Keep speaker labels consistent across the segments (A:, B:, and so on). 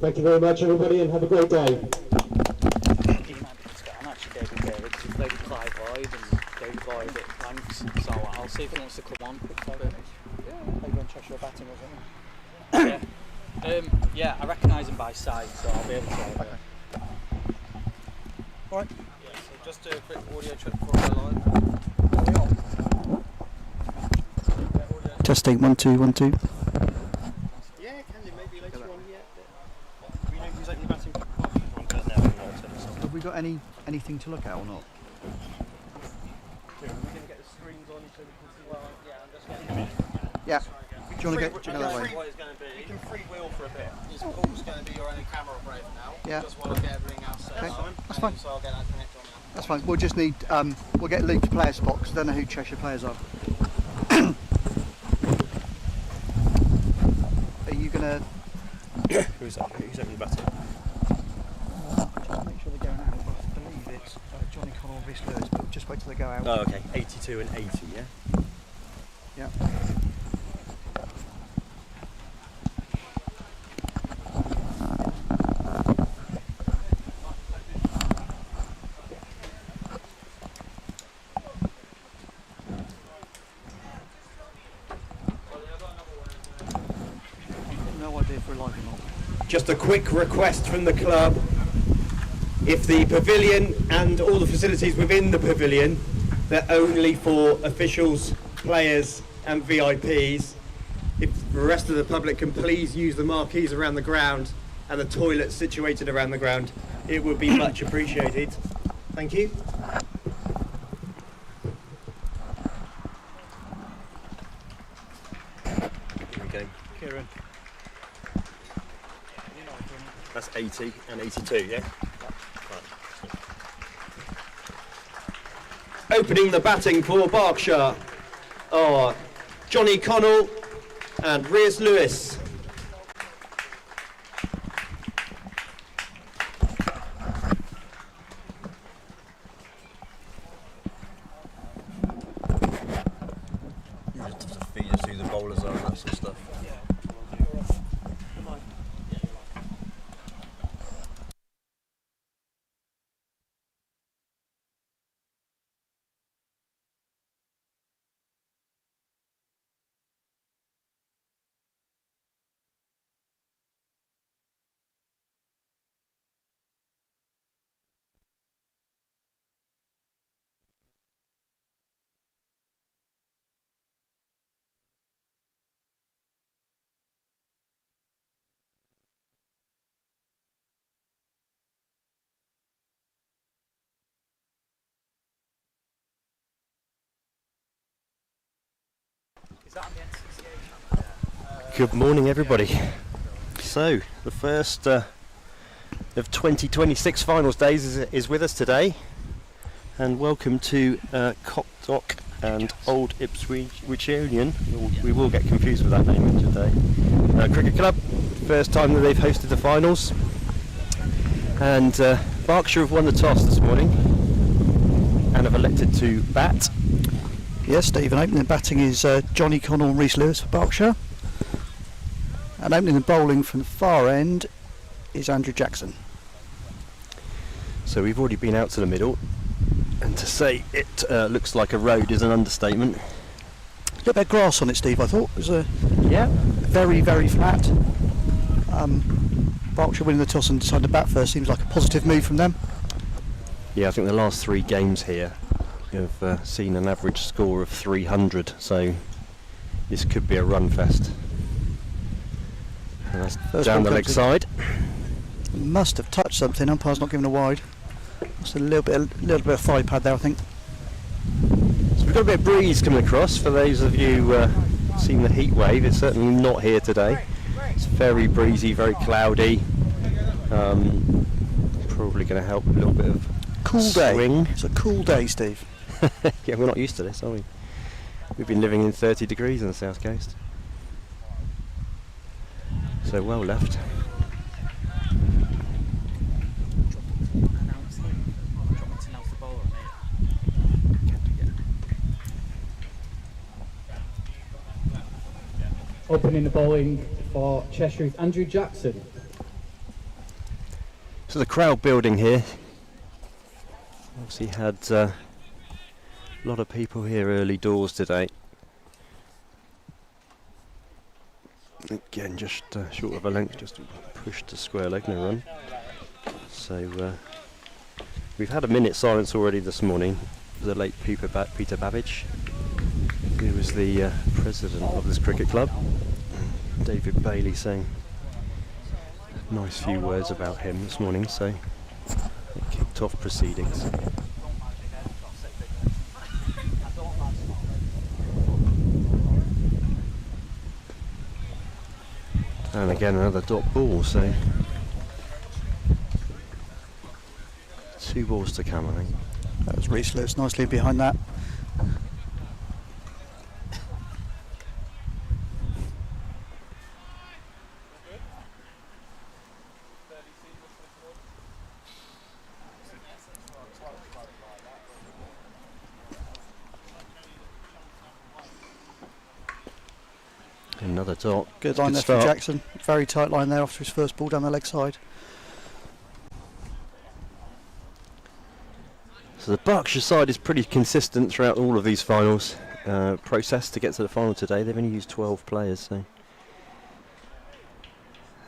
A: Thank you very much, everybody, and have a great day.
B: I'm actually David David because he played with Clive Lloyd and David Lloyd at Planks, so I'll see if he wants to come on.
C: Maybe on Cheshire batting or something.
B: Yeah, I recognise him by sight, so I'll be able to.
C: Okay. Alright.
D: Yeah, so just do a quick audio check before I go live.
C: Testing 1 2 1 2.
D: Yeah, can you maybe later on? Yeah. We know who's opening the batting pack.
C: Have we got anything to look at or not?
D: Are we going to get the screens on so we can see? Well, yeah, I'm just getting.
C: Yeah. Do you want to go that way?
D: What it's going to be. You can freewheel for a bit. Paul's going to be your only camera operator now.
C: Yeah.
D: Just want to get everything else set up.
C: That's fine.
D: So I'll get that connected on now.
C: That's fine. We'll just need, we'll get Luke's player spot because I don't know who Cheshire players are. Are you going to...
D: Who's opening the batting?
C: Just make sure they're going out. I believe it's Johnny Connell, Rhys Lewis, but just wait till they go out.
D: Oh, okay. 82 and 80, yeah?
C: Yeah. No idea if we're live or not.
E: Just a quick request from the club. If the pavilion and all the facilities within the pavilion, they're only for officials, players and VIPs. If the rest of the public can please use the marquees around the ground and the toilets situated around the ground, it would be much appreciated. Thank you.
D: Here we go.
C: Kieran.
D: That's 80 and 82, yeah?
E: Opening the batting for Berkshire are Johnny Connell and Rhys Lewis.
D: You just have to feed us who the bowlers are and that sort of stuff.
B: Is that on the NCCA?
D: Good morning, everybody. So, the first of 2026 finals days is with us today, and welcome to Copdock and Old Ipswichian. We will get confused with that name today. Cricket Club, first time that they've hosted the finals, and Berkshire have won the toss this morning and have elected to bat.
C: Yes, Stephen. Opening the batting is Johnny Connell and Rhys Lewis for Berkshire. And opening the bowling from the far end is Andrew Jackson.
D: So we've already been out to the middle, and to say it looks like a road is an understatement.
C: A little bit of grass on it, Steve, I thought. It was
D: Yeah.
C: very, very flat. Berkshire winning the toss and deciding to bat first seems like a positive move from them.
D: Yeah, I think the last 3 games here have seen an average score of 300, so this could be a run fest. And that's
C: First
D: down
C: ball
D: the leg
C: comes
D: side.
C: Must have touched something. Umpire's not giving a wide. Just a little bit of thigh pad there, I think.
D: So we've got a bit of breeze coming across. For those of you seen the heat wave, it's certainly not here today. It's very breezy, very cloudy. Probably going to help a little bit of
C: Cool
D: swing.
C: day. It's a cool day, Steve.
D: Yeah, we're not used to this, are we? We've been living in 30 degrees on the south coast. So well left.
B: Announce the bowler,
A: Opening the bowling for Cheshire is Andrew Jackson.
D: So the crowd building here. Obviously had a lot of people here early doors today. Again, just short of a length, just pushed to square leg, no run. So we've had a minute silence already this morning for the late Peter Babbage, who was the president of this cricket club. David Bailey saying a nice few words about him this morning, so it kicked off proceedings. And again another dot ball, so 2 balls to come, I think.
C: That was Reese Lewis nicely behind that.
D: Another dot.
C: Good line there
D: start.
C: from Jackson. Very tight line there after his first ball down the leg side.
D: So the Berkshire side is pretty consistent throughout all of these finals process to get to the final today. They've only used 12 players, so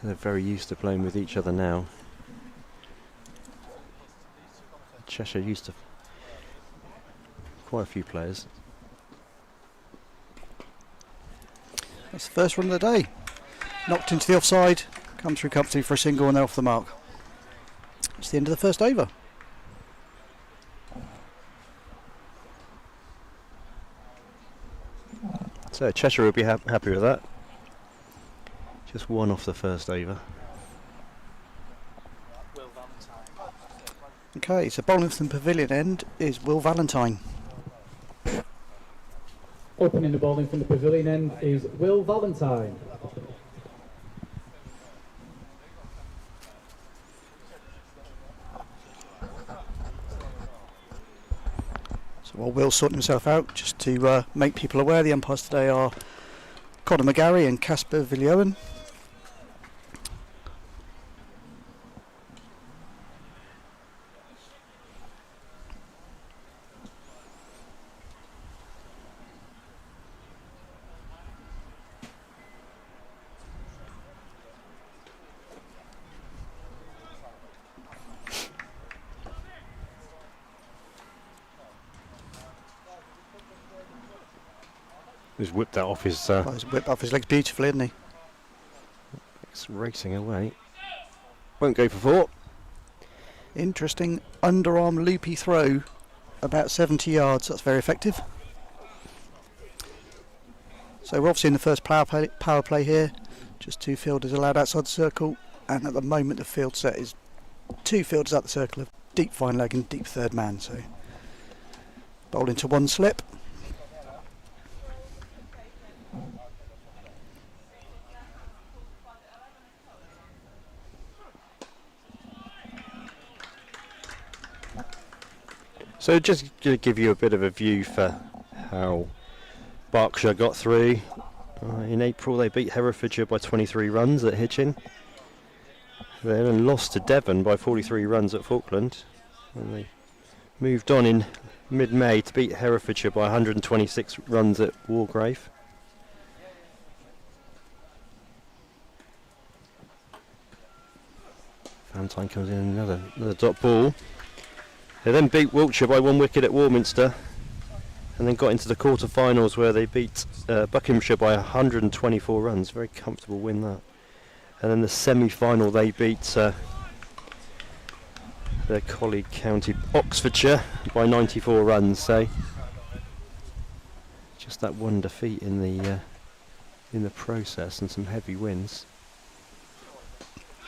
D: they're very used to playing with each other now. Cheshire used to quite a few players.
C: That's the first run of the day. Knocked into the offside, come through comfortably for a single and they're off the mark. It's the end of the first over.
D: So Cheshire will be happy with that. Just 1 off the first over.
C: Okay, so bowling from the pavilion end is Will Valentine.
A: Opening the bowling from the pavilion end is Will Valentine.
C: So while Will's sorting himself out, just to make people aware, the umpires today are Conor McGarry and Casper Villioen.
D: He's whipped that off his.
C: Oh, he's whipped off his legs beautifully, isn't he?
D: It's racing away. Won't go for 4.
C: Interesting underarm loopy throw, about 70 yards. That's very effective. So we're obviously in the first power play here. Just 2 fielders allowed outside the circle, and at the moment the field set is 2 fielders out the circle of deep fine leg and deep third man. So bowling to 1 slip.
D: So just to give you a bit of a view for how Berkshire got through. In April they beat Herefordshire by 23 runs at Hitchin. They then lost to Devon by 43 runs at Falkland. And they moved on in mid-May to beat Herefordshire by 126 runs at Wargrave. Valentine comes in, another dot ball. They then beat Wiltshire by 1 wicket at Warminster, and then got into the quarter-finals where they beat Buckinghamshire by 124 runs. Very comfortable win that. And then the semi-final they beat their colleague county Oxfordshire by 94 runs. So just that 1 defeat in the process and some heavy wins.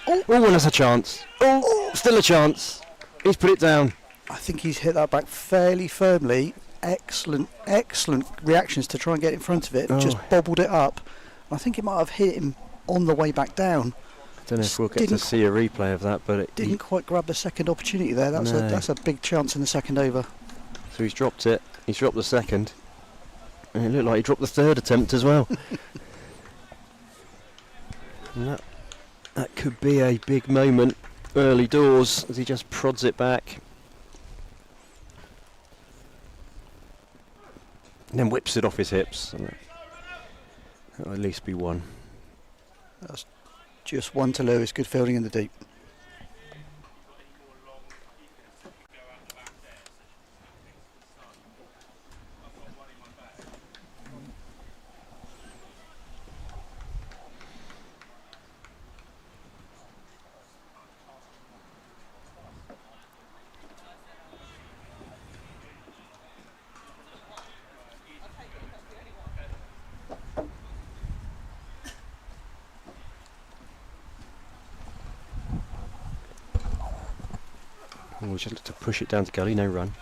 D: Oh, and that's a chance. Oh, still a chance. He's put it down.
C: I think he's hit that back fairly firmly. Excellent reactions to try and get in front of it. Just bobbled it up. I think it might have hit him on the way back down.
D: I don't know if we'll get to see a replay of that, but it
C: didn't quite grab the second opportunity there. That's a big chance in the second over.
D: So he's dropped it. He's dropped the second. And it looked like he dropped the third attempt as well. And that could be a big moment early doors as he just prods it back. And then whips it off his hips. And that'll at least be one.
C: That's just one to Lewis. Good fielding in the deep.
D: We just look to push it down to gully, no run.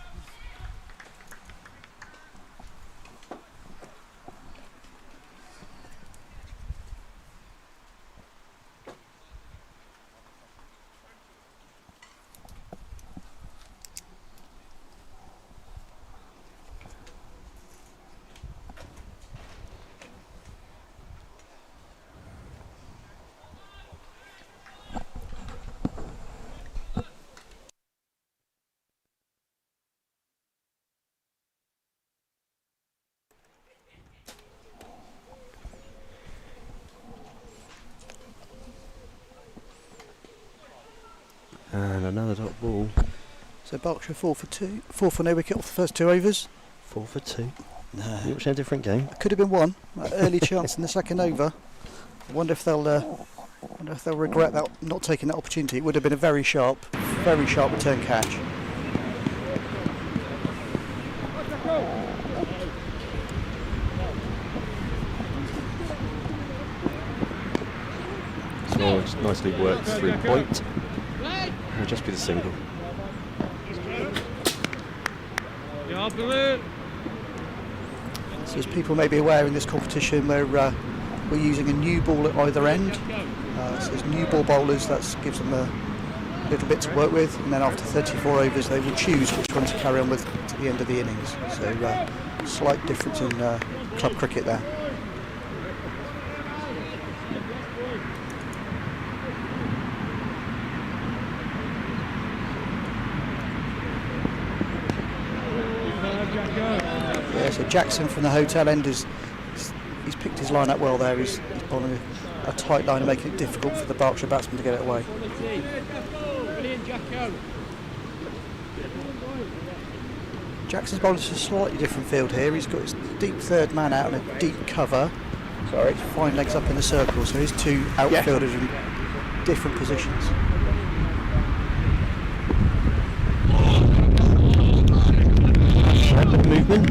D: And another dot ball.
C: So Berkshire 4 for 2, 4 for no wicket off the first 2 overs.
D: 4 for 2.
C: No.
D: You watching a different game?
C: Could have been 1. Early chance in the second over. I wonder if they'll regret that, not taking that opportunity. It would have been a very sharp return catch.
D: So it's nicely worked through point. It'll just be the single.
C: So as people may be aware, in this competition we're using a new ball at either end. So as new ball bowlers, that gives them a little bit to work with, and then after 34 overs they will choose which one to carry on with to the end of the innings. So slight difference in club cricket there. Yeah, so Jackson from the hotel end he's picked his line up well there. He's bowling a tight line and making it difficult for the Berkshire batsman to get it away. Jackson's bowling to a slightly different field here. He's got his deep third man out and a deep cover. Sorry. Fine legs up in the circle, so his 2 outfielders in different positions.
D: Movement.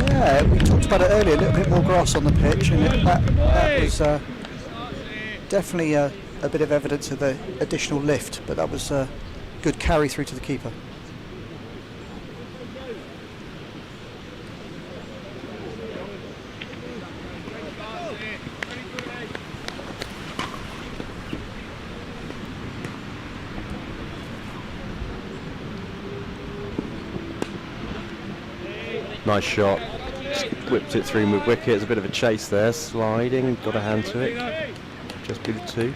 C: Yeah, we talked about it earlier, a little bit more grass on the pitch, and that was definitely a bit of evidence of the additional lift, but that was a good carry through to the keeper.
D: Nice shot. Just whipped it through mid wicket. It's a bit of a chase there. Sliding. Got a hand to it. Just be the 2.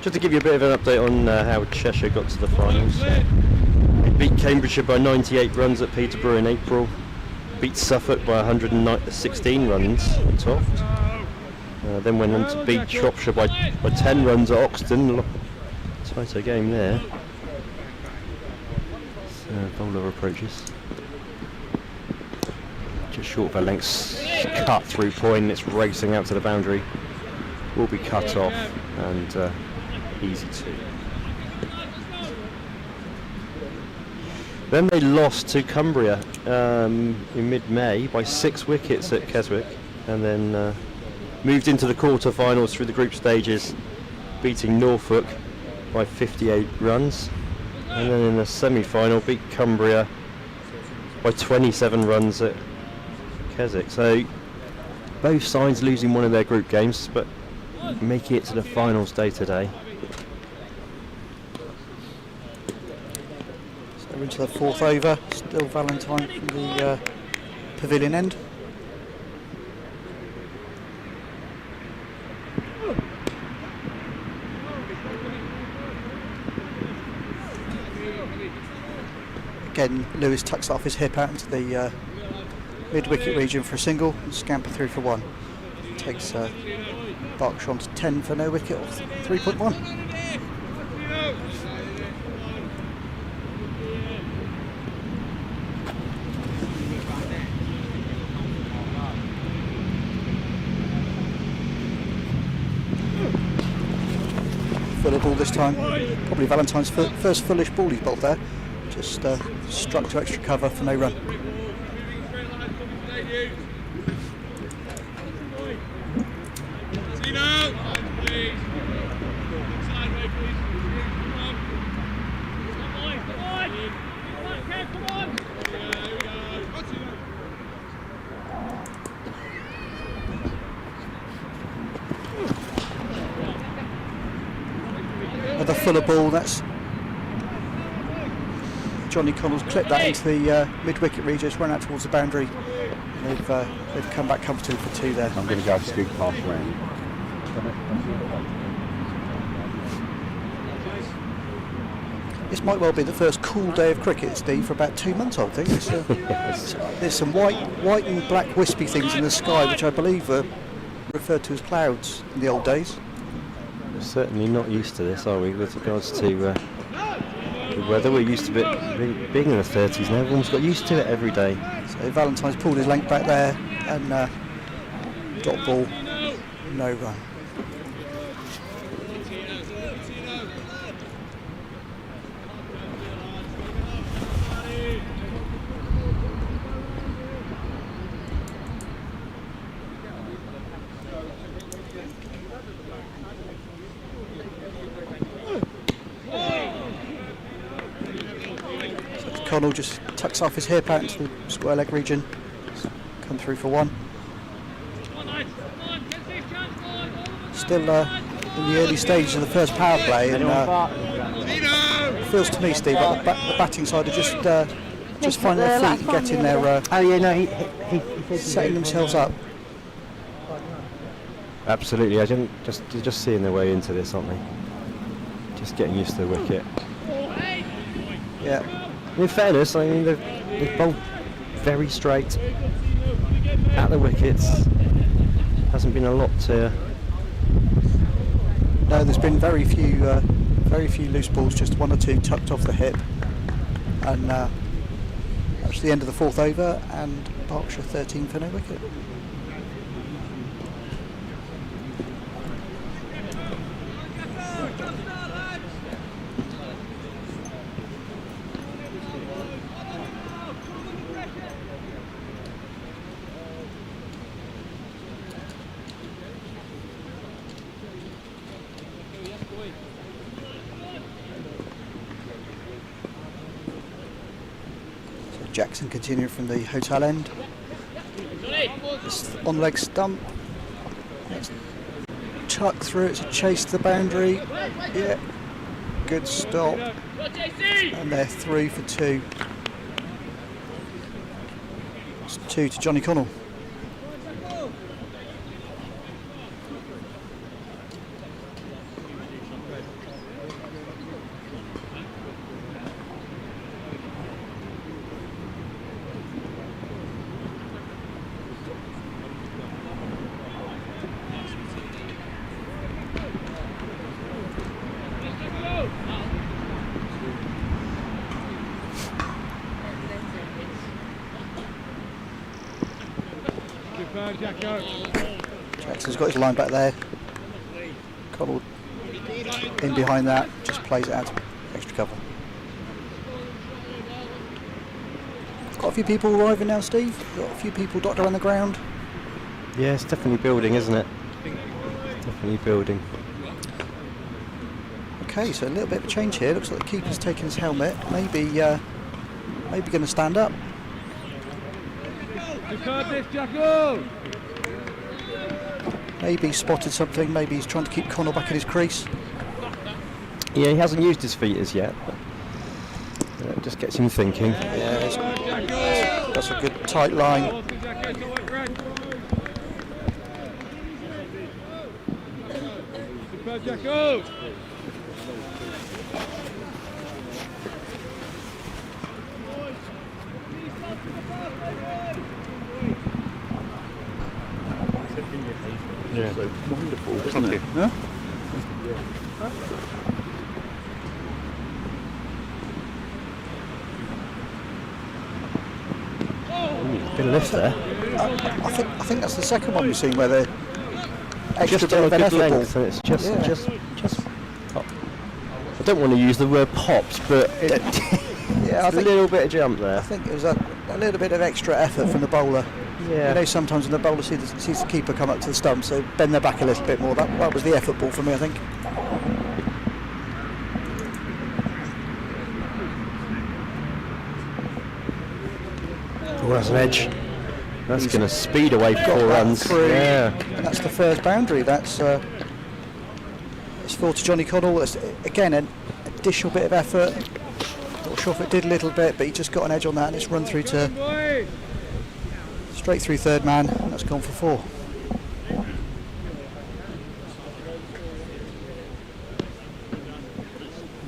D: Just to give you a bit of an update on how Cheshire got to the finals. It beat Cambridgeshire by 98 runs at Peterborough in April. Beat Suffolk by 116 runs at Toft. Then went on to beat Shropshire by 10 runs at Oxton. Tighter game there. Bowler approaches. Just short of a length cut through point. It's racing out to the boundary. Will be cut off and easy 2. Then they lost to Cumbria in mid-May by 6 wickets at Keswick, and then moved into the quarter-finals through the group stages, beating Norfolk by 58 runs, and then in the semi-final beat Cumbria by 27 runs at Keswick. So both sides losing one of their group games, but making it to the finals day today.
C: So we're into the 4th over, still Valentine from the pavilion end. Again, Lewis tucks off his hip out into the mid-wicket region for a single and scamper through for 1. Takes Berkshire on to 10 for no wicket off 3.1. Fuller ball this time. Probably Valentine's first fullish ball he's bowled there. Just struck to extra cover for no run. Another Fuller ball, that's Johnny Connell's clipped that into the mid-wicket region, just run out towards the boundary. And they've come back comfortably for 2 there.
F: I'm going to go scoop past round.
C: This might well be the first cool day of cricket, Steve, for about 2 months, I think. There's some white and black wispy things in the sky, which I believe were referred to as clouds in the old days.
D: We're certainly not used to this, are we, with regards to the weather? We're used to it being in the 30s now. Everyone's got used to it every day.
C: So Valentine's pulled his length back there and dot ball, no run. Connell just tucks off his hip out into the square leg region. Come through for 1. Still in the early stages of the first power play, and it feels to me, Steve, like the batting side are just finding their feet and getting their setting themselves up.
D: Absolutely, they're just seeing their way into this, aren't they? Just getting used to the wicket.
C: Yeah.
D: In fairness, I mean, they've bowled very straight at the wickets. Hasn't been a lot to...
C: No, there's been very few loose balls, just 1 or 2 tucked off the hip. And that's the end of the 4th over, and Berkshire 13 for no wicket. Jackson continuing from the hotel end. On leg stump. Let's tuck through, it's a chase to the boundary. Yeah, good stop. And they're through for 2. It's 2 to Johnny Connell. Jackson's got his line back there. Connell in behind that, just plays it out, extra cover. Got a few people arriving now, Steve. Got a few people dotted around the ground.
D: Yeah, it's definitely building, isn't it? Definitely building.
C: Okay, so a little bit of a change here. Looks like the keeper's taking his helmet. Maybe going to stand up. Maybe he's spotted something. Maybe he's trying to keep Connell back in his crease.
D: Yeah, he hasn't used his feet as yet. But it just gets him thinking.
C: Yeah, that's a good tight line.
D: Yeah.
F: So wonderful, isn't it?
C: Huh?
D: Bit of lift there.
C: I think that's the second one we've seen where they're extra
D: Just
C: bit
D: on a
C: of an
D: good
C: effort
D: length,
C: ball.
D: and it's just,
C: Yeah.
D: just. Oh. I don't want to use the word popped, but
C: Yeah, I
D: a
C: think
D: little bit of jump there.
C: I think it was a little bit of extra effort from the bowler.
D: Yeah.
C: You know, sometimes when the bowler sees the keeper come up to the stumps, they bend their back a little bit more. That was the effort ball for me, I think.
D: Oh, that's an edge. That's going to speed away
C: Got
D: 4
C: that
D: runs.
C: through.
D: Yeah.
C: And that's the first boundary. That's 4 to Johnny Connell. That's, again, an additional bit of effort. Not sure if it did a little bit, but he just got an edge on that, and it's run through to straight through third man. And that's gone for 4.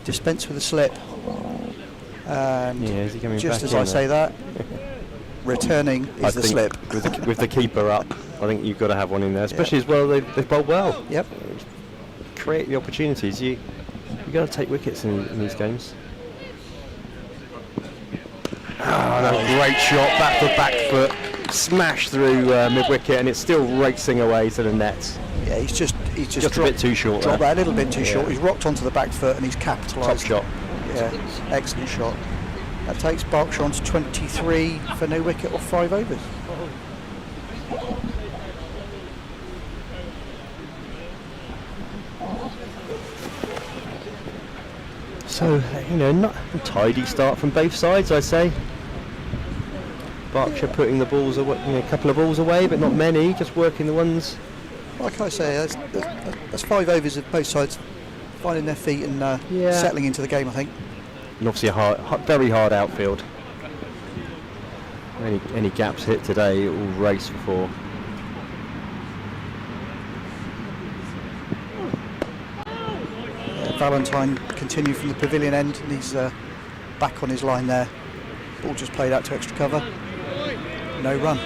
C: Dispense with a slip. And
D: Yeah, is he coming
C: just
D: back
C: as
D: in
C: I
D: there?
C: say that, returning
D: I
C: is the
D: think
C: slip.
D: with the keeper up, I think you've got to have one in there, especially as well. They've bowled well.
C: Yep.
D: Create the opportunities. You got to take wickets in these games. Oh, great shot, back foot, back foot, smash through mid wicket, and it's still racing away to the net.
C: Yeah, he's just
D: Just a
C: dropped,
D: bit too short
C: dropped
D: there.
C: that a little bit too short.
D: Yeah.
C: He's rocked onto the back foot and he's
D: Top
C: capitalised.
D: shot.
C: Yeah, excellent shot. That takes Berkshire on to 23 for no wicket or 5 overs.
D: So, not a tidy start from both sides, I'd say. Berkshire putting the balls away, a couple of balls away, but not many, just working the ones.
C: Like I say, that's 5 overs of both sides finding their feet and settling into the game, I think.
D: And obviously a very hard outfield. Any gaps hit today, it will race for 4.
C: Valentine continued from the pavilion end and he's back on his line there. Ball just played out to extra cover. No run.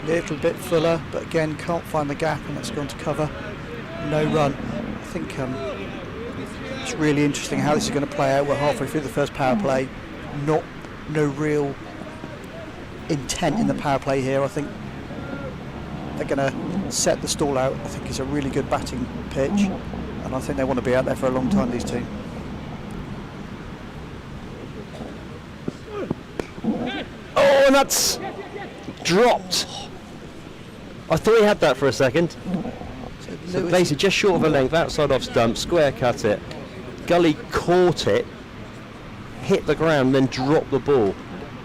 C: Little bit fuller, but again can't find the gap, and that's gone to cover. No run. I think it's really interesting how this is going to play out. We're halfway through the first power play. No real intent in the power play here. I think they're going to set the stall out. I think it's a really good batting pitch, and I think they want to be out there for a long time, these two.
D: Oh, and that's dropped. I thought he had that for a second. So basically just short of a length, outside off stump, square cut it. Gully caught it, hit the ground, then dropped the ball.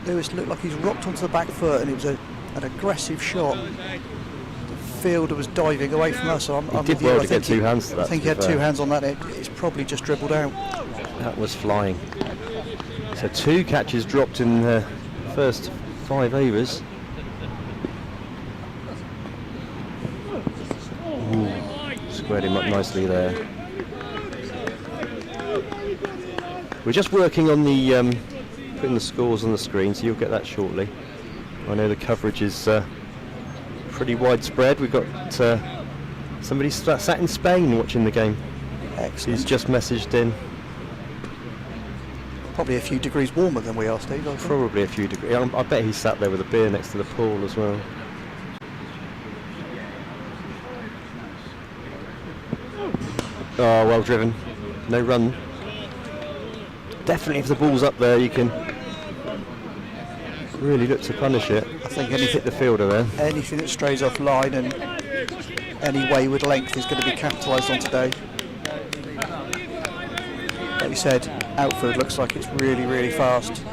C: Lewis looked like he's rocked onto the back foot, and it was an aggressive shot. The fielder was diving away from us. So I'm
D: He did
C: with you.
D: well
C: I
D: to
C: think
D: get 2 hands to that.
C: I think he
D: to be
C: had 2
D: fair.
C: hands on that. It's probably just dribbled out.
D: That was flying. So 2 catches dropped in the first 5 overs. Ooh, squared him up nicely there. We're just working on the putting the scores on the screen, so you'll get that shortly. I know the coverage is pretty widespread. We've got somebody sat in Spain watching the game.
C: Excellent.
D: He's just messaged in.
C: Probably a few degrees warmer than we are, Steve. I think.
D: Probably a few degrees. I bet he sat there with a beer next to the pool as well. Oh, well driven. No run. Definitely if the ball's up there you can really look to punish it.
C: I think
D: Hit the fielder there.
C: anything that strays off line and any wayward length is going to be capitalised on today. Like you said, outfield looks like it's really, really fast.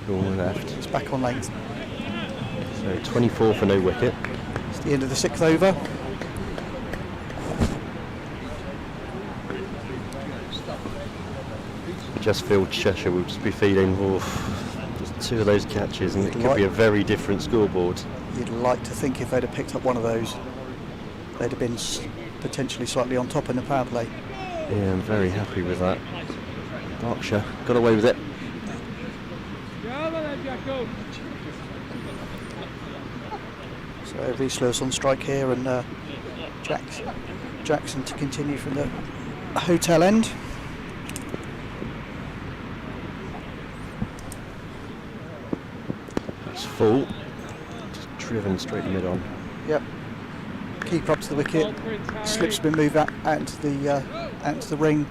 D: All left.
C: It's back on length.
D: So 24 for no wicket.
C: It's the end of the 6th over.
D: Just feel Cheshire will just be feeling, just 2 of those catches and it could be a very different scoreboard.
C: You'd like to think if they'd have picked up one of those, they'd have been potentially slightly on top in the power play.
D: Yeah, I'm very happy with that. Berkshire got away with it.
C: So Reese Lewis on strike here, and Jackson to continue from the hotel end.
D: It's full. Just driven straight mid on.
C: Yep. Keeper up to the wicket. Slip's been moved out into the ring.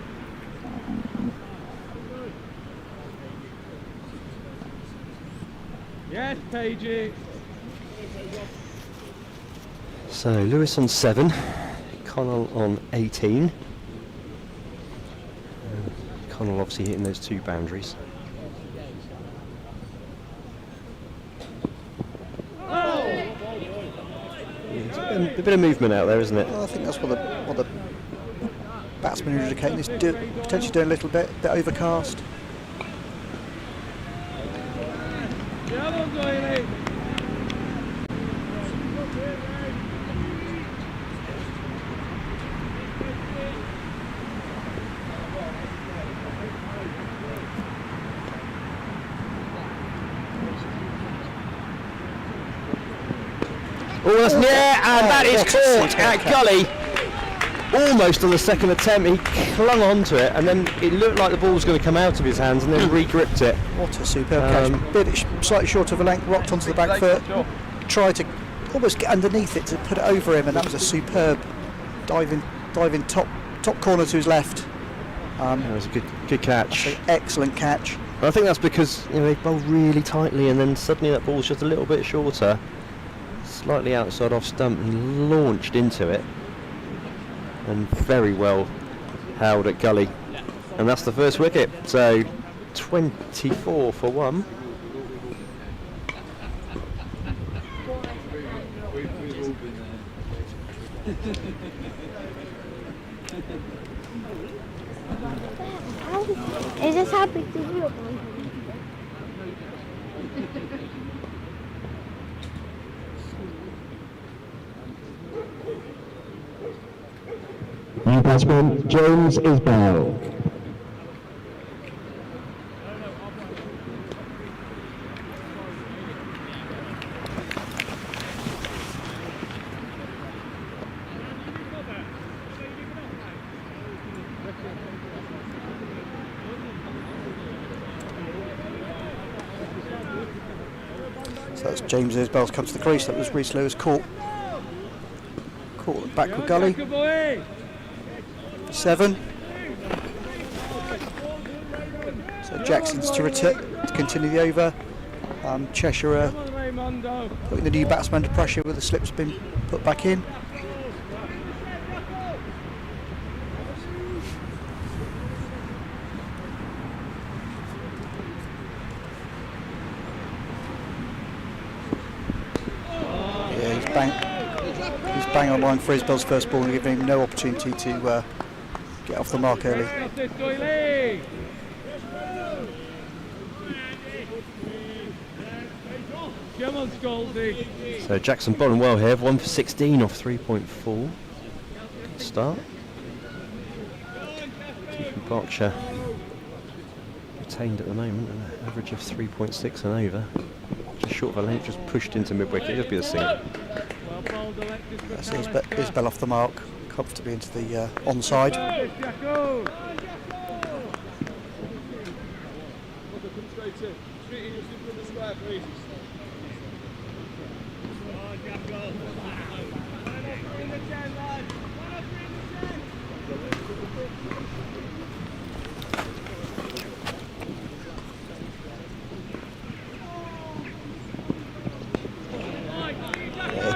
F: Yes, Pagey.
D: So Lewis on 7, Connell on 18. Connell obviously hitting those 2 boundaries. Yeah, a bit of movement out there, isn't it?
C: Well, I think that's what the batsman who's indicating is potentially doing a little bit overcast.
D: Oh, that's and that is caught at gully. Almost on the second attempt, he clung onto it, and then it looked like the ball was going to come out of his hands, and then re-gripped it.
C: What a superb catch! Bit slightly short of a length, rocked onto the back foot. Tried to almost get underneath it to put it over him, and that was a superb diving top corner to his left.
D: That was a good catch.
C: Excellent catch.
D: And I think that's because they bowled really tightly, and then suddenly that ball's just a little bit shorter, slightly outside off stump. He launched into it, and very well held at gully, and that's the first wicket. So 24 for 1.
G: Is this how big the view?
H: New batsman James Isbell.
C: So that's James Isbell's come to the crease. That was Reese Lewis caught at backward gully. 7. So Jackson's to continue the over. Cheshire putting the new batsman under pressure with the slips been put back in. Yeah, he's bang on line for Isbell's first ball and giving him no opportunity to get off the mark early.
D: So Jackson bowling well here, 1 for 16 off 3.4. Good start. Keeping Berkshire retained at the moment, an average of 3.6 and over. Just short of a length, just pushed into mid-wicket, just be a single.
C: That's Isbell off the mark, comfortably into the onside.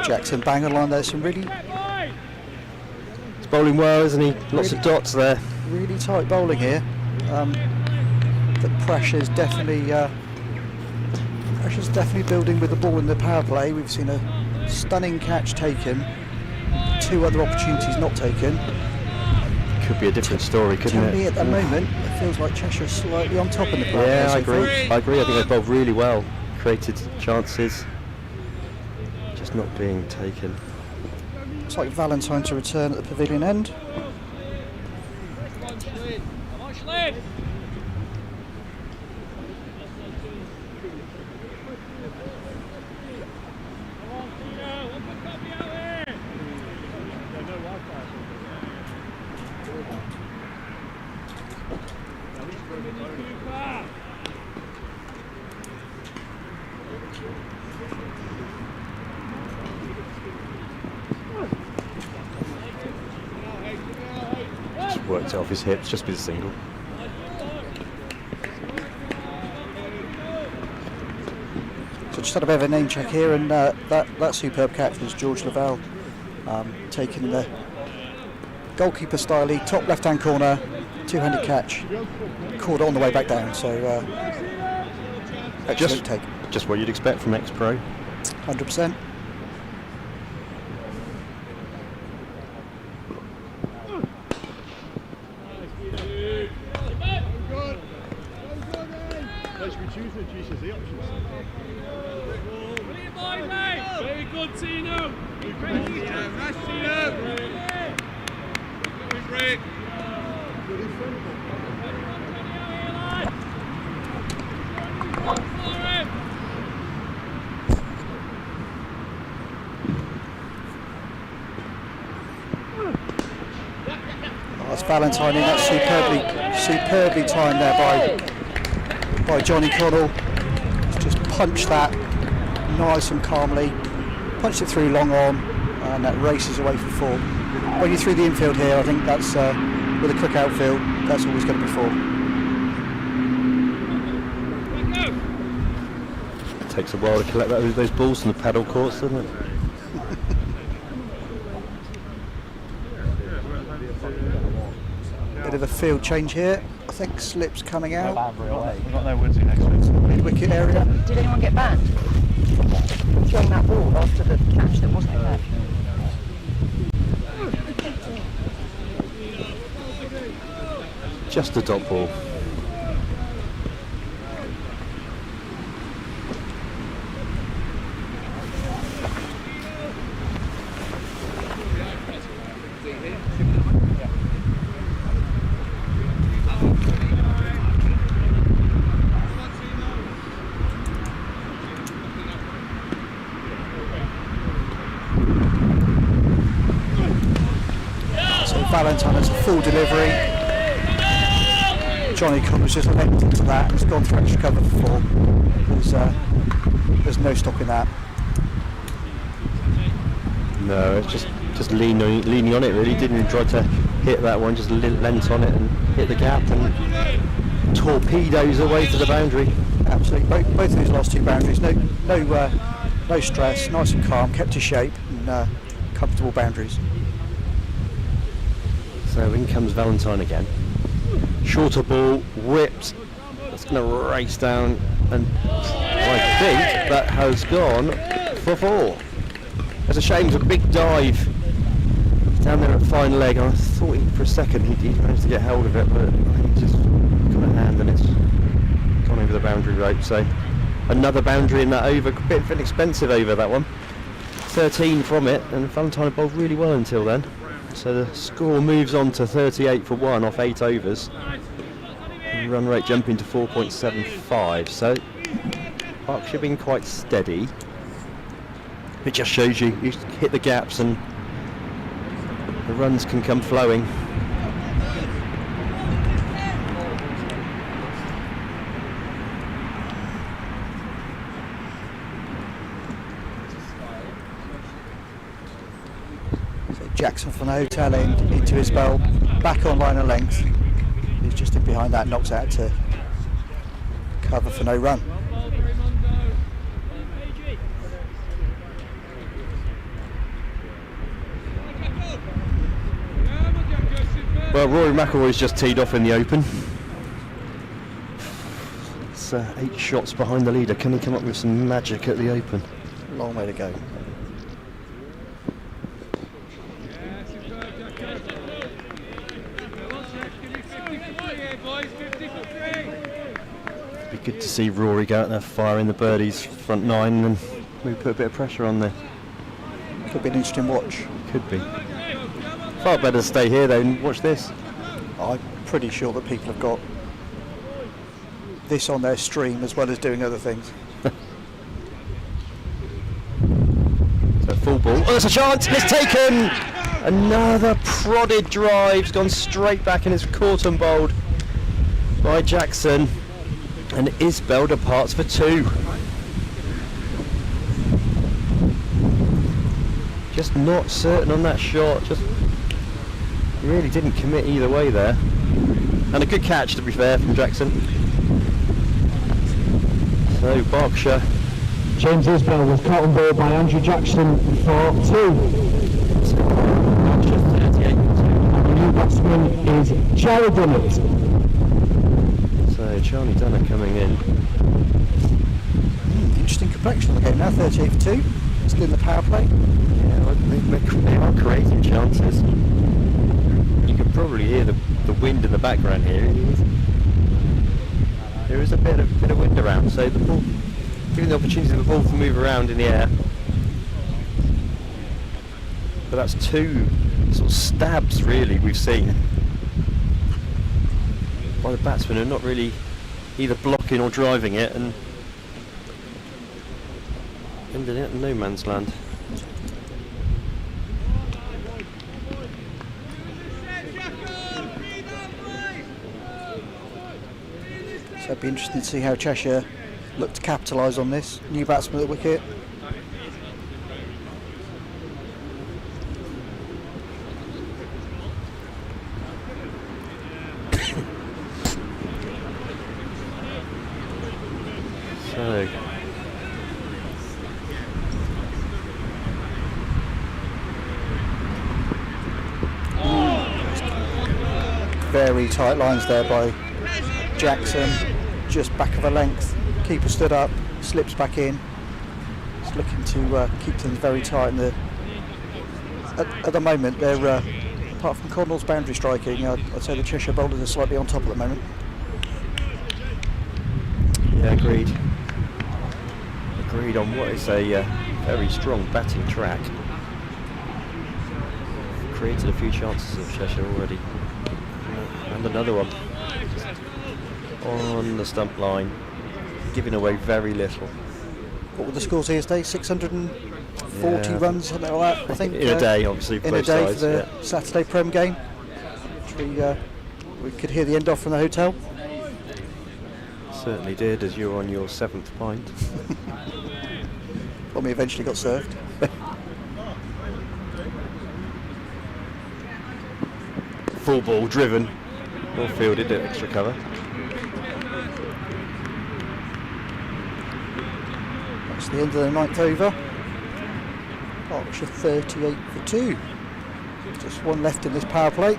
C: Jackson bang on line there, some really...
D: He's bowling well, isn't he? Lots of dots there.
C: Really tight bowling here. The pressure's definitely Pressure's definitely building with the ball in the power play. We've seen a stunning catch taken, 2 other opportunities not taken.
D: Could be a different story, couldn't
C: To me
D: it?
C: at the moment, it feels like Cheshire's slightly on top in the power
D: Yeah,
C: play
D: I
C: so far.
D: agree. I think they bowled really well. Created chances, just not being taken.
C: It's like Valentine to return at the pavilion end.
D: Just worked it off his hips, just with a single.
C: So just had a bit of a name check here, and that superb catch was George Lavelle, taking the goalkeeper style, top left-hand corner, 2-handed catch, caught it on the way back down. So excellent take.
D: Just what you'd expect from ex-pro.
C: 100%.
F: Very good, Tino. Break.
C: That's Valentine in that superbly timed there by Johnny Connell. Just punched that nice and calmly, punched it through long on, and that races away for 4. When you're through the infield here, I think that's with a quick outfield, that's always going to be 4.
D: It takes a while to collect those balls from the paddle courts, doesn't it?
C: Bit of a field change here. I think Slip's coming out.
D: We've got no woodsy next week.
C: Mid-wicket area.
I: Did anyone get banned? Throwing that ball after the catch that wasn't a catch.
D: Just a dot ball.
C: Valentine has a full delivery. Johnny Connell's just leapt into that and has gone through extra cover for 4. There's no stopping that.
D: No, it's just leaning on it really. Didn't even try to hit that one, just leant on it and hit the gap and torpedoes away to the boundary.
C: Absolutely, both of these last 2 boundaries, no stress, nice and calm, kept his shape and comfortable boundaries.
D: So in comes Valentine again. Shorter ball, whipped. That's going to race down, and I think that has gone for 4. It's a shame, it's a big dive down there at fine leg. I thought for a second he managed to get hold of it, but he just got a hand and it's gone over the boundary rope. So another boundary in that over, a bit of an expensive over that one. 13 from it, and Valentine bowled really well until then. So the score moves on to 38 for 1 off 8 overs. And run rate jumping to 4.75. So Berkshire being quite steady. It just shows you hit the gaps and the runs can come flowing.
C: Jackson from the hotel end into his bowl, back on line of length. He's just in behind that, knocks out to cover for no run. Well,
D: Rory McIlroy's just teed off in the Open. That's 8 shots behind the leader. Can he come up with some magic at the Open?
C: Long way to go.
D: It'd be good to see Rory go out there firing the birdies front 9 and maybe put a bit of pressure on there.
C: Could be an interesting watch.
D: Could be. Far better to stay here though and watch this.
C: I'm pretty sure that people have got this on their stream as well as doing other things.
D: So full ball. Oh, there's a chance! It's taken! Another prodded drive's gone straight back and it's caught and bowled by Jackson. And Isbell departs for 2. Just not certain on that shot. Just really didn't commit either way there. And a good catch, to be fair, from Jackson. So Berkshire.
H: James Isbell was caught on board by Andrew Jackson for 2.
D: Berkshire 38.
H: And the new batsman is Charlie Dunnett.
D: So Charlie Dunner coming in.
C: Interesting complexion on the game now, 38 for 2. Still in the power play.
D: Yeah, well, they are creating chances. You can probably hear the wind in the background here. There is a bit of wind around, so the ball, giving the opportunity for the ball to move around in the air. But that's 2 sort of stabs really we've seen by the batsmen who are not really either blocking or driving it and ending it in no man's land.
C: So it'd be interesting to see how Cheshire look to capitalise on this. New batsman at the wicket.
D: So
C: Very tight lines there by Jackson, just back of a length. Keeper stood up, slips back in. Just looking to keep things very tight. In at the moment, they're apart from Connell's boundary striking, I'd say the Cheshire bowlers are slightly on top at the moment.
D: yeah, agreed. Agreed on what is a very strong batting track. Created a few chances of Cheshire already. And another one. On the stump line, giving away very little.
C: What were the scores here today? 640
D: Yeah.
C: runs, something like that, I think.
D: In a day, obviously, for
C: in a
D: both
C: day
D: sides,
C: for the
D: yeah.
C: Saturday Prem game, which we could hear the end off from the hotel.
D: Certainly did, as you're on your 7th pint.
C: When we eventually got served.
D: Full ball driven, well fielded at extra cover.
C: That's the end of the 9th over. Berkshire 38 for 2. Just one left in this power play.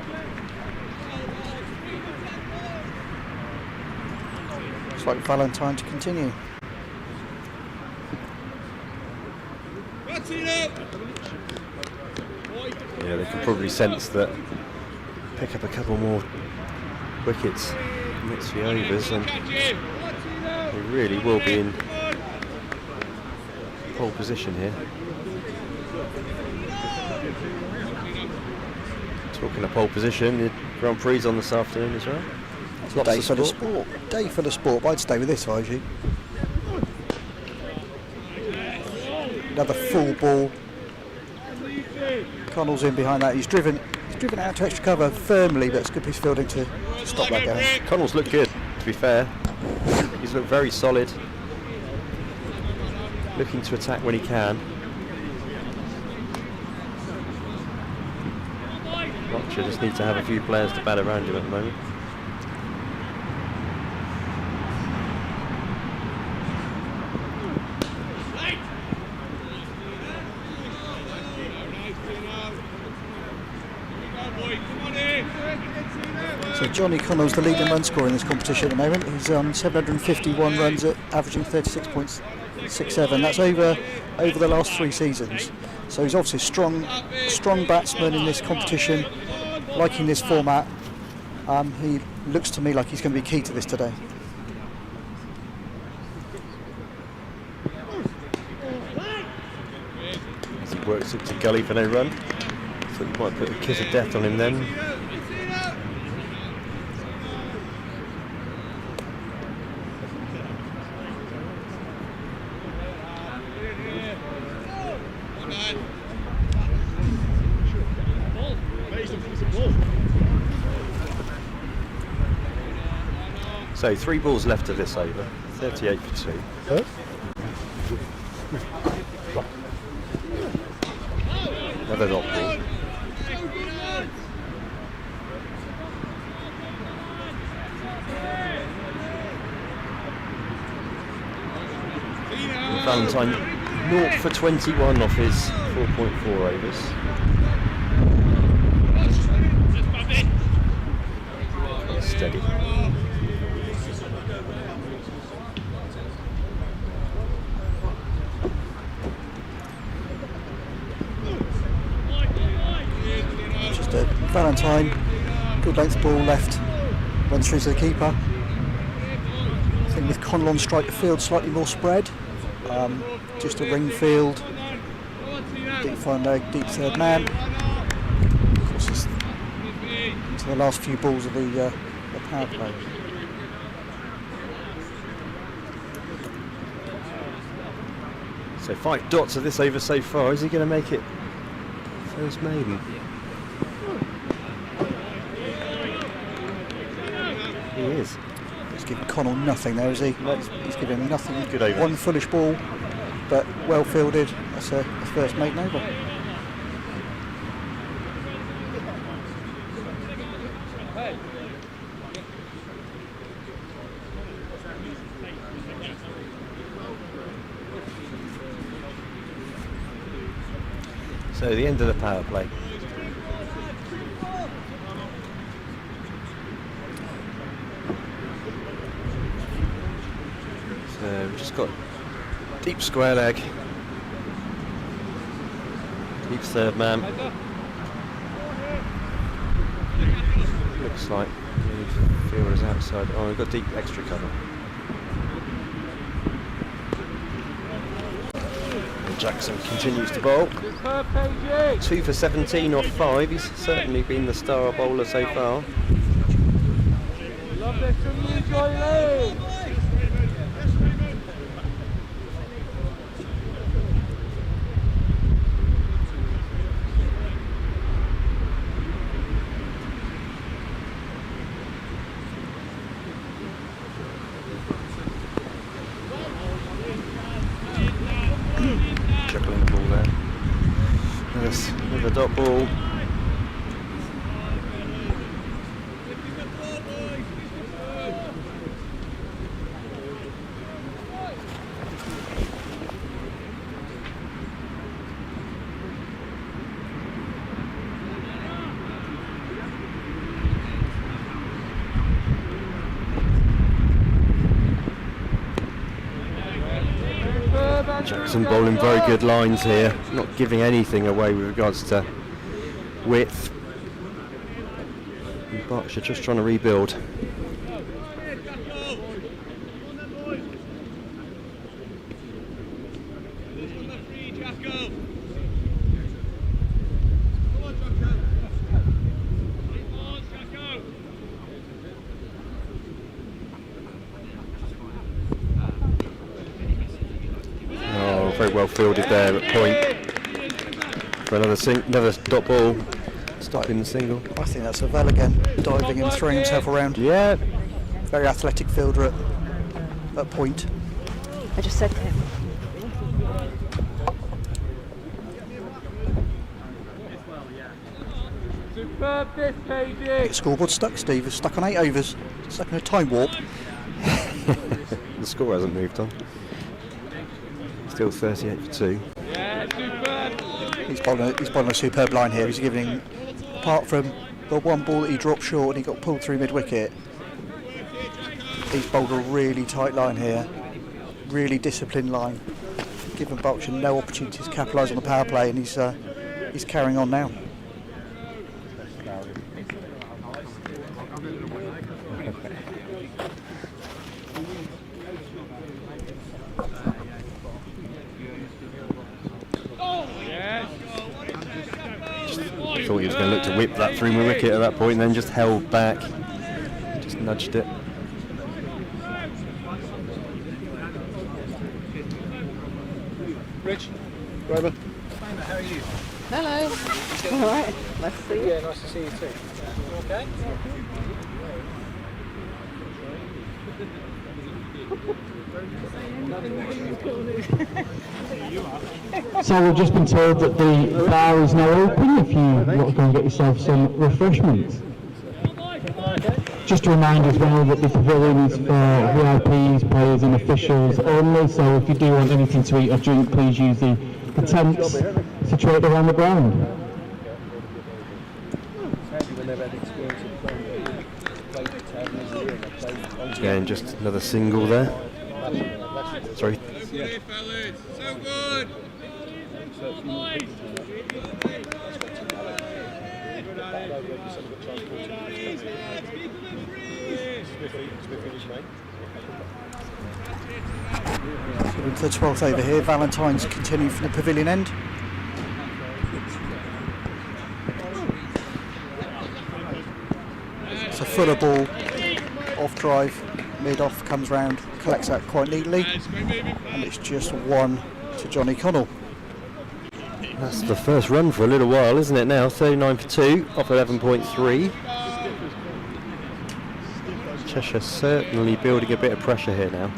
C: Looks like Valentine to continue.
D: Yeah, they can probably sense that. Pick up a couple more wickets next few overs, and they really will be in pole position here. Talking of pole position, the Grand Prix on this afternoon as well.
C: It's a day full of sport. Day full of sport, but I'd stay with this if I was you. Another full ball. Connell's in behind that. He's driven out to extra cover firmly, but it's good piece of fielding to stop that going.
D: Connell's looked good, to be fair. He's looked very solid. Looking to attack when he can. Berkshire just need to have a few players to bat around him at the moment.
C: So Johnny Connell's the leading run scorer in this competition at the moment. He's on 751 runs at averaging 36.67. That's over the last 3 seasons. So he's obviously a strong batsman in this competition, liking this format. He looks to me like he's going to be key to this today.
D: As he works into gully for no run. So you might put a kiss of death on him then. So 3 balls left of this over, 38 for 2. Another dot ball. Valentine 0 for 21 off his 4.4 overs. Steady.
C: Just a Valentine, good length ball left, runs through to the keeper. I think with Connell on strike, the field slightly more spread. Just a ring field, deep fine leg, deep third man. Of course, it's to the last few balls of the power play.
D: So 5 dots of this over so far. Is he going to make it first maiden? He is.
C: He's giving Connell nothing there, is he? He's giving him nothing.
D: Good over.
C: One foolish ball, but well fielded. That's a first maiden over.
D: So the end of the power play. So we've just got deep square leg, deep third man. Looks like the fielder's outside. Oh, we've got deep extra cover. Jackson continues to bowl. 2 for 17 off 5. He's certainly been the star bowler so far.
F: Love this from you, Joy.
D: Juggling the ball there. Yes, with a dot ball. Jackson bowling very good lines here, not giving anything away with regards to width. And Berkshire just trying to rebuild. Very well fielded there at point for another dot ball, stopping the single.
C: I think that's a Val again, diving and throwing himself around.
D: Yeah,
C: Very athletic fielder at point.
I: I just said to him.
F: Superb this, KG.
C: The scoreboard stuck, Steve. It's stuck on 8 overs. Stuck in a time warp.
D: the score hasn't moved on. Still 38 for 2.
F: Yeah, superb.
C: He's bowling a superb line here. He's giving, apart from the one ball that he dropped short and he got pulled through mid-wicket. He's bowled a really tight line here, really disciplined line, giving Berkshire no opportunity to capitalise on the power play, and he's carrying on now.
D: Thought he was going to look to whip that through my wicket at that point, and then just held back, just nudged it.
F: Rich.
C: Grover.
F: How are you?
I: Hello. All right. Nice to see you.
F: Yeah, nice to see you too. You okay?
H: So we've just been told that the bar is now open if you want to go and get yourself some refreshments. Just to remind as well that the pavilion is for VIPs, players and officials only, so if you do want anything to eat or drink, please use the tents situated around the ground.
D: Again, just another single there. Sorry.
F: So good.
C: Into the 12th over here, Valentine's continuing from the pavilion end. It's a fuller ball, off drive, mid-off, comes round, collects that quite neatly, and it's just one to Johnny Connell.
D: That's the first run for a little while, isn't it now? 39 for 2, off 11.3. Cheshire certainly building a bit of pressure here now.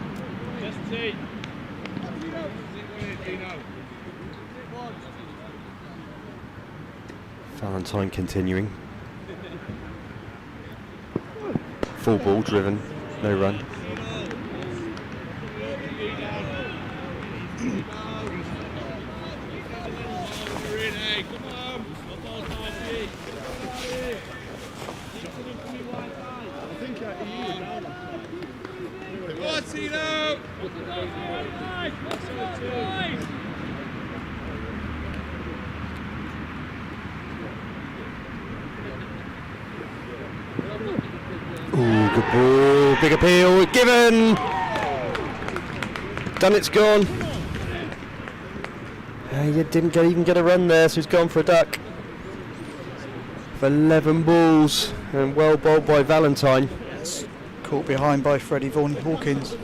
D: Valentine continuing. Full ball driven, no run. Ooh, good ball, big appeal, given! Done, it's gone. You didn't even get a run there, so he's gone for a duck. For 11 balls, and well bowled by Valentine.
C: Caught behind by Freddie Vaughan Hawkins.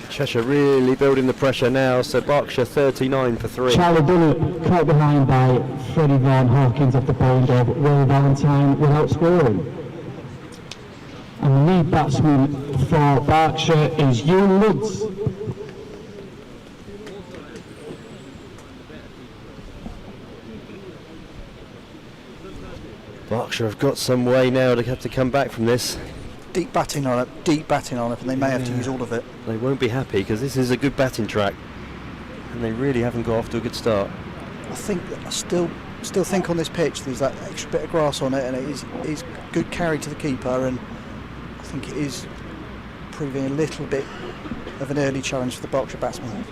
D: Cheshire really building the pressure now, so Berkshire 39 for 3.
H: Charlie Bullock caught behind by Freddie Vaughan Hawkins off the bowling of Will Valentine without scoring. And the lead batsman for Berkshire is Ewan Woods.
D: Berkshire have got some way now to have to come back from this.
C: Deep batting on it, and they may have to use all of it.
D: They won't be happy because this is a good batting track, and they really haven't got off to a good start.
C: I still think on this pitch there's that extra bit of grass on it, and it is good carry to the keeper, and I think it is proving a little bit of an early challenge for the Berkshire batsman.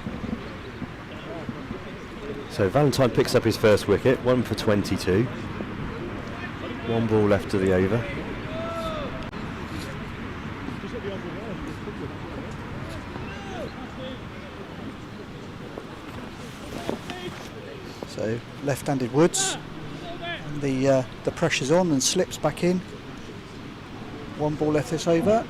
D: So Valentine picks up his first wicket, 1 for 22. 1 ball left to the over.
C: So left-handed Woods, and the pressure's on and slips back in. 1 ball left this over.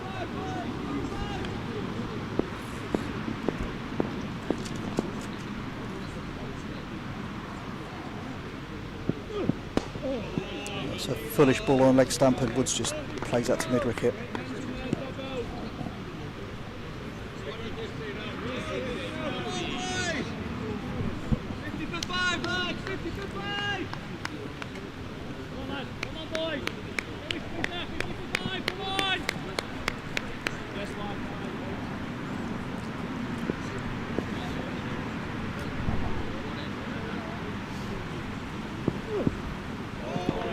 C: It's a foolish ball on leg stump, and Woods just plays that to mid-wicket.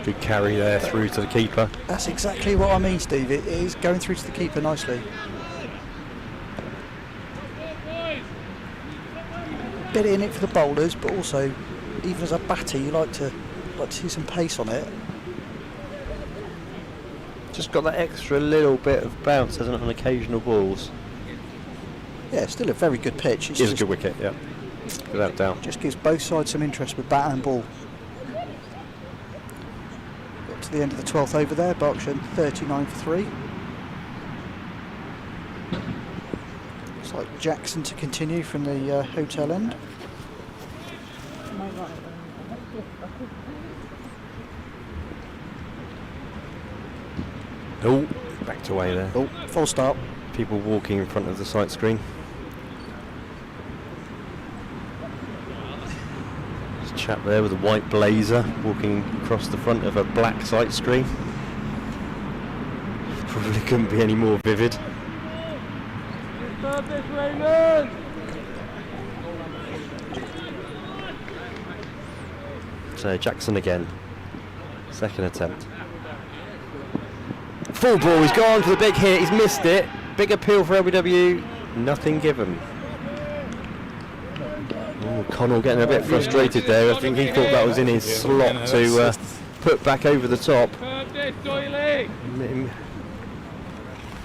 D: Good carry there through to the keeper.
C: That's exactly what I mean, Steve. It is going through to the keeper nicely. Bit in it for the bowlers, but also, even as a batter, you like to see some pace on it.
D: Just got that extra little bit of bounce, hasn't it, on occasional balls.
C: Yeah, still a very good pitch.
D: It's a good wicket, yeah, without doubt.
C: Just gives both sides some interest with bat and ball. Got to the end of the 12th over there. Berkshire 39 for 3. Looks like Jackson to continue from the hotel end.
D: Oh, backed away there.
C: Oh, full start.
D: People walking in front of the sight screen. There's a chap there with a white blazer walking across the front of a black sight screen. Probably couldn't be any more vivid. So Jackson again. Second attempt. Full ball, he's gone for the big hit, he's missed it. Big appeal for LBW, nothing given. Oh, Connell getting a bit frustrated there. I think he thought that was in his slot to put back over the top.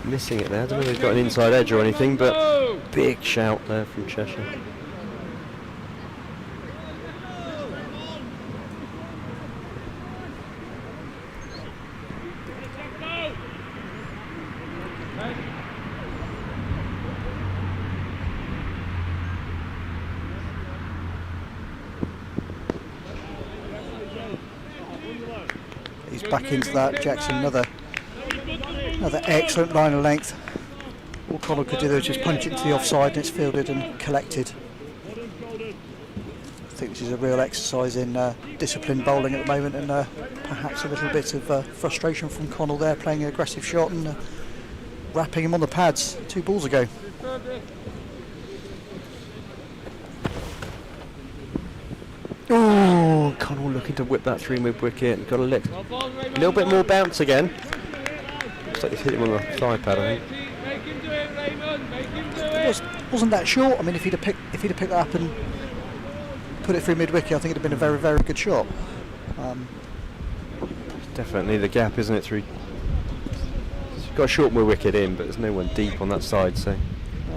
D: Missing it there. I don't know if he's got an inside edge or anything, but big shout there from Cheshire.
C: He's back into that. Jackson, another excellent line of length. All Connell could do there was just punch it to the offside, and it's fielded and collected. I think this is a real exercise in disciplined bowling at the moment, and perhaps a little bit of frustration from Connell there, playing an aggressive shot and wrapping him on the pads 2 balls ago.
D: Oh, Connell looking to whip that through mid-wicket. Got a little bit more bounce again. Looks like he's hit him on the thigh pad, I think.
C: Wasn't that short? I mean, if he'd have picked that up and put it through mid-wicket, I think it'd have been a very, very good shot.
D: Definitely the gap, isn't it? He's got a short mid-wicket in, but there's no one deep on that side, so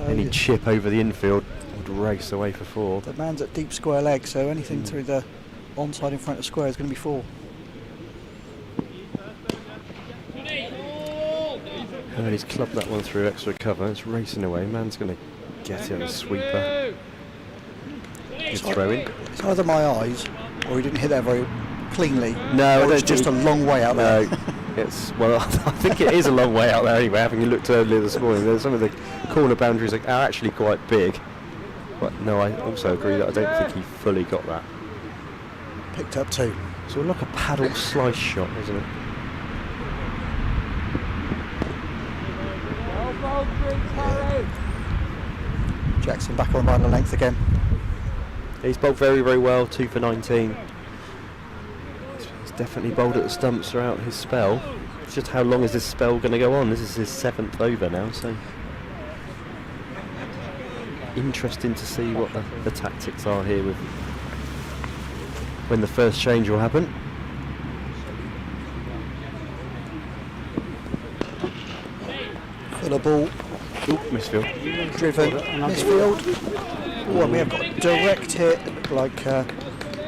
D: any chip over the infield would race away for 4.
C: The man's at deep square leg, so anything through the onside in front of square is going to be 4.
D: And he's clubbed that one through extra cover. It's racing away. Man's going to get it on a sweeper. Good throw in.
C: It's either my eyes or he didn't hit that very cleanly.
D: No,
C: or it's just a long way out there.
D: It's, well, I think it is a long way out there anyway, having looked earlier this morning. There's some of the corner boundaries are actually quite big. But no, I also agree that I don't think he fully got that.
C: Picked up 2.
D: So like a paddle slice shot, isn't it?
C: Jackson back on line of length again.
D: He's bowled very, very well, 2 for 19. He's definitely bowled at the stumps throughout his spell. It's just how long is this spell going to go on? This is his 7th over now, so interesting to see what the tactics are here with when the first change will happen.
C: Full of ball.
D: Ooh, misfield.
C: Driven. Misfield. Oh, and we have got a direct hit. It looked like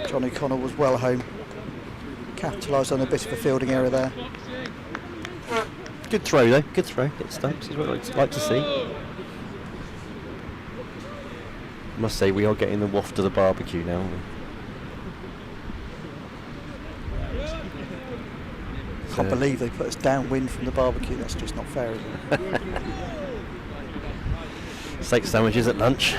C: Johnny Connell was well home. Capitalised on a bit of a fielding error there.
D: Good throw though, good throw. Hit stumps is what I'd like to see. I must say we are getting the waft of the barbecue now, aren't we?
C: Can't believe they put us downwind from the barbecue. That's just not fair, is it?
D: Steak sandwiches at lunch.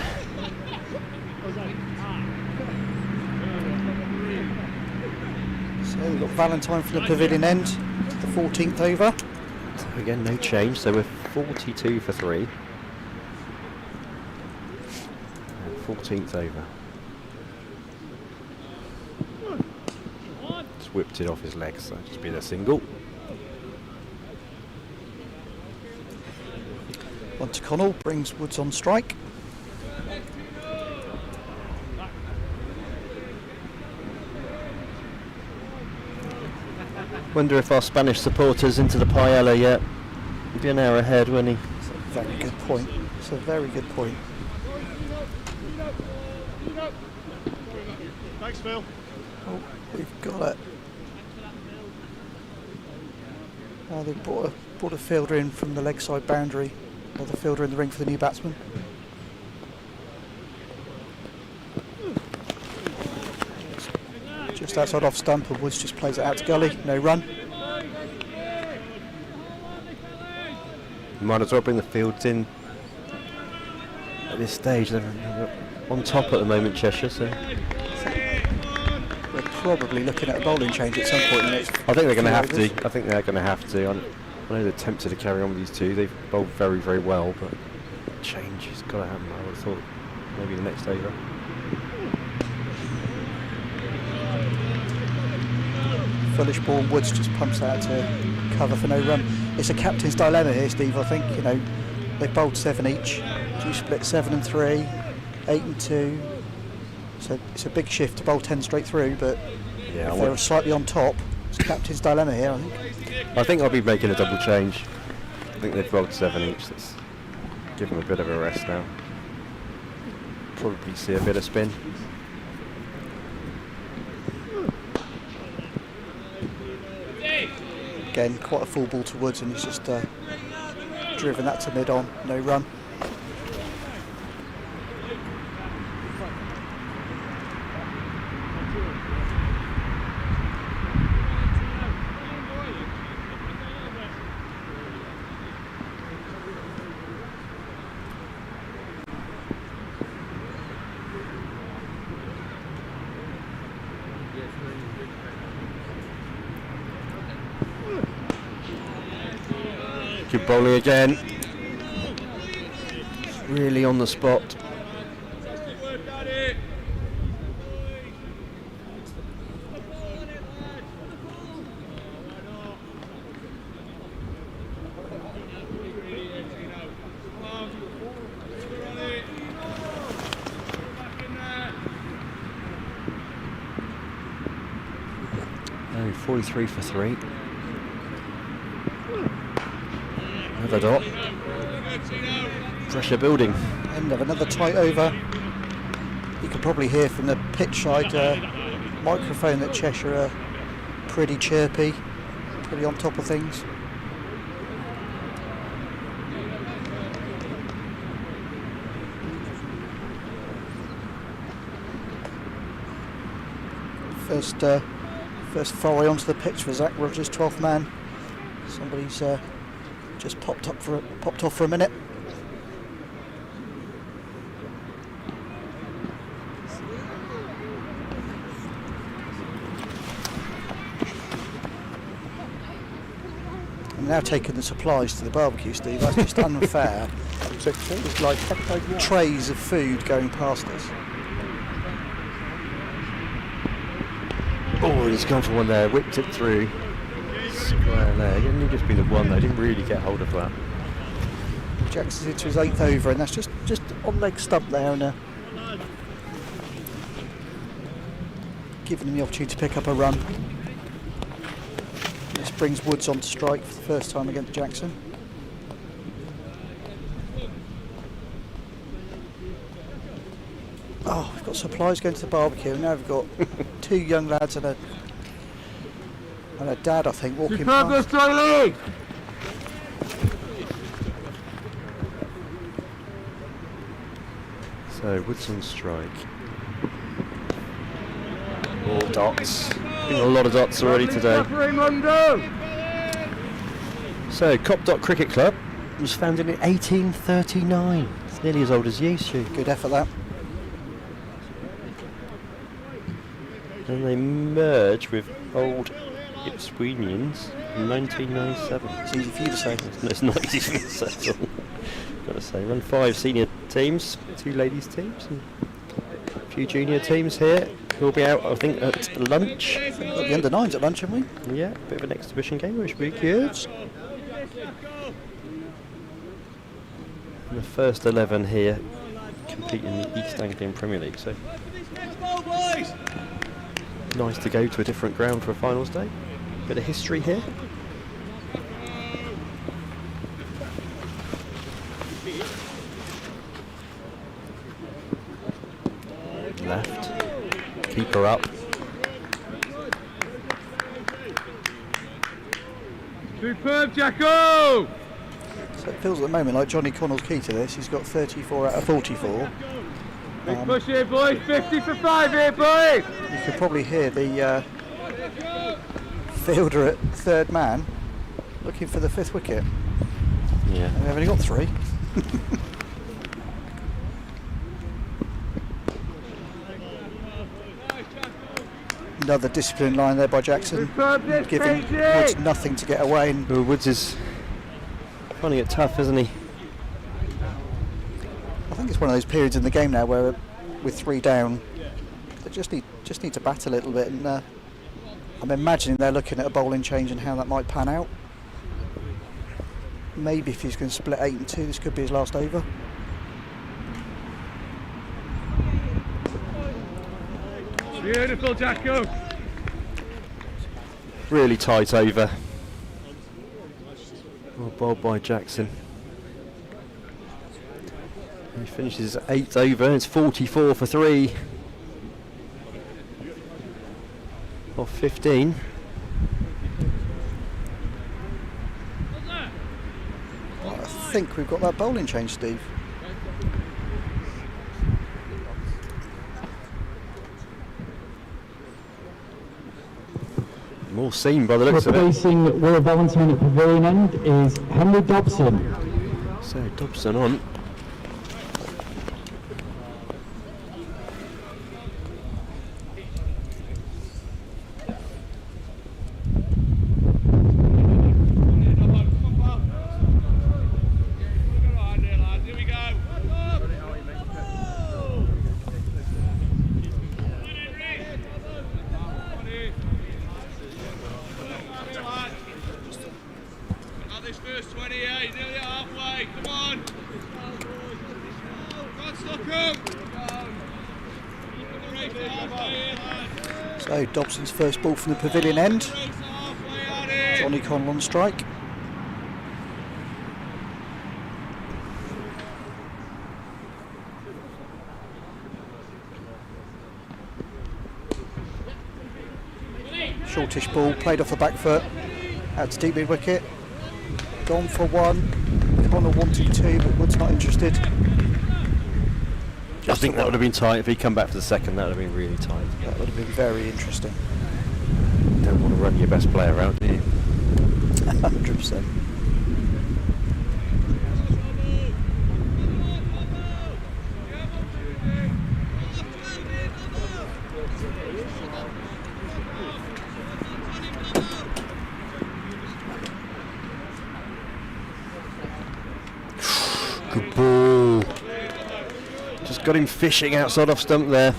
C: So we've got Valentine from the pavilion end, the 14th over.
D: So again, no change, so we're 42 for 3. And 14th over. Just whipped it off his legs, so just be their single.
C: On to Connell, brings Woods on strike.
D: Wonder if our Spanish supporters into the paella yet. He'd be an hour ahead, wouldn't he?
C: It's a very good point. It's a very good point.
F: Thanks, Phil.
C: Oh, we've got it. They brought a fielder in from the leg side boundary, or the fielder in the ring for the new batsman. Just outside off stump, and Woods just plays it out to gully, no run.
D: Might as well bring the fields in at this stage. They're on top at the moment, Cheshire, so
C: We're probably looking at a bowling change at some point in the next
D: I think they're going to have
C: few
D: to.
C: overs.
D: I think they're going to have to. I know they're tempted to carry on with these two. They've bowled very, very well, but change has got to happen. I would have thought maybe the next over.
C: Foolish ball, Woods just pumps out to cover for no run. It's a captain's dilemma here, Steve. I think, you know, they bowled 7 each. Do you split 7 and 3, 8 and 2? So it's a big shift to bowl 10 straight through, but
D: Yeah,
C: if they were slightly on top, it's a captain's dilemma here, I think.
D: I think I'll be making a double change. I think they've rolled 7 each. Let's give them a bit of a rest now. Probably see a bit of spin.
C: Again, quite a full ball to Woods, and he's just driven that to mid-on, no run.
D: Good bowling again. Really on the spot. Oh, 43 for 3. Another dot. Pressure building.
C: End of another tight over. You can probably hear from the pitch side microphone that Cheshire are pretty chirpy, pretty on top of things. First foray onto the pitch for Zach Rogers, 12th man. Somebody's just popped off for a minute. I'm now taking the supplies to the barbecue, Steve. That's just unfair. There's like trays of food going past us.
D: Oh, he's gone for one there, whipped it through. Square leg, only just been the one though, didn't really get hold of that.
C: Jackson's into his 8th over, and that's just on leg stump there, and giving him the opportunity to pick up a run. This brings Woods on to strike for the first time against Jackson. Oh, we've got supplies going to the barbecue. Now we've got 2 young lads and a dad, I think, walking past.
D: So Woods on strike. All dots. Been a lot of dots already today. So Copdock Cricket Club was founded in 1839. It's nearly as old as you, Stu.
C: Good effort, that.
D: And they merged with old Ipswedians in 1997.
C: It's easy for you to say.
D: It's not easy for me to say at all. Got to say, run 5 senior teams, 2 ladies teams, and a few junior teams here. who'll be out, I think, at lunch.
C: Got the under-9s at lunch, haven't we?
D: Yeah, bit of an exhibition game, which should be good. And the first 11 here compete in the East Anglian Premier League, so nice to go to a different ground for a finals day. Bit of history here. Left, keeper up.
F: Superb, Jacko!
C: So it feels at the moment like Johnny Connell's key to this. He's got 34 out of 44.
F: Big push here, boys. 50 for 5 here, boys!
C: You could probably hear the fielder at third man looking for the 5th wicket.
D: Yeah.
C: And we've only got 3. Another disciplined line there by Jackson, giving Woods nothing to get away. And
D: Well, Woods is finding it tough, isn't he?
C: I think it's one of those periods in the game now where, with 3 down, they just need to bat a little bit. And I'm imagining they're looking at a bowling change and how that might pan out. Maybe if he's going to split 8 and 2, this could be his last over.
F: Beautiful, Jacko!
D: Really tight over. Well bowled by Jackson. He finishes 8th over, it's 44 for 3. Off 15.
C: I think we've got that bowling change, Steve.
D: More seen by the looks of it.
H: Replacing Will Valentine at pavilion end is Henry Dobson.
D: So Dobson on.
F: This first 28, nearly halfway, come on!
C: So Dobson's first ball from the pavilion end. Johnny Connell on strike. Shortish ball, played off the back foot, out to deep mid wicket. Gone for 1. Connell wanted 2, but Wood's not interested.
D: I think that would have been tight. If he'd come back for the second, that would have been really tight.
C: That would have been very interesting.
D: Don't want to run your best player out, do you?
C: 100%.
D: Good ball. Just got him fishing outside off stump there.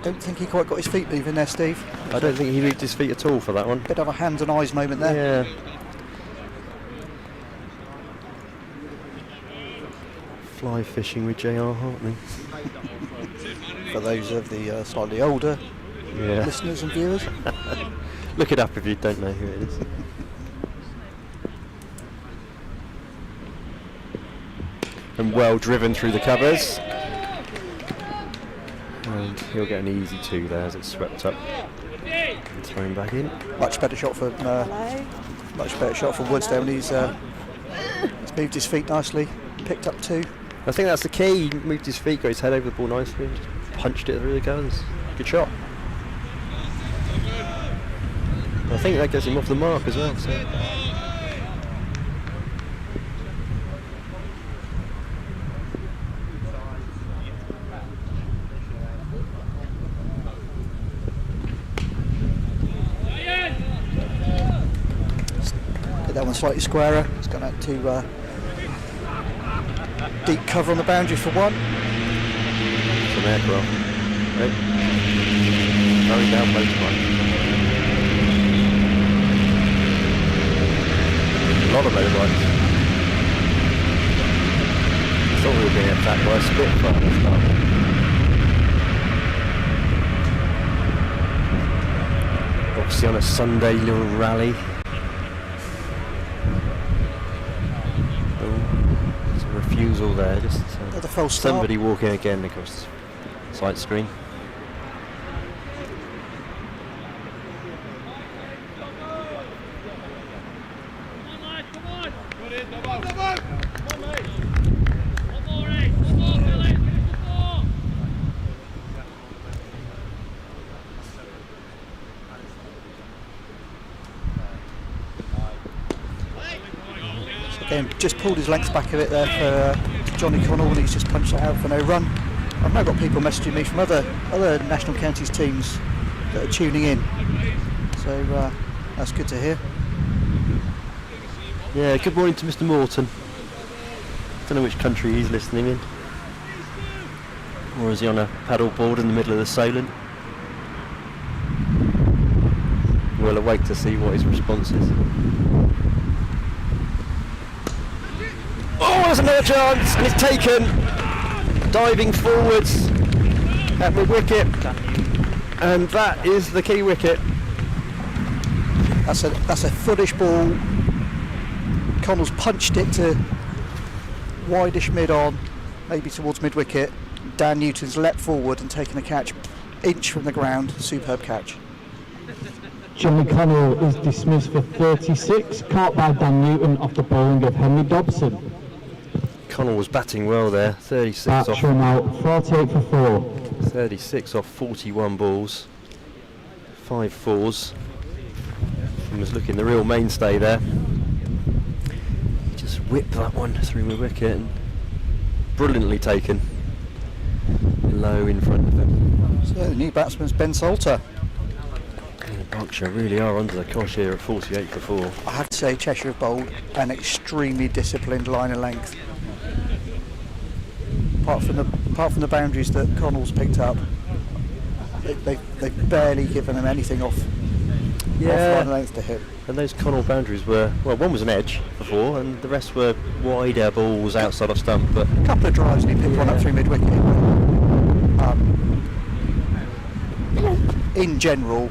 C: Don't think he quite got his feet moving there, Steve.
D: I don't think he moved his feet at all for that one.
C: Bit of a hands and eyes moment there.
D: Yeah. Fly fishing with J.R. Hartney.
C: For those of the slightly older listeners and viewers.
D: Look it up if you don't know who it is. And well driven through the covers. And he'll get an easy 2 there as it's swept up and thrown back in.
C: Much better shot for Woods there when he's moved his feet nicely, picked up 2.
D: I think that's the key. He moved his feet, got his head over the ball nicely, and just punched it through the covers. Good shot. I think that gets him off the mark as well. So.
C: That one slightly squarer. It's gone out to deep cover on the boundary for 1.
D: Some aircraft. Right. Going down both lines. A lot of motorbikes. I thought we were being attacked by a Spitfire at the start. Obviously on a Sunday little rally. Oh, there's a refusal there, just
C: Another false start.
D: somebody walking again across the sight screen.
C: Again, just pulled his length back a bit there for Johnny Connell, and he's just punched it out for no run. I've now got people messaging me from other national counties teams that are tuning in, so that's good to hear.
D: Yeah, good morning to Mr. Morton. Don't know which country he's listening in. Or is he on a paddle board in the middle of the Solent? We'll await to see what his response is. Oh, there's another chance, and it's taken. Diving forwards at the wicket, and that is the key wicket.
C: That's a foolish ball. Connell's punched it to wideish mid-on, maybe towards mid-wicket. Dan Newton's leapt forward and taken a catch, inch from the ground. Superb catch.
H: Johnny Connell is dismissed for 36, caught by Dan Newton off the bowling of Henry Dobson.
D: Connell was batting well there, 36 off.
H: Berkshire out 48 for 4.
D: 36 off 41 balls, 5 fours, and was looking the real mainstay there. Just whipped that one through the wicket and brilliantly taken, low in front of him.
C: So the new batsman's Ben Salter.
D: And Berkshire really are under the cosh here at 48 for 4.
C: I have to say Cheshire have bowled an extremely disciplined line of length. Apart from the boundaries that Connell's picked up, they've barely given them anything off line of length to hit.
D: And those Connell boundaries were, well, one was an edge before, and the rest were wider balls outside of stump. But
C: A couple of drives and he picked one up through mid-wicket. In general,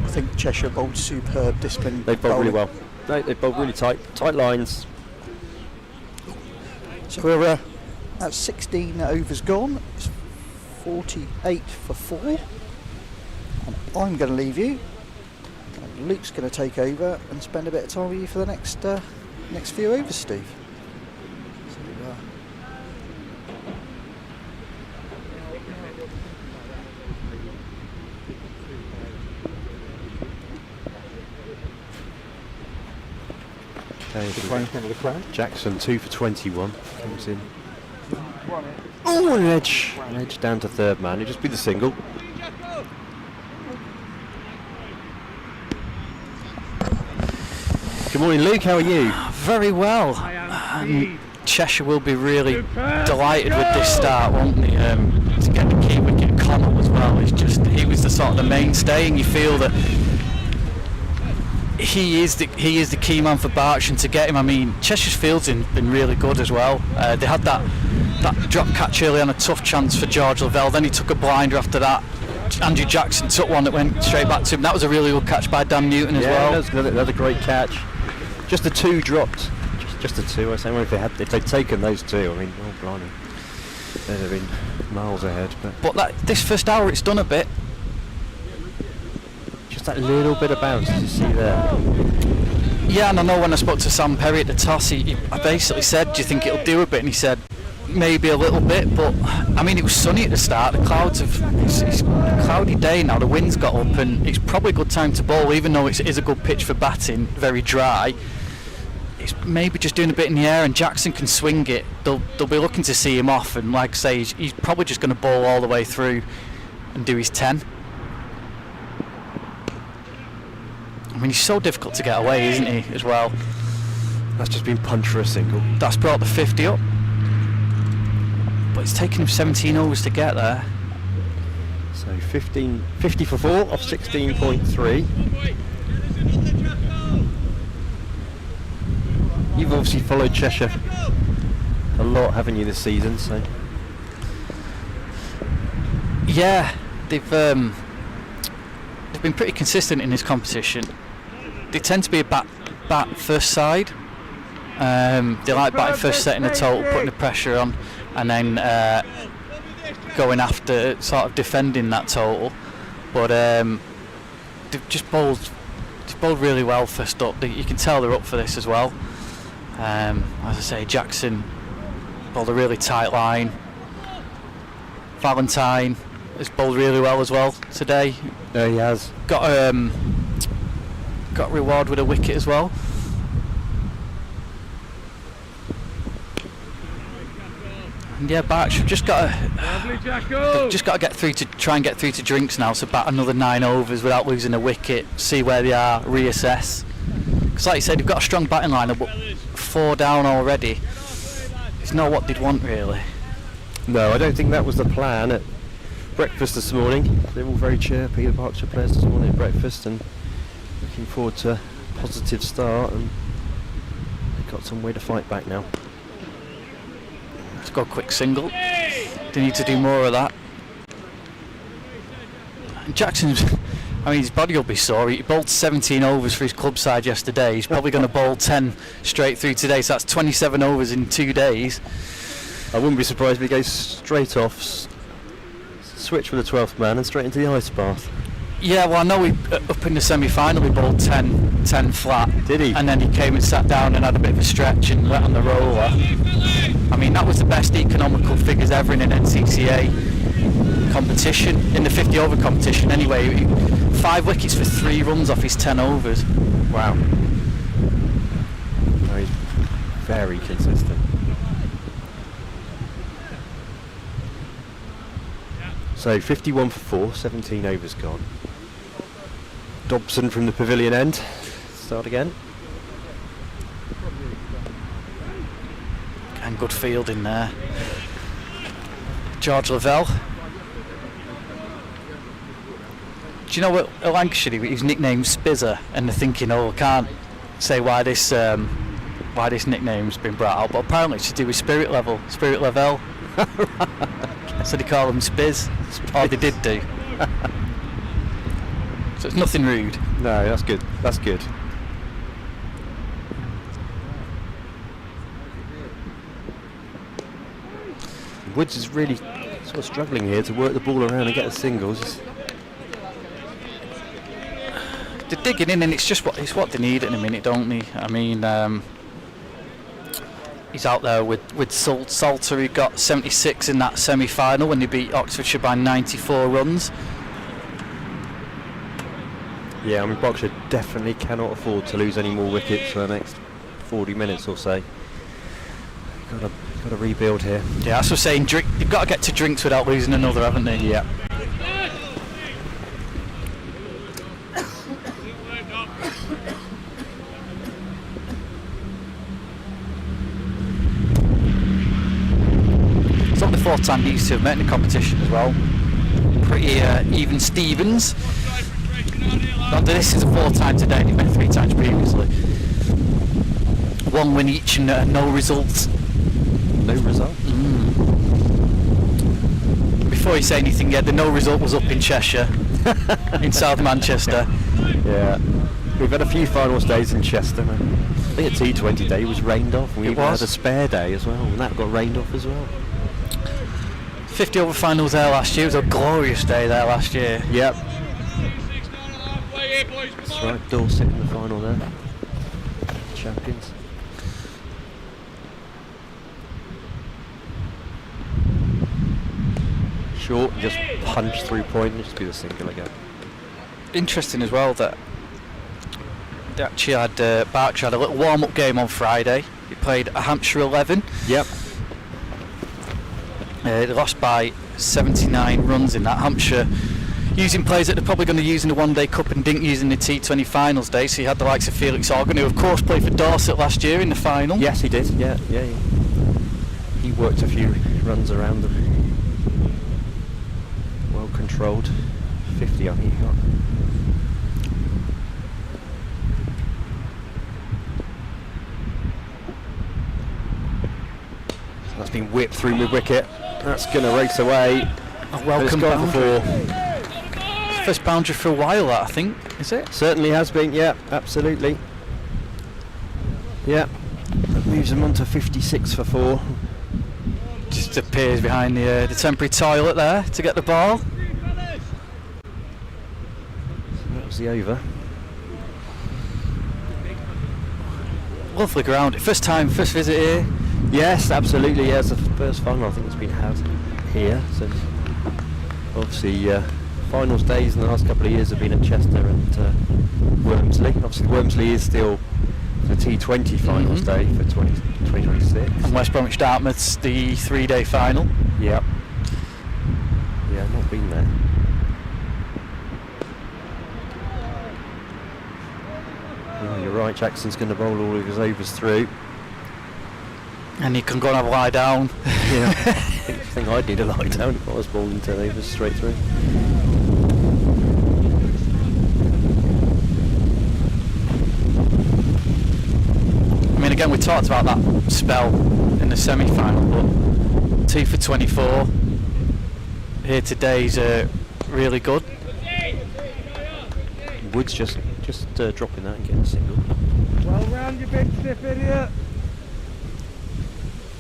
C: I think Cheshire bowled superb discipline.
D: they bowled really well. They bowled really tight lines.
C: So we're at 16 overs gone. It's 48 for 4. And I'm going to leave you. And Luke's going to take over and spend a bit of time with you for the next few overs, Steve. So,
D: Jackson 2 for 21 comes in. Oh, an edge down to third man. It'll just be the single. Good morning, Luke. How are you?
B: Very well. Cheshire will be really delighted with this start, won't they? To get the key wicket. Connell as well. He was the sort of the mainstay, and you feel that he is the key man for Berkshire. And to get him, I mean, Cheshire's field's been really good as well. They had that drop catch early on, a tough chance for George Lavelle. Then he took a blinder after that. Andrew Jackson took one that went straight back to him. That was a really good catch by Dan Newton as well.
D: Yeah, that was another great catch. Just the 2 dropped. Just the 2. I say, well, if they'd taken those 2, I mean, oh blimey, they'd have been miles ahead.
B: But this first hour, it's done a bit.
D: Just that little bit of bounce, as you see there.
B: Yeah, and I know when I spoke to Sam Perry at the toss, I basically said, do you think it'll do a bit? And he said, maybe a little bit, but I mean, it was sunny at the start. The clouds it's a cloudy day now, the wind's got up, and it's probably a good time to bowl, even though it is a good pitch for batting, very dry. It's maybe just doing a bit in the air, and Jackson can swing it. They'll be looking to see him off, and like I say, he's probably just going to bowl all the way through and do his 10. I mean, he's so difficult to get away, isn't he, as well?
D: That's just been punched for a single.
B: That's brought the 50 up. But it's taken him 17 overs to get there.
D: So 50 for 4 off 16.3. You've obviously followed Cheshire a lot, haven't you, this season? So
B: Yeah, they've been pretty consistent in this competition. They tend to be a bat first side. They like batting first, setting the total, putting the pressure on, and then going after, sort of defending that total. But they've just bowled really well first up. You can tell they're up for this as well. As I say, Jackson bowled a really tight line. Valentine has bowled really well as well today.
D: there he has.
B: Got a reward with a wicket as well. And yeah, Berkshire just got to get through to try and get through to drinks now. So bat another 9 overs without losing a wicket. See where they are. Reassess. Because like you said, they've got a strong batting lineup, but 4 down already. It's not what they'd want really.
D: No, I don't think that was the plan at breakfast this morning. They're all very chirpy, the Berkshire players this morning at breakfast, and looking forward to a positive start, and they've got some way to fight back now.
B: Let's go quick single. They need to do more of that. And Jackson's, I mean, his body will be sore. He bowled 17 overs for his club side yesterday. He's probably going to bowl 10 straight through today, so that's 27 overs in 2 days.
D: I wouldn't be surprised if he goes straight off, switch with the 12th man and straight into the ice bath.
B: Yeah, well, I know up in the semi-final he bowled 10 flat.
D: Did he?
B: And then he came and sat down and had a bit of a stretch and went on the roller. I mean, that was the best economical figures ever in an NCCA competition, in the 50 over competition anyway. 5 wickets for 3 runs off his 10 overs.
D: Wow. No, he's very consistent. So 51 for 4, 17 overs gone. Dobson from the pavilion end. Start again.
B: And good fielding there. George Lavelle. Do you know what, at Lancashire he was nicknamed Spizzer, and they're thinking, oh, I can't say why this nickname's been brought out, but apparently it's to do with Spirit Lavelle. So they call him Spiz. Or they did do. So it's nothing rude.
D: No, that's good. That's good. Woods is really sort of struggling here to work the ball around and get the singles.
B: They're digging in, and it's what they need in a minute, don't they? I mean, he's out there with Salter, who got 76 in that semi-final when they beat Oxfordshire by 94 runs.
D: Yeah, I mean, Berkshire definitely cannot afford to lose any more wickets for the next 40 minutes or so. Got to rebuild here.
B: Yeah, that's what I'm saying. They've got to get to drinks without losing another, haven't they?
D: Yeah.
B: It's not the 4th time he used to have met in the competition as well. Pretty even Stevens. This is the 4th time today, and he met 3 times previously. 1 win each and no result.
D: No result?
B: Before you say anything, yeah, the no result was up in Cheshire, in South Manchester.
D: Yeah. We've had a few finals days in Chester. I think a T20 day was rained off. We even had a spare day as well, and that got rained off as well.
B: 50 over finals there last year. It was a glorious day there last year.
D: Yep. That's right, Dorset in the final there. Champions. Short and just punch through point and just do the single again.
B: Interesting as well that they actually had Berkshire had a little warm-up game on Friday. He played a Hampshire 11.
D: Yep.
B: They lost by 79 runs in that. Hampshire using players that they're probably going to use in the One Day Cup and didn't use in the T20 finals day. So you had the likes of Felix Organ, who of course played for Dorset last year in the final.
D: Yes, he did. Yeah. He worked a few runs around them. Well controlled. 50, I think you got. That's been whipped through mid-wicket. That's going to race away.
B: A welcome
D: boundary.
B: First boundary for a while, that, I think, is it?
D: Certainly has been, yeah, absolutely. Yeah, that moves them on to 56 for 4.
B: Just appears behind the temporary toilet there to get the ball.
D: So that was the over.
B: Lovely ground. First visit here.
D: Yes, absolutely. Yeah, it's the first final I think that's been had here. So obviously, finals days in the last couple of years have been at Chester and Wormsley. Obviously, Wormsley is still the T20 finals day for 2026.
B: And West Bromwich Dartmouth's the 3-day final.
D: Yep. Yeah, not been there. Oh, you're right, Jackson's going to bowl all of his overs through.
B: And you can go and have a lie down.
D: Yeah, I think I'd need a lie down if I was bowling 10 overs straight through.
B: I mean, again, we talked about that spell in the semi-final, but 2 for 24 here today's really good.
D: Wood's just dropping that and getting a single.
F: Well round, you big stiff idiot.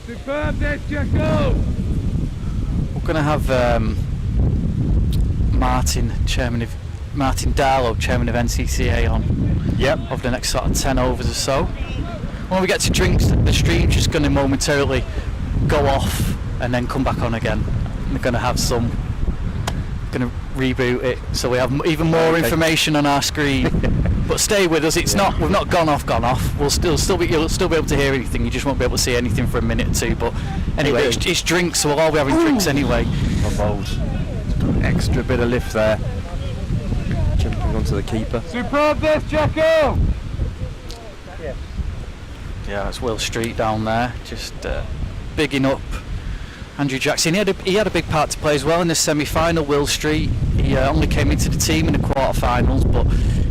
F: Superb this, Jacko.
B: We're going to have Martin Darlow, chairman of NCCA, on.
D: Yep.
B: Over the next sort of 10 overs or so. When we get to drinks, the stream's just going to momentarily go off and then come back on again. We're going to have some. Going to reboot it so we have even more information on our screen. But stay with us. It's not. We've not gone off. We'll still be. You'll still be able to hear anything. You just won't be able to see anything for a minute or two. But anyway, it's drinks, so we'll all be having drinks anyway.
D: Extra bit of lift there. Jumping onto the keeper.
F: Superb this, Jacko.
B: Yeah, it's Will Street down there, just bigging up Andrew Jackson. He had a big part to play as well in the semi-final. Will Street, he only came into the team in the quarter-finals, but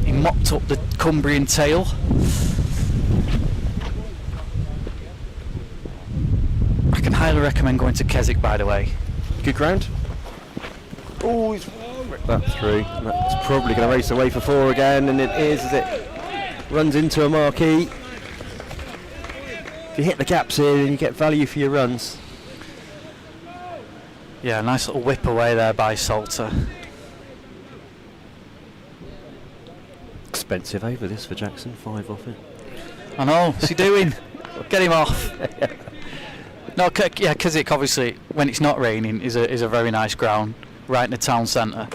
B: he mopped up the Cumbrian tail. I can highly recommend going to Keswick, by the way.
D: Good ground. Oh, he's ripped that through. That's probably going to race away for 4 again, and it is as it runs into a marquee. If you hit the gaps here, then you get value for your runs.
B: Yeah, nice little whip away there by Salter.
D: Expensive over this for Jackson, 5 off it.
B: I know, what's he doing? Get him off. No, yeah, Keswick obviously, when it's not raining, is a very nice ground, right in the town centre.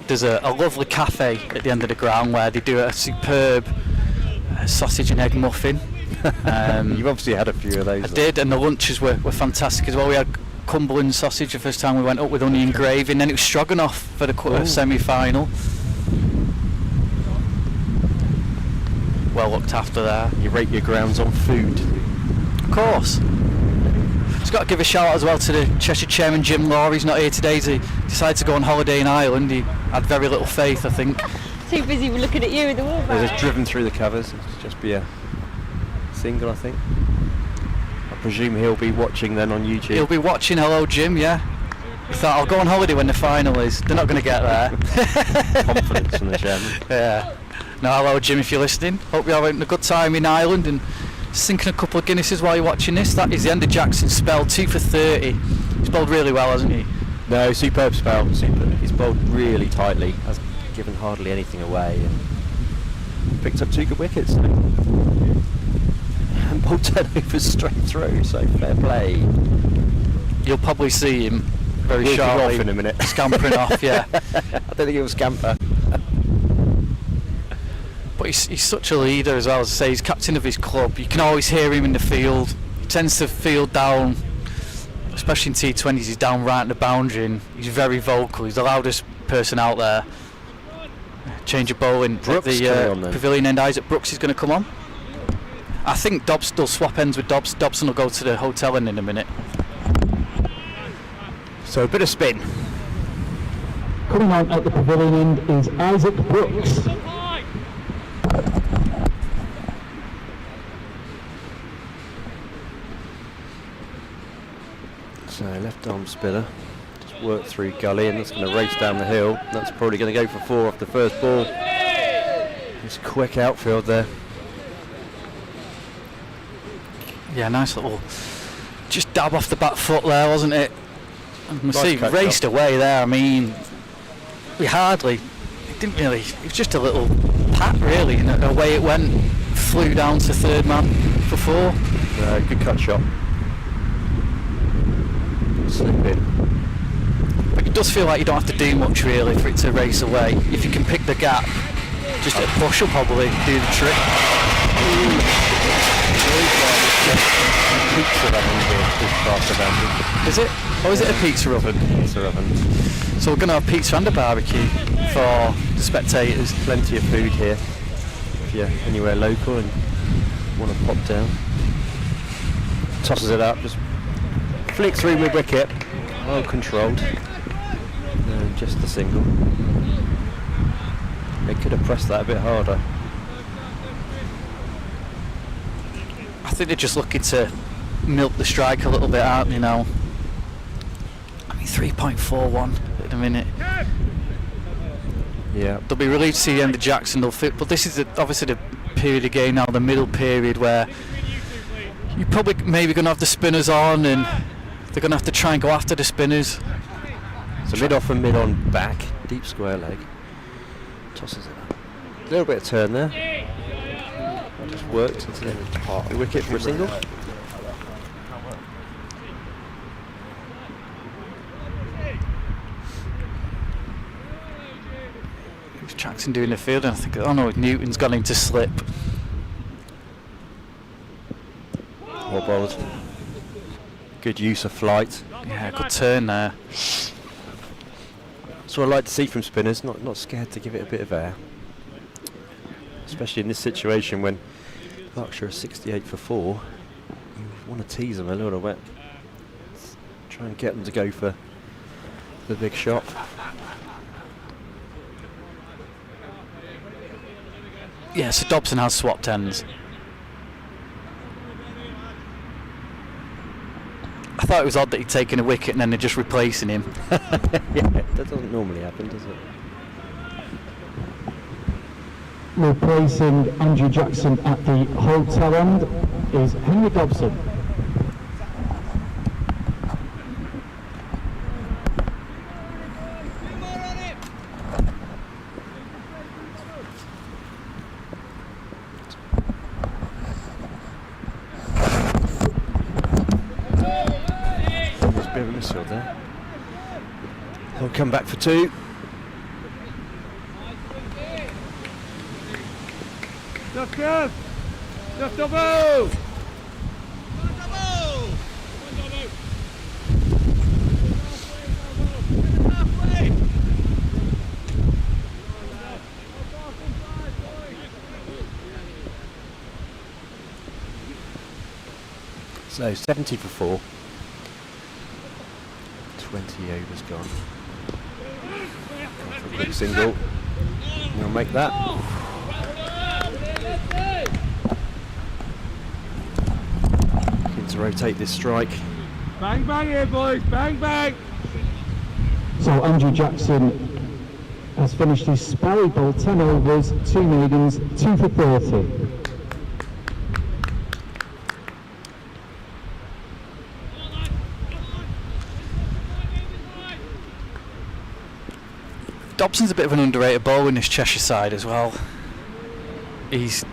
B: There's a lovely cafe at the end of the ground where they do a superb sausage and egg muffin.
D: You've obviously had a few of those.
B: I did, and the lunches were fantastic as well. We had Cumberland sausage the first time we went up with onion gravy, and then it was stroganoff for the semi-final. Well looked after there.
D: You rate your grounds on food.
B: Of course. Just got to give a shout out as well to the Cheshire chairman Jim Law. He's not here today. He decided to go on holiday in Ireland. He had very little faith, I think.
G: Too busy looking at you with the wall.
D: They're just driven through the covers. It'll just be a single, I think. I presume he'll be watching then on YouTube.
B: He'll be watching. Hello, Jim. Yeah. He thought, I'll go on holiday when the final is. They're not going to get there.
D: Confidence from the chairman.
B: Yeah. No, hello, Jim, if you're listening. Hope you're having a good time in Ireland and sinking a couple of Guinnesses while you're watching this. That is the end of Jackson's spell. 2 for 30. He's bowled really well, hasn't he?
D: No, superb spell. He's bowled really tightly. Has given hardly anything away. And picked up 2 good wickets. And bowled 10 overs straight through, so fair play.
B: You'll probably see him very
D: Walking
B: shortly.
D: off in a minute.
B: Scampering off, yeah.
D: I don't think he'll scamper.
B: But he's such a leader as well. As I say, he's captain of his club. You can always hear him in the field. He tends to field down, especially in T20s, he's down right in the boundary and he's very vocal. He's the loudest person out there. Change of bowling at the pavilion end. Isaac Brooks is going to come on. I think Dobbs will swap ends with Dobbs. Dobson will go to the hotel end in a minute.
D: So a bit of spin.
H: Coming on at the pavilion end is Isaac Brooks.
D: So left arm spinner, just work through gully, and that's going to race down the hill. That's probably going to go for 4 off the first ball. It's quick outfield there.
B: Yeah, nice little, just dab off the back foot there, wasn't it? And
D: Nice
B: see,
D: catch
B: raced
D: up.
B: away there. I mean, it didn't really, it was just a little pat really, and away it went, flew down to third man for 4.
D: Good cut shot. Slip in.
B: But it does feel like you don't have to do much really for it to race away. If you can pick the gap, just a push will probably do the trick.
D: Pizza oven here is fast advantage.
B: Is it? Or is it a pizza oven?
D: Pizza oven.
B: So we're going to have pizza and a barbecue for the spectators.
D: Plenty of food here. If you're anywhere local and want to pop down. Tosses it up, just flick through mid wicket. Well controlled. And just a single. They could have pressed that a bit harder.
B: I think they're just looking to milk the strike a little bit, aren't they now? I mean, 3.41 at the minute.
D: Yeah.
B: They'll be relieved to see the end of Jackson. They'll fit, but this is obviously the period of game now, the middle period, where you're probably maybe going to have the spinners on, and they're going to have to try and go after the spinners.
D: So mid off and mid on back, deep square leg. Tosses it up. A little bit of turn there. Just worked into the wicket for a single.
B: Who's Jackson doing the field? And I think, oh no, Newton's gone into slip.
D: Well bowled. Good use of flight.
B: Yeah, good turn there.
D: That's what I like to see from spinners, not scared to give it a bit of air. Especially in this situation when Berkshire are 68 for 4. You want to tease them a little bit. Try and get them to go for the big shot.
B: Yeah, so Dobson has swapped ends. I thought it was odd that he'd taken a wicket and then they're just replacing him.
D: Yeah, that doesn't normally happen, does it?
H: Replacing Andrew Jackson at the hotel end is Henry Dobson.
D: There's a bit of a misfield there. He'll come back for 2.
F: Just good. Just double.
D: So 70 for 4. 20 overs gone. Gone for a quick single. We'll make that. Looking to rotate this strike.
F: Bang bang here, boys. Bang bang.
H: So Andrew Jackson has finished his Sparrow Bowl 10 overs, 2 maidens, 2 for 30.
B: Dobson's a bit of an underrated bowler in this Cheshire side as well. He's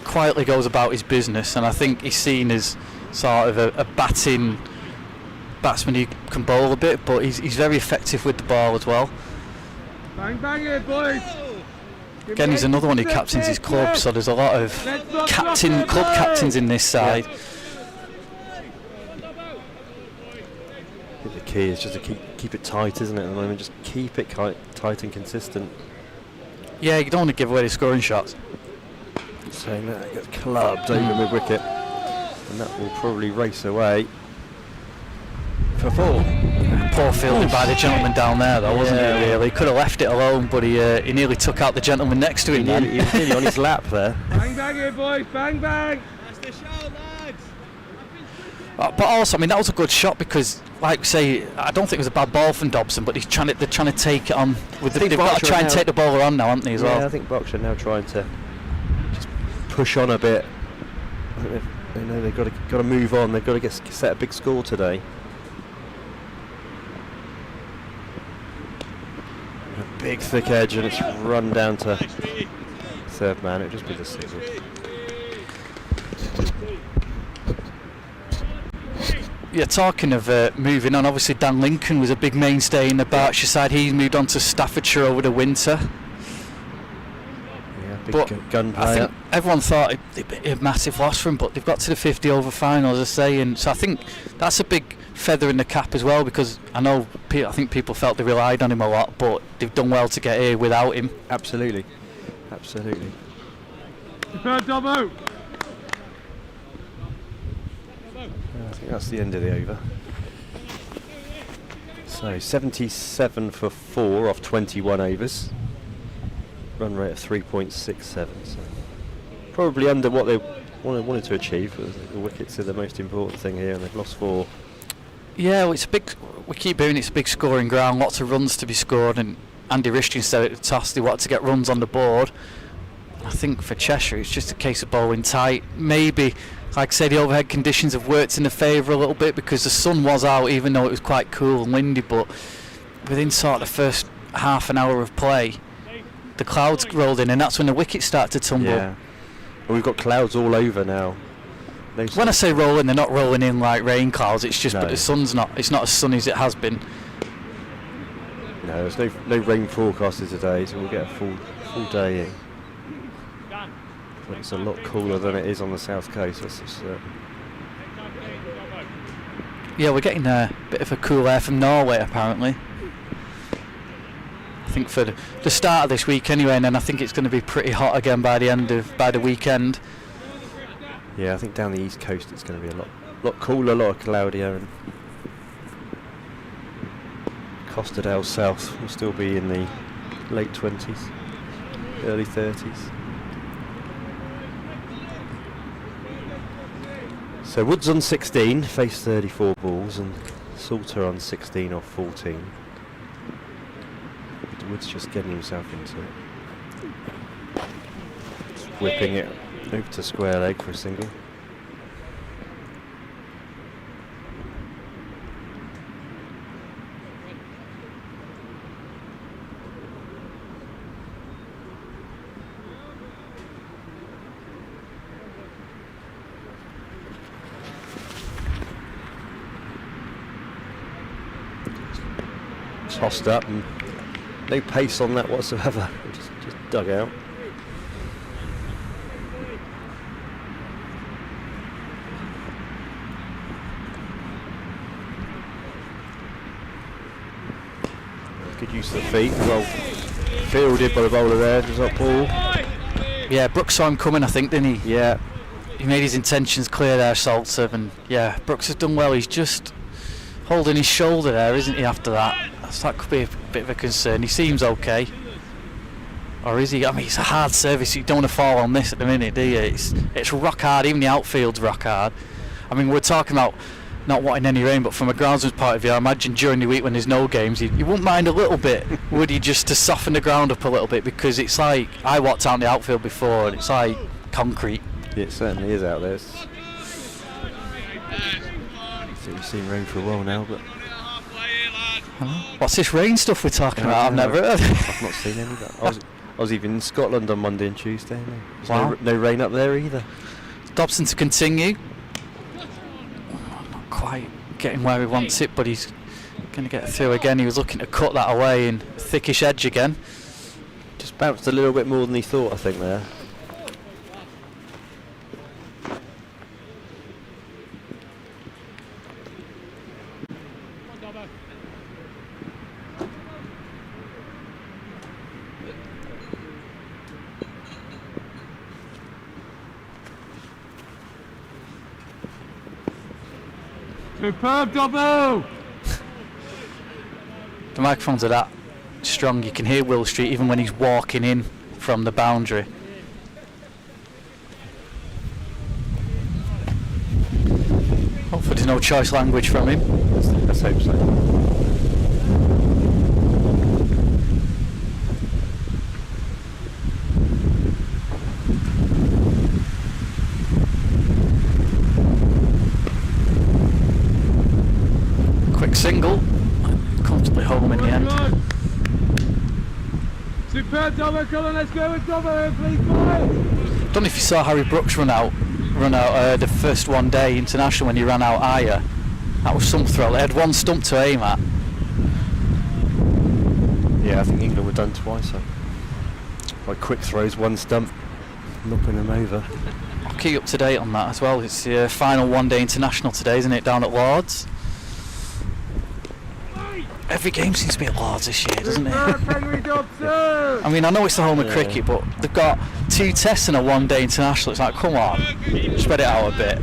B: quietly goes about his business, and I think he's seen as sort of a batting batsman who can bowl a bit, but he's very effective with the ball as well.
F: Bang bang here, boys.
B: Again, he's another one who captains his club, so there's a lot of club captains in this side.
D: I think the key is just to keep it tight, isn't it, at the moment? Just keep it tight and consistent.
B: Yeah, you don't want to give away the scoring shots.
D: So that gets clubbed over mid wicket, and that will probably race away for 4.
B: poor fielding by the gentleman down there, though, wasn't it? Really, he could have left it alone, but he nearly took out the gentleman next to him.
D: He was nearly on his lap there.
F: Bang bang here, boys, bang bang.
E: That's the show, lads.
B: But also, I mean, that was a good shot because, like, say, I don't think it was a bad ball from Dobson, but they're trying to take it on. They've got to try and take the ball on now, haven't they, as well?
D: Yeah, I think Berkshire now trying to just push on a bit. I think they know they've got to move on. They've got to set a big score today. A big thick edge, and it's run down to third man. It'll just be the single.
B: Yeah, talking of moving on, obviously Dan Lincoln was a big mainstay in the Berkshire side. He's moved on to Staffordshire over the winter.
D: Yeah, big
B: But
D: gun player.
B: I think everyone thought it'd be a massive loss for him, but they've got to the 50 over final, as I say, and so I think that's a big feather in the cap as well, because I think people felt they relied on him a lot, but they've done well to get here without him.
D: Absolutely.
F: Third double.
D: I think that's the end of the over. So 77 for 4 off 21 overs. Run rate of 3.67. So probably under what they wanted to achieve. The wickets are the most important thing here, and they've lost 4.
B: Yeah, well, it's a big. We keep hearing it's a big scoring ground, lots of runs to be scored, and Andy Richardson said at the toss they wanted to get runs on the board. I think for Cheshire it's just a case of bowling tight. Maybe, like I say, the overhead conditions have worked in the favour a little bit because the sun was out, even though it was quite cool and windy. But within sort of the first half an hour of play, the clouds rolled in, and that's when the wickets start to tumble.
D: Yeah. Well, we've got clouds all over now.
B: When I say rolling, they're not rolling in like rain clouds. It's just,
D: No.
B: but the sun's not. It's not as sunny as it has been.
D: No, there's no rain forecasted today, so we'll get a full day in. But it's a lot cooler than it is on the south coast. That's just,
B: Yeah, we're getting a bit of a cool air from Norway apparently. I think for the start of this week anyway, and then I think it's going to be pretty hot again by the weekend.
D: yeah, I think down the east coast it's going to be a lot cooler, a lot cloudier, and Costerdale south will still be in the late 20s, early 30s. So Woods on 16, face 34 balls, and Salter on 16 off 14. Woods just getting himself into it. Just whipping it over to square leg for a single. Tossed up and no pace on that whatsoever. Just dug out. Good use of the feet. Well fielded by the bowler there. Does that ball?
B: Yeah, Brooks saw him coming, I think, didn't he?
D: Yeah.
B: He made his intentions clear there, Salter, and yeah, Brooks has done well. He's just holding his shoulder there, isn't he, after that? So that could be a bit of a concern. He seems okay. Or is he? I mean, it's a hard service. You don't want to fall on this at the minute, do you? It's rock hard. Even the outfield's rock hard. I mean, we're talking about not wanting any rain, but from a groundsman's point of view, I imagine during the week when there's no games, you wouldn't mind a little bit, would you, just to soften the ground up a little bit? Because it's like, I walked out in the outfield before, and it's like concrete.
D: It certainly is out there. So we've seen rain for a while now, but
B: What's this rain stuff we're talking about? I've never heard.
D: I've not seen any of that. I was even in Scotland on Monday and Tuesday. There's
B: Wow.
D: no rain up there either.
B: Dobson to continue. Not quite getting where he wants it, but he's going to get through again. He was looking to cut that away in thickish edge again.
D: Just bounced a little bit more than he thought, I think, there.
F: Superb double!
B: The microphones are that strong, you can hear Will Street even when he's walking in from the boundary. Hopefully there's no choice language from him.
D: Let's hope so.
B: Quick single, comfortably home in the end.
F: Superb, Dover, come on, let's go with Dover, please, boys!
B: Don't know if you saw Harry Brooks run out the first one day international when he ran out higher. That was some thrill. They had one stump to aim at.
D: Yeah, I think England were done twice. So. By quick throws, one stump, knocking them over.
B: I'll keep you up to date on that as well. It's the final one-day international today, isn't it, down at Lords? Every game seems to be at Lords this year, doesn't it? I mean, I know it's the home of cricket, but they've got 2 tests and a one-day international. It's like, come on, spread it out a bit.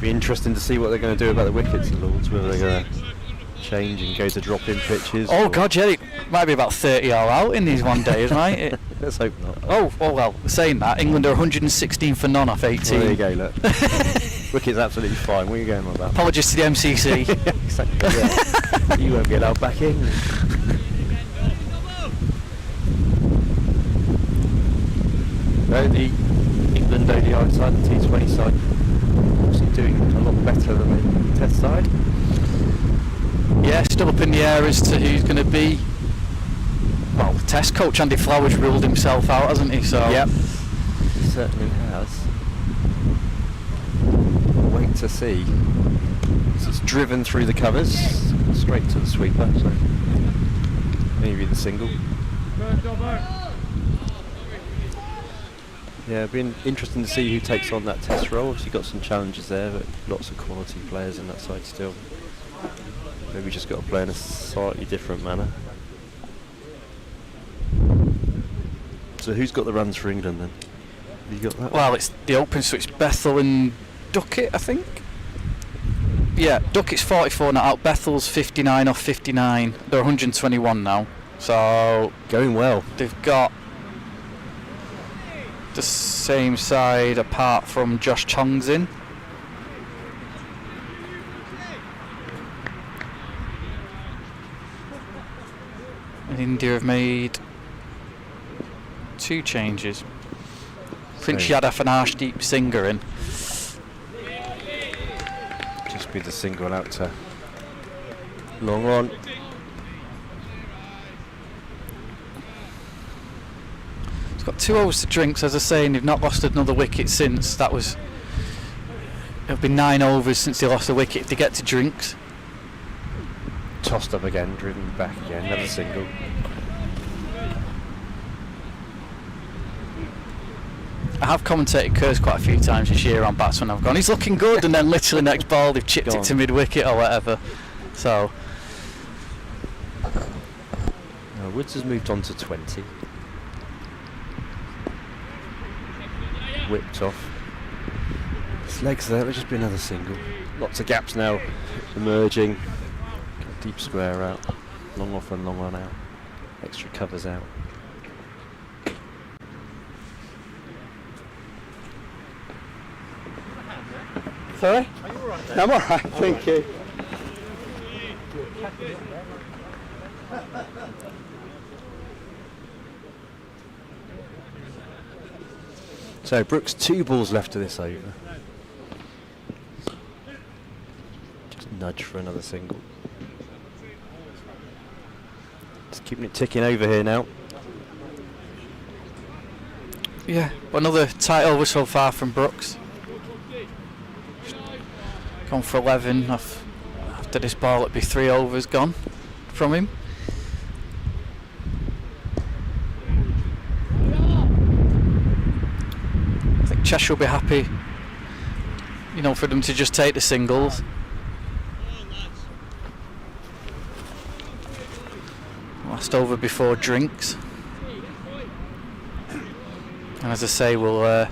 D: Be interesting to see what they're going to do about the wickets at Lords, whether they're going to change and go to drop-in pitches.
B: Oh God, yeah, it might be about 30 all out in these one days, might it?
D: Let's hope not.
B: Oh well, saying that, England are 116 for none off 18.
D: Well, there you go, look. Wicket's absolutely fine. What are you going on about?
B: Apologies to the MCC.
D: Exactly, yeah. You won't get allowed back in. No, the England ODI side, the T20 side, obviously doing a lot better than the Test side.
B: Yeah, still up in the air as to who's going to be. Well, the Test coach Andy Flowers ruled himself out, hasn't he? So.
D: Yep. He certainly has. Wait to see. It's driven through the covers, straight to the sweeper. So maybe the single. Yeah, been interesting to see who takes on that Test role. Obviously got some challenges there, but lots of quality players in that side still. Maybe just got to play in a slightly different manner. So who's got the runs for England then? Have you got that?
B: Well, it's the open, so it's Bethel and Duckett, I think. Yeah, Duckett's 44 now out. Bethel's 59 off 59. They're 121 now. So
D: going well.
B: They've got the same side apart from Josh Chong's in. And India have made 2 changes. Prince Yadav and Arshdeep Singh are in.
D: Just be the single out to long on.
B: It's got 2 overs to drinks, as I say, and they've not lost another wicket since. It'll be 9 overs since they lost a wicket if they get to drinks.
D: Tossed up again, driven back again, another single.
B: I have commentated Kerrs quite a few times this year on batsmen. I've gone, he's looking good, and then literally next ball they've chipped it to mid-wicket or whatever. So
D: Woods has moved on to 20. Whipped off. His legs there, there'll just be another single. Lots of gaps now emerging. Deep square out, long off and long on out. Extra covers out.
J: Sorry? I'm alright, thank you.
D: So Brooks, 2 balls left to this over. Just nudge for another single. Just keeping it ticking over here now.
B: yeah, another tight over so far from Brooks. Gone for 11 after this ball. It'd be 3 overs gone from him. I think Cheshire will be happy, for them to just take the singles. Last over before drinks. And as I say, the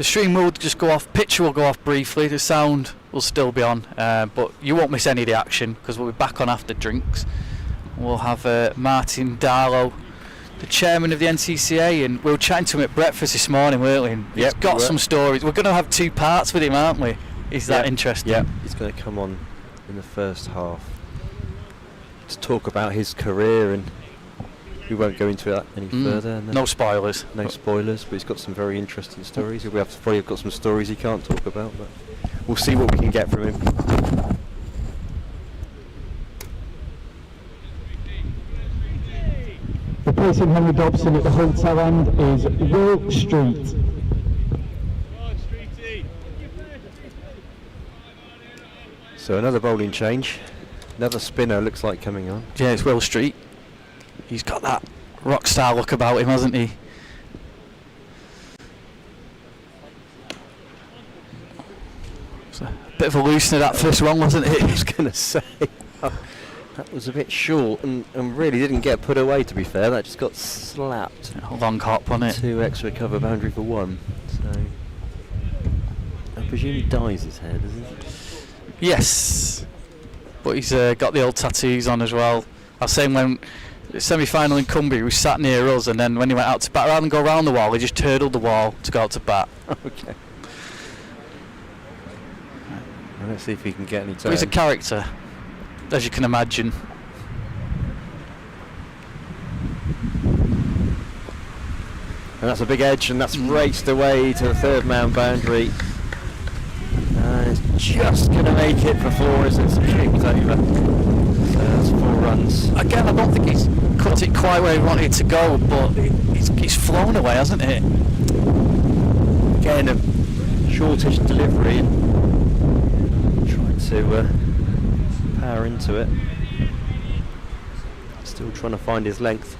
B: stream will just go off, picture will go off briefly, the sound will still be on, but you won't miss any of the action because we'll be back on after drinks. We'll have Martin Darlow, the chairman of the NCCA, and we were chatting to him at breakfast this morning, weren't we? And he's got some stories. We're going to have 2 parts with him, aren't we? Is that interesting?
D: Yeah, he's going to come on in the first half to talk about his career, and we won't go into that any further.
B: No spoilers.
D: No spoilers, but he's got some very interesting stories. We have probably got some stories he can't talk about, but we'll see what we can get from him.
H: Replacing Henry Dobson at the hotel end is Will Street.
D: So another bowling change. Another spinner looks like coming on.
B: Yeah, it's Will Street. He's got that rock star look about him, hasn't he? It's a bit of a loosener, that first one, wasn't it?
D: I was going to say. That was a bit short and really didn't get put away, to be fair. That just got slapped.
B: A long hop on it.
D: 2 extra cover boundary for 1. So I presume he dyes his hair, does he?
B: Yes. But he's got the old tattoos on as well. I was saying when the semi-final in Cumbria, he was sat near us, and then when he went out to bat, rather than go round the wall, he just hurdled the wall to go out to bat.
D: Okay. Well, let's see if he can get any turn.
B: But he's a character, as you can imagine.
D: And that's a big edge, and that's raced away to the 3rd man boundary. It's just going to make it for 4 as it's kicked over. So that's 4 runs.
B: Again, I don't think he's cut it quite where he wanted it to go, but it's flown away, hasn't it?
D: Again, a shortish delivery, and trying to power into it. Still trying to find his length.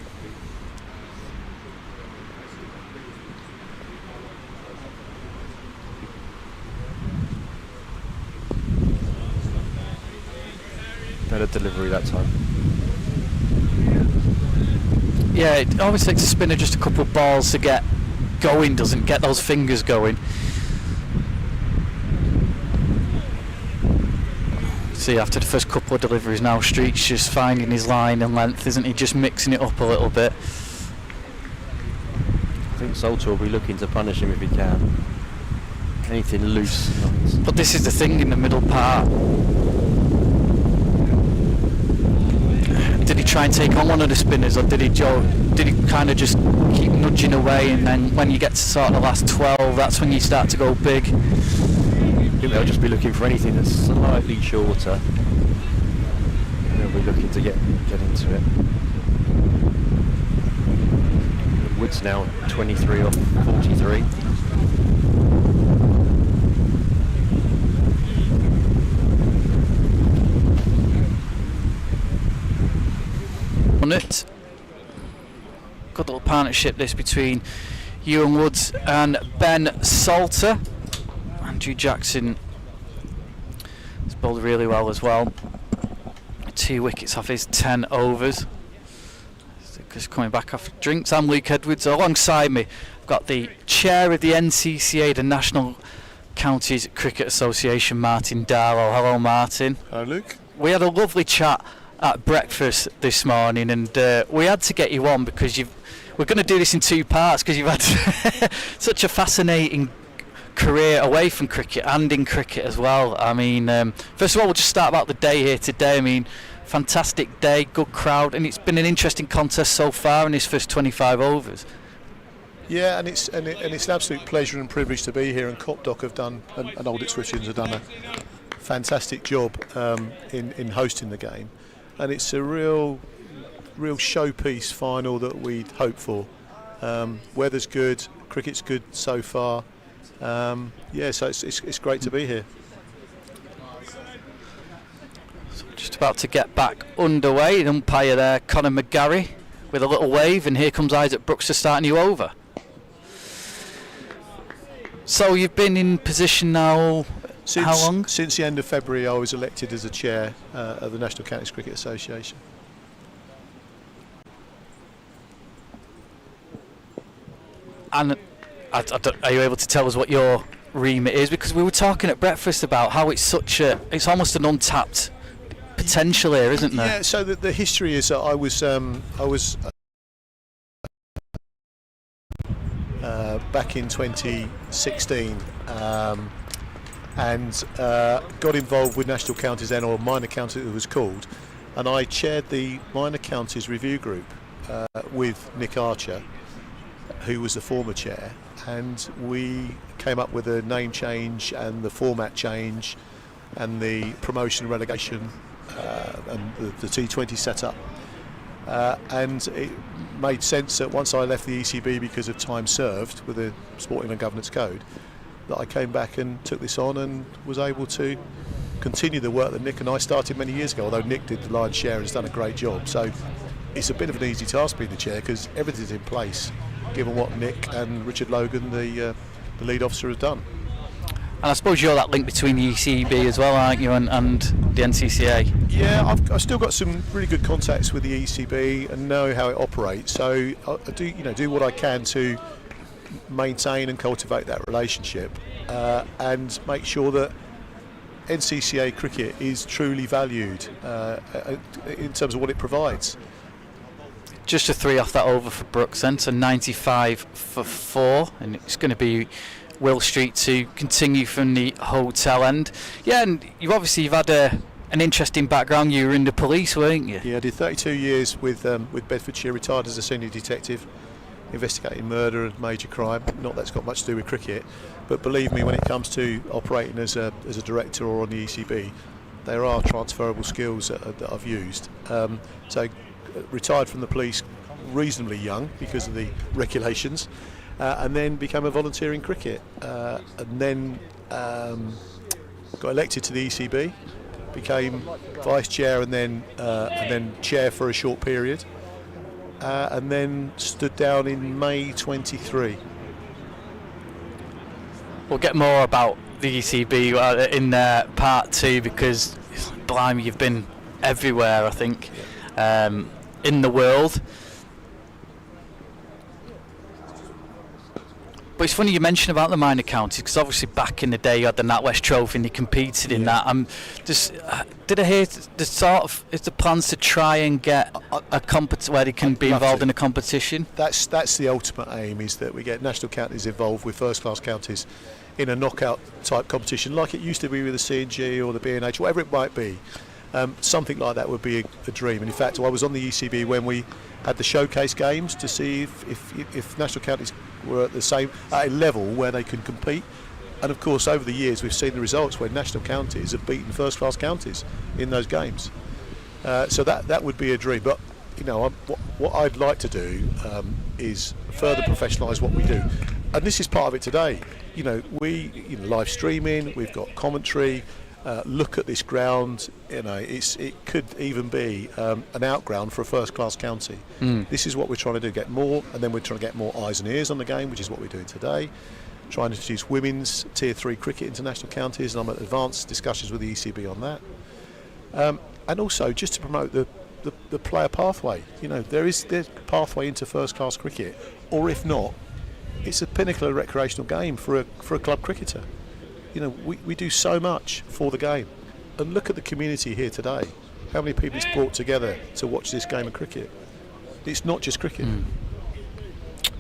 D: Better delivery that time.
B: Yeah, it always takes a spinner just a couple of balls to get going, doesn't get those fingers going. See, after the first couple of deliveries now, Street's just finding his line and length, isn't he? Just mixing it up a little bit.
D: I think Salter will be looking to punish him if he can. Anything loose.
B: But this is the thing in the middle part. Did he try and take on one of the spinners, or did he kind of just keep nudging away, and then when you get to sort of the last 12, that's when you start to go big?
D: I think they'll just be looking for anything that's slightly shorter. They'll be looking to get into it. Wood's now 23 off 43.
B: On it. Good little partnership this between Ewan Woods and Ben Salter. Andrew Jackson has bowled really well as well. 2 wickets off his 10 overs. Just coming back off drinks. I'm Luke Edwards. Alongside me, I've got the chair of the NCCA, the National Counties Cricket Association, Martin Darlow. Hello, Martin.
K: Hello, Luke.
B: We had a lovely chat at breakfast this morning, and we had to get you on because we're going to do this in 2 parts because you've had such a fascinating career away from cricket and in cricket as well. I mean, first of all, we'll just start about the day here today. I mean, fantastic day, good crowd, and it's been an interesting contest so far in this first 25 overs.
K: Yeah, and it's an absolute pleasure and privilege to be here, and Copdoc have done, and Old Ipswichians have done a fantastic job in hosting the game. And it's a real showpiece final that we'd hoped for. Weather's good, cricket's good so far. So it's great to be here.
B: So just about to get back underway. The umpire there, Conor McGarry, with a little wave, and here comes Isaac Brooks to start you over. So you've been in position now. How long?
K: Since the end of February, I was elected as a chair of the National Counties Cricket Association.
B: And are you able to tell us what your remit is? Because we were talking at breakfast about how it's almost an untapped potential here, isn't there?
K: Yeah. So the history is that I was back in 2016 and got involved with National Counties then, or Minor Counties it was called, and I chaired the Minor Counties Review Group with Nick Archer, who was the former chair, and we came up with a name change and the format change and the promotion and relegation and the T20 setup. And it made sense that once I left the ECB because of time served with the Sporting and Governance Code, that I came back and took this on and was able to continue the work that Nick and I started many years ago, although Nick did the lion's share and has done a great job. So it's a bit of an easy task being the chair because everything's in place, given what Nick and Richard Logan, the lead officer, have done.
B: And I suppose you're that link between the ECB as well, aren't you, and the NCCA?
K: Yeah, I've still got some really good contacts with the ECB and know how it operates. So I do what I can to maintain and cultivate that relationship and make sure that NCCA cricket is truly valued in terms of what it provides.
B: Just a 3 off that over for Brooks then, so 95 for 4, and it's going to be Will Street to continue from the hotel end. Yeah, and you've had an interesting background. You were in the police, weren't you?
K: Yeah, I did 32 years with Bedfordshire, retired as a senior detective, investigating murder and major crime. Not that's got much to do with cricket, but believe me, when it comes to operating as a director or on the ECB, there are transferable skills that I've used. So retired from the police reasonably young because of the regulations. And then became a volunteer in cricket, and then got elected to the ECB, became vice chair and then chair for a short period, and then stood down in May 23.
B: We'll get more about the ECB in part 2 because, blimey, you've been everywhere, I think, in the world. But it's funny you mentioned about the minor counties because obviously back in the day you had the NatWest Trophy and you competed in that. Did I hear is the plans to try and get a where they can be involved in a competition?
K: That's the ultimate aim, is that we get national counties involved with first class counties in a knockout type competition like it used to be with the C&G or the B&H, whatever it might be. Something like that would be a dream. And in fact, I was on the ECB when we had the showcase games to see if national counties were at a level where they can compete. And of course, over the years, we've seen the results where national counties have beaten first class counties in those games. So that would be a dream. But what I'd like to do is further professionalise what we do. And this is part of it today. We live streaming, we've got commentary. Look at this ground. It could even be an outground for a first-class county. This is what we're trying to do: get more, and then we're trying to get more eyes and ears on the game, which is what we're doing today. Trying to introduce women's Tier 3 cricket into national counties, and I'm at advanced discussions with the ECB on that. And also just to promote the player pathway. There's a pathway into first-class cricket, or if not, it's a pinnacle of recreational game for a club cricketer. We do so much for the game, and look at the community here today. How many people it's brought together to watch this game of cricket? It's not just cricket.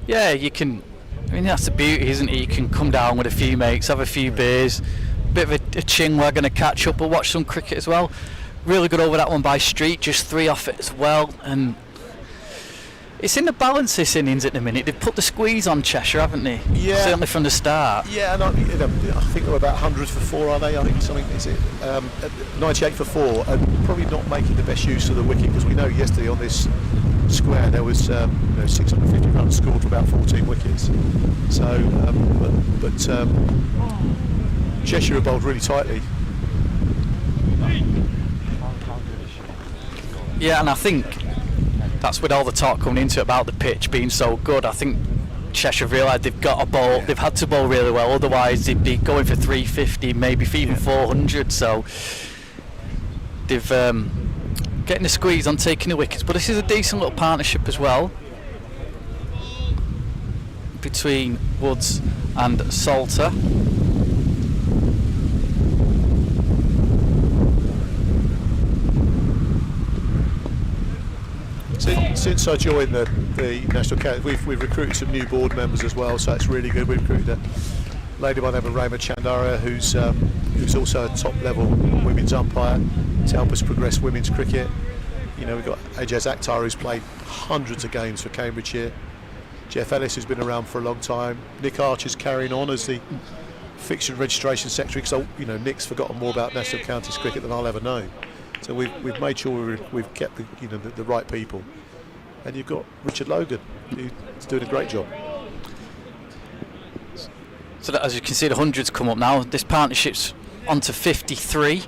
B: Yeah, you can. That's the beauty, isn't it? You can come down with a few mates, have a few beers, a bit of a chin wag and a catch up, or watch some cricket as well. Really good over that one by Street, just 3 off it as well, and it's in the balance this innings at the minute. They've put the squeeze on Cheshire, haven't they?
K: Yeah.
B: Certainly from the start.
K: Yeah, and I think they're about 100 for 4, are they? I think something, is it? 98 for 4, and probably not making the best use of the wicket, because we know yesterday on this square there was 650 runs scored for about 14 wickets. So, but Cheshire have bowled really tightly.
B: Yeah, and I think that's with all the talk coming into it about the pitch being so good. I think Cheshire have realised they've got a bowl. They've had to bowl really well. Otherwise, they'd be going for 350, maybe even 400. So they've getting the squeeze on taking the wickets. But this is a decent little partnership as well between Woods and Salter.
K: since I joined the National County, we've recruited some new board members as well, so it's really good. We've recruited a lady by the name of Rama Chandara, who's also a top-level women's umpire to help us progress women's cricket. You know, we've got Ajaz Akhtar, who's played hundreds of games for Cambridgeshire. Jeff Ellis, who's been around for a long time. Nick Archer's carrying on as the fixture and registration secretary, because Nick's forgotten more about National Counties cricket than I'll ever know. So we've made sure we've kept the right people. And you've got Richard Logan, who's doing a great job.
B: So that, as you can see, the hundreds come up now. This partnership's on to 53.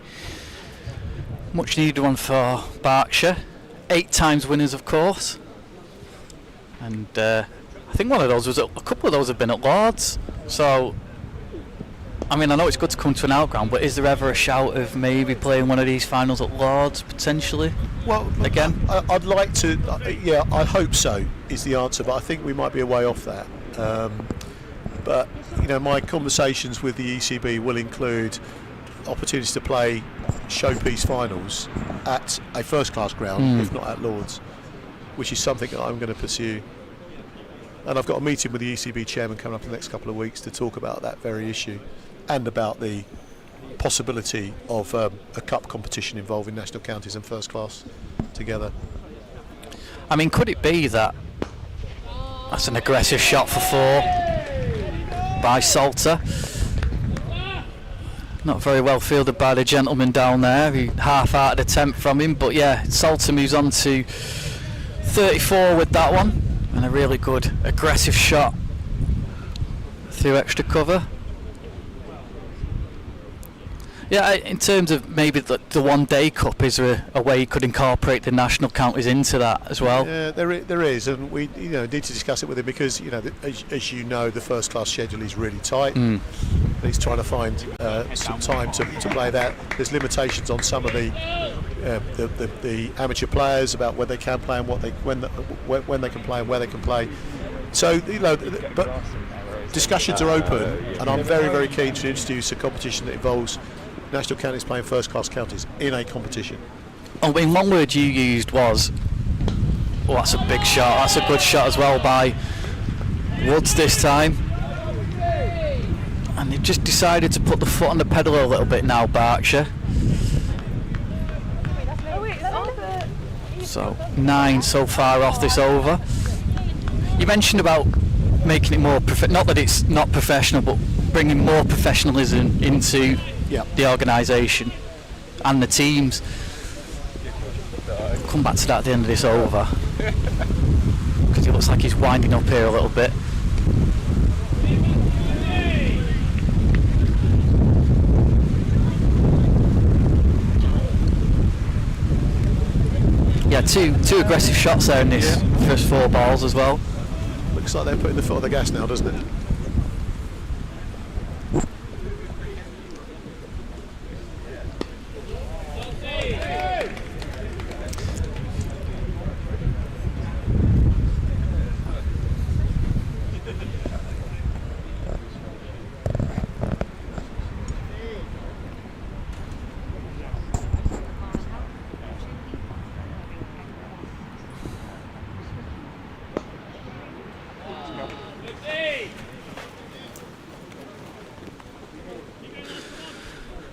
B: Much needed one for Berkshire. 8 times winners, of course. And I think one of those was a couple of those have been at Lords. So, I mean, I know it's good to come to an outground, but is there ever a shout of maybe playing one of these finals at Lords potentially?
K: Well,
B: again,
K: I'd like to. Yeah, I hope so is the answer, but I think we might be a way off that. But my conversations with the ECB will include opportunities to play showpiece finals at a first-class ground, if not at Lords, which is something that I'm going to pursue. And I've got a meeting with the ECB chairman coming up in the next couple of weeks to talk about that very issue and about the possibility of a cup competition involving national counties and first class together.
B: I mean, could it be that that's an aggressive shot for 4 by Salter? Not very well fielded by the gentleman down there. He half-hearted attempt from him, but yeah, Salter moves on to 34 with that one, and a really good aggressive shot through extra cover. Yeah, in terms of maybe the one-day cup, is there a way you could incorporate the national counties into that as well?
K: Yeah, there is, and we need to discuss it with him because as you know, the first-class schedule is really tight. He's trying to find some time to play that. There's limitations on some of the amateur players about when they can play and when they can play and where they can play. So but discussions are open, and I'm very, very keen to introduce a competition that involves national counties playing first-class counties in a competition.
B: I mean, one word you used was, oh, that's a big shot. That's a good shot as well by Woods this time. And they've just decided to put the foot on the pedal a little bit now, Berkshire. So 9 so far off this over. You mentioned about making it more not that it's not professional, but bringing more professionalism into the organisation and the teams. We'll come back to that at the end of this over, because it looks like he's winding up here a little bit. Yeah, two aggressive shots there in this first 4 balls as well.
K: Looks like they're putting the foot on the gas now, doesn't it?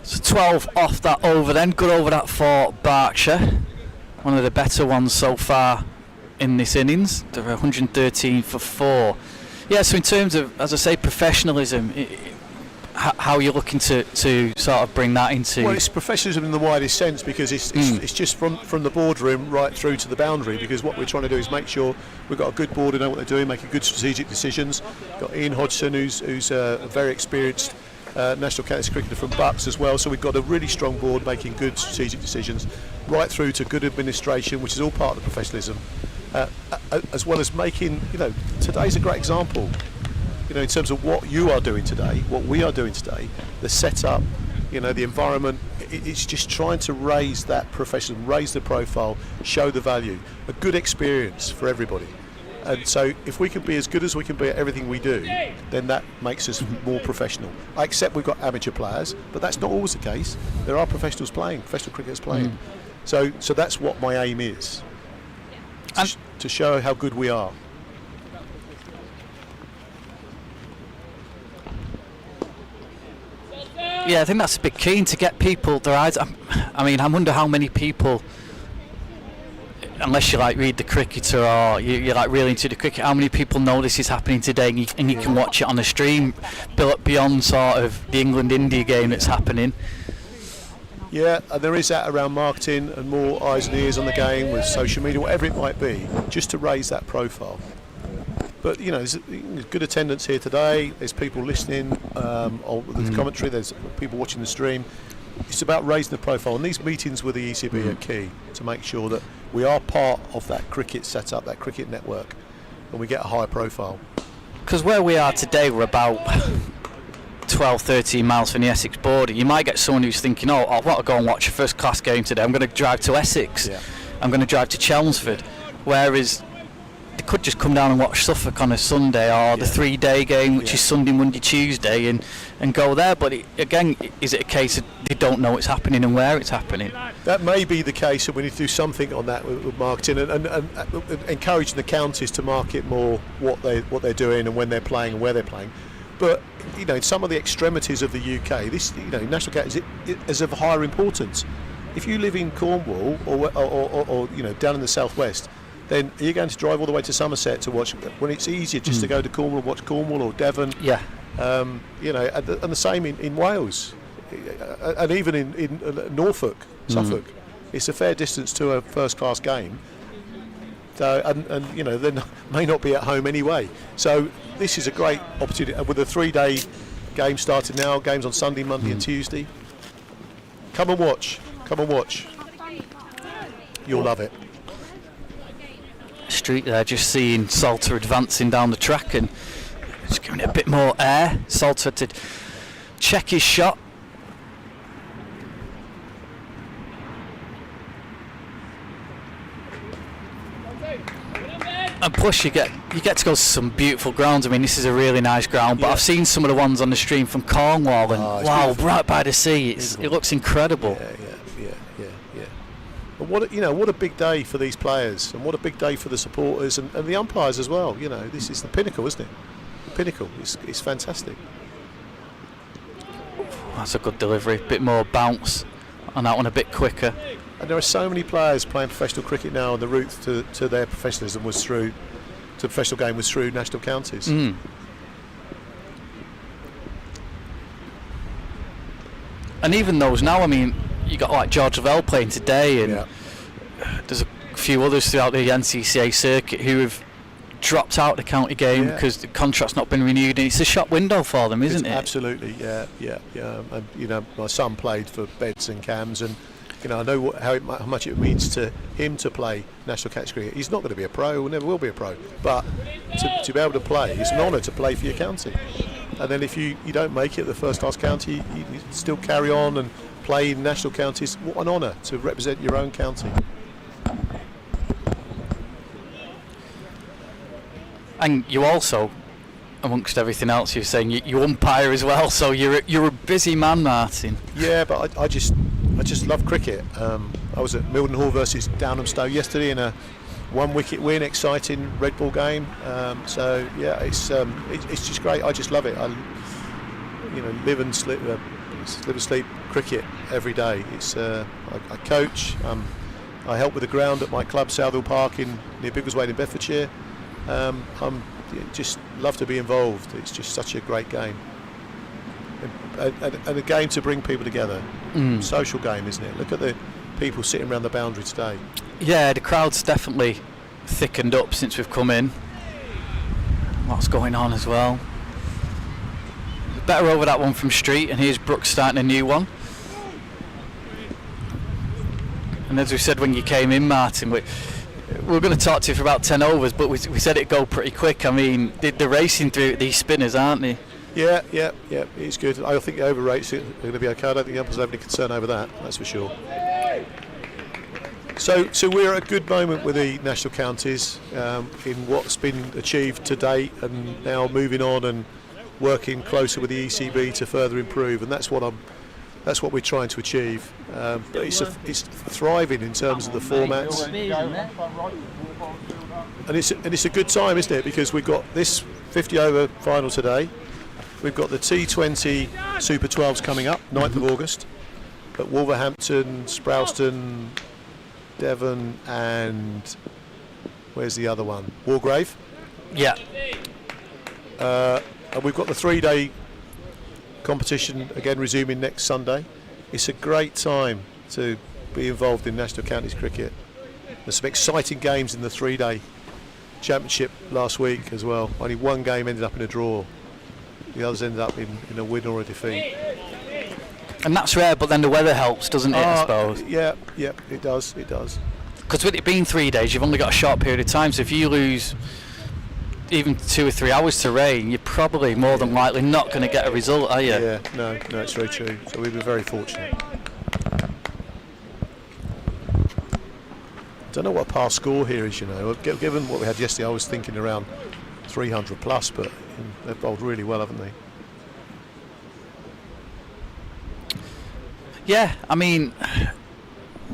B: So 12 off that over then. Good over that for Berkshire. One of the better ones so far in this innings. They're 113 for 4. Yeah, so in terms of, as I say, professionalism, how are you looking to sort of bring that into?
K: Well, it's professionalism in the widest sense, because it's just from the boardroom right through to the boundary, because what we're trying to do is make sure we've got a good board who know what they're doing, making good strategic decisions. Got Ian Hodgson, who's a very experienced national counties cricketer from Bucks as well, so we've got a really strong board making good strategic decisions right through to good administration, which is all part of the professionalism, as well as making, today's a great example, in terms of what you are doing today, what we are doing today, the setup, the environment. It's just trying to raise that professionalism, raise the profile, show the value, a good experience for everybody. And so if we can be as good as we can be at everything we do, then that makes us more professional. I accept we've got amateur players, but that's not always the case. There are professionals playing, professional cricketers playing. So that's what my aim is. to show how good we are.
B: Yeah, I think that's a big key to get people their eyes. I mean, I wonder how many people, unless you like read the Cricketer or you're like really into the cricket, how many people know this is happening today and you can watch it on a stream beyond sort of the England-India game that's happening.
K: Yeah, and there is that around marketing and more eyes and ears on the game with social media, whatever it might be, just to raise that profile. But you know, there's good attendance here today. There's people listening on the commentary. There's people watching the stream. It's about raising the profile, and these meetings with the ECB are key to make sure that we are part of that cricket setup, that cricket network, and we get a higher profile.
B: Because where we are today, we're about 12, 13 miles from the Essex border. You might get someone who's thinking, oh, I want to go and watch a first-class game today. I'm going to drive to Essex. Yeah. I'm going to drive to Chelmsford. Whereas they could just come down and watch Suffolk on a Sunday, or the 3-day game, which is Sunday, Monday, Tuesday, and go there. But again, is it a case of they don't know what's happening and where it's happening?
K: That may be the case, and we need to do something on that with marketing and encouraging the counties to market more what they're doing and when they're playing and where they're playing. But you know, in some of the extremities of the UK, this national counties is of higher importance. If you live in Cornwall or you know, down in the southwest, then you're going to drive all the way to Somerset to watch, when it's easier just to go to Cornwall and watch Cornwall or Devon.
B: Yeah.
K: You know, and the same in Wales, and even in Norfolk, Suffolk. It's a fair distance to a first-class game. So, and you know, they may not be at home anyway. So this is a great opportunity with a 3-day game starting now. Games on Sunday, Monday, and Tuesday. Come and watch. Come and watch. You'll love it.
B: Street there, just seeing Salter advancing down the track and just giving it a bit more air. Salter to check his shot. And plus you get to go to some beautiful grounds. I mean, this is a really nice ground, but I've seen some of the ones on the stream from Cornwall, and wow, beautiful. Right by the sea, it looks incredible.
K: Yeah. And what a big day for these players, and what a big day for the supporters and the umpires as well. You know, this is the pinnacle, isn't it? The pinnacle. It's fantastic.
B: That's a good delivery. A bit more bounce on that one, a bit quicker.
K: And there are so many players playing professional cricket now, and the route to their professionalism was through, to professional game was through national counties.
B: And even those now, I mean, you got like George Lavelle playing today, and there's a few others throughout the NCCA circuit who have dropped out the county game because the contract's not been renewed, and it's a shop window for them, isn't it?
K: Absolutely, yeah. And you know, my son played for Beds and Cams, and you know, I know how much it means to him to play national county cricket. He's not going to be a pro, never will be a pro, but to be able to play, it's an honour to play for your county. And then if you don't make it the first class county, you still carry on and play in national counties. What an honour to represent your own county.
B: And you also, amongst everything else, you're saying you umpire as well, so you're a busy man, Martin.
K: Yeah, but I just love cricket. I was at Mildenhall versus Downham Stowe yesterday in a 1-wicket win, exciting red ball game. So yeah, it's just great. I just love it. I live and sleep cricket every day. It's I coach. I help with the ground at my club, Southall Park near Biggleswade in Bedfordshire. I'm just love to be involved. It's just such a great game, and a game to bring people together. Social game, isn't it? Look at the people sitting around the boundary today. Yeah,
B: the crowd's definitely thickened up since we've come in. Lots going on as well. Better over that one from Street, and here's Brooks starting a new one. And as we said when you came in, Martin, we were going to talk to you for about 10 overs, but we said it'd go pretty quick. I mean, they're racing through these spinners, aren't they?
K: Yeah, it's good. I think the over rates are going to be okay. I don't think the umpires have any concern over that, that's for sure. So we're at a good moment with the national counties in what's been achieved to date, and now moving on and working closer with the ECB to further improve, and that's what I'm that's what we're trying to achieve. But it's thriving in terms of the formats, and it's a good time, isn't it? Because we've got this 50 over final today. We've got the T20 Super 12s coming up, 9th of August, at Wolverhampton, Sprowston, Devon, and where's the other one? Wargrave.
B: Yeah.
K: And we've got the 3-day competition again resuming next Sunday. It's a great time to be involved in National Counties cricket. There's some exciting games in the 3-day championship last week as well. Only one game ended up in a draw. The others ended up in a win or a defeat.
B: And that's rare, but then the weather helps, doesn't it, I suppose?
K: Yeah, it does.
B: Because with it being 3 days, you've only got a short period of time, so if you lose even 2 or 3 hours to rain, you're probably more than likely not going to get a result, are you?
K: Yeah, no, it's very true. So we've been very fortunate. Don't know what a past score here is, Given what we had yesterday, I was thinking around 300 plus, but they've bowled really well, haven't they?
B: Yeah, I mean,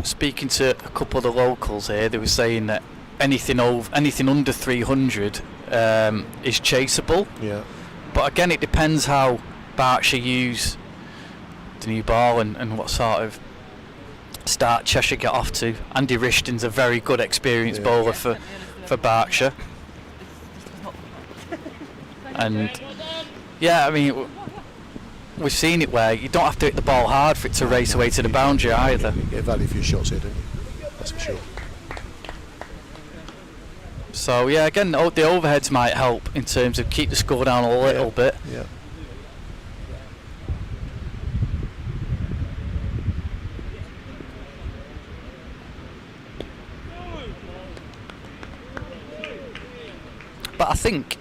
B: speaking to a couple of the locals here, they were saying that anything under 300 is chaseable.
K: Yeah.
B: But again, it depends how Berkshire use the new ball and what sort of start Cheshire get off to. Andy Rishton's a very good experienced bowler for Berkshire. And yeah, I mean, we've seen it where you don't have to hit the ball hard for it to race away to the boundary either.
K: You get value for your shots here, don't you? That's for sure.
B: So yeah, again, the overheads might help in terms of keep the score down a little bit.
K: Yeah.
B: But I think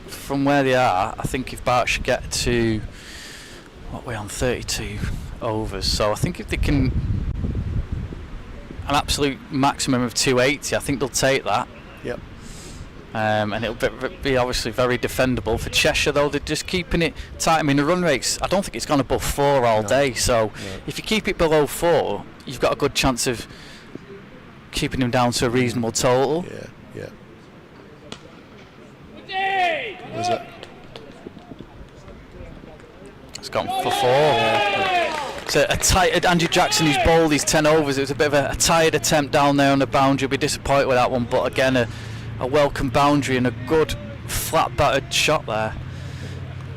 B: from where they are, I think if Berkshire get to what we're on 32 overs, so I think if they can an absolute maximum of 280, I think they'll take that.
K: Yep.
B: And it'll be obviously very defendable for Cheshire, though. They're just keeping it tight. I mean, the run rates, I don't think it's gone above 4 all day, so if you keep it below 4, you've got a good chance of keeping them down to a reasonable total.
K: Yeah.
B: Where's it? It's gone for 4. Yeah. So a tight Andrew Jackson, who's bowled his 10 overs. It was a bit of a tired attempt down there on the boundary. He'll be disappointed with that one, but again, a welcome boundary and a good flat battered shot there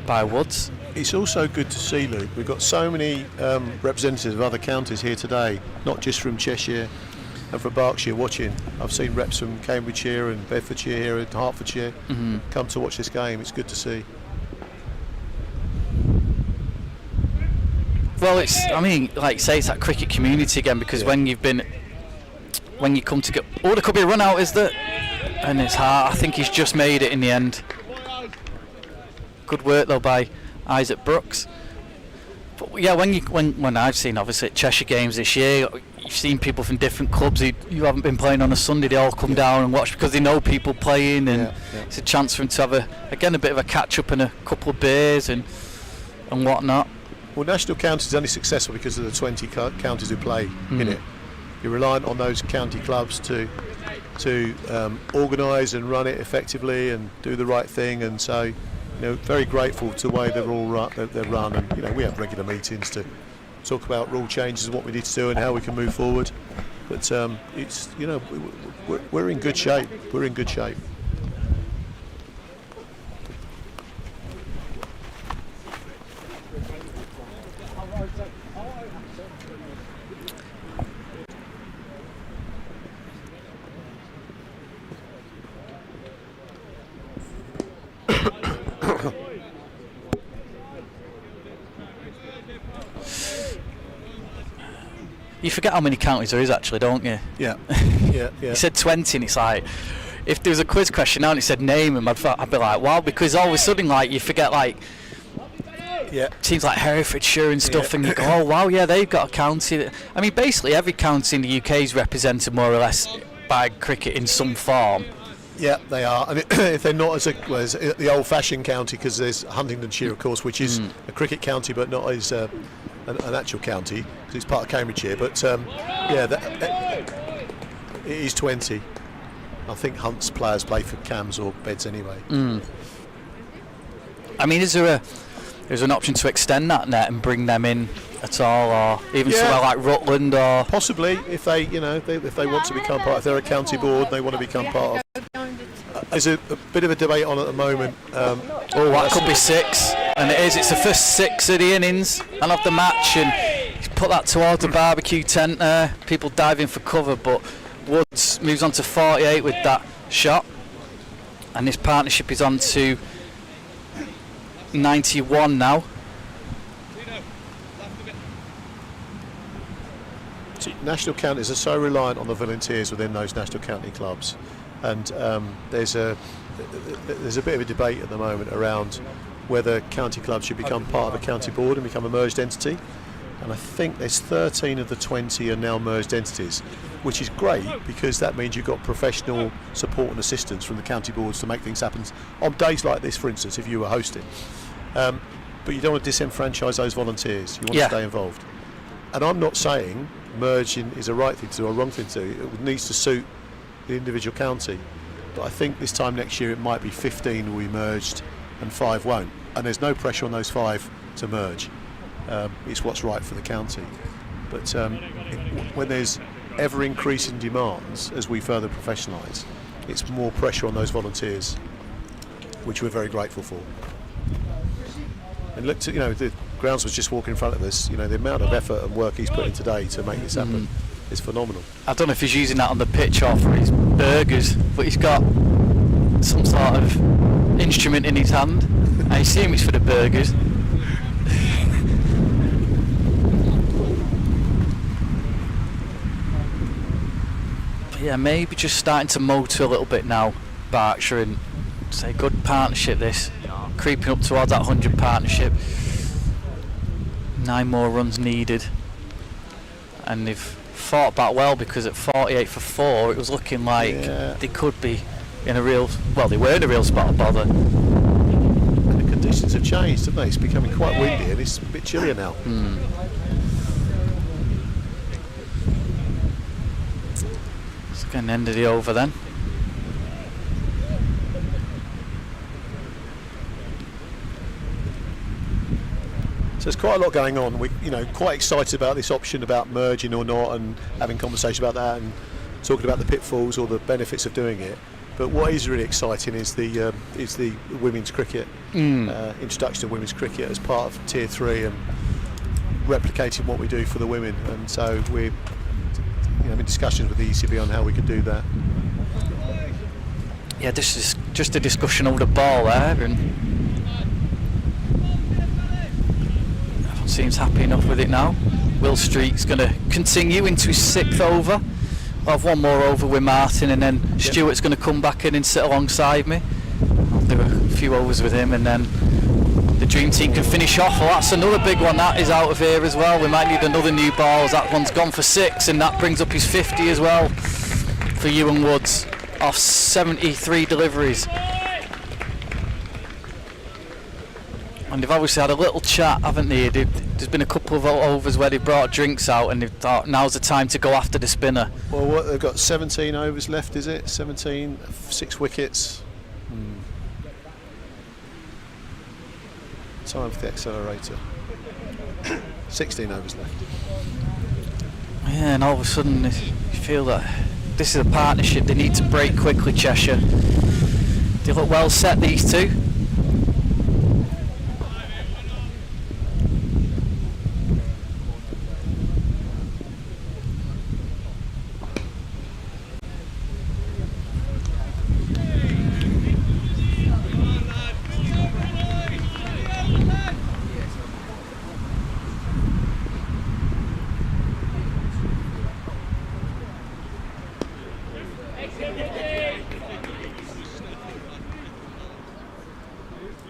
B: by Woods.
K: It's also good to see, Luke. We've got so many representatives of other counties here today, not just from Cheshire and from Berkshire watching. I've seen reps from Cambridgeshire and Bedfordshire here and Hertfordshire come to watch this game. It's good to see.
B: Well, I mean, like you say, it's that cricket community again, because when you come to get, there could be a run out, is there? And it's hard. I think he's just made it in the end. Good work though by Isaac Brooks. But yeah, when I've seen obviously at Cheshire games this year, you've seen people from different clubs who haven't been playing on a Sunday. They all come down and watch because they know people playing, and it's a chance for them to have a bit of a catch up and a couple of beers and whatnot.
K: Well, National Counties is only successful because of the 20 counties who play in it. You're reliant on those county clubs to organise and run it effectively and do the right thing, and so very grateful to the way they're all they're run, and we have regular meetings to talk about rule changes and what we need to do and how we can move forward. But it's we're in good shape. We're in good shape.
B: You forget how many counties there is actually, don't you?
K: Yeah.
B: You said 20 and it's like, if there was a quiz question now and it said name them, I'd be like, wow, because all of a sudden you forget teams like Herefordshire and stuff, and you go, oh wow, they've got a county. I mean, basically every county in the UK is represented more or less by cricket in some form.
K: Yeah, they are. And if they're not as the old-fashioned county, because there's Huntingdonshire, of course, which is a cricket county, but not as an actual county because it's part of Cambridgeshire. But it is 20. I think Hunt's players play for Cams or Beds anyway.
B: I mean, is there an option to extend that net and bring them in at all, or even somewhere like Rutland, or
K: possibly if they want to become part, if they're a county board, they want to become part of. There's a bit of a debate on at the moment.
B: That could be 6, and it is. It's the first 6 of the innings and of the match, and he's put that towards the barbecue tent there. People diving for cover, but Woods moves on to 48 with that shot, and this partnership is on to 91 now.
K: National counties are so reliant on the volunteers within those national county clubs, and there's a bit of a debate at the moment around whether county clubs should become part of a county board and become a merged entity. And I think there's 13 of the 20 are now merged entities, which is great because that means you've got professional support and assistance from the county boards to make things happen on days like this, for instance, if you were hosting. But you don't want to disenfranchise those volunteers. You want to stay involved. And I'm not saying merging is a right thing to do or a wrong thing to do. It needs to suit the individual county. But I think this time next year it might be 15 will be merged and 5 won't. And there's no pressure on those 5 to merge. It's what's right for the county. But when there's ever increasing demands as we further professionalise, it's more pressure on those volunteers, which we're very grateful for. And look, the grounds was just walking in front of us. The amount of effort and work he's put in today to make this happen is phenomenal.
B: I don't know if he's using that on the pitch or for his burgers, but he's got some sort of instrument in his hand. I assume it's for the burgers. But yeah, maybe just starting to motor a little bit now, Berkshire, and say good partnership this. Creeping up towards that 100 partnership. 9 more runs needed, and they've fought back well because at 48 for 4 it was looking like they could be in a real, well, they were in a real spot of bother.
K: And the conditions have changed, haven't they? It's becoming quite windy and it's a bit chillier now.
B: It's getting the end of the over then.
K: There's quite a lot going on. We, quite excited about this option about merging or not, and having conversation about that, and talking about the pitfalls or the benefits of doing it. But what is really exciting is the women's cricket introduction of women's cricket as part of Tier 3 and replicating what we do for the women. And so we're in discussions with the ECB on how we could do that.
B: Yeah, this is just a discussion over the ball there, and seems happy enough with it now. Will Street's going to continue into his 6th over. I'll have one more over with Martin, and then Stuart's going to come back in and sit alongside me. I'll do a few overs with him, and then the dream team can finish off. Well, that's another big one that is out of here as well. We might need another new ball. That one's gone for 6, and that brings up his 50 as well for Ewan Woods off 73 deliveries. And they've obviously had a little chat, haven't they? There's been a couple of overs where they've brought drinks out and they've thought now's the time to go after the spinner.
K: Well, they've got 17 overs left, is it? 17, 6 wickets. Time for the accelerator. 16 overs left.
B: Yeah, and all of a sudden you feel that this is a partnership they need to break quickly, Cheshire. They look well set, these two.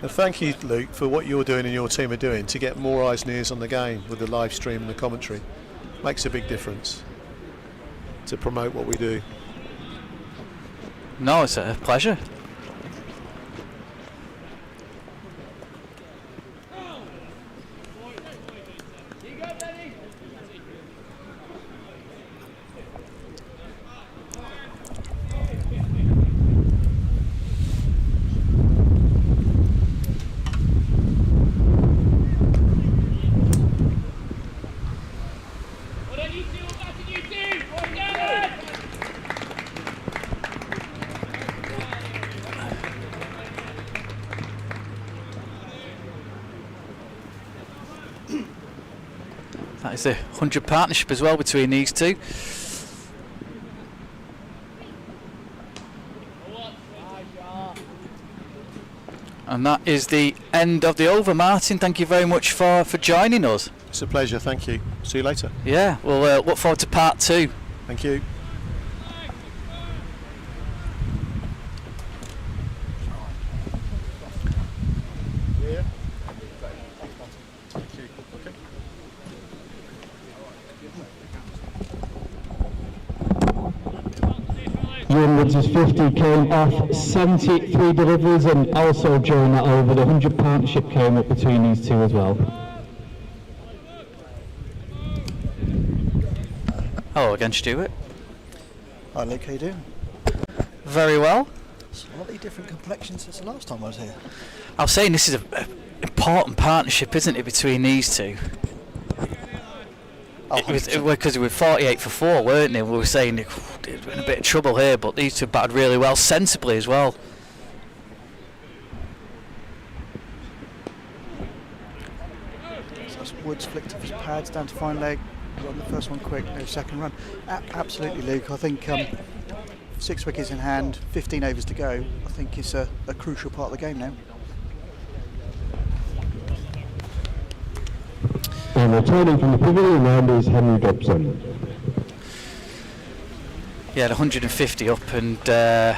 K: Thank you, Luke, for what you're doing and your team are doing to get more eyes and ears on the game with the live stream and the commentary. Makes a big difference to promote what we do.
B: No, it's a pleasure. is the 100 partnership as well between these two. And that is the end of the over. Martin, thank you very much for joining us.
K: It's a pleasure, thank you. See you later.
B: Yeah, we'll look forward to part 2.
K: Thank you.
H: Ewan Woods' 50 came off 73 deliveries, and also during that over, the 100 partnership came up between these two as well.
B: Hello again, Stuart.
C: Hi Luke, how you doing?
B: Very well.
C: Slightly different complexion since the last time I was here.
B: I was saying this is an important partnership, isn't it, between these two? Because we were 48 for 4, weren't they? We were saying they were in a bit of trouble here, but these two batted really well, sensibly as well.
C: So that's Woods flicked off his pads down to fine leg. Run the first one quick, no second run. Absolutely, Luke. I think 6 wickets in hand, 15 overs to go. I think it's a crucial part of the game now.
H: And returning from the pavilion round is Henry Dobson.
B: Yeah, 150 up, and the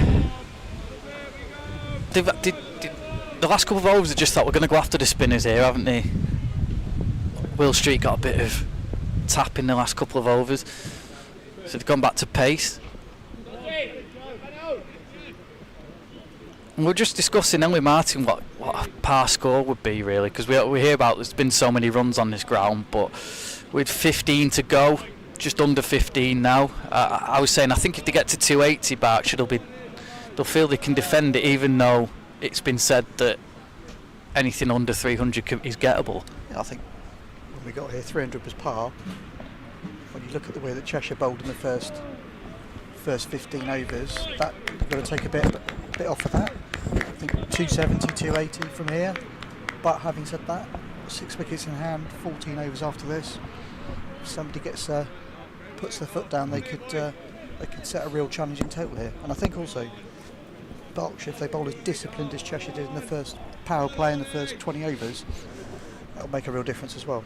B: last couple of overs, I just thought we're going to go after the spinners here, haven't they? Will Street got a bit of tap in the last couple of overs, so they've gone back to pace. And we're just discussing then with Martin what a par score would be, really, because we hear about there's been so many runs on this ground, but with 15 to go, just under 15 now, I was saying I think if they get to 280, Berkshire, they'll feel they can defend it, even though it's been said that anything under 300 is gettable.
C: Yeah, I think when we got here, 300 was par. When you look at the way that Cheshire bowled in the first 15 overs, that you've got to take a bit off of that. I think 270, 280 from here. But having said that, 6 wickets in hand, 14 overs after this. If somebody puts their foot down, they could set a real challenging total here. And I think also Berkshire, if they bowl as disciplined as Cheshire did in the first power play in the first 20 overs, that'll make a real difference as well.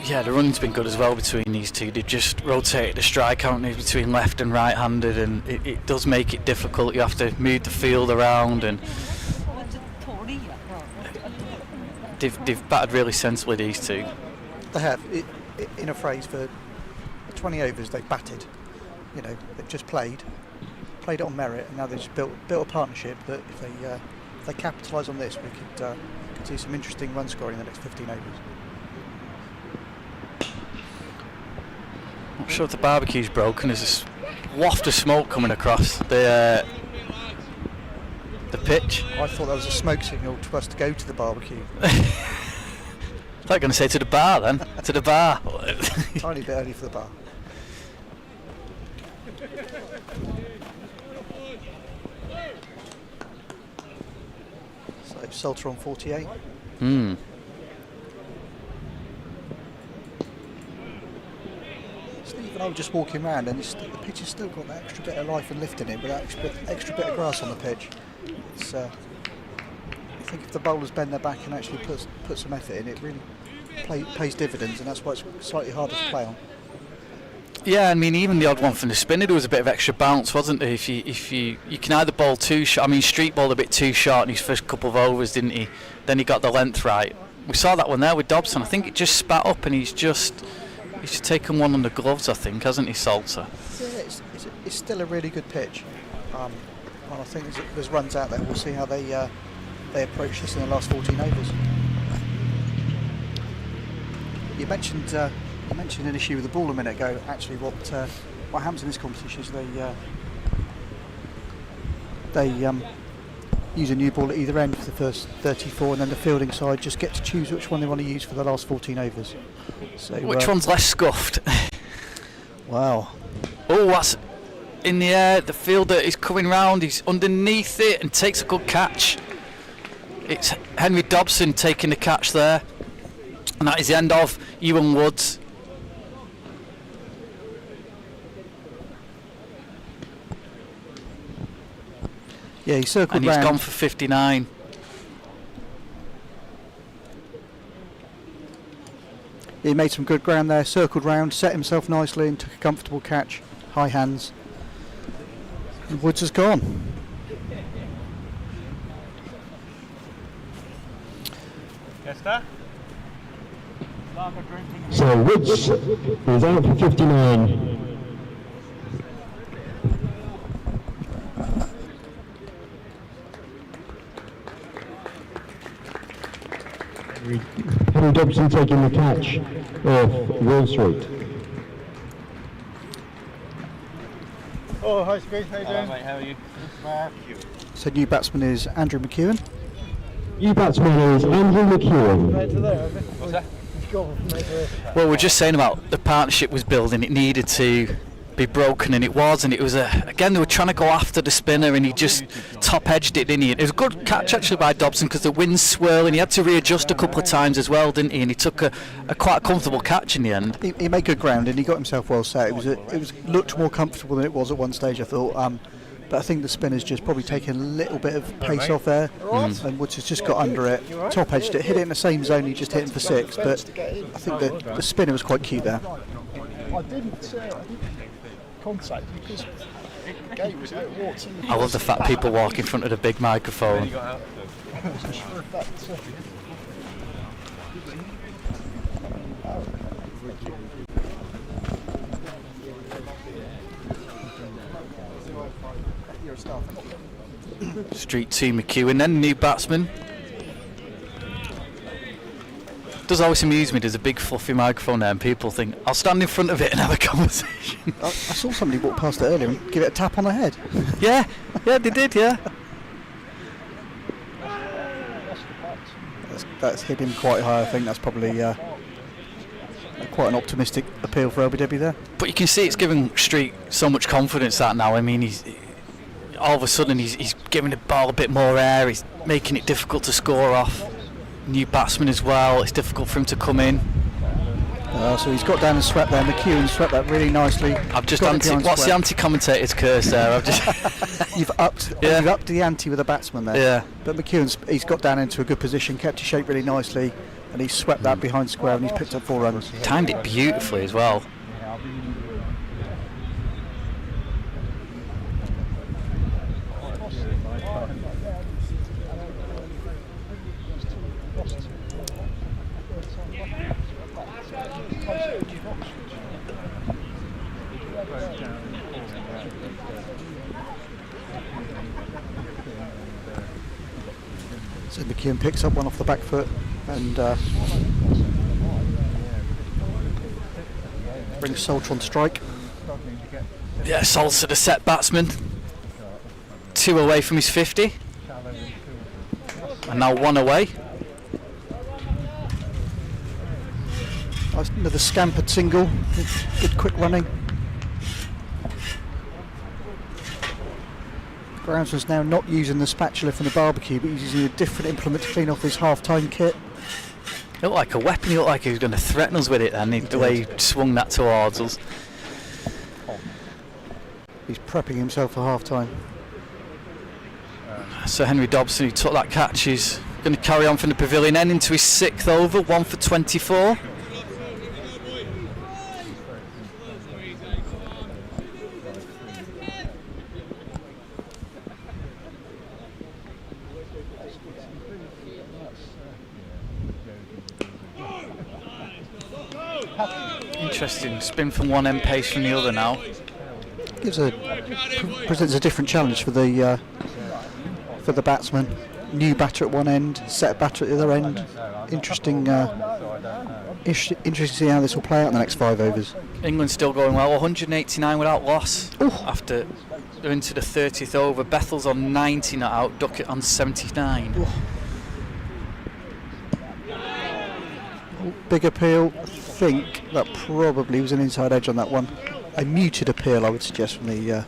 B: Yeah, the run's been good as well between these two. They've just rotated the strike, haven't they, between left and right-handed, and it does make it difficult. You have to move the field around, and they've batted really sensibly, these two.
C: They have. In a phrase, for 20 overs they've batted. You know, they've just played it on merit, and now they've just built a partnership that if they capitalise on this, we could see some interesting run scoring in the next 15 overs.
B: I'm sure if the barbecue's broken, there's this waft of smoke coming across the pitch.
C: I thought that was a smoke signal to us to go to the barbecue.
B: I was going to say to the bar then, to the bar.
C: Tiny bit early for the bar. So Salter on 48. Steve and I were just walking around, and the pitch has still got that extra bit of life and lift in it, with that extra bit of grass on the pitch. It's, I think if the bowlers bend their back and actually put some effort in, it really pays dividends, and that's why it's slightly harder to play on.
B: Yeah, I mean, even the odd one from the spinner, there was a bit of extra bounce, wasn't there? If you can either bowl too short. I mean, Street bowled a bit too short in his first couple of overs, didn't he? Then he got the length right. We saw that one there with Dobson. I think it just spat up, and he's taken one on the gloves, I think, hasn't he, Salter?
C: Yeah, it's still a really good pitch. And I think there's runs out there. We'll see how they approach this in the last 14 overs. You mentioned an issue with the ball a minute ago. Actually, what happens in this competition is they use a new ball at either end for the first 34, and then the fielding side just get to choose which one they want to use for the last 14 overs. So
B: which one's less scuffed?
C: Wow.
B: Oh, that's in the air. The fielder is coming round. He's underneath it and takes a good catch. It's Henry Dobson taking the catch there, and that is the end of Ewan Woods.
C: Yeah, he circled
B: and he's
C: round.
B: gone for 59.
C: He made some good ground there, circled round, set himself nicely and took a comfortable catch. High hands. And Woods has gone.
H: So Woods is out for 59. Henry Dobson taking the catch off Wall Street.
J: Oh, hi Steve, how you doing?
F: Hello, mate, how are you?
C: So new batsman is Andrew McEwen.
H: New batsman is Andrew McEwen.
F: What's that?
B: Well, we're just saying about the partnership was building. It needed to be broken, and it was. And it was again, they were trying to go after the spinner, and he just top edged it, didn't he? It was a good catch actually by Dobson because the wind's swirling. He had to readjust a couple of times as well, didn't he? And he took a quite comfortable catch in the end.
C: He made good ground and he got himself well set. It looked more comfortable than it was at one stage, I thought. But I think the spinner's just probably taken a little bit of pace off there, and Woods has just got under it, top edged it, hit it in the same zone he just hit him for 6. But I think the spinner was quite cute there.
K: I didn't contact you because Gate was out walked.
B: I love the fact people walk in front of the big microphone. Street 2 McEwen, then new batsman. Does always amuse me, there's a big fluffy microphone there and people think I'll stand in front of it and have a conversation.
C: I saw somebody walk past it earlier and give it a tap on the head.
B: Yeah, they did, yeah.
C: That's hit him quite high. I think that's probably quite an optimistic appeal for LBW there.
B: But you can see it's giving Street so much confidence that now. I mean, he's all of a sudden he's giving the ball a bit more air. He's making it difficult to score off. New batsman as well. It's difficult for him to come in.
C: So he's got down and swept there. McEwen swept that really nicely.
B: I've just what's the anti-commentator's curse there? I've just
C: you've upped the ante with the batsman there.
B: Yeah.
C: But he's got down into a good position, kept his shape really nicely, and he swept that behind square and he's picked up 4 runs.
B: Timed it beautifully as well.
C: So McEwen picks up one off the back foot and brings Salter on strike.
B: Yeah, Salter the set batsman. 2 away from his 50. And now 1 away.
C: Another scampered single. Good quick running. Groundsman's now not using the spatula from the barbecue, but he's using a different implement to clean off his half-time kit.
B: It looked like a weapon. He looked like he was going to threaten us with it then, the way he swung that towards us.
C: He's prepping himself for half-time.
B: So Henry Dobson, who took that catch, is going to carry on from the pavilion end into his 6th over, 1 for 24. Interesting spin from one end, pace from the other now.
C: Presents a different challenge for the batsman. New batter at one end, set batter at the other end. Interesting to see how this will play out in the next 5 overs.
B: England's still going well, 189 without loss. After they're into the 30th over. Bethel's on 90 not out, Duckett on 79.
C: Big appeal. I think that probably was an inside edge on that one. A muted appeal, I would suggest, from the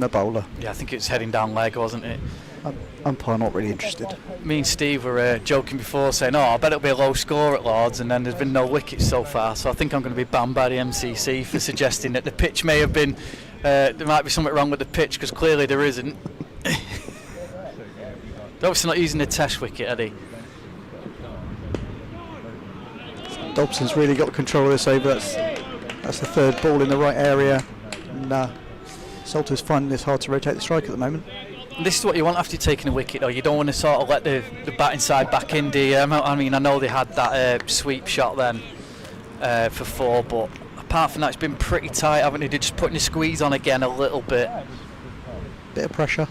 C: bowler.
B: Yeah, I think it was heading down leg, wasn't it?
C: Umpire not really interested.
B: Me and Steve were joking before, saying, I bet it'll be a low score at Lords, and then there's been no wickets so far, so I think I'm going to be banned by the MCC for suggesting that the pitch may have been, there might be something wrong with the pitch, because clearly there isn't. They're obviously not using the test wicket, are they?
C: Dobson's really got control of this over. That's the third ball in the right area. And Salter's finding this hard to rotate the strike at the moment.
B: This is what you want after taking a wicket, though. You don't want to sort of let the batting side back in, do you? I mean, I know they had that sweep shot then for 4, but apart from that, it's been pretty tight, haven't they? They're just putting the squeeze on again a little bit.
C: Bit of pressure.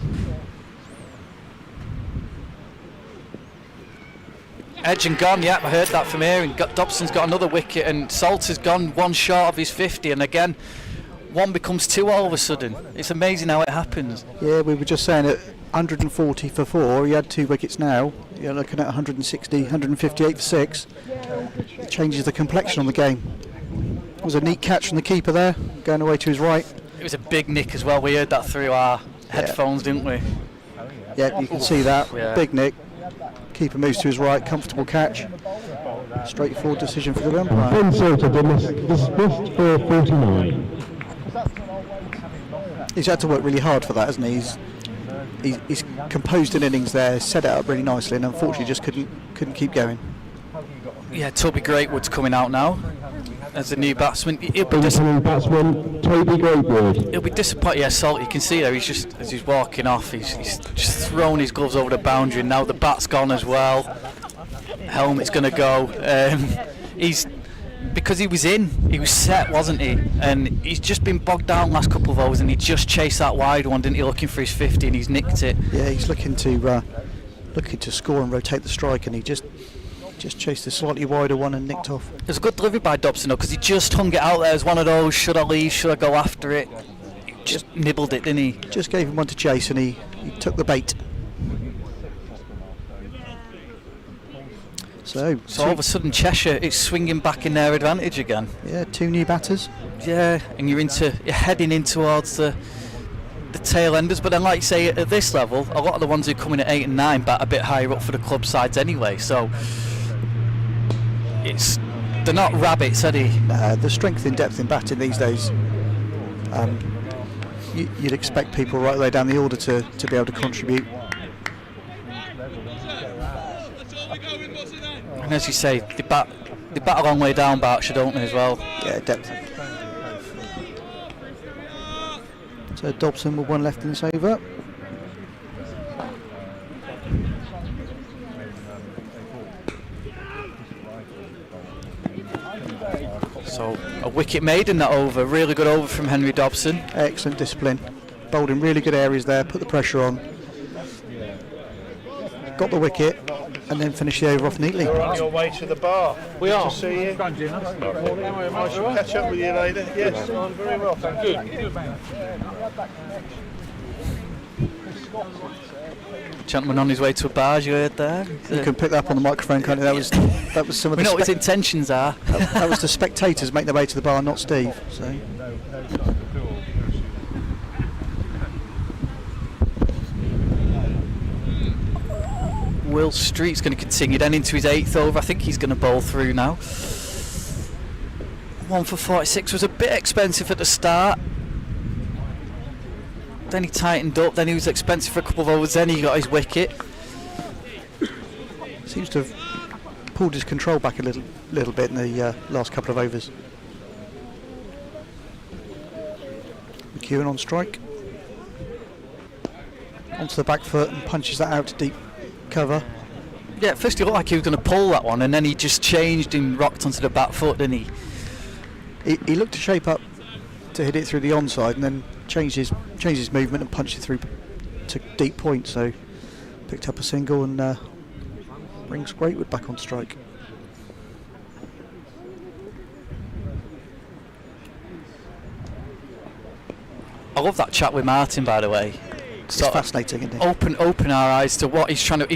B: Edge and gone, yeah, I heard that from here. And Dobson's got another wicket, and Salter's gone one short of his 50, and again, one becomes 2 all of a sudden. It's amazing how it happens.
C: Yeah, we were just saying that 140 for 4, he had 2 wickets now. You're looking at 160, 158 for 6. It changes the complexion on the game. It was a neat catch from the keeper there, going away to his right.
B: It was a big nick as well. We heard that through our headphones, didn't we?
C: Yeah, you can see that.
B: Yeah.
C: Big nick. Keeper moves to his right, comfortable catch. Straightforward decision for the umpire.
H: Ben Salter dismissed for 49.
C: He's had to work really hard for that, hasn't he? He's composed an innings there, set it up really nicely, and unfortunately just couldn't keep going.
B: Yeah, Toby Greatwood's coming out now as the new batsman. He'll be
H: batsman, Toby Greatwood.
B: He'll be disappointed. Yeah, Salt, you can see there, he's just, as he's walking off, he's just thrown his gloves over the boundary, and now the bat's gone as well. Helmet's going to go. Because he was set, wasn't he? And he's just been bogged down last couple of overs, and he just chased that wide one, didn't he? Looking for his 50, and he's nicked it.
C: Yeah, he's looking to score and rotate the strike, and he just chased the slightly wider one and nicked off.
B: It was a good delivery by Dobson, though, because he just hung it out there as one of those, should I leave, should I go after it? He just nibbled it, didn't he?
C: Just gave him one to chase, and he took the bait. So
B: all of a sudden Cheshire is swinging back in their advantage again.
C: Yeah, 2 new batters.
B: Yeah, and you're heading in towards the tail enders, but then like you say, at this level, a lot of the ones who come in at 8 and 9 bat a bit higher up for the club sides anyway, so they're not rabbits, are they?
C: The strength in depth in batting these days, you'd expect people right the way down the order to be able to contribute.
B: And as you say, they bat a long way down Berkshire, don't they, as well?
C: Yeah, depth. So Dobson with 1 left in this over.
B: So a wicket made in that over, really good over from Henry Dobson.
C: Excellent discipline, bowled in really good areas there, put the pressure on, got the wicket, and then finish the over off neatly.
K: You're on your way to the bar.
F: We are.
K: Good to see you. I shall catch up with you later. Yes, I'm very well, thank you.
B: Gentleman on his way to a bar, you heard there.
C: You can pick that up on the microphone, can't you? That was some of the.
B: We know what his intentions are.
C: That was the spectators making their way to the bar, not Steve. So.
B: Will Street's going to continue then into his 8th over. I think he's going to bowl through now. 1 for 46 was a bit expensive at the start. Then he tightened up, then he was expensive for a couple of overs, then he got his wicket.
C: Seems to have pulled his control back a little bit in the last couple of overs. McEwen on strike. Onto the back foot and punches that out to deep cover.
B: Yeah, at first he looked like he was going to pull that one, and then he just changed and rocked onto the back foot, didn't he?
C: He looked to shape up to hit it through the onside, and then changed his movement and punched it through to deep point. So picked up a single and brings Greatwood back on strike.
B: I love that chat with Martin, by the way.
C: It's fascinating, isn't it?
B: Open our eyes to what he's trying to.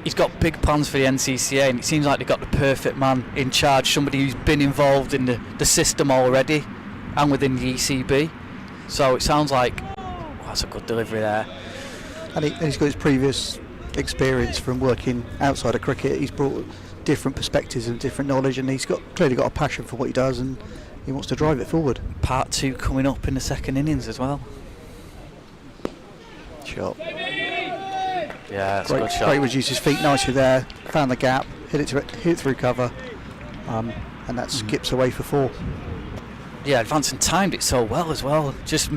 B: He's got big plans for the NCCA, and it seems like they've got the perfect man in charge, somebody who's been involved in the system already and within the ECB. So it sounds like that's a good delivery there.
C: And he's got his previous experience from working outside of cricket. He's brought different perspectives and different knowledge, and he's clearly got a passion for what he does, and he wants to drive it forward.
B: Part 2 coming up in the second innings as well.
C: Shot.
B: Yeah, it's a good shot.
C: Great, reduced his feet nicely there, found the gap, hit it through cover, and that skips away for 4.
B: Yeah, advanced and timed it so well as well. Just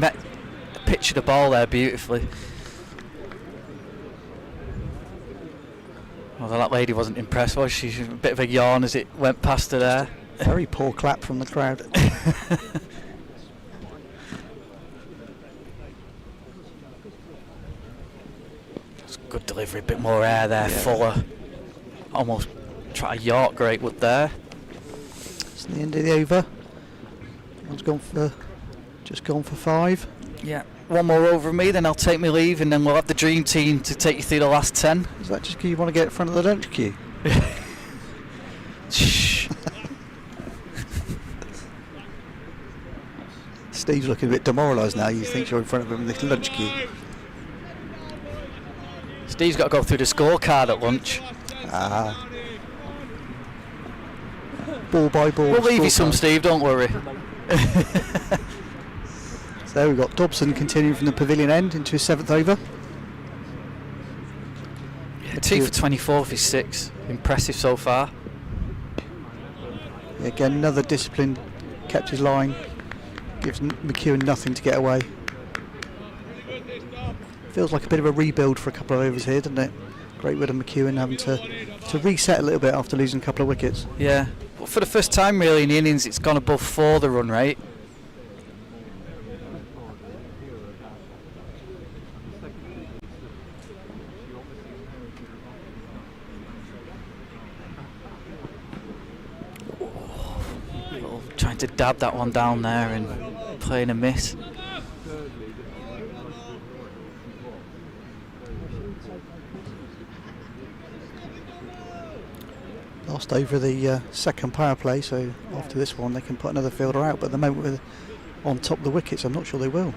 B: pictured the ball there beautifully. Although that lady wasn't impressed, was she? She was a bit of a yawn as it went past her there.
C: Very poor clap from the crowd.
B: It's good delivery, a bit more air there, fuller. Almost try a York great wood there.
C: It's the end of the over. One's just gone for 5.
B: Yeah, one more over me, then I'll take my leave, and then we'll have the dream team to take you through the last 10.
C: Is that just because you want to get in front of the lunch queue?
B: Shh.
C: Steve's looking a bit demoralised now. You think you're in front of him in the lunch queue.
B: Steve's got to go through the scorecard at lunch.
C: Ball by ball.
B: We'll leave you some, Steve, don't worry.
C: So there we've got Dobson continuing from the pavilion end into his 7th over.
B: Yeah, 2 for 24 for his 6. Impressive so far.
C: Yeah, again, another discipline, kept his line, gives McEwen nothing to get away. Feels like a bit of a rebuild for a couple of overs here, doesn't it? Great with McEwen having to reset a little bit after losing a couple of wickets.
B: Yeah, but for the first time really in the innings it's gone above 4 the run rate. Trying to dab that one down there and playing a miss.
C: Lost over the second power play, so after this one they can put another fielder out, but at the moment we're on top of the wickets, I'm not sure they will.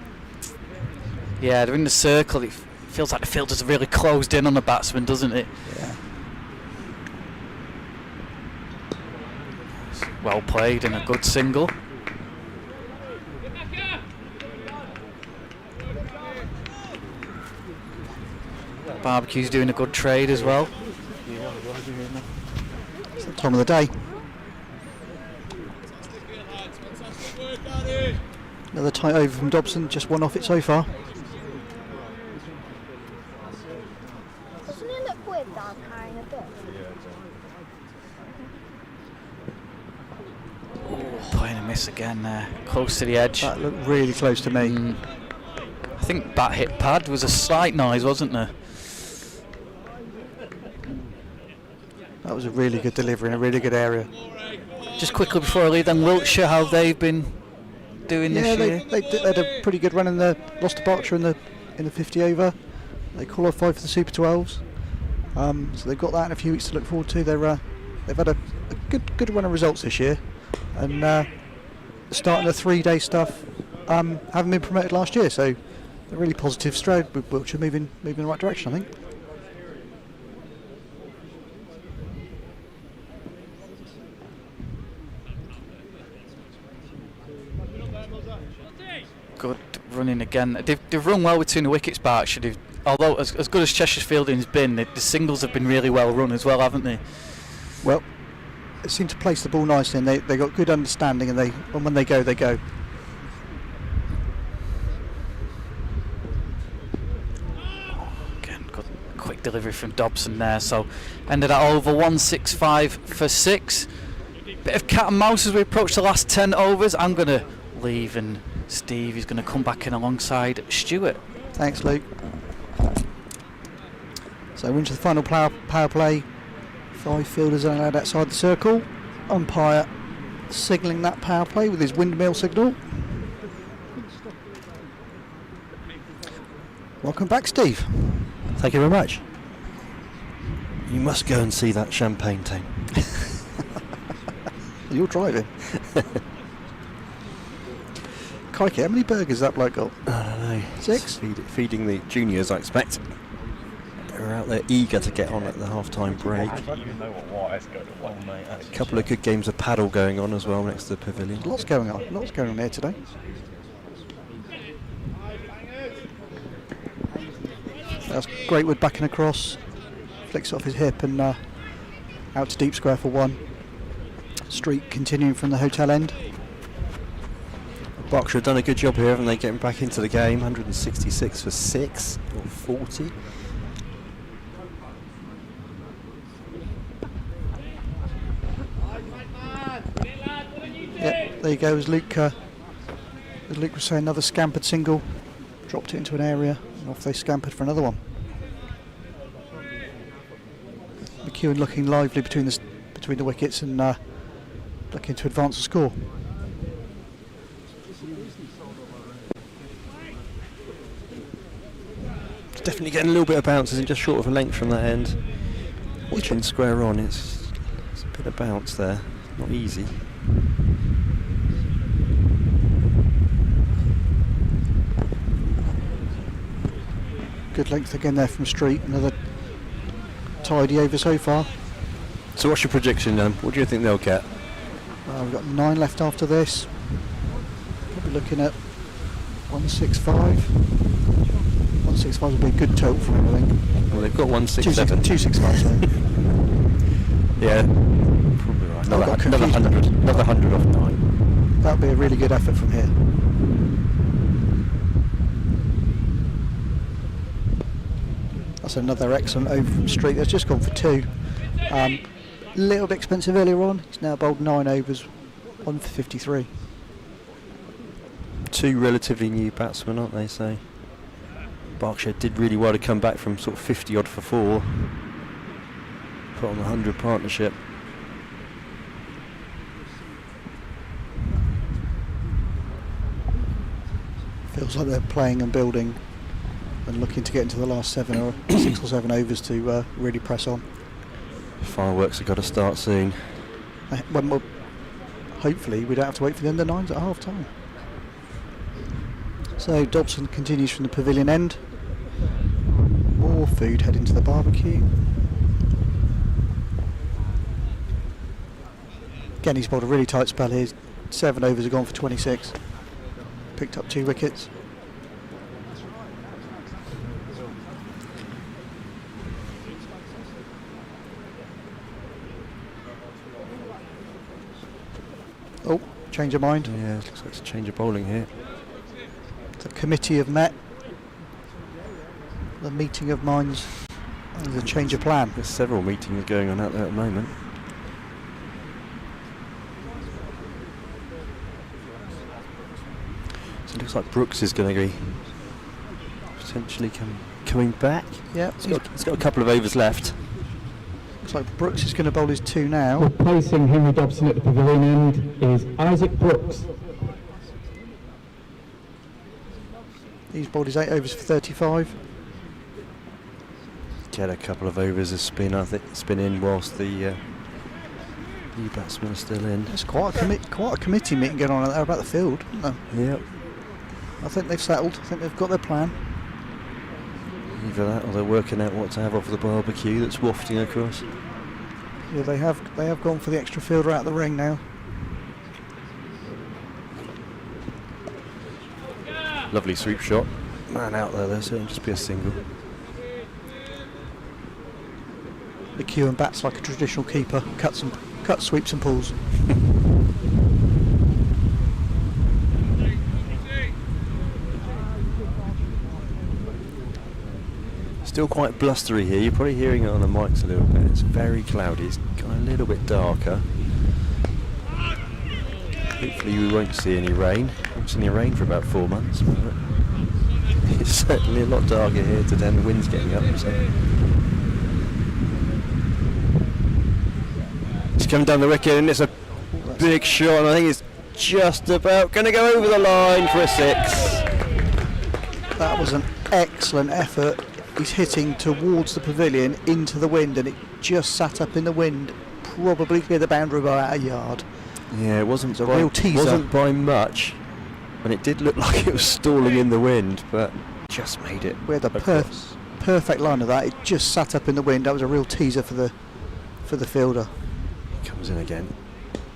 B: Yeah, they're in the circle. It feels like the fielders are really closed in on the batsman, doesn't it?
C: Yeah.
B: Well played and a good single. Barbecue's doing a good trade as well.
C: It's the time of the day. Another tight over from Dobson, just one off it so far.
L: Doesn't it look weird that I'm carrying a book?
B: Playing a miss again there, close to the edge.
C: That looked really close to me.
B: I think bat hit pad, was a slight noise, wasn't there?
C: That was a really good delivery in a really good area.
B: Just quickly before I leave then, Wiltshire, how they've been doing this year?
C: They had a pretty good run in the lost to Berkshire in the 50 over. They qualified for the Super 12s, so they've got that in a few weeks to look forward to. They've had a good run of results this year, and starting the 3-day stuff, having been promoted last year, so a really positive stride with Wiltshire moving in the right direction, I think.
B: Good running again. They've run well between the wickets, Berkshire. Although as good as Cheshire's fielding's been, the singles have been really well run as well, haven't they?
C: Well, they seem to place the ball nicely, and they got good understanding, and when they go, they go.
B: Again, good quick delivery from Dobson there. So ended at over 165 for 6. Bit of cat and mouse as we approach the last 10 overs. I'm going to leave, and Steve is going to come back in alongside Stuart.
C: Thanks, Luke. So we're into the final power play. 5 fielders are allowed outside the circle. Umpire signalling that power play with his windmill signal. Welcome back, Steve.
D: Thank you very much. You must go and see that champagne tank.
C: You're driving. Crikey, how many burgers that bloke got?
D: I don't know.
C: 6?
D: Feeding the juniors, I expect. are out there eager to get on at the half-time break. A couple of good games of paddle going on as well next to the pavilion.
C: Lots going on here today. That's Greatwood backing across, flicks off his hip and out to deep square for 1. Street continuing from the hotel end.
D: Berkshire have done a good job here, haven't they, getting back into the game. 166 for 6 or 40.
C: Yep, there you go. As Luke was saying, another scampered single, dropped it into an area, and off they scampered for another one. McEwen looking lively between the wickets and looking to advance the score.
D: It's definitely getting a little bit of bounce, isn't it? Just short of a length from that end. Watching square on, it's a bit of bounce there. Not easy.
C: Good length again there from Street. Another tidy over so far.
D: So what's your prediction then? What do you think they'll get?
C: We've got 9 left after this. Probably looking at 165. 165 would be a good total for him, I think.
D: Well, they've got 167.
C: 265, sorry.
D: Yeah, probably right. Another 100 off 9.
C: That would be a really good effort from here. That's another excellent over from Street. That's just gone for 2. Little bit expensive earlier on. He's now bowled 9 overs, 1 for 53.
D: 2 relatively new batsmen, aren't they? So Berkshire did really well to come back from sort of 50 odd for 4. Put on the 100 partnership.
C: Feels like they're playing and building and looking to get into the last 6 or 7 overs to really press on.
D: Fireworks have got to start soon.
C: Hopefully we don't have to wait for the under 9s at half time. So Dobson continues from the pavilion end. More food heading to the barbecue. Again, he's bowled a really tight spell here. 7 overs have gone for 26. Picked up 2 wickets. Oh, change of mind.
D: Yeah, it looks like it's a change of bowling here.
C: The committee have met. The meeting of minds. There's a change of plan.
D: There's several meetings going on out there at the moment. So it looks like Brooks is going to be potentially coming back.
C: Yeah,
D: he's got a couple of overs left.
C: Looks like Brooks is going to bowl his 2 now.
H: Replacing Henry Dobson at the pavilion end is Isaac Brooks.
C: He's bowled his 8 overs for 35.
D: Get a couple of overs of spin, I think, spin in whilst the new batsmen are still in.
C: There's quite a committee meeting going on out there about the field, isn't there?
D: Yep.
C: I think they've settled. I think they've got their plan.
D: Either that or they're working out what to have off the barbecue that's wafting across.
C: Yeah, they have gone for the extra fielder out of the ring now.
D: Lovely sweep shot. Man out there, so it'll just be a single.
C: McEwen bats like a traditional keeper. Cuts, sweeps and pulls.
D: Still quite blustery here. You're probably hearing it on the mics a little bit. It's very cloudy. It's gone a little bit darker. Hopefully we won't see any rain. We haven't seen any rain for about 4 months. But it's certainly a lot darker here today and the wind's getting up. So. It's coming down the wicket and it's a big shot and I think it's just about going to go over the line for a 6.
C: That was an excellent effort. He's hitting towards the pavilion into the wind and it just sat up in the wind, probably clear the boundary by about a yard.
D: Yeah, it wasn't
C: a real teaser.
D: Wasn't by much, and it did look like it was stalling in the wind, but just made it.
C: We had a perfect line of that. It just sat up in the wind. That was a real teaser for the fielder.
D: Comes in again.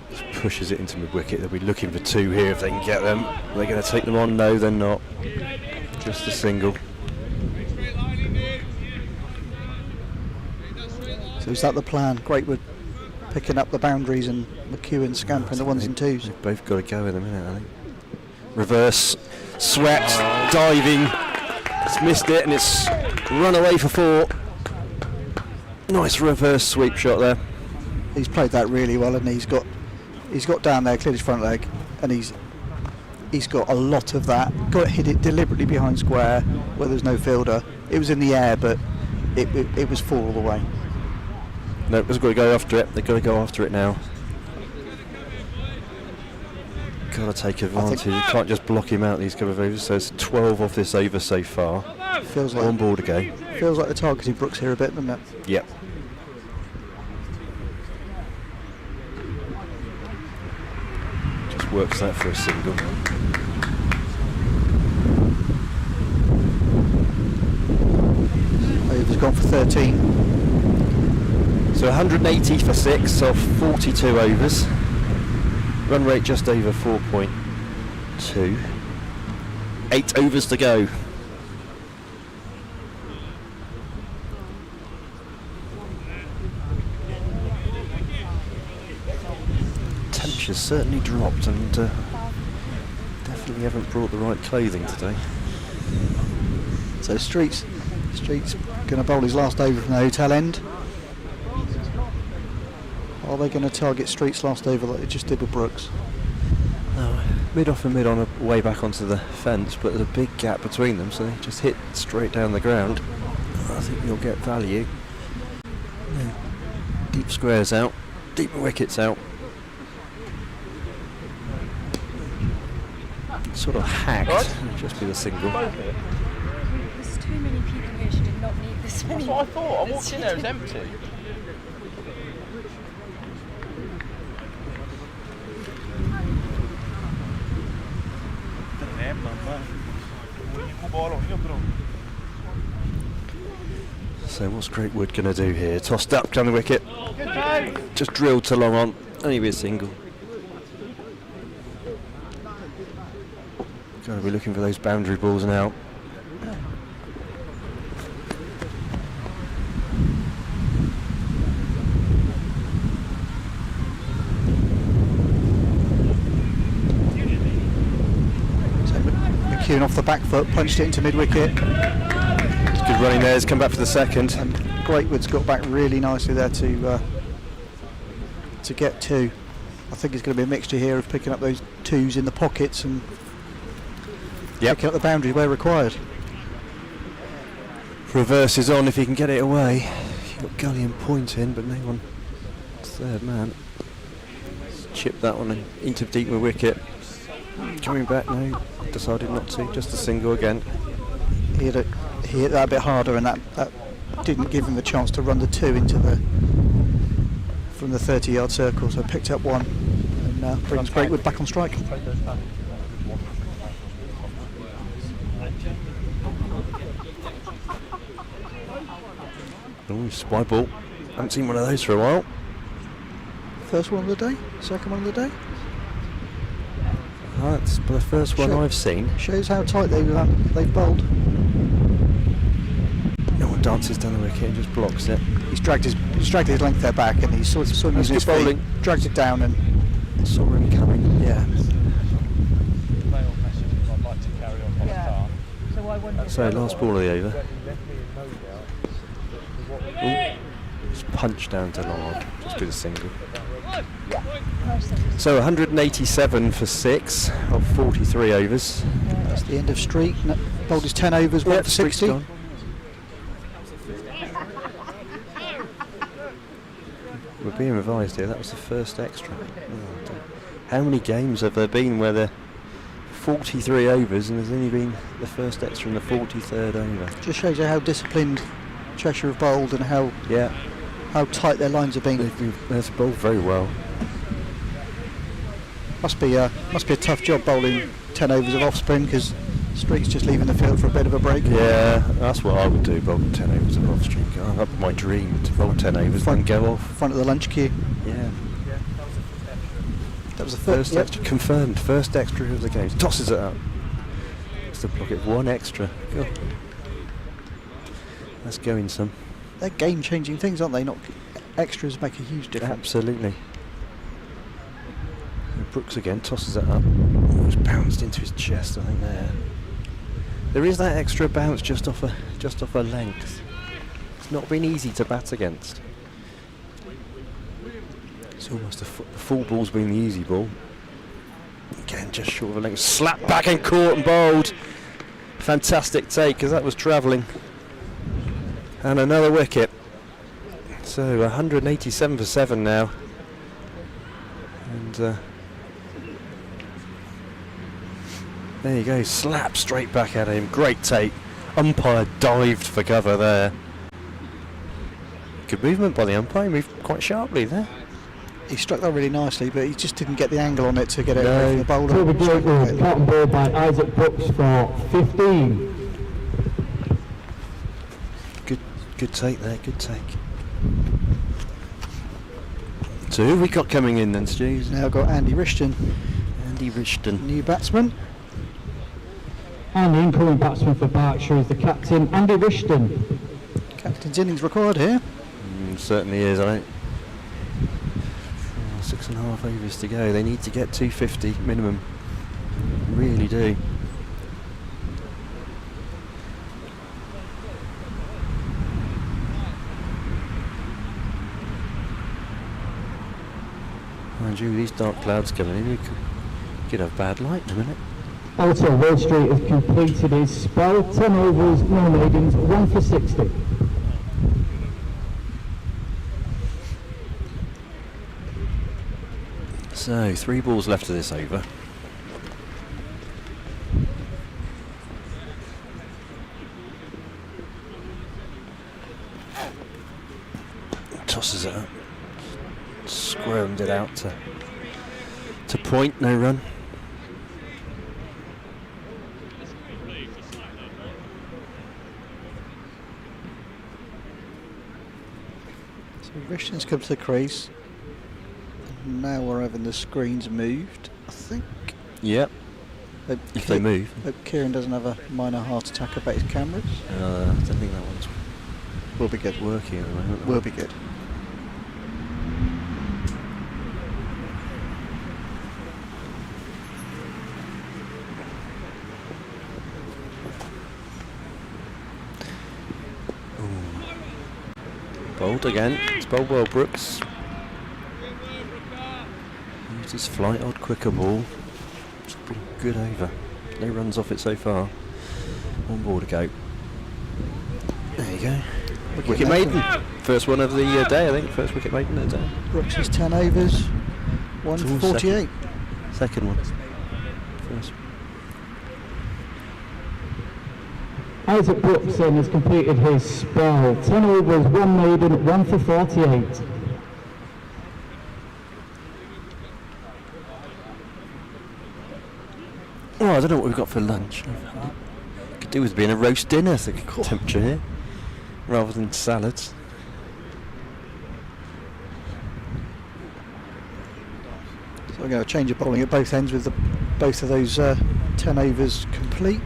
D: Just pushes it into mid-wicket. They'll be looking for 2 here if they can get them. Are they going to take them on? No, they're not. Just a single.
C: So is that the plan? Greatwood picking up the boundaries and McEwen scampering the 1s and 2s.
D: They've both got to go in a minute, I think. Reverse, swept, diving. It's missed it and it's run away for 4. Nice reverse sweep shot there.
C: He's played that really well, and he's got down there, cleared his front leg, and he's got a lot of that. Hit it deliberately behind square where there's no fielder. It was in the air, but it was 4 all the way.
D: No, they've got to go after it. They've got to go after it now. Got to take advantage. You can't just block him out these couple of overs. So it's 12 off this over so far.
C: Feels like
D: on board again.
C: Feels like they're targeting Brooks here a bit, doesn't it?
D: Yep. Just works that for a single.
C: Over's gone for 13.
D: So 180 for 6 off 42 overs. Run rate just over 4.2. 8 overs to go. Temperature's certainly dropped, and definitely haven't brought the right clothing today.
C: So Street's going to bowl his last over from the hotel end. Are they going to target Street's last over like they just did with Brooks?
D: No, mid off and mid on way back onto the fence, but there's a big gap between them, so they just hit straight down the ground. I think you'll get value. Yeah. Deep squares out, deep wickets out. Sort of hacked, it'll just be the single.
G: There's too many people here, she did not need this many.
F: That's what I thought. I walked in there, it was empty.
D: So what's Greatwood going to do here? Tossed up down the wicket. Just drilled to long on. Only be a single. Got to be looking for those boundary balls now.
C: McEwen off the back foot, punched it into mid-wicket.
D: Good running there, he's come back for the second.
C: And Greatwood's got back really nicely there to get 2. I think it's going to be a mixture here of picking up those 2s in the pockets and picking up the boundaries where required.
D: Reverse is on if he can get it away. You've got Gully and Point in, but no one third man. Chip that one into deep with wicket. Coming back now, decided not to, just a single again.
C: He hit that a bit harder, and that didn't give him the chance to run the 2 into from the 30-yard circle, so picked up 1 and brings Greatwood back on strike.
D: Oh, spy ball. Haven't seen one of those for a while.
C: First one of the day? Second one of the day?
D: That's the first one I've seen.
C: Shows how tight they've bowled.
D: No one dances down the wicket and just blocks it.
C: He's dragged his length there back, and he's sort of using his feet, dragged it down, and
D: saw him coming.
C: Yeah.
D: So last ball of the over. Just punch down to long on. Just do the single. So 187 for 6 of 43 overs.
C: That's the end of Street. Bowled his 10 overs, went for 60.
D: Gone. We're being revised here. That was the first extra. Oh, how many games have there been where they're 43 overs and there's only been the first extra in the 43rd over?
C: Just shows you how disciplined Cheshire have bowled and how tight their lines have been.
D: They've bowled very well.
C: Must be a tough job bowling 10 overs of offspring, because Street's just leaving the field for a bit of a break.
D: Yeah, that's what I would do, bowl 10 overs of off street. Oh, that'd be my dream, to bowl 10 overs and go off.
C: Front of the lunch queue.
D: Yeah.
C: That was the
D: First extra, confirmed, first extra of the game. Tosses it out. It's the pocket, one extra. Go. That's going some.
C: They're game-changing things, aren't they? Not extras make a huge difference.
D: Absolutely. And Brooks again tosses it up. It's bounced into his chest, I think. There is that extra bounce just off a length. It's not been easy to bat against. It's almost the full ball's been the easy ball. Again, just short of a length. Slap back and caught and bowled. Fantastic take, because that was travelling. And another wicket. So 187 for 7 now. And there you go, slap straight back at him. Great take. Umpire dived for cover there. Good movement by the umpire, he moved quite sharply there.
C: He struck that really nicely, but he just didn't get the angle on it to get it away from the bowler.
H: Cover break with cotton ball by Isaac Brooks for 15.
D: Good take there, good take. So who have we got coming in then, Stu?
C: Now got Andy Rishton.
D: Andy Rishton.
C: New batsman.
H: And the incoming batsman for Berkshire is the captain, Andy Rishton.
C: Captain's innings required here.
D: Certainly is, I think. 6.5 overs to go. They need to get 250 minimum. Really do. Mind you, these dark clouds coming in, we could have bad light in a minute.
H: Also, Wall Street has completed his spell. 10 overs, no maidens, 1 for 60.
D: So, 3 balls left of this over. Tosses it up. Squirmed it out to point, no run.
C: So Rishton's come to the crease. Now we're having the screens moved, I think.
D: Yep. If they move.
C: Hope Kieran doesn't have a minor heart attack about his cameras.
D: I don't think that one's
C: will be good.
D: Working at the moment.
C: Will be good.
D: Bowled again. It's bowled well, Brooks. Used his flight odd quicker ball. It's been good over. No runs off it so far. 1 ball to go. There you go. Wicket maiden. First one of the day, I think. First wicket maiden of the day.
C: Brooks is 10 overs. 1 for 48.
D: Second one. First.
H: Isaac Brooks then has completed his spell. 10 overs, 1 maiden, 1 for 48.
D: Oh, I don't know what we've got for lunch. Could do with being a roast dinner temperature here, rather than salads.
C: So we're going to change of bowling at both ends with both of those 10 overs complete.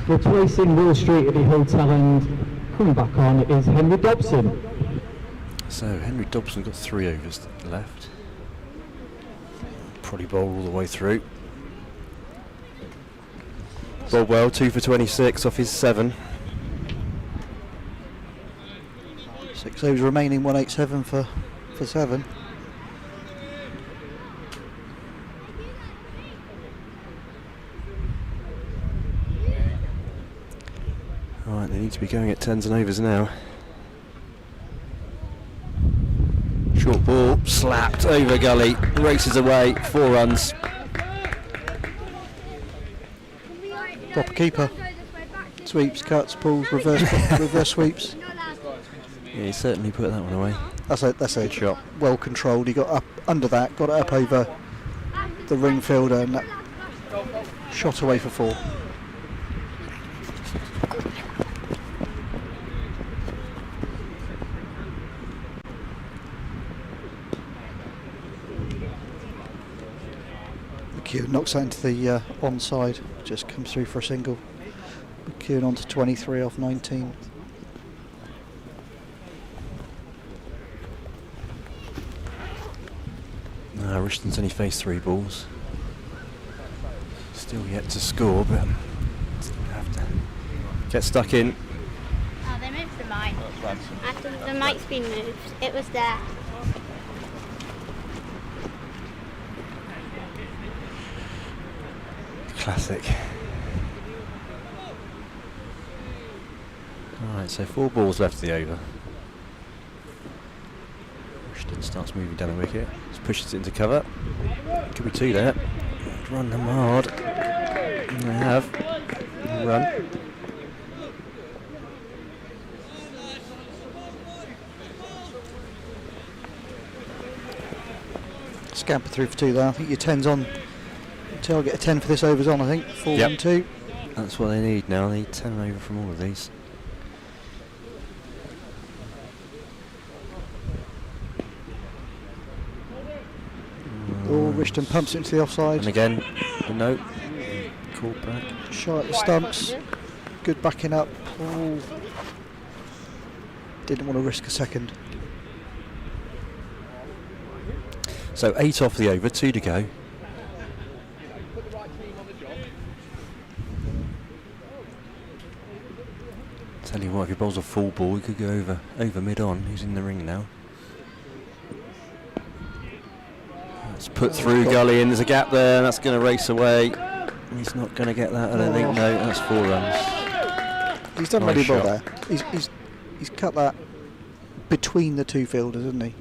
H: Replacing Wall Street at the hotel end, coming back on is Henry Dobson.
D: So Henry Dobson got 3 overs left. Probably bowl all the way through. Bowled well, 2 for 26 off his 7.
C: 6 overs remaining, 187 for 7.
D: Right, they need to be going at 10s and overs now. Short ball, slapped over gully, races away, 4 runs.
C: Proper keeper. Sweeps, cuts, pulls, reverse sweeps.
D: Yeah, he certainly put that one away.
C: That's a
D: good shot.
C: Well controlled. He got up under that, got it up over the ring fielder, and that shot away for 4. McEwen knocks that into the onside, just comes through for a single. McEwen on to 23 off 19.
D: Richton's only faced 3 balls. Still yet to score, but still have to get stuck in.
L: Oh, they moved the mic. After the mic's been moved, it was there.
D: Classic. Alright, so 4 balls left of the over. Richton starts moving down the wicket. Just pushes it into cover. Could be 2 there. Run them hard. And they have. Run.
C: Scamper through for 2 there. I think your 10's on. I'll get a 10 for this over's on, I think. 4
D: Yep.
C: 1 2.
D: That's what they need now. They need 10 over from all of these.
C: Oh, Richton pumps it into the offside.
D: And again, a note. Called back.
C: Shot at the stumps. Good backing up. Oh. Didn't want to risk a second.
D: So 8 off the over, 2 to go. Tell you what, if he bowls a full ball, he could go over mid-on. He's in the ring now. Let's put through gully, and there's a gap there, and that's going to race away. He's not going to get that, I don't think. No, that's 4 runs.
C: He's done
D: Nice
C: really well
D: shot.
C: there. He's cut that between the 2 fielders, hasn't he?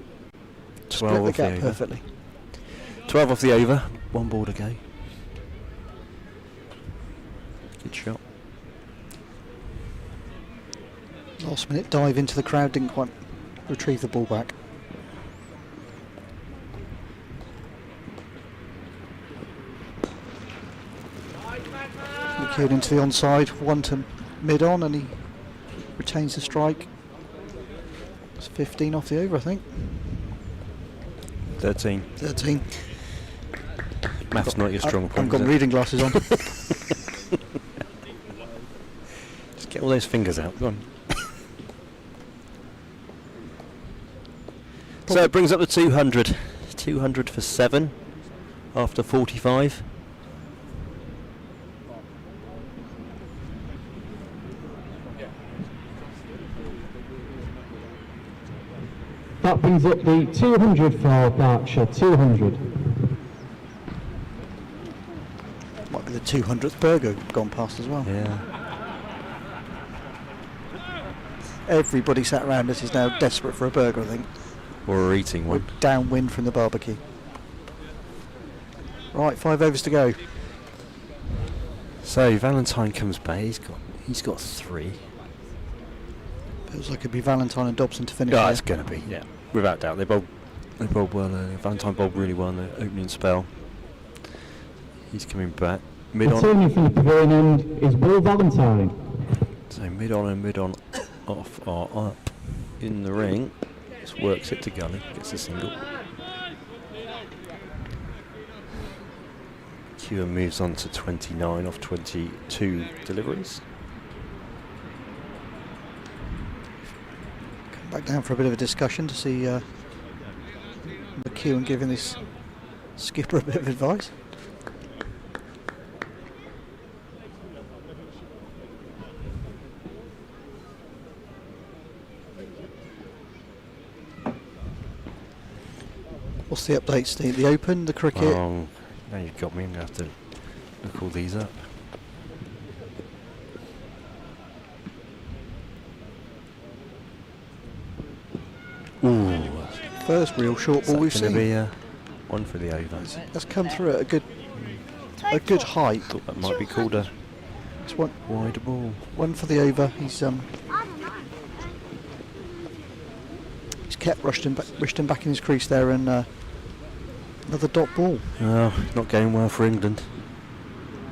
D: 12
C: Split the
D: off the
C: gap
D: over.
C: perfectly.
D: 12 off the over, 1 ball to go. Good shot.
C: Last minute dive into the crowd, didn't quite retrieve the ball back. McEwen into the onside, 1 to mid-on, and he retains the strike. It's 15 off the over, I think.
D: 13.
C: 13.
D: Maths not your strong point.
C: I've got
D: is
C: my
D: it?
C: reading glasses on.
D: Just get all those fingers out. Go on. So it brings up the 200. 200 for 7 after 45.
H: That brings up the 200 for Berkshire, 200.
C: Might be the 200th burger gone past as well.
D: Yeah.
C: Everybody sat around us is now desperate for a burger, I think.
D: Or eating one.
C: We're downwind from the barbecue. Right, 5 overs to go.
D: So Valentine comes back. He's got 3.
C: Feels like it'd be Valentine and Dobson to finish.
D: Oh,
C: there.
D: it's going to be, yeah, without doubt. They bowled well earlier. Valentine bowled really well in the opening spell. He's coming back. Mid on.
H: Returning from the pavilion end is Will Valentine.
D: So mid on and mid on off are up in the ring. Just works it to gully, gets a single. Kewer moves on to 29 off 22 deliveries.
C: Come back down for a bit of a discussion to see McEwen giving this skipper a bit of advice. What's the update, Steve? The Open, the cricket?
D: Oh, now you've got me. I'm going to have to look all these up. Ooh.
C: First real short ball we've seen.
D: Be, 1 for the over.
C: That's come through at a good height.
D: Thought that might be called a
C: It's one
D: wide ball.
C: 1 for the over. He's kept Rushton back in his crease there, and another dot ball.
D: Oh, not going well for England.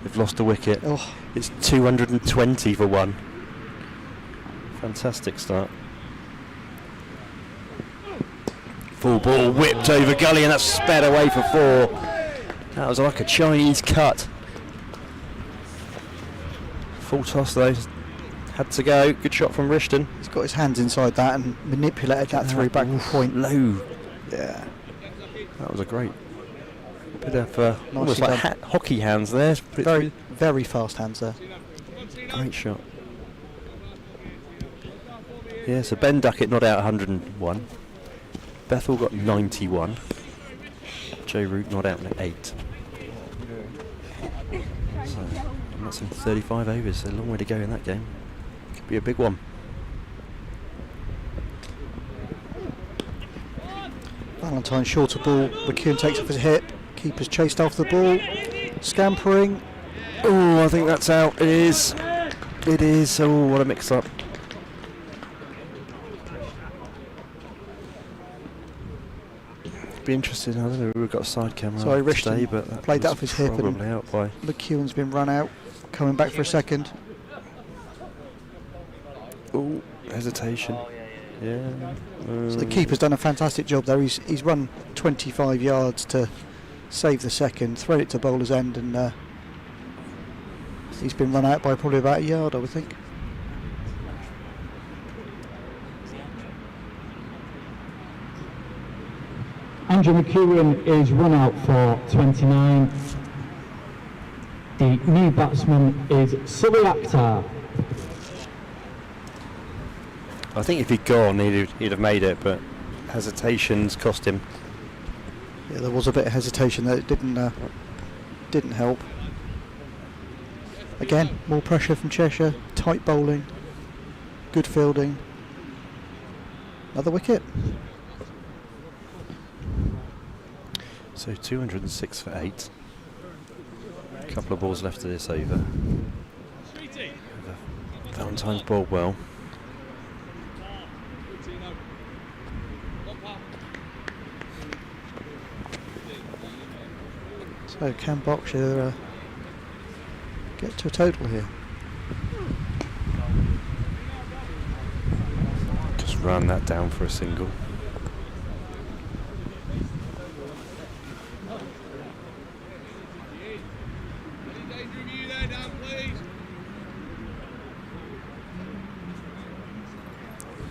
D: They've lost a wicket.
C: Oh.
D: It's 220 for 1. Fantastic start. Full ball whipped over gully, and that's sped away for 4. That was like a Chinese cut. Full toss though. Had to go. Good shot from Rishton.
C: He's got his hands inside that and manipulated that through back point.
D: Low.
C: Yeah.
D: That was a great bit of almost
C: Nicely
D: like hockey hands there. Put it
C: Very,
D: through.
C: very fast hands there.
D: Great shot. Yeah, so Ben Duckett not out 101. Bethel got 91. Joe Root not out at 8. So that's in 35 overs, so a long way to go in that game. Could be a big one.
C: Valentine shorter ball. McEwen takes off his hip. Keeper's chased after the ball. Scampering.
D: Oh, I think that's out. It is. It is. Oh, what a mix-up. Be interested. I don't know. We've got a side camera
C: Sorry,
D: today,
C: Rishton
D: but that
C: played that
D: was
C: off his hip and
D: probably out by.
C: McEwen's been run out. Coming back for a second.
D: Oh, hesitation. Yeah.
C: So the keeper's done a fantastic job there. He's run 25 yards to save the second, thrown it to bowler's end, and he's been run out by probably about a yard, I would think.
H: Andrew McEwen is run out for 29. The new batsman is Sully Akhtar.
D: I think if he'd gone, he'd have made it, but hesitations cost him.
C: Yeah, there was a bit of hesitation there. It didn't help. Again, more pressure from Cheshire. Tight bowling. Good fielding. Another wicket.
D: So 206 for 8. A couple of balls left of this over. Valentine's bowled well.
C: So can Berkshire get to a total here?
D: Just ran that down for a single.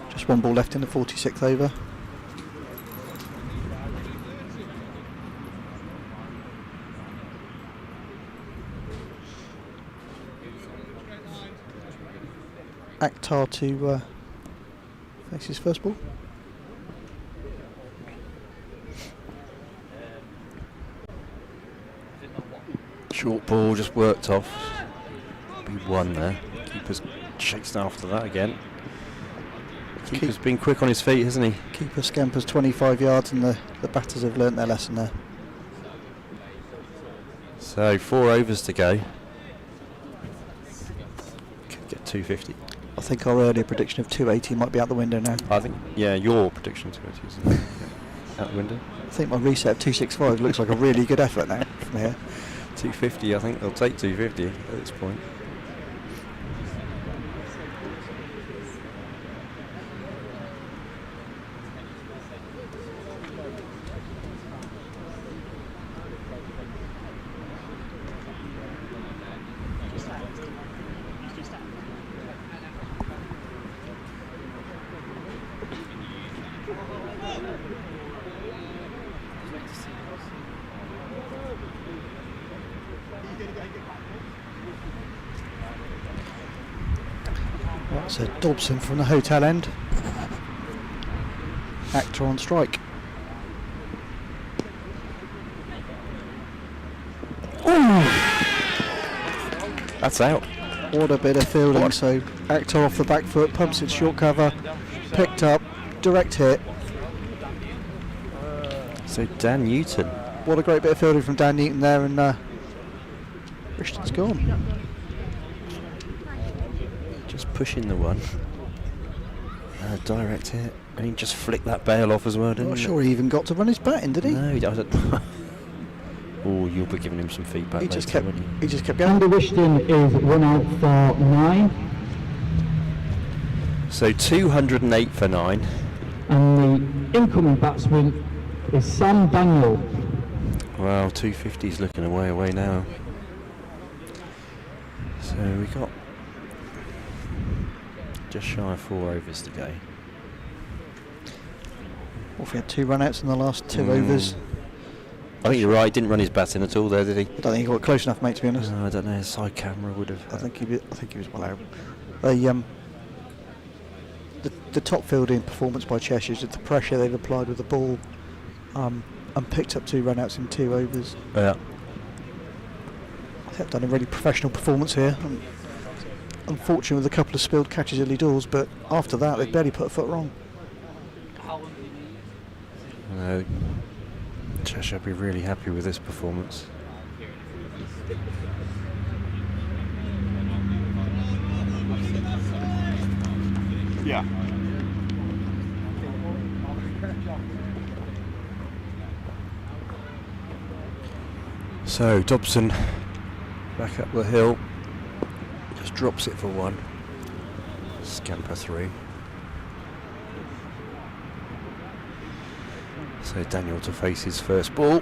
C: Just one ball left in the 46th over. Akhtar to face his first ball.
D: Short ball just worked off. Be one there. Keeper's chased after that again. Keeper's been quick on his feet, hasn't he?
C: Keeper scampers 25 yards and the batters have learnt their lesson there.
D: So 4 overs to go. Could get 250.
C: I think our earlier prediction of 280 might be out the window now.
D: I think, yeah, your prediction 280 is out the window.
C: I think my reset of 265 looks like a really good effort now from here.
D: 250, I think they'll take 250 at this point.
C: That's a Dobson from the hotel end. Akhtar on strike. Ooh.
D: That's out.
C: What a bit of fielding. So Akhtar off the back foot, pumps it short cover, picked up, direct hit.
D: So Dan Newton.
C: What a great bit of fielding from Dan Newton there, and Rishton's gone.
D: Just pushing the one. Direct hit. And he just flicked that bail off as well, didn't he?
C: Not sure he even got to run his batting, did he?
D: No, he doesn't. Oh, you'll be giving him some feedback
C: He
D: later,
C: just kept.
D: won't you?
C: He just kept going.
H: Andy Rishton is run out for 9.
D: So 208 for 9.
H: And the incoming batsman is Sam Daniel.
D: Well, 250's looking away now. So we got just shy of 4 overs to go.
C: Wolf had 2 run-outs in the last 2 overs.
D: I think you're right. He didn't run his batting at all there, did he?
C: I don't think he got close enough, mate. To be honest.
D: No, I don't know. His side camera would have.
C: I think he was well out. The top fielding performance by Cheshire is the pressure they've applied with the ball, and picked up 2 run-outs in 2 overs.
D: Yeah.
C: I think they've done a really professional performance here. Unfortunate with a couple of spilled catches early doors, but after that they barely put a foot wrong.
D: No, Cheshire will be really happy with this performance.
E: Yeah.
D: So Dobson back up the hill, just drops it for 1. Scamper through. So Daniel to face his first ball.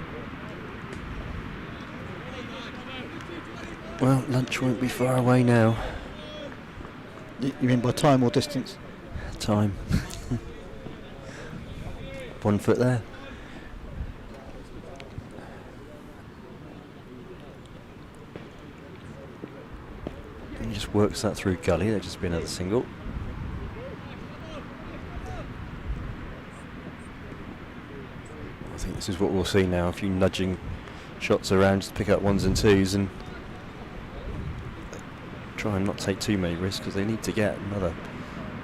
D: Well, lunch won't be far away now.
C: You mean by time or distance?
D: Time. 1 foot there. And he just works that through gully. That'll just be another single. I think this is what we'll see now. A few nudging shots around just to pick up 1s and 2s and try and not take too many risks because they need to get another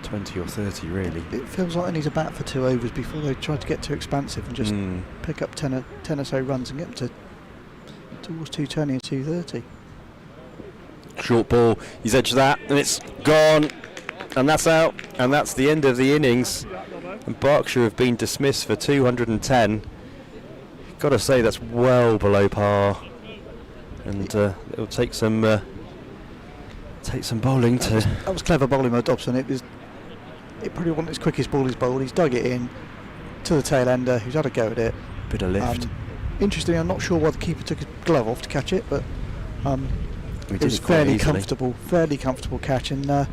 D: 20 or 30 really.
C: It feels like they need a bat for 2 overs before they try to get too expansive and just pick up 10 or so runs and get them towards 220 and 230.
D: Short ball, he's edged that and it's gone and that's out and that's the end of the innings. And Berkshire have been dismissed for 210. Got to say that's well below par, and it'll take some bowling to.
C: That was clever bowling by Dobson. It probably wasn't his quickest ball he's bowled. He's dug it in to the tail ender, who's had a go at it.
D: Bit of lift.
C: Interesting, I'm not sure why the keeper took his glove off to catch it, but it was fairly comfortable catch, and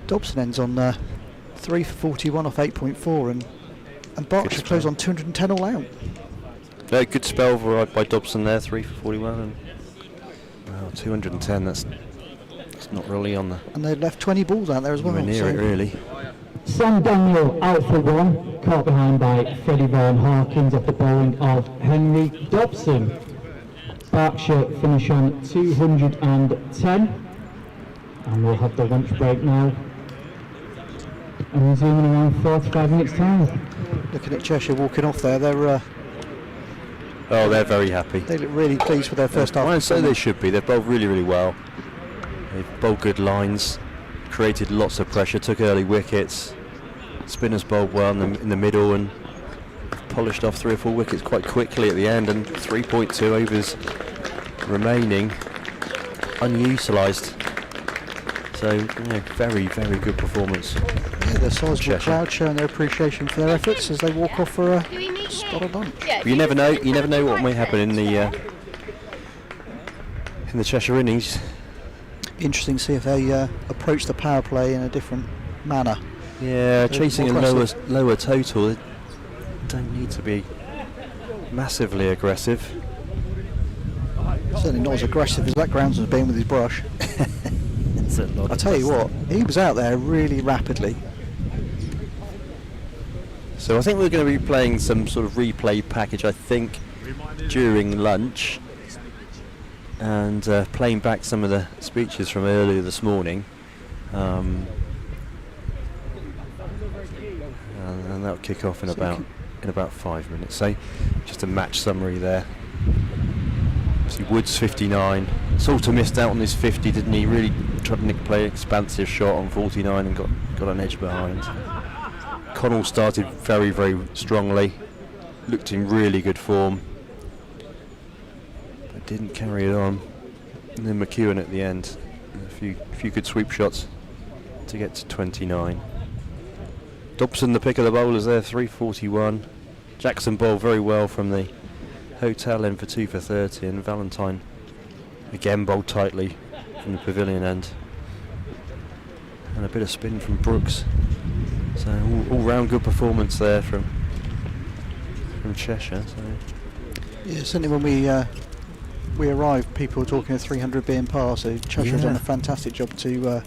C: Dobson ends on 3 for 41 off 8.4, and Berkshire close on 210 all out.
D: No, good spell by Dobson there, 3 for 41, and well, 210. That's not really on the.
C: And they left 20 balls out there as well.
D: Near it really.
H: Sam Daniel out for 1, caught behind by Freddie Vaughan Harkins off the bowling of Henry Dobson. Berkshire finish on 210, and we'll have the lunch break now. And resume in around 45 minutes time.
C: Looking at Cheshire walking off there, they're
D: they're very happy.
C: They look really pleased with their first half.
D: I'd say they should be. They've bowled really, really well. They've bowled good lines, created lots of pressure, took early wickets. Spinners bowled well in the middle and polished off 3 or 4 wickets quite quickly at the end, and 3.2 overs remaining unutilised. So, very, very good performance.
C: Yeah, the sizable crowd showing their appreciation for their efforts as they walk off for a spot of lunch.
D: You never know what may happen in the Cheshire innings.
C: Interesting to see if they approach the power play in a different manner.
D: Yeah, chasing a lower total. They don't need to be massively aggressive.
C: Certainly not as aggressive as that groundsman's been with his brush. I tell you what, he was out there really rapidly.
D: So I think we're going to be playing some sort of replay package, I think, during lunch, and playing back some of the speeches from earlier this morning, and that'll kick off in about 5 minutes. So just a match summary there. See, Woods 59. Salter missed out on his 50, didn't he? Really tried to play an expansive shot on 49 and got an edge behind. Connell started very, very strongly, looked in really good form, but didn't carry it on. And then McEwen at the end, a few good sweep shots to get to 29. Dobson, the pick of the bowlers there, 341. Jackson bowled very well from the Hotel in for 2 for 30, and Valentine again bowled tightly from the pavilion end. And a bit of spin from Brooks. So all round good performance there from Cheshire. So.
C: Yeah, certainly when we arrived, people were talking of 300 being par, so Cheshire's done a fantastic job to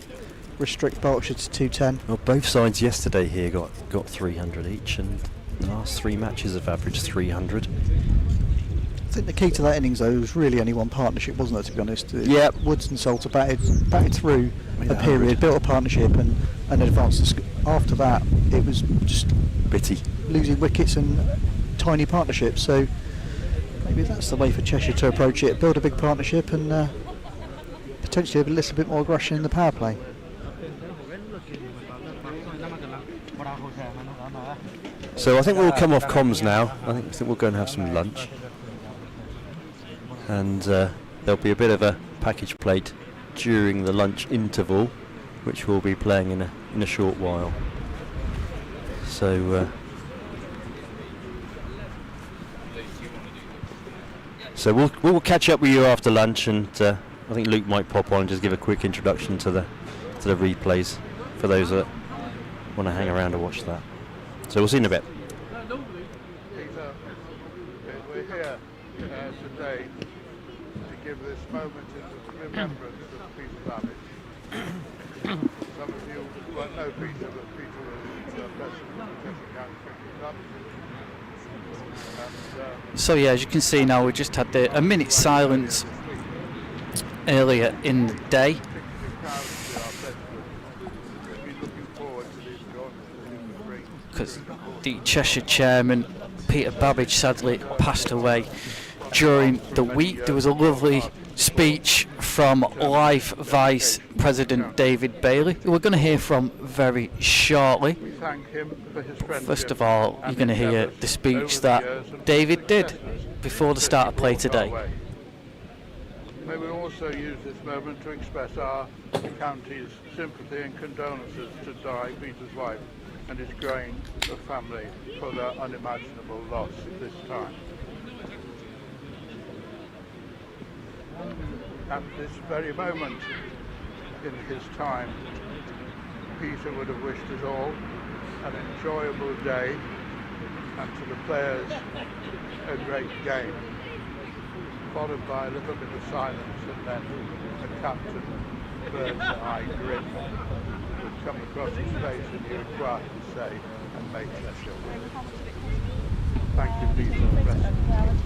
C: restrict Berkshire to 210.
D: Well, both sides yesterday here got 300 each, and the last 3 matches have averaged 300.
C: I think the key to that innings, though, was really only one partnership, wasn't it, to be honest?
D: Yep.
C: Woods and Salter batted through a period, built a partnership and advanced. After that, it was just
D: bitty,
C: losing wickets and tiny partnerships. So maybe that's the way for Cheshire to approach it, build a big partnership and potentially a little bit more aggression in the power play.
D: So I think we'll come off comms now. I think we'll go and have some lunch. And there'll be a bit of a package played during the lunch interval, which we'll be playing in a short while. So we'll catch up with you after lunch, and I think Luke might pop on and just give a quick introduction to the replays for those that want to hang around and watch that. So we'll see you in a bit.
M: Peter, we're here today to give this moment in remembrance of Peter Babbage. Some of you won't know Peter, but Peter was the president of the Cheshire County Cricket Club.
B: So yeah, as you can see now, we just had a minute's silence earlier in the day. Because the Cheshire chairman, Peter Babbage, sadly passed away during the week. There was a lovely speech from Life Vice President David Bailey, who we're going to hear from very shortly.
M: We thank him for his friendship.
B: First of all, you're going to hear the speech that David did before the start of play today.
M: May we also use this moment to express our county's sympathy and condolences to Di, Peter's wife, and his growing family for their unimaginable loss at this time. At this very moment in his time, Peter would have wished us all an enjoyable day, and to the players a great game, followed by a little bit of silence, and then a captain bird's eye grin would come across his face, and he would quietly say, and make Cheshire win. Thank you, Peter. Rest in peace.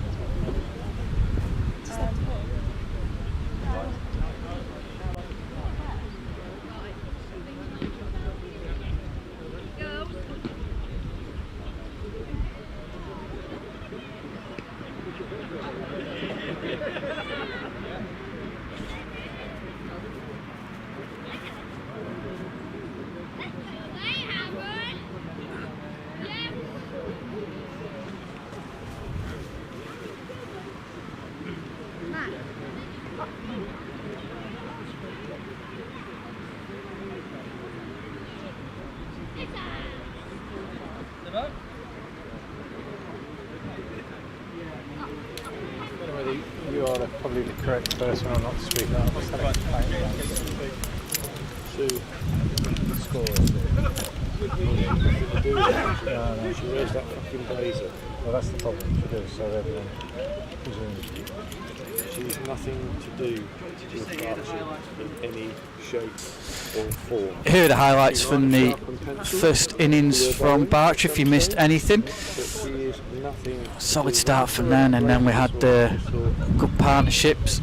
N: You are probably the correct person or not to speak that. To score. No, she wears that fucking blazer. Well, that's the problem. She does, so everyone presumes. She's nothing to do with Berkshire in any shape or form.
B: Here are the highlights from the first innings from Berkshire, if you missed anything. Solid start from then, and then we had good partnerships.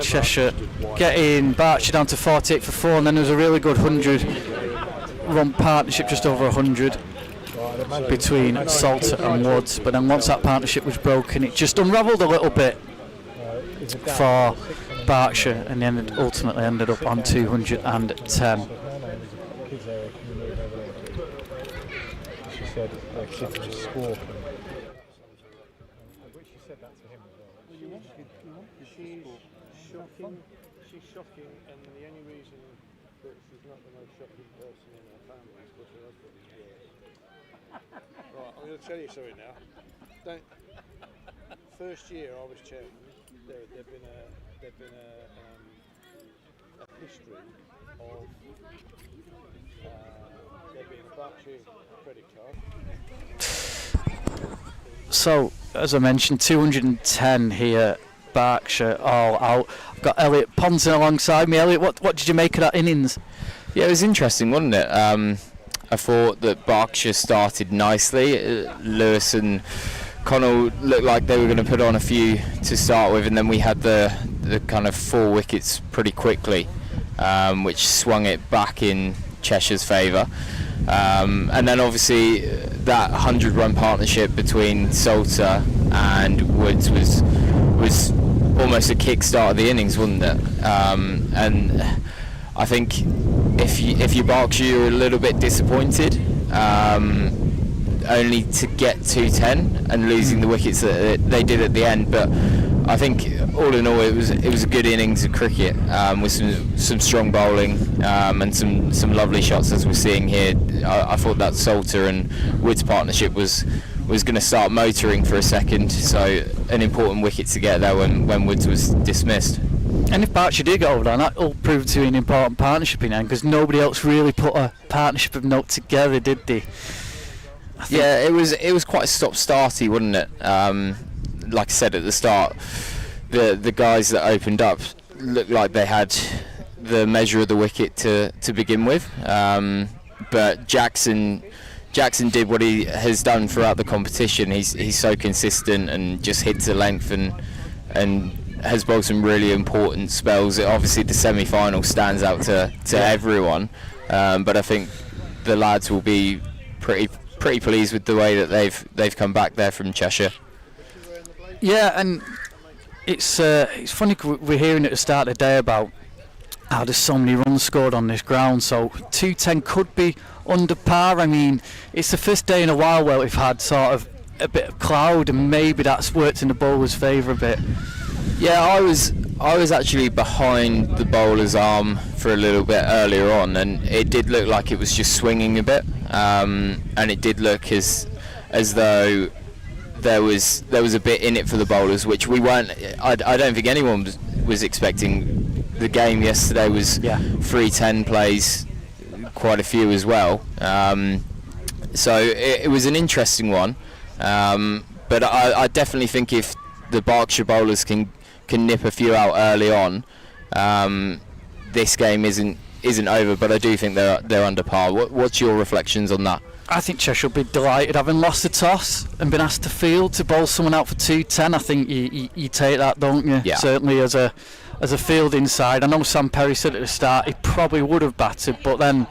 B: Cheshire getting Berkshire down to 48 for 4, and then there was a really good 100-run partnership, just over 100, between Salter and Woods. But then once that partnership was broken, it just unravelled a little bit for Berkshire, and then ultimately ended up on 210.
N: She said their kids just squawk. She said that to him as well. She's shocking, and the only reason that she's not the most shocking person in her family is because her husband is worse. Right, I'm going to tell you something now. first year I was chairman, there'd been a history of there being a Berkshire credit card.
B: So, as I mentioned, 210 here, Berkshire all out. I've got Elliot Ponson alongside me. Elliot, what did you make of that innings?
O: Yeah, it was interesting, wasn't it? I thought that Berkshire started nicely. Lewis and Connell looked like they were going to put on a few to start with, and then we had the kind of 4 wickets pretty quickly, which swung it back in Cheshire's favour. And then obviously that 100-run partnership between Salter and Woods was almost a kick-start of the innings, wasn't it? And I think if you Berkshire, you're a little bit disappointed, only to get 210 and losing the wickets that they did at the end. But I think all in all, it was a good innings of cricket, with some strong bowling, and some lovely shots as we're seeing here. I thought that Salter and Woods partnership was going to start motoring for a second, so an important wicket to get there when Woods was dismissed.
B: And if Berkshire did get over that will prove to be an important partnership in the end, because nobody else really put a partnership of note together, did they?
O: Yeah, it was quite stop-starty, wasn't it? Like I said at the start, the guys that opened up looked like they had the measure of the wicket to begin with, but Jackson did what he has done throughout the competition. He's so consistent and just hits the length and has bowled some really important spells. Obviously the semi-final stands out to everyone, but I think the lads will be pretty pleased with the way that they've come back there from Cheshire.
B: Yeah, and it's funny, we're hearing at the start of the day about how there's so many runs scored on this ground, so 210 could be under par. I mean, it's the first day in a while where we've had sort of a bit of cloud, and maybe that's worked in the bowler's favour a bit.
O: Yeah, I was actually behind the bowler's arm for a little bit earlier on, and it did look like it was just swinging a bit, and it did look as though there was a bit in it for the bowlers, which we weren't. I don't think anyone was expecting. The game yesterday was 310 plays, quite a few as well. So it was an interesting one, but I definitely think if the Berkshire bowlers can nip a few out early on, this game isn't over. But I do think they're under par. What's your reflections on that?
B: I think Cheshire will be delighted, having lost the toss and been asked to field, to bowl someone out for 210. I think you take that, don't you?
O: Yeah.
B: Certainly as a fielding side. I know Sam Perry said at the start he probably would have batted, but then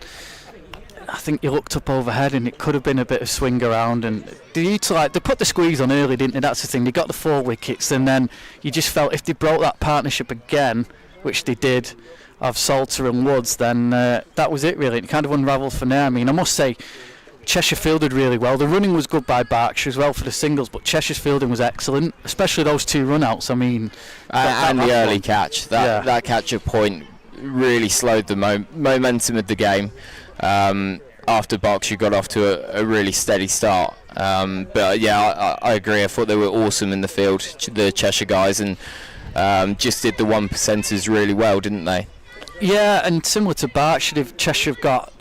B: I think he looked up overhead and it could have been a bit of swing around, and they put the squeeze on early, didn't they? That's the thing. They got the 4 wickets, and then you just felt if they broke that partnership again, which they did, of Salter and Woods, then that was it really. It kind of unravelled from there. I mean, I must say Cheshire fielded really well. The running was good by Berkshire as well for the singles, but Cheshire's fielding was excellent, especially those 2 run-outs. I mean,
O: and the early catch, that catch at point really slowed the momentum of the game, after Berkshire got off to a really steady start. But yeah, I agree. I thought they were awesome in the field, the Cheshire guys, and just did the 1%ers really well, didn't they?
B: Yeah, and similar to Berkshire, Cheshire have got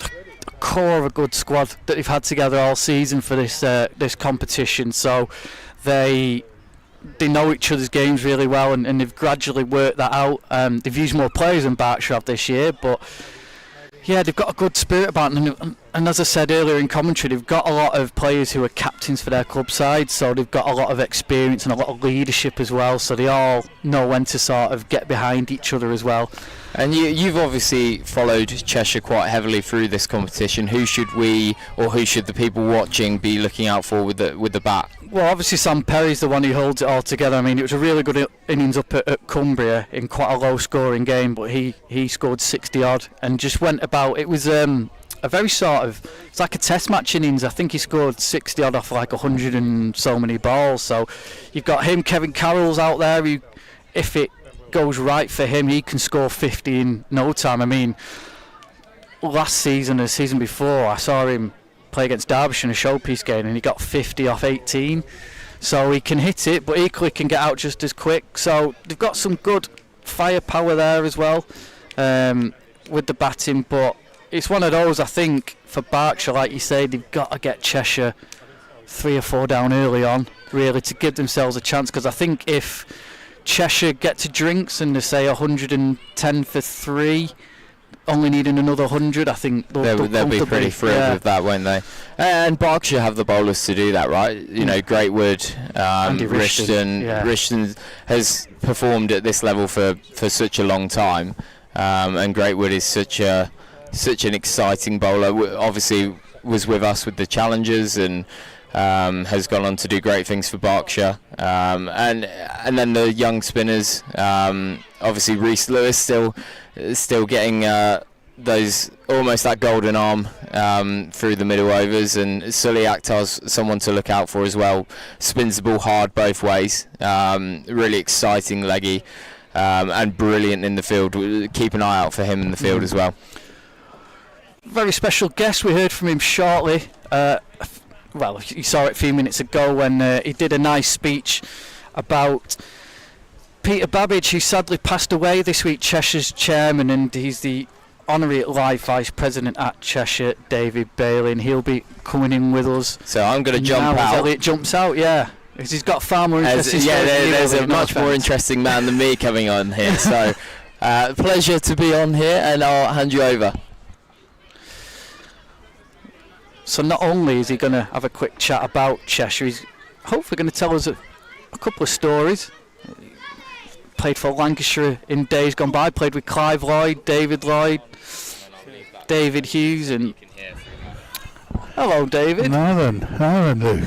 B: a core of a good squad that they've had together all season for this competition, so they know each other's games really well, and they've gradually worked that out. They've used more players than Berkshire have this year, but yeah, they've got a good spirit about them, and as I said earlier in commentary, they've got a lot of players who are captains for their club side, so they've got a lot of experience and a lot of leadership as well, so they all know when to sort of get behind each other as well.
O: And you've obviously followed Cheshire quite heavily through this competition. Who should the people watching be looking out for with the bat?
B: Well, obviously Sam Perry's the one who holds it all together. I mean, it was a really good innings up at Cumbria in quite a low-scoring game, but he scored 60-odd and just went about. It was a very sort of, it's like a test match innings. I think he scored 60-odd off like 100 and so many balls. So you've got him, Kevin Carroll's out there, who, if it goes right for him, he can score 50 in no time. I mean, last season, the season before, I saw him play against Derbyshire in a showpiece game and he got 50 off 18. so he can hit it, but equally can get out just as quick. So they've got some good firepower there as well with the batting, but it's one of those, I think, for Berkshire, like you say, they've got to get Cheshire 3 or 4 down early on, really, to give themselves a chance, because I think if Cheshire get to drinks and they say 110 for 3, only needing another 100, I think they'll
O: be pretty thrilled with that, won't they? And Berkshire have the bowlers to do that, right? You know, Greatwood, Rishton. Rishton has performed at this level for such a long time, and Greatwood is such an exciting bowler. Obviously, was with us with the Challengers and has gone on to do great things for Berkshire. And then the young spinners, obviously Reece Lewis still getting those almost that golden arm through the middle overs, and Sully Akhtar's someone to look out for as well. Spins the ball hard both ways, really exciting leggy, and brilliant in the field. Keep an eye out for him in the field as well.
B: Very special guest, we heard from him shortly. Well, you saw it a few minutes ago when he did a nice speech about Peter Babbage, who sadly passed away this week, Cheshire's chairman, and he's the honorary life vice president at Cheshire, David Bailey, and he'll be coming in with us.
O: So I'm going to jump out.
B: Elliot jumps out, yeah. Because he's got far more interesting
O: there's a much more interesting man than me coming on here. So pleasure to be on here, and I'll hand you over.
B: So not only is he going to have a quick chat about Cheshire, he's hopefully going to tell us a couple of stories. Played for Lancashire in days gone by, played with Clive Lloyd, David Hughes, and... Hello, David.
P: Now then, Luke.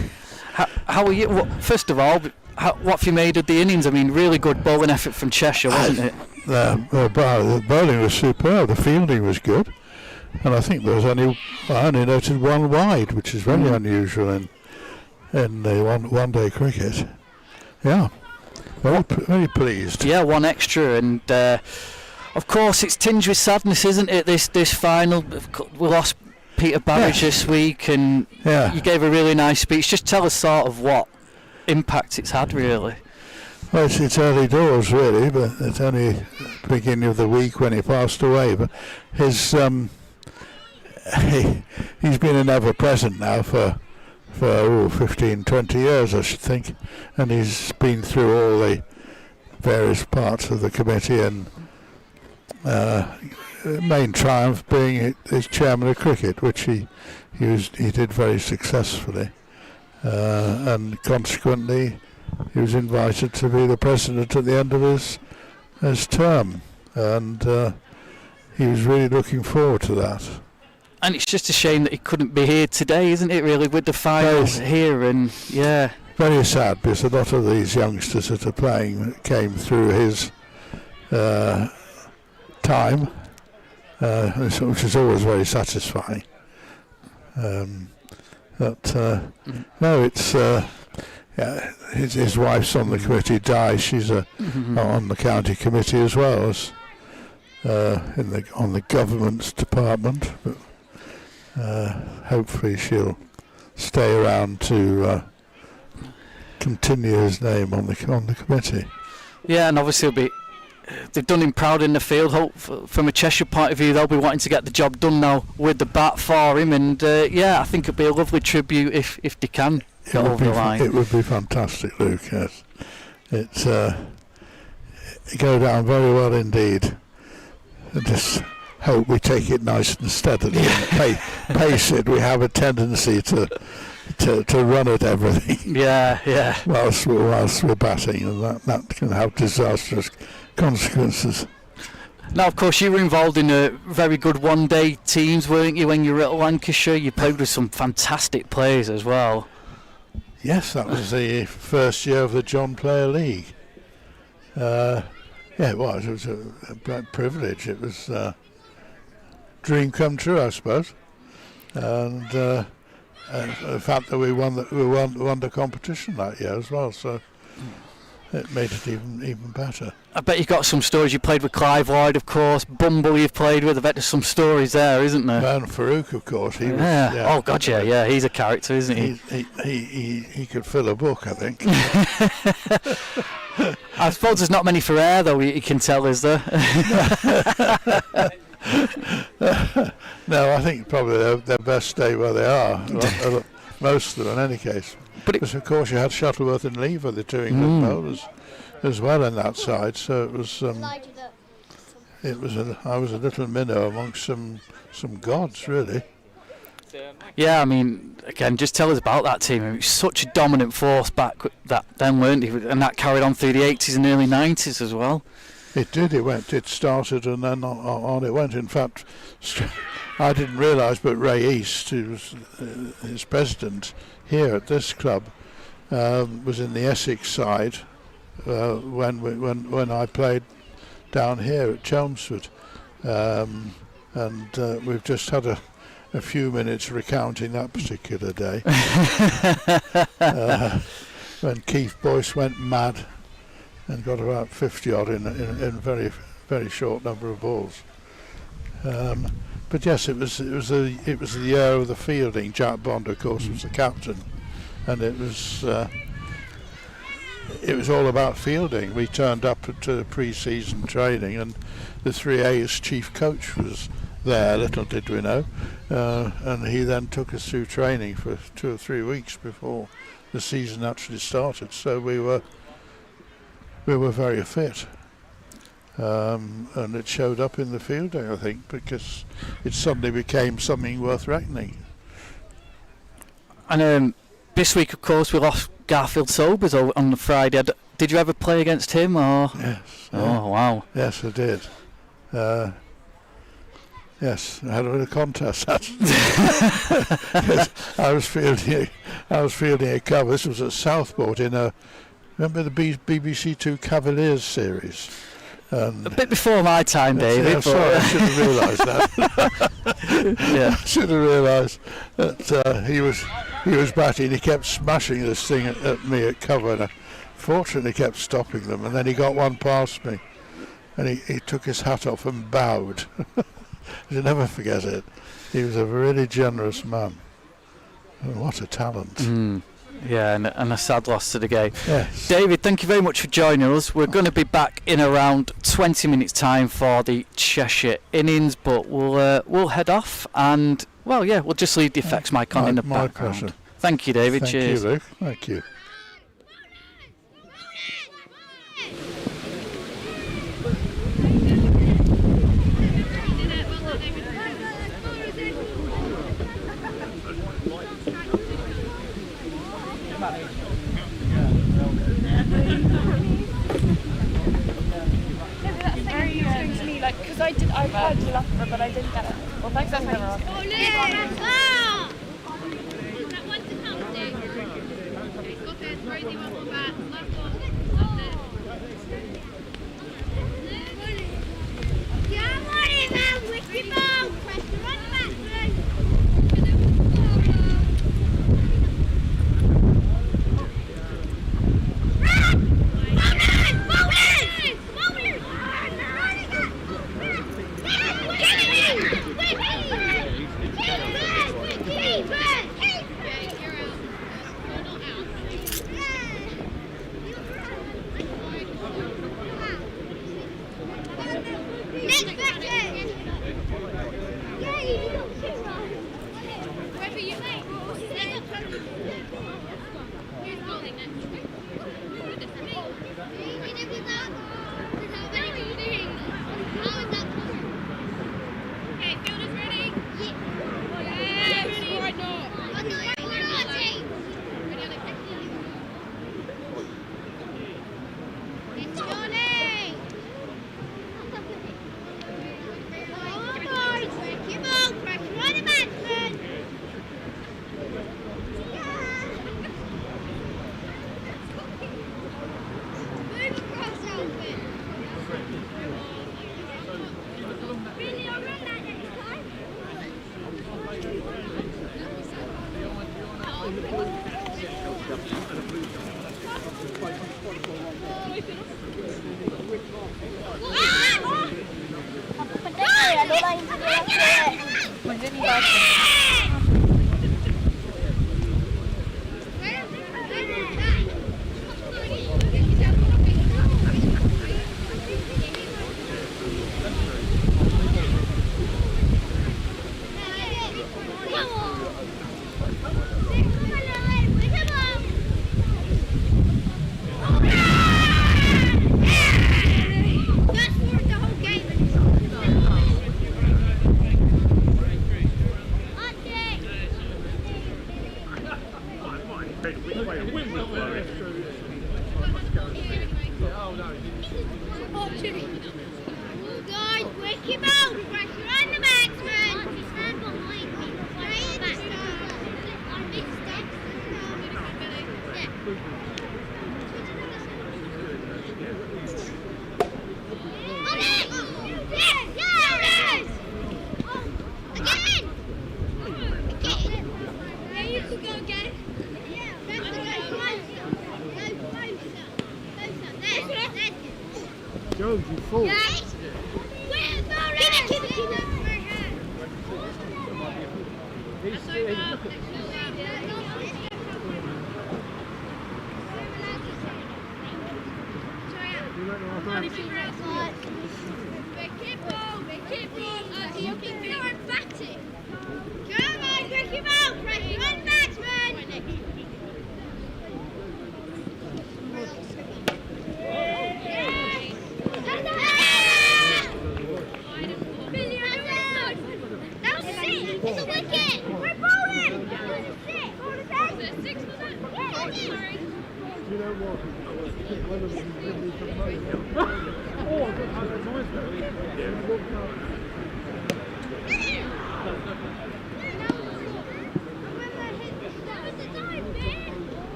B: How are you? First of all, what have you made of the innings? I mean, really good bowling effort from Cheshire, wasn't it?
P: The bowling was superb, the fielding was good, and I think I only noted one wide, which is very unusual in the one-day cricket. Yeah. Very pleased.
B: Yeah, one extra, and of course it's tinged with sadness, isn't it? This final, we lost Peter Babbage this week, and you gave a really nice speech. Just tell us sort of what impact it's had, really.
P: Well, it's early doors, really, but it's only the beginning of the week when he passed away. But his he's been an ever-present now for 15, 20 years, I should think, and he's been through all the various parts of the committee, and main triumph being his chairman of cricket, which he did very successfully, and consequently he was invited to be the president at the end of his term, and he was really looking forward to that.
B: And it's just a shame that he couldn't be here today, isn't it, really, with the finals here, and
P: very sad, because a lot of these youngsters that are playing came through his time, which is always very satisfying. No, it's his wife's on the committee, Di. She's on the county committee as well as on the government's department. But hopefully she'll stay around to continue his name on the committee.
B: Yeah, and obviously they've done him proud in the field. From a Cheshire point of view, they'll be wanting to get the job done now with the bat for him, and I think it'll be a lovely tribute if they can get over the line.
P: It would be fantastic, Luke. Yes, it's go down very well indeed. And just hope we take it nice and steadily and pace it. We have a tendency to run at everything.
B: Yeah.
P: Whilst we're batting, and that can have disastrous consequences.
B: Now, of course, you were involved in a very good one-day teams, weren't you, when you were at Lancashire? You played with some fantastic players as well.
P: Yes, that was the first year of the John Player League. It was. It was a privilege. It was a dream come true, I suppose. And the fact that we won the competition that year as well. So it made it even better.
B: I bet you've got some stories. You played with Clive Lloyd, of course. Bumble you've played with. I bet there's some stories there, isn't there?
P: And Farouk, of course. He was,
B: Oh God, yeah. He's a character, isn't he?
P: He could fill a book, I think.
B: I suppose there's not many for air, though. You can tell, is there?
P: No, I think probably their best stay where they are. Most of them, in any case. Because of course you had Shuttleworth and Lever, the two England bowlers, as well in that side. So it was. I was a little minnow amongst some gods, really.
B: Yeah, I mean, again, just tell us about that team. It was such a dominant force back then, weren't they? And that carried on through the 80s and early 90s as well.
P: It did. It started and then on it went. In fact, I didn't realise, but Ray East, who was his president here at this club, was in the Essex side when I played down here at Chelmsford, and we've just had a few minutes recounting that particular day when Keith Boyce went mad and got about 50 odd in a very, very short number of balls. But yes, it was the year of the fielding. Jack Bond, of course, was the captain, and it was all about fielding. We turned up to pre-season training, and the 3A's chief coach was there. Little did we know, and he then took us through training for 2 or 3 weeks before the season actually started. So we were very fit, and it showed up in the fielding, I think, because it suddenly became something worth reckoning.
B: And this week, of course, we lost Garfield Sobers on the Friday. Did you ever play against him? Or?
P: Yes.
B: Oh, wow.
P: Yes, I did. Yes, I had a bit of contest. I was fielding a cover. This was at Southport in a. Remember the BBC Two Cavaliers series?
B: A bit before my time, David.
P: Yeah, sorry, I should have realised that.
B: Yeah.
P: I should have realised that he was batting. He kept smashing this thing at me at cover, and I fortunately kept stopping them. And then he got one past me, and he took his hat off and bowed. You'll never forget it. He was a really generous man. And what a talent.
B: Yeah, and a sad loss to the game.
P: Yes.
B: David, thank you very much for joining us. We're going to be back in around 20 minutes' time for the Cheshire innings, but we'll head off and, well, yeah, we'll just leave the effects mic on in the background.
P: My pleasure.
B: Thank you, David. Cheers.
P: Thank you, Luke. Thank you.
G: Because I applied to Loughborough, but I didn't get it. Well, thanks for having us.
N: Jones, you fool.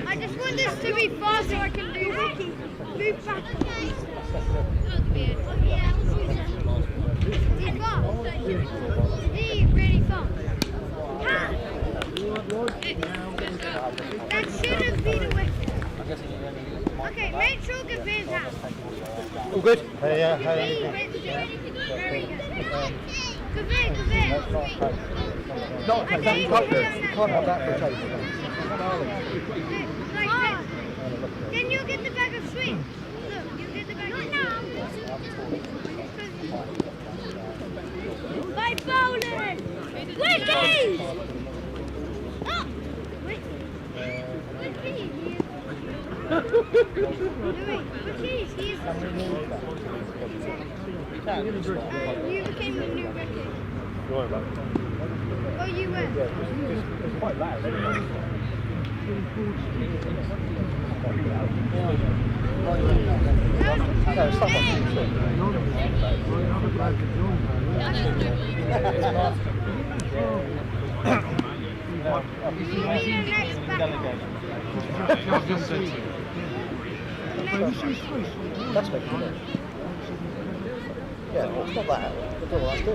L: I just want this to be fast so I can move back. Really fast. That shouldn't be the way. Okay, make sure Gavin's out.
D: All good?
L: Very good. Gavin.
J: No, you can't do it. You can't have that for a taste.
L: Like this. Then you'll get the bag of sweets. Look, you'll get the bag of sweets. By bowling! Wickies! Oh! Wickies! Wickies, he's... you became the new Wicky. Oh, you were?
N: It's quite loud anyway.
J: No, stop on That's making it. Yeah, well, it's not that. That's all I do.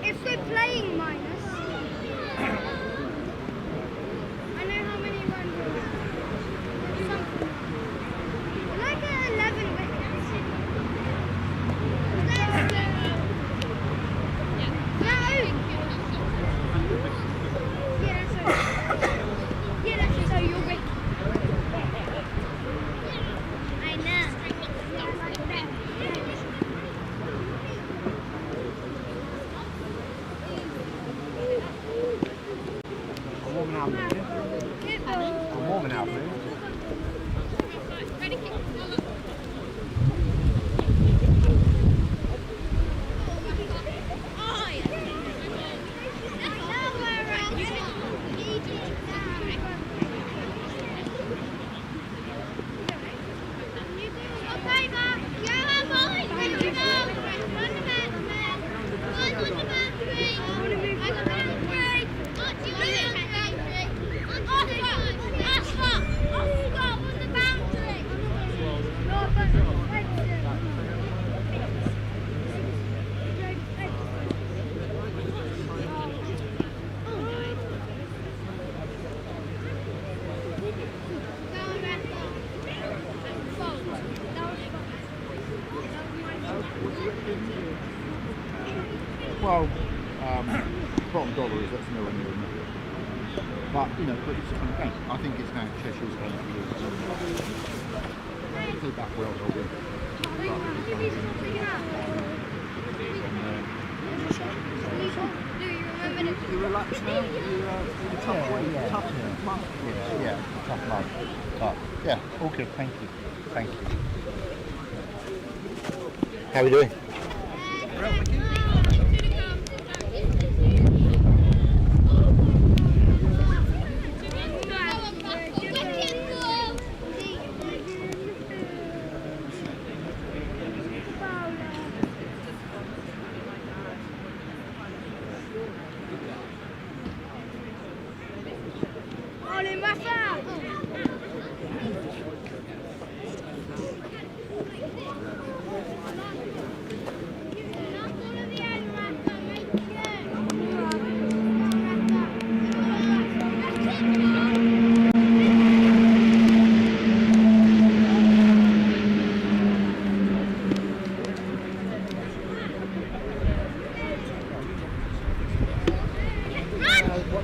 L: If we're playing minus, I know how many runs. Something. Like 11 wickets. No. Yeah, that's so you're wicket. I know.
J: I'm warming up, man.
Q: Well, bottom dollar is that's nowhere near enough. But you know, but it's a fun game. I think it's now Cheshire's game to lose. Play back well, they'll win. You relax now? Tough month? Yeah, tough month. But yeah, all good, thank you. Thank you.
J: How are we doing?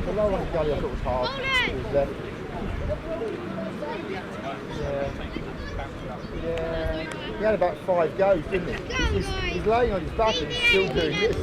Q: The low one Gully I thought was hard. It was left. Yeah. He had about 5 goes, didn't he? He's laying on his back and he's still doing this.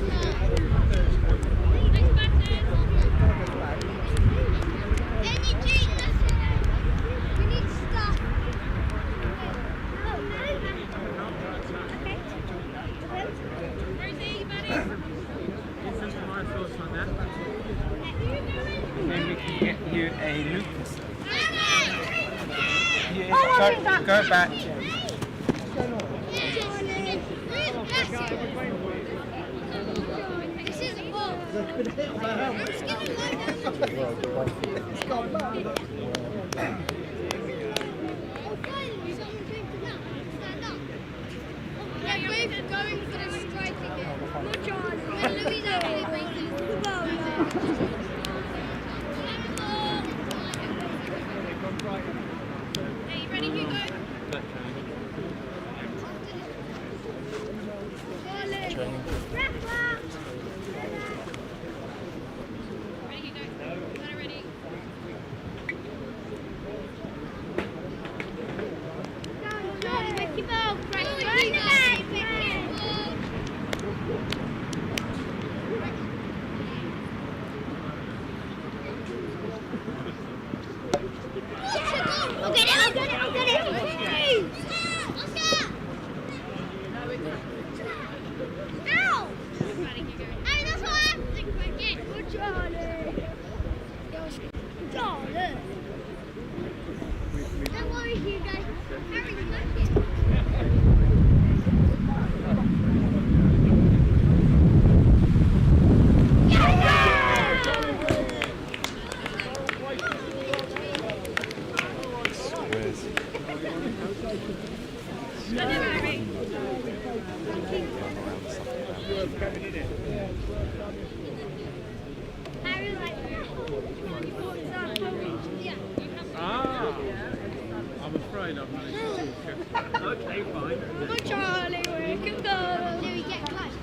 J: Go back.
L: Going for the strike again. Not John. When Louise actually brings the ball. Are you ready, Hugo?
F: I'm afraid I'm not. Okay, fine.
L: Good Charlie, we can go. Do we get close?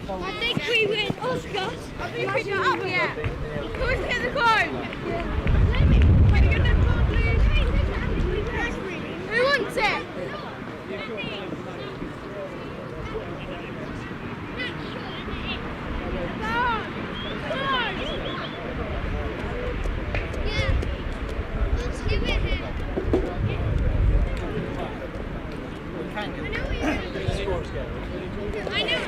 L: I think we win. Oscar. Have you picked it up yet? Who's get the card? Who wants it? I know.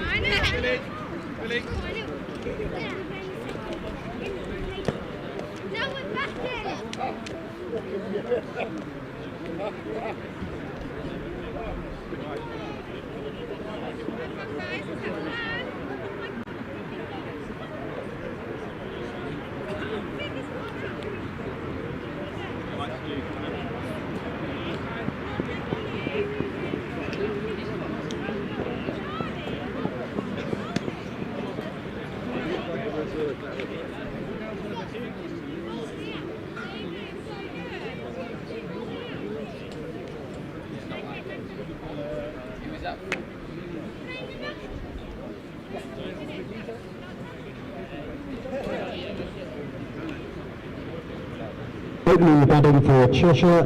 H: Opening the batting for Cheshire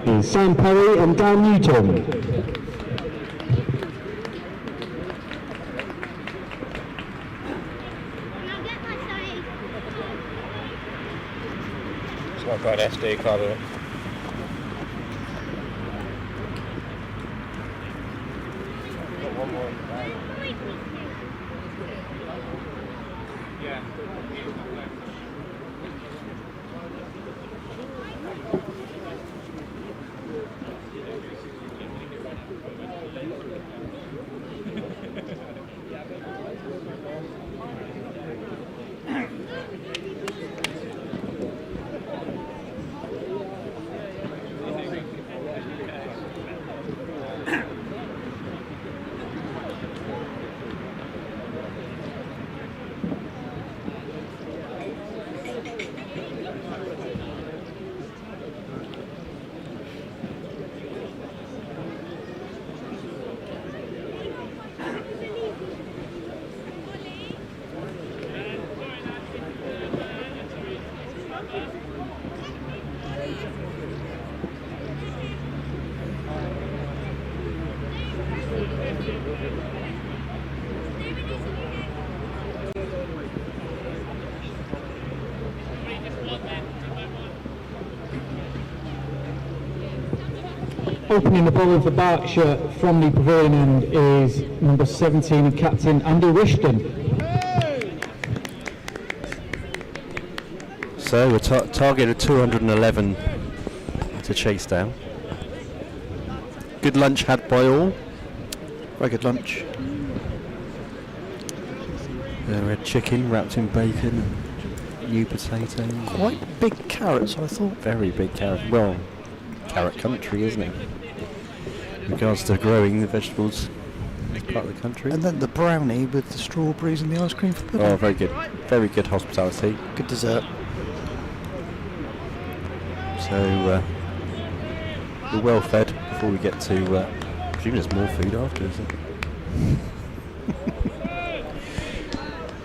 H: is Sam Perry and Dan Newton.
D: So I've got an SD card on it. One more. Yeah.
H: Opening the bowling for Berkshire from the pavilion end is number 17 and captain Andy Rishton.
D: So we're target of 211 to chase down. Good lunch had by all.
C: Very good lunch.
D: Red chicken wrapped in bacon, new potatoes.
C: Quite big carrots, I thought.
D: Very big carrot. Well, carrot country, isn't it? In regards to growing the vegetables in this part of the country.
C: And then the brownie with the strawberries and the ice cream for pudding.
D: Oh, very good. Very good hospitality.
C: Good dessert.
D: So, we're well fed before we get to, I presume there's more food after, isn't it?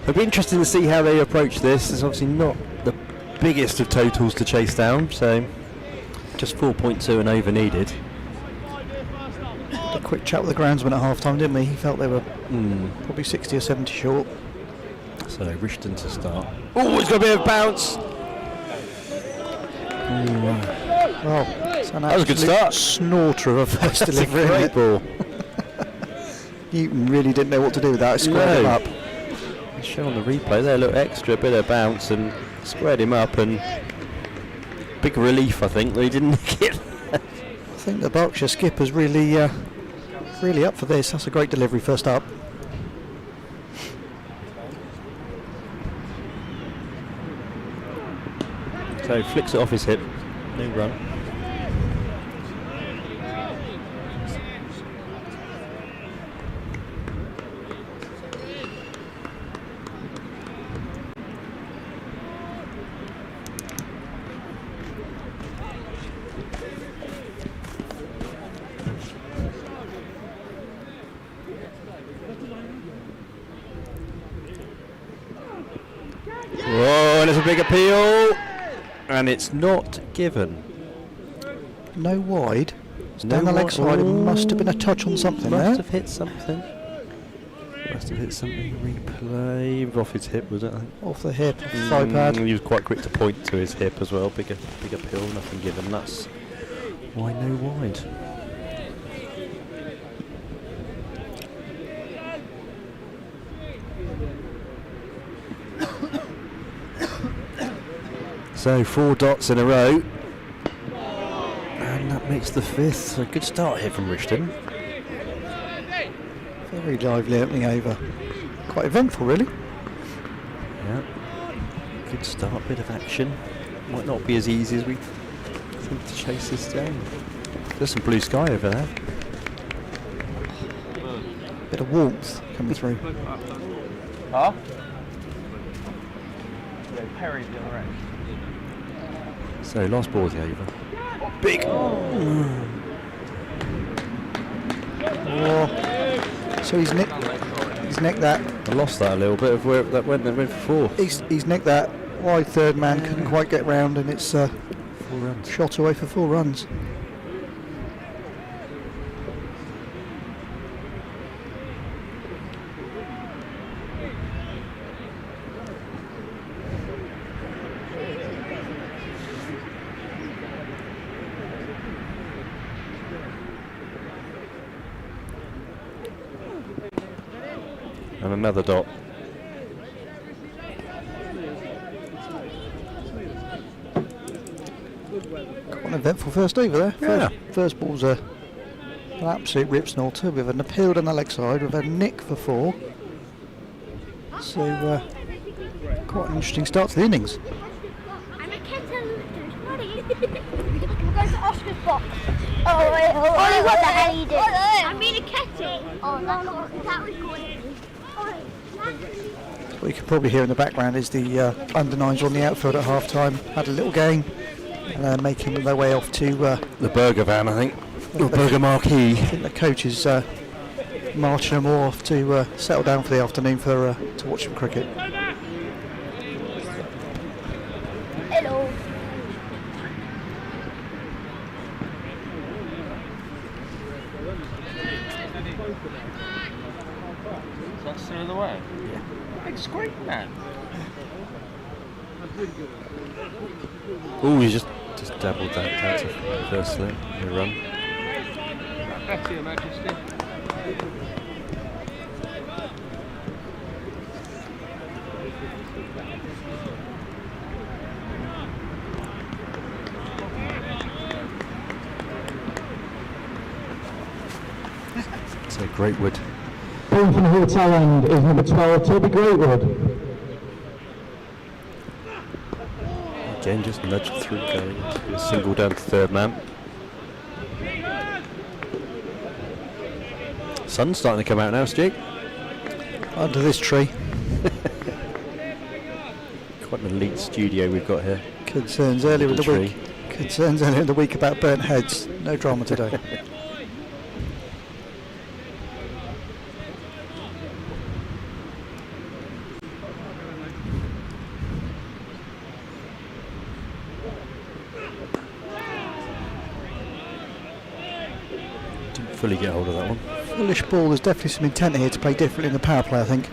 D: It'll be interesting to see how they approach this. It's obviously not the biggest of totals to chase down, so just 4.2 and over needed.
C: A quick chat with the groundsman at half time, didn't we? He felt they were probably 60 or 70 short.
D: So Rishton to start. Oh, he's got a bit of bounce.
C: Well,
D: that was a good start.
C: Snorter of a first delivery.
D: Great ball.
C: Newton really didn't know what to do with that. Squared him up.
D: Show on the replay there, look, extra bit of bounce and squared him up, and big relief I think that he didn't nick it.
C: I think the Berkshire skipper's really really up for this. That's a great delivery first up.
D: So flicks it off his hip, no run. Whoa, and it's a big appeal, and it's not given.
C: No wide. It's
D: No
C: down the leg
D: wide.
C: side. It must have been a touch on something there.
D: Must have hit something. Must have hit something. Replay off his hip, was it? I think.
C: Off the hip, thigh pad.
D: He was quite quick to point to his hip as well. Big appeal, nothing given. That's why no wide. So 4 dots in a row. Makes the 5th. A good start here from Rishton.
C: Very lively opening over. Quite eventful, really.
D: Yeah. Good start, bit of action. Might not be as easy as we think to chase this down. There's some blue sky over there.
C: Bit of warmth coming through.
J: Huh? Yeah, Perry the other end.
D: So, last ball of the over. Big!
C: Oh. So he's nicked that.
D: I lost that a little bit of where that went for 4.
C: He's nicked that. Wide third man, couldn't quite get round, and it's
D: 4 runs.
C: Shot away for 4 runs.
D: And another dot.
C: Quite an eventful first over there.
D: Yeah.
C: First ball's an absolute rip snorter. We've had an appeal down the leg side. We've had a nick for 4. So quite an interesting start to the innings.
L: I'm a kitten. We're going to Oscar's box. Ollie, what the hell are you doing? I mean a kettle. Oh, that was good.
C: What you can probably hear in the background is the under-9s on the outfield at half-time. Had a little game, and making their way off to
D: the burger van, I think. Or burger marquee.
C: I think the coach is marching them all off to settle down for the afternoon for to watch some cricket.
L: Hello.
J: Is that still in the way? Yeah. Big screen, man.
D: Oh, he just dabbled that out to first slip. A run.
J: Back to your Majesty.
D: So Greatwood.
H: Bowling from the hotel end is number 12, Toby Greatwood.
D: Again, just nudged through going to a single down to third man. Sun's starting to come out now, Stu.
C: Under this tree.
D: Quite an elite studio we've got here.
C: Concerns earlier in the week. Concerns earlier in the week about burnt heads. No drama today.
D: Didn't fully get hold of that one.
C: Foolish ball. There's definitely some intent here to play differently in the power play, I think.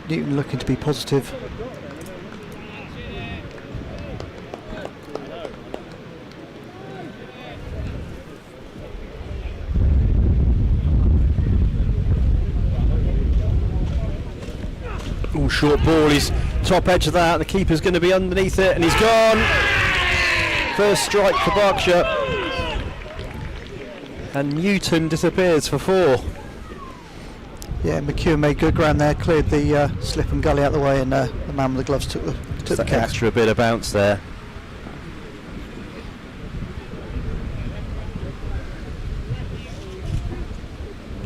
C: Newton looking to be positive.
D: Oh, short ball. He's top edge of that. The keeper's going to be underneath it, and he's gone. First strike for Berkshire. And Newton disappears for 4.
C: Yeah, McEwen made good ground there, cleared the slip and gully out the way, and the man with the gloves took the catch.
D: Extra bit of bounce there.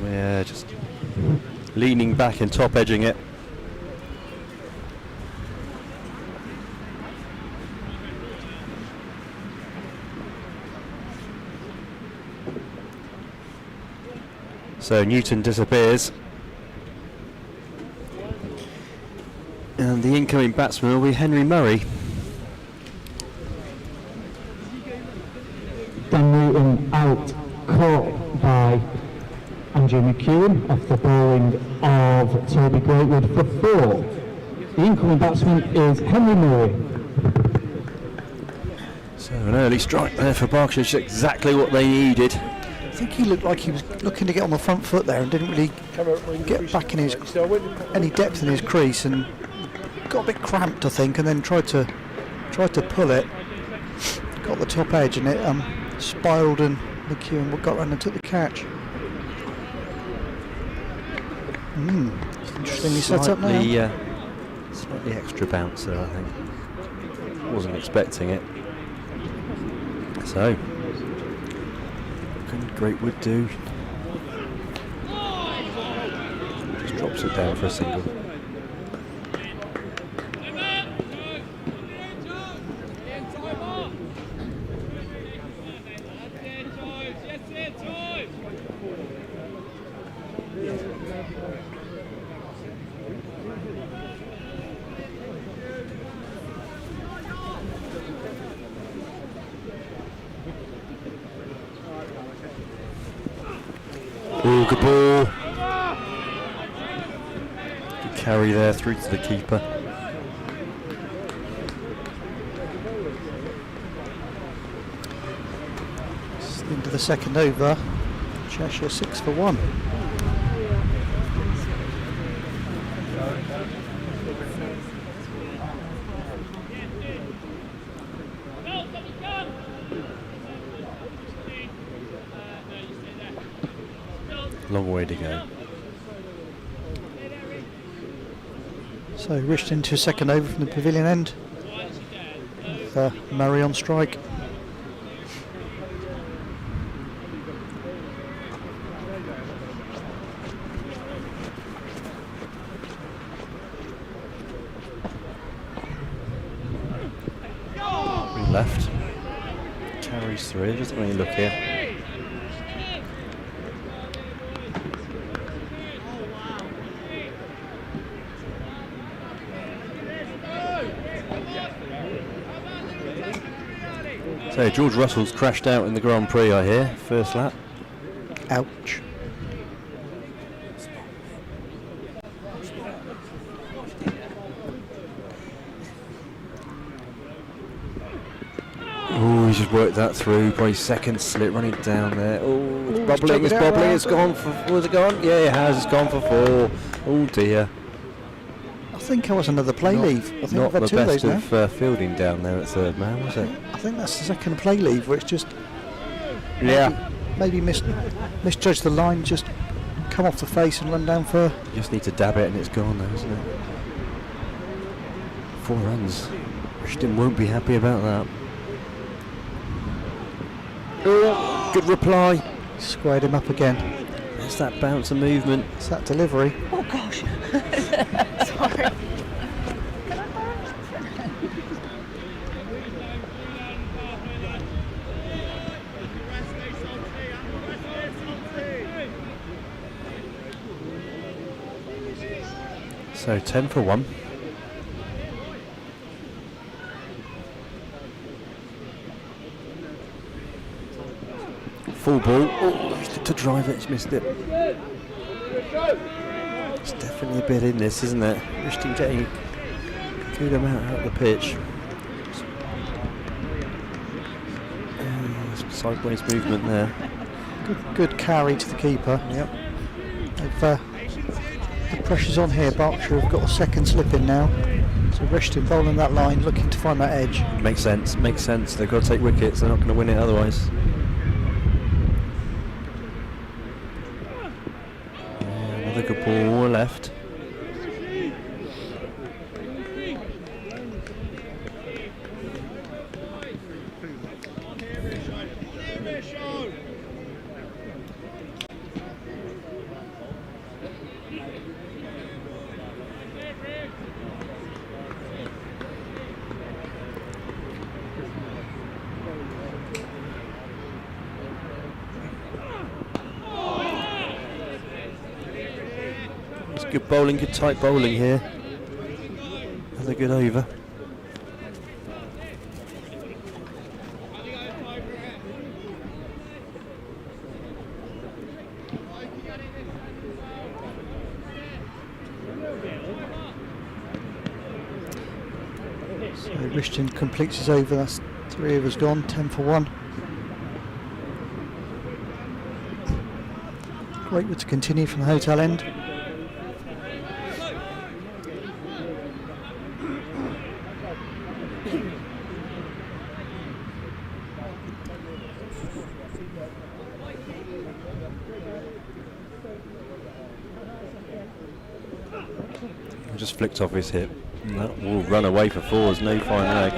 D: Yeah, just leaning back and top edging it. So Newton disappears. And the incoming batsman will be Henry Murray.
H: Dan Newton out, caught by Andrew McEwen off the bowling of Toby Greatwood for 4. The incoming batsman is Henry Murray.
D: So an early strike there for Berkshire, just exactly what they needed.
C: I think he looked like he was looking to get on the front foot there and didn't really get back in any depth in his crease, and got a bit cramped, I think, and then tried to pull it. got the top edge and it spiralled and McEwen got round and took the catch. Interestingly set up now.
D: Slightly extra bouncer, I think. Wasn't expecting it. So, what can Greatwood do? Just drops it down for a single. Good ball. Good carry there through to the keeper.
C: Into the second over. Cheshire 6 for 1.
D: Long way to go.
C: So rushed into a second over from the pavilion end with Murray on strike.
D: Left. Carries through, just when you look here. So George Russell's crashed out in the Grand Prix, I hear, first lap.
C: Ouch.
D: Oh, he's just worked that through. Probably second slip running down there. Oh, it's bubbling, it's bubbling, it's gone for, was it gone? Yeah, it has, it's gone for 4. Oh dear.
C: I think it was another play leave. I think
D: Not
C: I've had
D: the
C: 2 of those
D: best
C: now.
D: of fielding down there at third man, was it?
C: I think that's the second play leave where it's just
D: Yeah.
C: maybe misjudged the line, just come off the face and run down for.
D: You just need to dab it and it's gone though, isn't it? 4 runs. Rushton won't be happy about that. Oh, good reply.
C: Squared him up again.
D: It's that bounce and movement.
C: It's that delivery.
I: Oh gosh. Sorry.
D: So 10 for 1. Full ball. Oh, to drive it, he's missed it. It's definitely a bit in this, isn't it? Rushton getting a good amount out of the pitch. Some sideways movement there.
C: Good carry to the keeper.
D: Yep.
C: The pressure's on here. Berkshire have got a second slip in now. So Rushton bowling that line, looking to find that edge.
D: Makes sense, makes sense. They've got to take wickets, they're not going to win it otherwise. Another good ball left. Good bowling, good tight bowling here. Another good over.
C: So Rushton completes his over. That's 3 overs gone. 10 for 1. Greatwood to continue from the hotel end.
D: Just flicked off his hip. And that will run away for fours, no fine leg.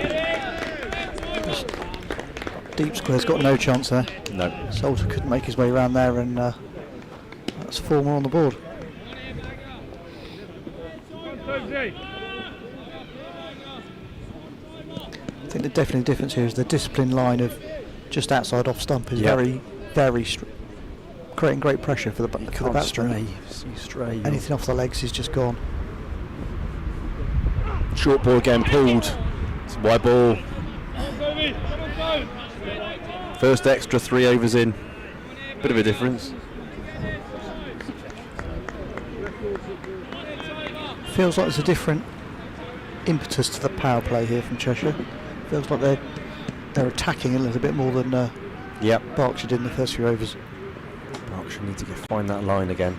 C: Deep square's got no chance there.
D: No.
C: Salter couldn't make his way around there, and that's 4 more on the board. I think the definite difference here is the discipline line of just outside off stump is very creating great pressure for the batsman.
D: Stray.
C: Anything off the legs is just gone.
D: Short ball again pulled. It's a wide ball. First extra 3 overs in. Bit of a difference.
C: Feels like there's a different impetus to the power play here from Cheshire. Feels like they're attacking a little bit more than Berkshire did in the first few overs.
D: Berkshire need to find that line again.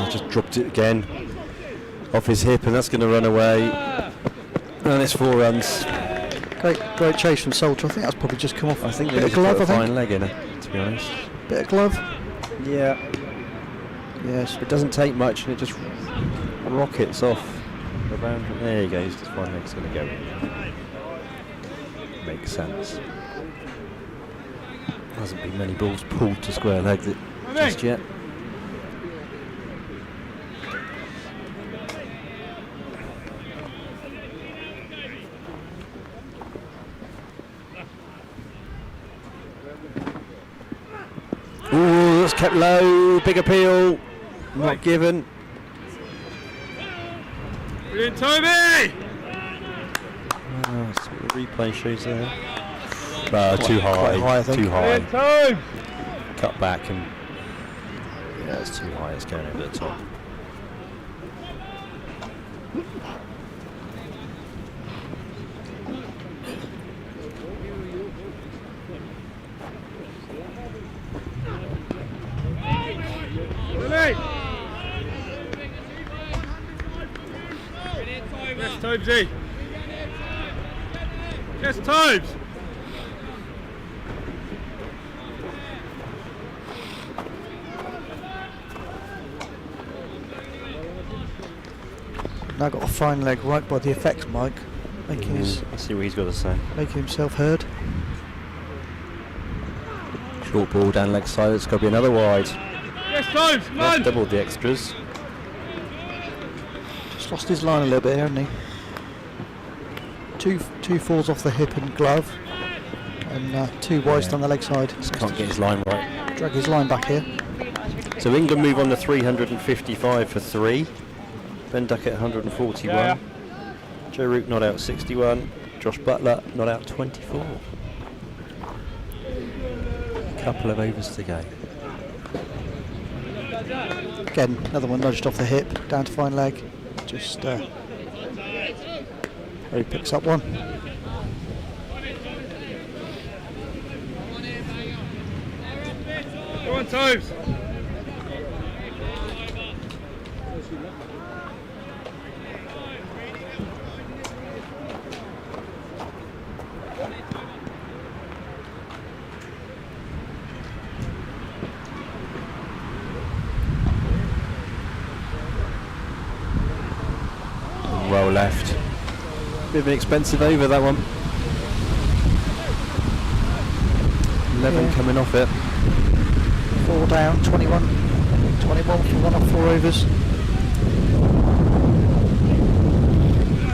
D: Just dropped it again off his hip, and that's going to run away. And it's 4 runs.
C: Great chase from Salter. I think that's probably just come off.
D: I think
C: bit of glove.
D: A fine leg in it, to be honest.
C: Bit of glove.
D: Yeah. Yes. It doesn't take much, and it just rockets off the boundary. There he goes. His fine leg's going to go. Makes sense. Hasn't been many balls pulled to square legs it just yet. Ooh, that's kept low. Big appeal. Not given.
F: Brilliant, Toby!
D: That's what the replay shows there. Too high.
C: I think.
D: Too high.
F: Time!
D: Cut back and yeah, it's too high. It's going over the top.
F: Yes, Tobesy. Yes, Tobes.
C: Now got a fine leg right by the effects mic, making
D: Let's see what he's got to say.
C: making himself heard.
D: Short ball down leg side. It's got to be another wide.
F: Yes, Tobes. Come on.
D: Doubled the extras.
C: Just lost his line a little bit, hasn't he? Two falls off the hip and glove, and 2 wides down the leg side.
D: Just can't get his line right.
C: Drag his line back here.
D: So England move on to 355 for 3. Ben Duckett 141. Joe Root not out 61. Josh Butler not out 24. Couple of overs to go.
C: Again, another one nudged off the hip, down to fine leg. Just he picks up one.
F: Go on, Tobes.
D: Well left. Bit of an expensive over that one. 11 coming off it.
C: 4 down, 21 for 1 off 4 overs.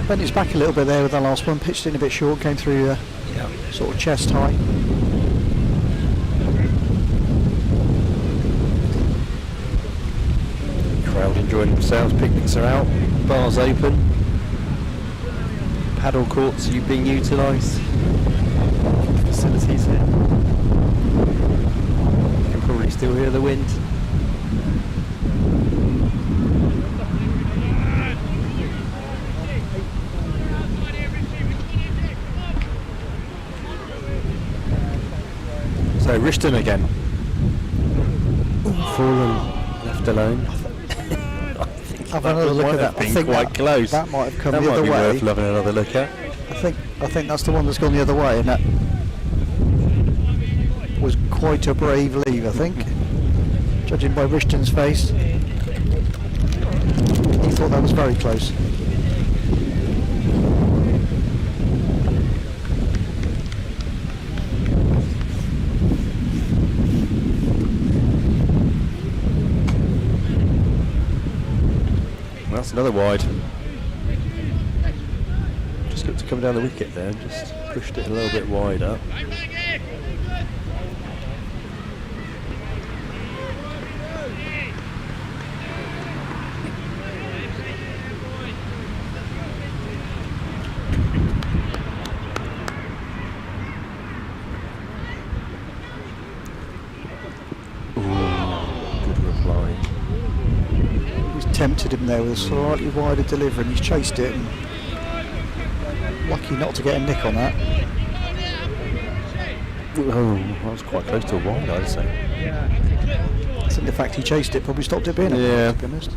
C: Bent his back a little bit there with the last one, pitched in a bit short, came through sort of chest high.
D: Crowd enjoying themselves, picnics are out, bars open. Paddle courts are being utilised. Facilities here. You can probably still hear the wind. So Rishton again. Fallen, left alone.
C: Have another look at that. I think
D: quite close.
C: That might have come
D: that
C: the other
D: might be
C: way.
D: worth having another look at.
C: I think that's the one that's gone the other way, and that was quite a brave leave, I think, judging by Rishton's face. very close.
D: That's another wide. Just looked to come down the wicket there and just pushed it a little bit wider.
C: Tempted him there with a slightly wider delivery and he's chased it, and lucky not to get a nick on that.
D: Oh, that was quite close to a wide, I'd say.
C: I think the fact he chased it probably stopped it being a wide, to be honest.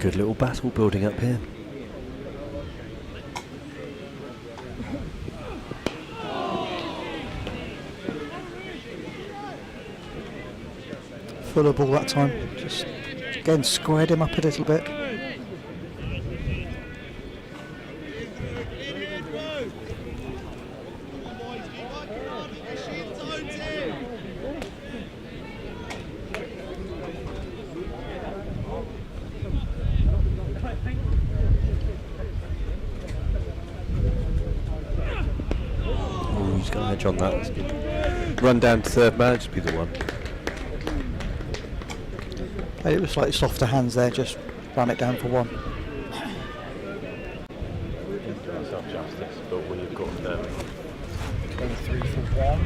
D: Good little battle building up here.
C: Fuller ball that time, just again squared him up a little bit.
D: Oh, he's got an edge on that. Run down to third man, just be the one.
C: It was slightly softer hands there, just ran it down for one.
N: Didn't do myself justice, but when you've got 23 for one.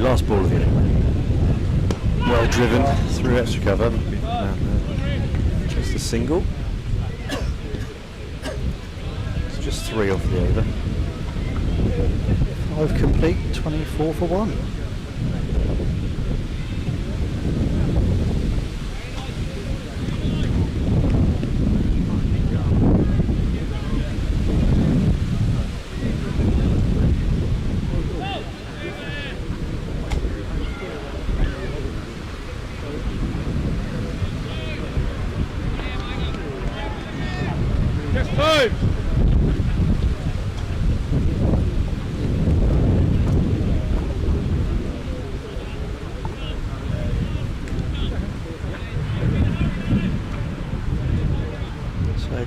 D: Last ball of the inning. Well driven through extra cover. And, just a single. It's just 3 off the over.
C: 5 complete, 24 for 1.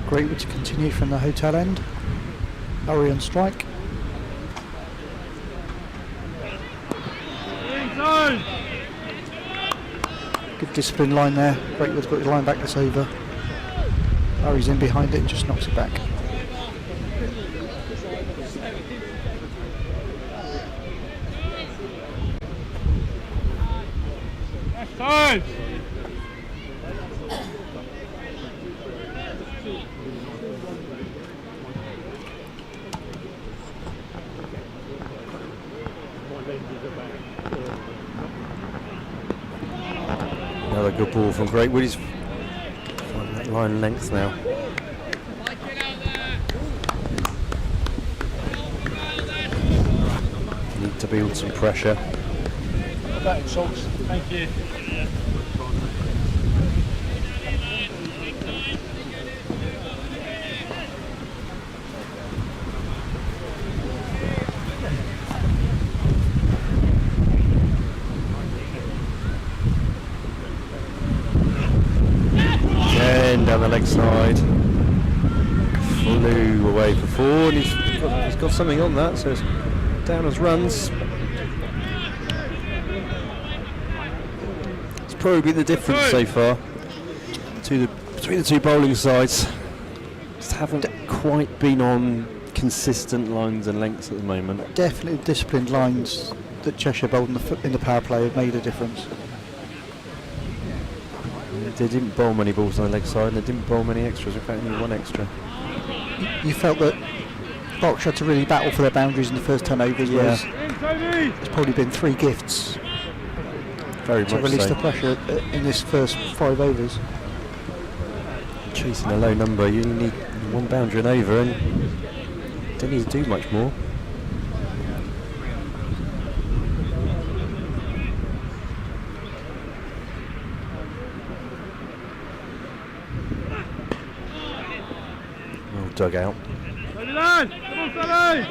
C: Greatwood to continue from the hotel end. Hurry on strike. Good discipline line there. Greatwood's got his line back this over. Hurry's in behind it and just knocks it back.
F: Time.
D: Another good ball from Greatwood. He's finding that line length now. Need to build some pressure.
F: Thank you.
D: Down the leg side, flew away for 4, and he's got something on that, so it's down as runs. It's probably been the difference so far. between the two bowling sides. Just haven't quite been on consistent lines and lengths at the moment.
C: Definitely disciplined lines that Cheshire bowled in the power play have made a difference.
D: They didn't bowl many balls on the leg side, and they didn't bowl many extras. In fact, only one extra.
C: You felt that Berkshire had to really battle for their boundaries in the first 10 overs, whereas there's probably been 3 gifts
D: Very
C: to
D: much
C: release
D: so.
C: the pressure in this first 5 overs.
D: Chasing a low number, you only need 1 boundary and over, and don't need to do much more. Well dug out.
F: Ready, lad! Come on, Sally!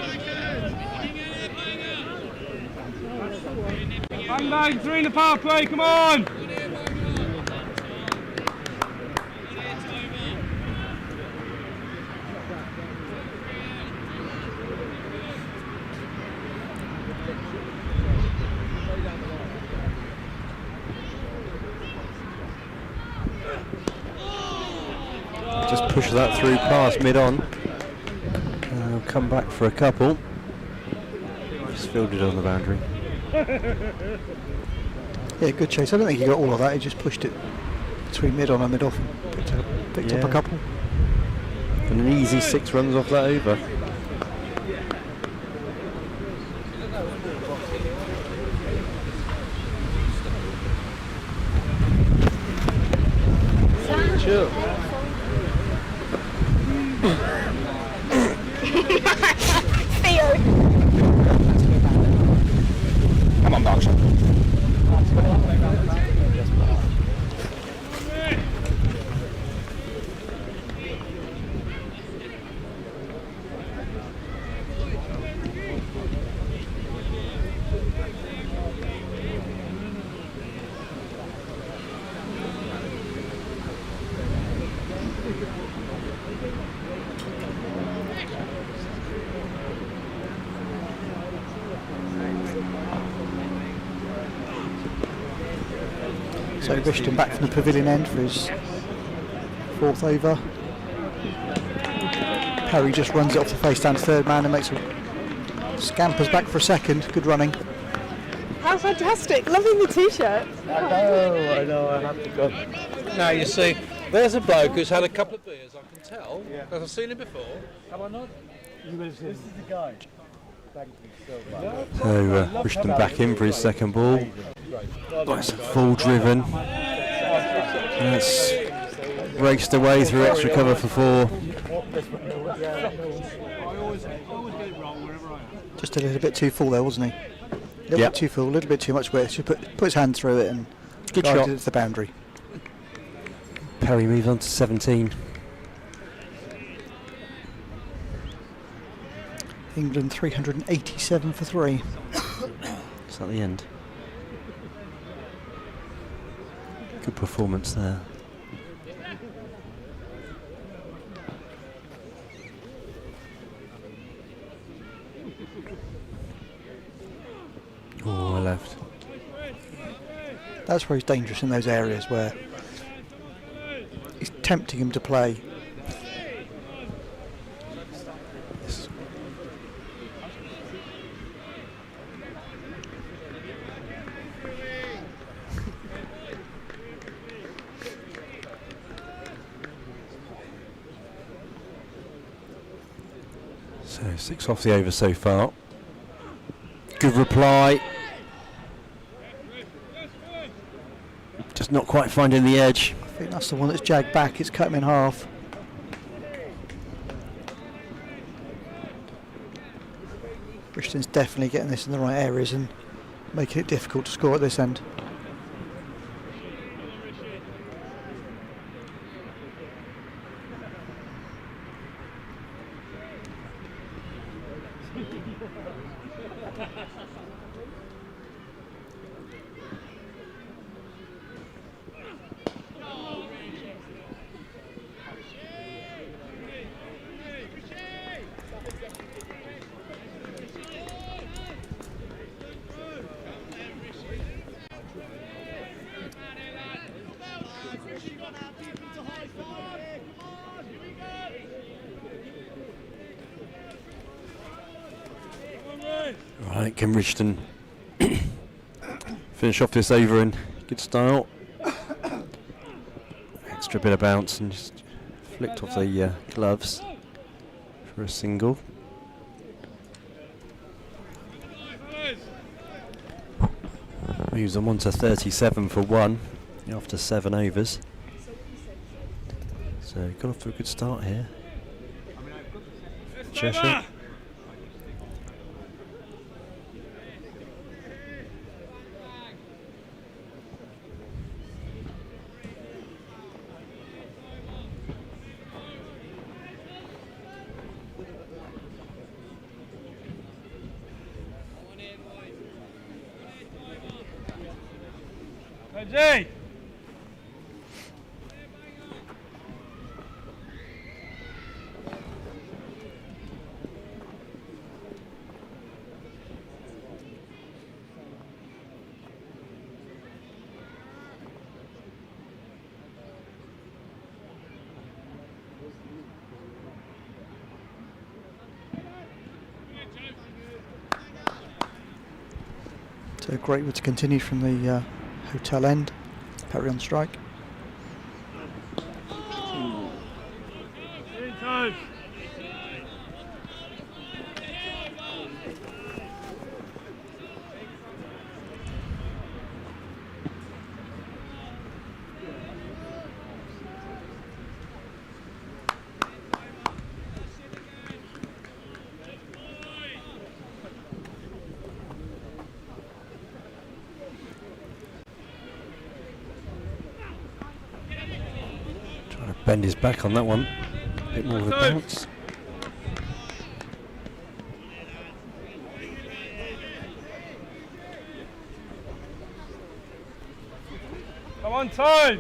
F: Bang, bang, 3 in the power play, come on!
D: Just push that through past mid-on. Come back for a couple. Just fielded on the boundary.
C: Yeah, good chase. I don't think he got all of that. He just pushed it between mid-on and mid-off. Picked up a couple.
D: And an easy 6 runs off that over.
F: Chill.
L: Theo.
J: Come on, Berkshire.
C: So Rishton back from the pavilion end for his 4th over. Perry just runs it off the face down to 3rd man and makes a scampers back for a 2nd. Good running.
I: How fantastic! Loving the t-shirt.
N: I know, I have to go. Now you see, there's a bloke who's had a couple of beers, I can tell, because I've seen him before. Have I not? This is the guy.
D: So Rishton back in for his 2nd ball. Nice full driven. That's raced away through extra cover for 4.
C: Just a little bit too full there, wasn't he? A little bit too full, a little bit too much width. Should put his hand through it and
D: Good
C: guided
D: shot.
C: it to the boundary.
D: Perry moves on to 17.
C: England 387 for 3.
D: Is that the end? Good performance there. Oh, I left.
C: That's where he's dangerous, in those areas where he's tempting him to play.
D: So 6 off the over so far. Good reply. Just not quite finding the edge.
C: I think that's the one that's jagged back. It's cut him in half. Rishton's definitely getting this in the right areas and making it difficult to score at this end.
D: Right, can Richton finish off this over in good style? Extra bit of bounce and just flicked off the gloves for a single. Moves on to 37 for 1 after 7 overs. So got off to a good start here. Cheshire.
F: Jay!
C: So great to continue from the hotel end. Perry on strike.
D: Bend his back on that one. A bit more of a bounce.
F: Come on, time!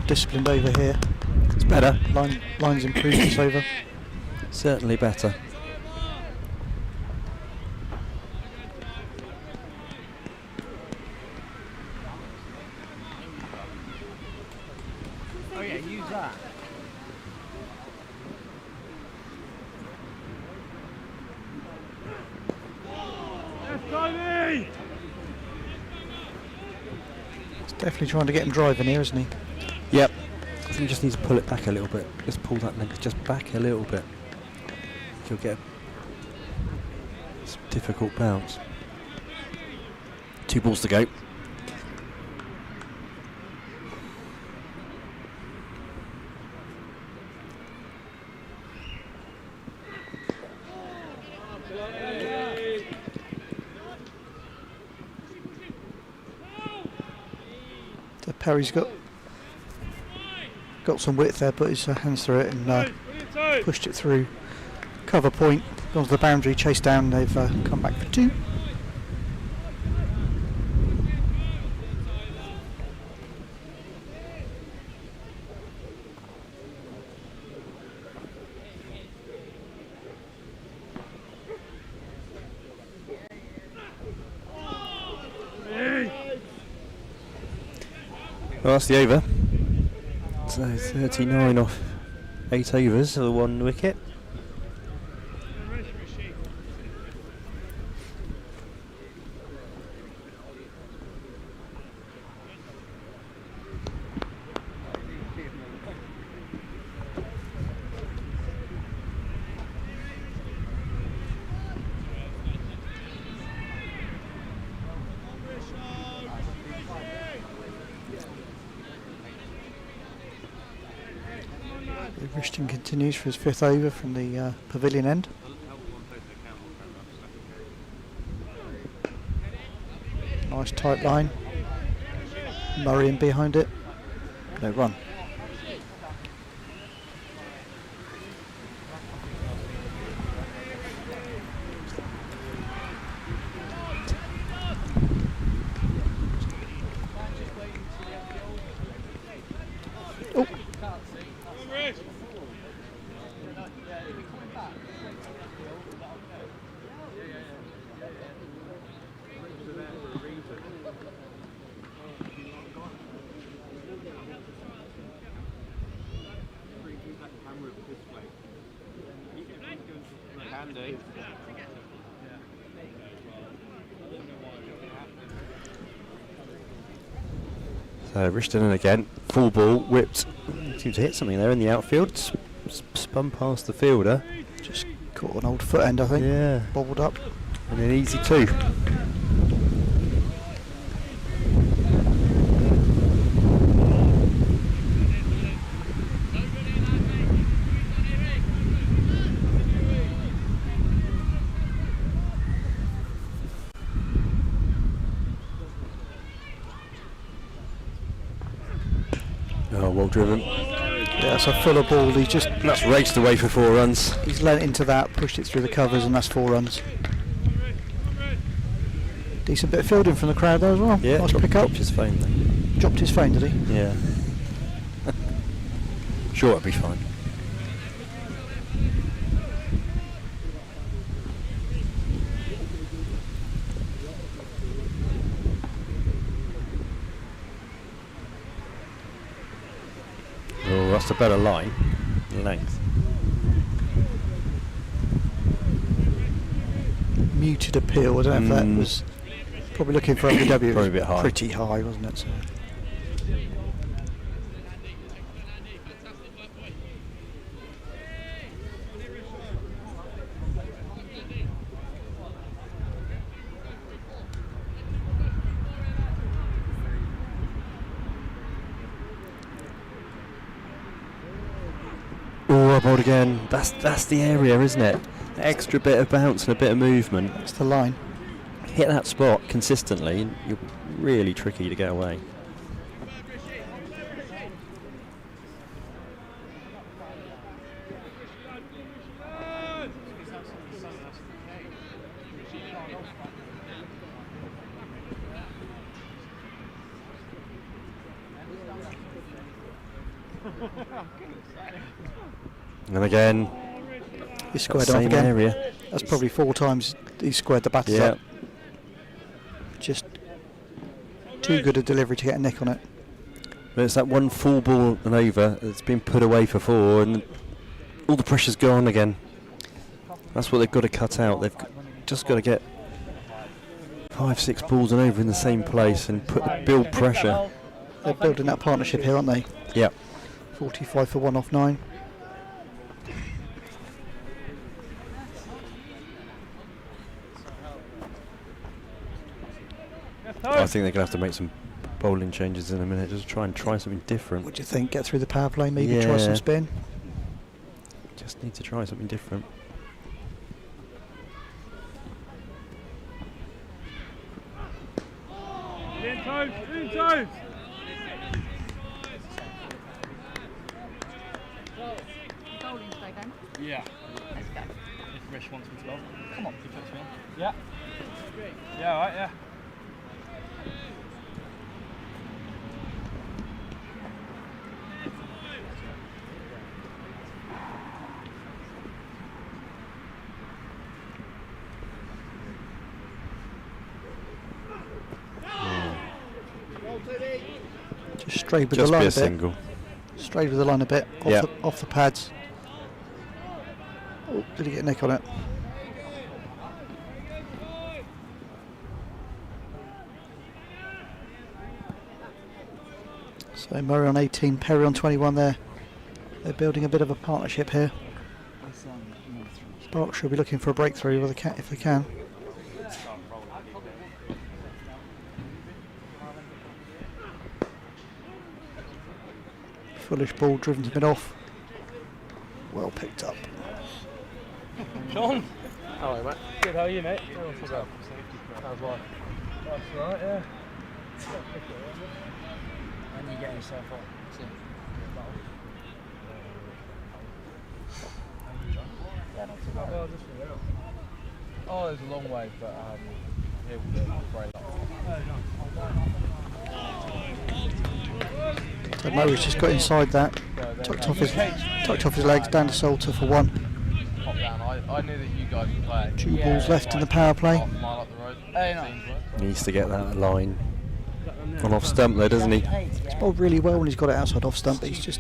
C: Disciplined over here.
D: It's better.
C: Line's improved this over.
D: Certainly better.
J: Oh yeah, use that.
F: Yes, Tony!
C: He's definitely trying to get him driving here, isn't he?
D: Yep. I think he just needs to pull it back a little bit. Just pull that leg just back a little bit. You'll get a difficult bounce. 2 balls to go.
C: So Perry's got some width there, put his hands through it and pushed it through. Cover point, gone to the boundary, chased down, they've come back for 2.
D: Well, that's the over. So 39 off 8 overs for the 1 wicket.
C: Richton continues for his 5th over from the pavilion end. Nice tight line. Murray in behind it. No run.
D: So Richardson again, full ball, whipped. Seems to hit something there in the outfield. Spun past the fielder.
C: Just caught an old foot end, I think.
D: Yeah.
C: Bobbled up.
D: And an easy 2. Oh, well driven.
C: Yeah, it's a fuller ball.
D: That's raced away for 4 runs.
C: He's lent into that, pushed it through the covers, and that's 4 runs. Decent bit of fielding from the crowd there as well.
D: Yeah,
C: nice pick up.
D: Dropped his phone though.
C: Dropped his phone, did he?
D: Yeah. Sure, it'll be fine. Oh, that's a better line. Length.
C: Muted appeal. I don't know if that was probably looking for LBW.
D: Probably a bit high.
C: Pretty high, wasn't it? So.
D: Oh, up again. That's the area, isn't it? The extra bit of bounce and a bit of movement.
C: That's the line.
D: Hit that spot consistently, and you're really tricky to get away. And again,
C: he squared off again.
D: Area.
C: That's probably 4 times he squared the batters up. Just too good a delivery to get a nick on it.
D: But it's that one full ball and over that's been put away for 4, and all the pressure's gone again. That's what they've got to cut out. They've just got to get 5, 6 balls and over in the same place and build pressure.
C: They're building that partnership here, aren't they?
D: Yeah.
C: 45 for 1 off 9.
D: I think they're going to have to make some bowling changes in a minute, just try something different.
C: What do you think? Get through the power play, maybe try some spin?
D: Just need to try something different.
F: In toes! Yeah.
B: Let's go. If Rish wants me to go.
F: Come on.
B: He puts me on.
F: Yeah. Yeah, alright, yeah.
C: Just strayed with
D: Just
C: the line
D: be
C: a
D: a
C: bit.
D: single.
C: Strayed with the line a bit. Off the pads. Oh, did he get a nick on it? So Murray on 18, Perry on 21 there. They're building a bit of a partnership here. Berkshire will be looking for a breakthrough if they can. Foolish ball driven to mid off. Well picked up.
F: Sean! Hello, mate. Good, how are you, mate? How's life? That's alright, yeah.
B: And you get yourself on.
F: Yeah, not too bad. Well, just for real. Oh, there's a long way, but here we'll do very long.
C: So Murray's just got inside that, tucked off his legs, down to Salter for 1.
F: Pop down. I knew that you guys would play.
C: 2 balls left in the power play.
F: Half a mile up the road. Hey, no.
D: Needs to get that line on off stump there, doesn't he?
C: He's bowled really well when he's got it outside off stump, but he's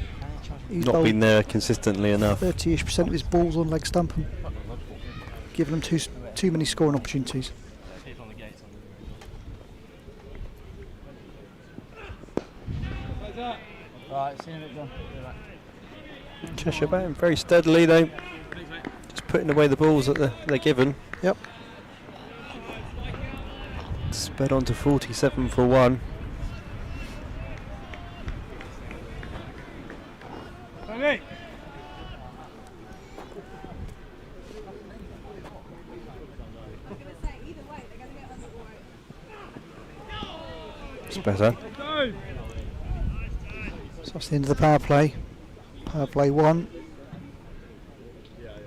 D: Not been there consistently enough.
C: 30-ish% of his balls on leg stump and giving them too many scoring opportunities.
F: Right, see you in a bit, John.
D: Cheshire batting very steadily though. Just putting away the balls that they're given.
C: Yep.
D: Sped on to 47 for 1. It's better.
C: So that's the end of the power play. Power play 1.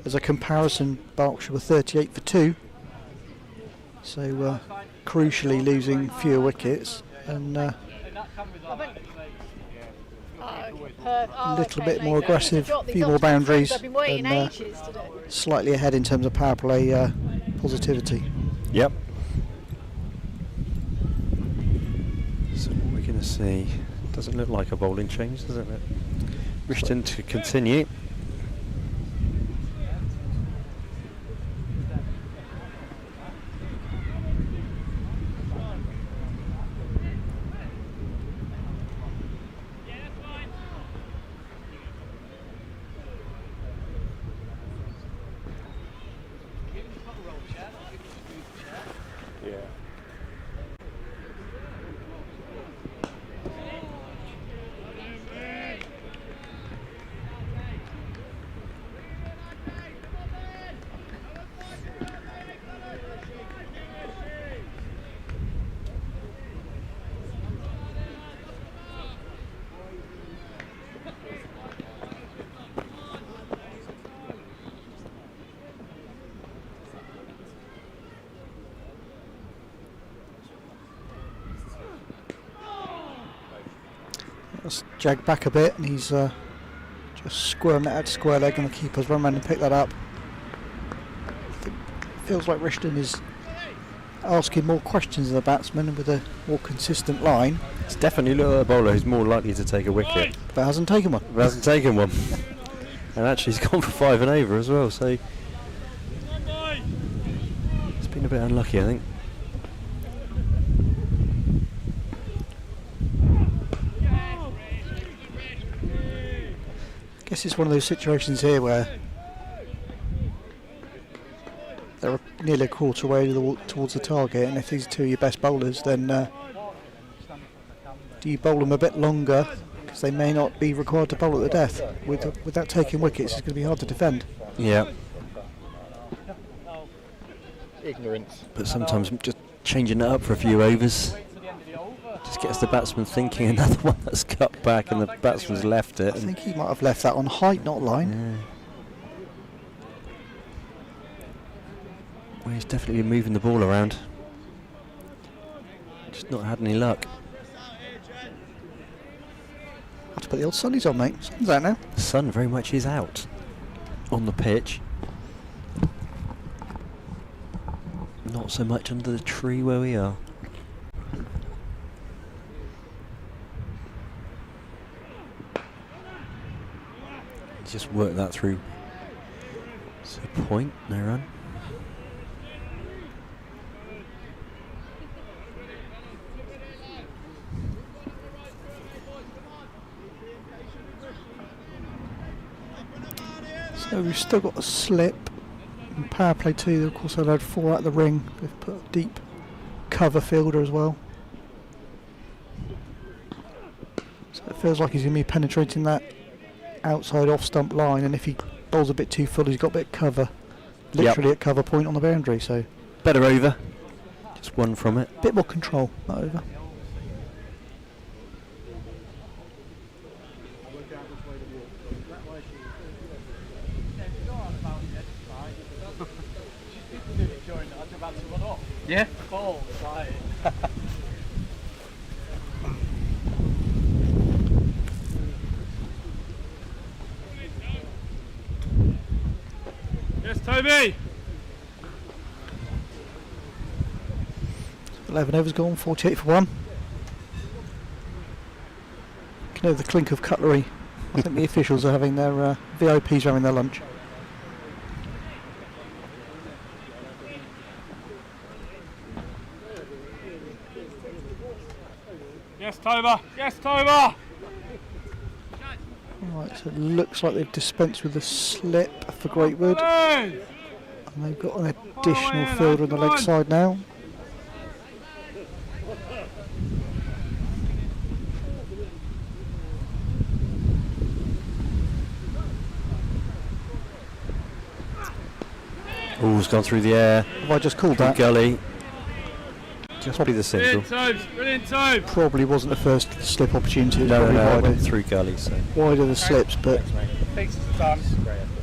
C: As a comparison, Berkshire were 38 for 2. So crucially losing fewer wickets and a little bit more aggressive, few more boundaries, and slightly ahead in terms of power play positivity.
D: Yep. So what we're going to see, doesn't look like a bowling change, doesn't it? Rishton to continue.
C: That's jagged back a bit, and he's just squirming it out to square leg, and the keeper's run around and pick that up. It feels like Rishton is asking more questions of the batsman with a more consistent line.
D: It's definitely a bowler who's more likely to take a wicket.
C: But hasn't taken one.
D: But hasn't taken one. And actually he's gone for 5 and over as well, so it's been a bit unlucky, I think.
C: I guess it's one of those situations here where they're nearly a quarter way towards the target, and if these are two of your best bowlers, then do you bowl them a bit longer, because they may not be required to bowl at the death. Without taking wickets, it's going to be hard to defend.
D: Yeah.
Q: Ignorance.
D: But sometimes just changing it up for a few overs just gets the batsman thinking another one that's cut back and the batsman's left it.
C: I think he might have left that on height, not line.
D: Yeah. Well, he's definitely been moving the ball around. Just not had any luck.
C: Have to put the old sunnies on, mate. Sun's out now.
D: The sun very much is out on the pitch. Not so much under the tree where we are. Just work that through. So point, no run.
C: So we've still got a slip. In power play 2, of course, they've had 4 out of the ring. They've put a deep cover fielder as well. So it feels like he's going to be penetrating that outside off stump line, and if he bowls a bit too full, he's got a bit of cover, literally at cover point on the boundary. So
D: better over, just one from it.
C: Bit more control, not over.
F: Yeah? Ball, right.
R: Yes, Toby!
C: 11 overs gone, 48 for 1. You can hear the clink of cutlery. I think the officials are having their VIPs are having their lunch.
R: Yes, Toba! Yes, Toba!
C: Right, so it looks like they've dispensed with the slip for Greatwood. And they've got an additional fielder on the leg side now.
D: Oh, it's gone through the air.
C: Have I just called that?
D: Gully. Just probably the single.
F: Brilliant time.
C: Probably wasn't the first slip opportunity. It was
D: No,
C: probably
D: I
C: wider.
D: went through Gully. So.
C: Wider the slips, but
F: Takes the time.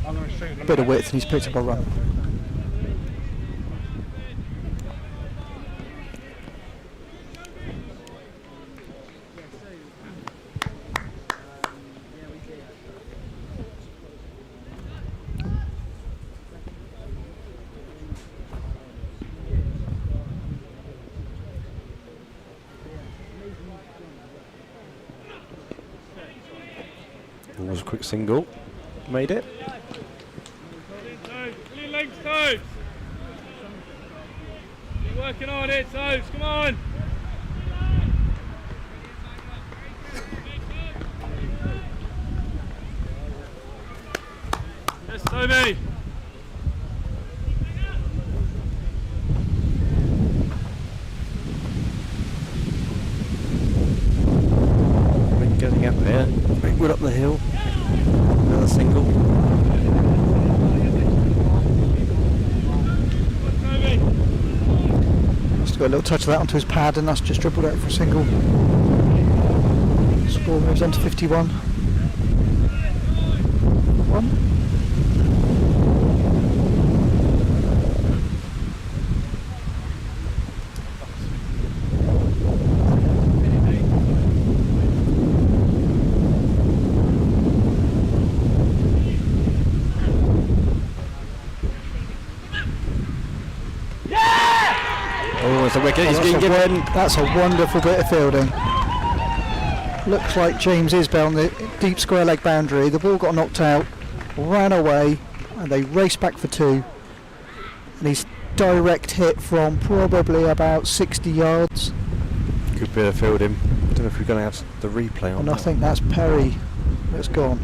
F: I'm going to shoot in a
C: bit of
F: minute.
C: width, and he's picked up a run.
D: It was a quick single. Made it.
F: Brilliant legs, Toes. Keep working on it, Toes. Come on. Yes, Toby.
D: Getting up there. Greatwood up the hill. Another single.
C: Just got a little touch of that onto his pad, and that's just dribbled out for a single. Score moves on to 51.
D: Oh, it's a wicket. He's being given.
C: That's a wonderful bit of fielding. Looks like James Isbell on the deep square leg boundary. The ball got knocked out, ran away, and they raced back for two. And he's direct hit from probably about 60 yards.
D: Good bit of fielding. I don't know if we're going to have the replay on
C: And
D: that.
C: I think that's Perry that's gone.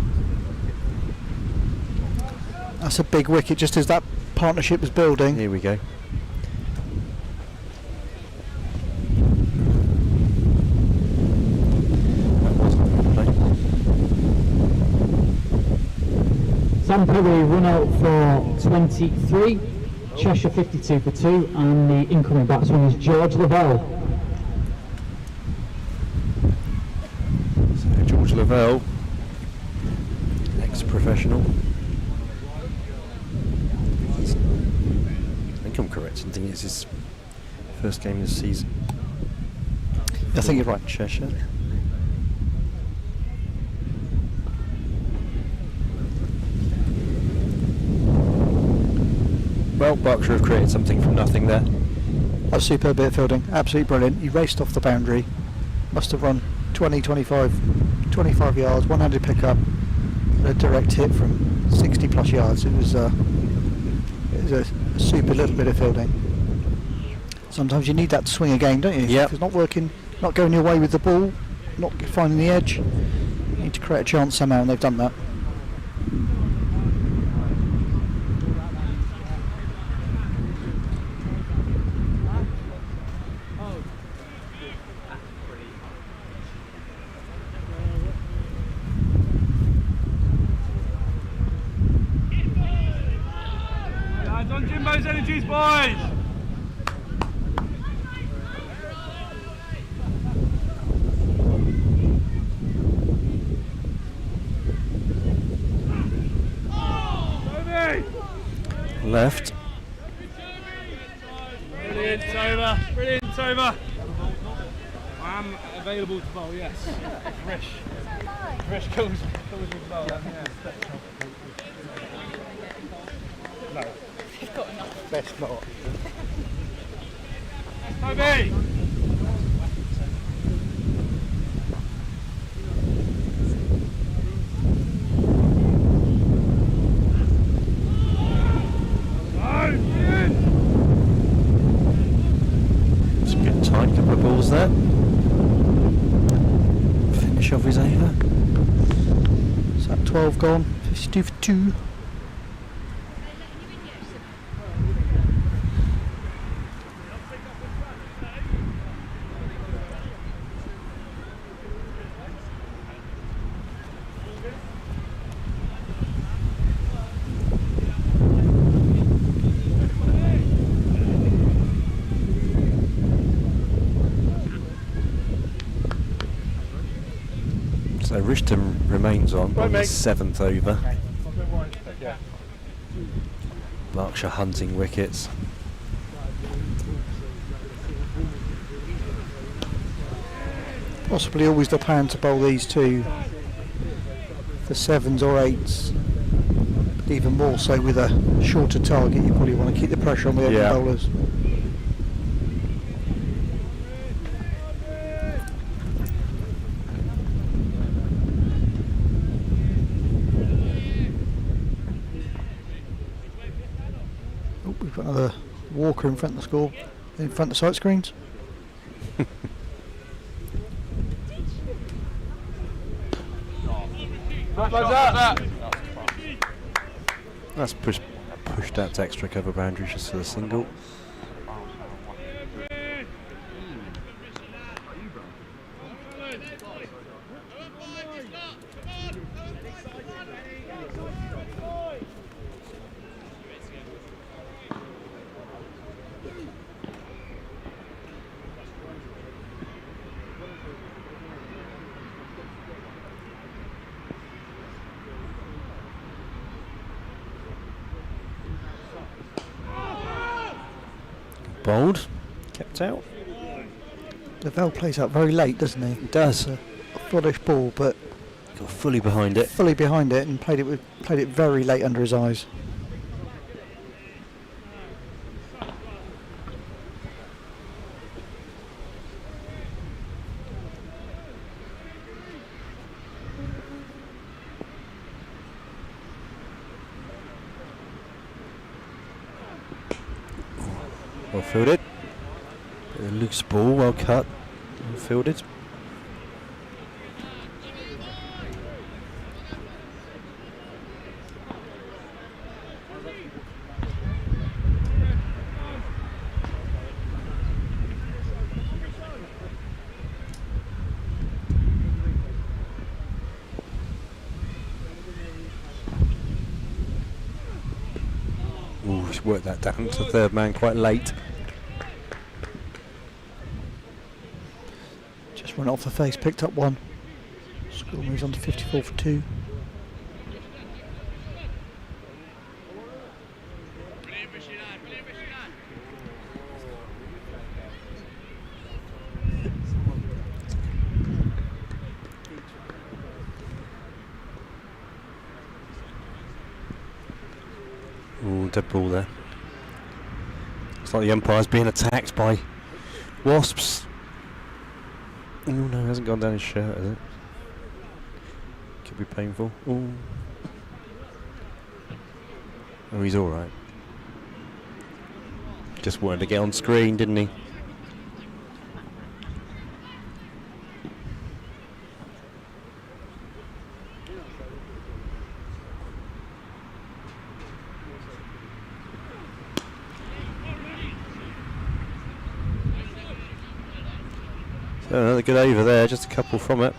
C: That's a big wicket just as that partnership was building.
D: Here we go.
H: Sam Perry run out for 23, Cheshire 52 for 2, and the incoming batsman is George Lavelle.
D: So George Lavelle, ex-professional. I think I'm correct in thinking it's his first game this season.
C: I think you're right.
D: Cheshire. Well, Berkshire have created something from nothing there.
C: A superb bit of fielding, absolutely brilliant. He raced off the boundary, must have run 20, 25 yards, one-handed pickup, a direct hit from 60 plus yards. It was a super little bit of fielding. Sometimes you need that to swing a game, don't you?
D: Yeah.
C: If it's not working, not going your way with the ball, not finding the edge, you need to create a chance somehow, and they've done that.
F: Lads, on Jimbo's energies, boys.
D: Left.
F: Brilliant, Toba. Brilliant, Toba. I am available to bowl, yes. Rish calls me to bowl, yeah. No.
G: They've got enough.
C: Best not.
F: Toby!
D: Some good tight couple of balls there. Finish off his over.
C: Sam 12 gone, 52 for 2.
D: So Rishton remains on the 7th over. Berkshire hunting wickets.
C: Possibly always the plan to bowl these two, the 7s or 8s. But even more so with a shorter target, you probably want to keep the pressure on the open bowlers. We've got another Walker in front of the score, in front of the sight screens.
D: That's pushed out to extra cover boundaries just for the single. Bowled, kept out.
C: Lavelle plays out very late, doesn't he?
D: He does.
C: A bullish ball, but
D: got fully behind it.
C: Fully behind it, and played it very late under his eyes.
D: Well fielded. Bit of a loose ball, well cut and fielded. Ooh, he's worked that down to third man quite late.
C: Just went off the face, picked up one. Score moves on to 54 for 2.
D: Ooh, dead ball there. Looks like the umpire's being attacked by wasps. Oh no, it hasn't gone down his shirt, has it? Could be painful. Ooh. Oh, he's alright. Just wanted to get on screen, didn't he? So another good over there, just a couple from it.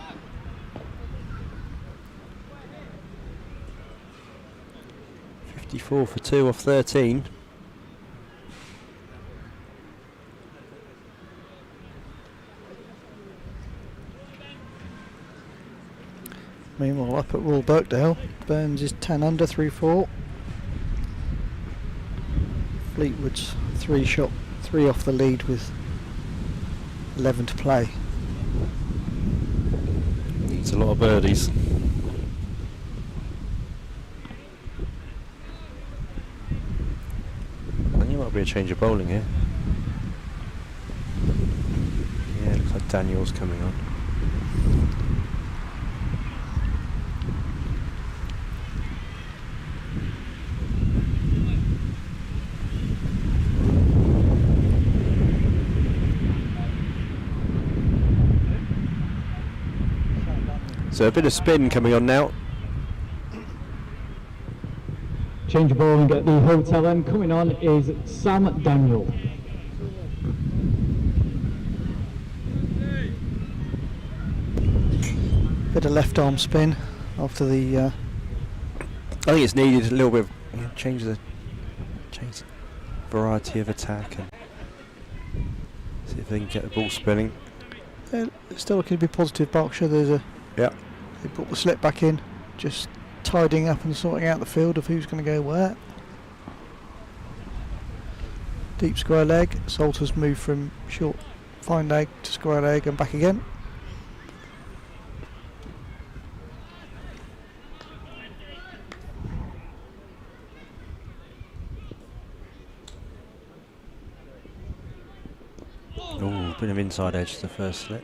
D: .54 for 2 off 13.
C: Meanwhile, up at Royal Birkdale, Burns is 10 under, 3-4. Fleetwood's 3 off the lead with 11 to play.
D: It's a lot of birdies. I think it might be a change of bowling here. Yeah, looks like Daniel's coming on. So a bit of spin coming on now.
H: Change of bowling at the hotel end. Coming on is Sam Daniel.
C: Bit of left arm spin after the.
D: I think it's needed a little bit of change the variety of attack and see if they can get the ball spinning.
C: It's still looking to be positive, Berkshire. There's a.
D: Yeah.
C: They brought the slip back in, just tidying up and sorting out the field of who's going to go where. Deep square leg. Salter's moved from short fine leg to square leg and back again.
D: Oh, bit of inside edge to the first slip.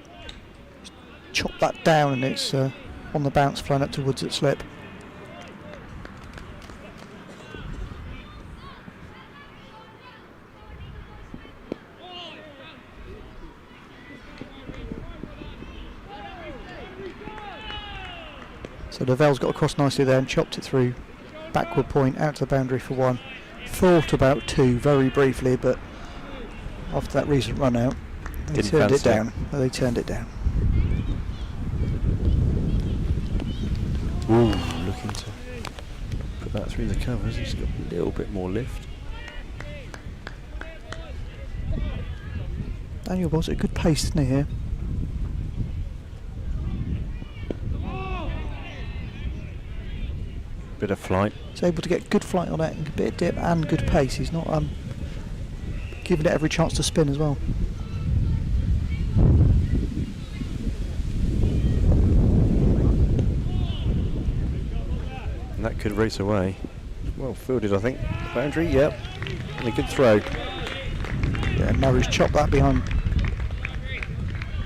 C: Chop that down and it's on the bounce flying up towards its slip. So Lavell's got across nicely there and chopped it through. Backward point out to the boundary for one. Thought about two very briefly, but after that recent run out, they turned it down. They turned it down.
D: Ooh, looking to put that through the covers. He's got a little bit more lift.
C: Daniel was at a good pace, didn't he, here?
D: Bit of flight.
C: He's able to get good flight on it, and a bit of dip and good pace. He's not giving it every chance to spin as well.
D: And that could race away. Well fielded, I think. Boundary, yep. And a good throw.
C: Yeah, Murray's chopped that behind.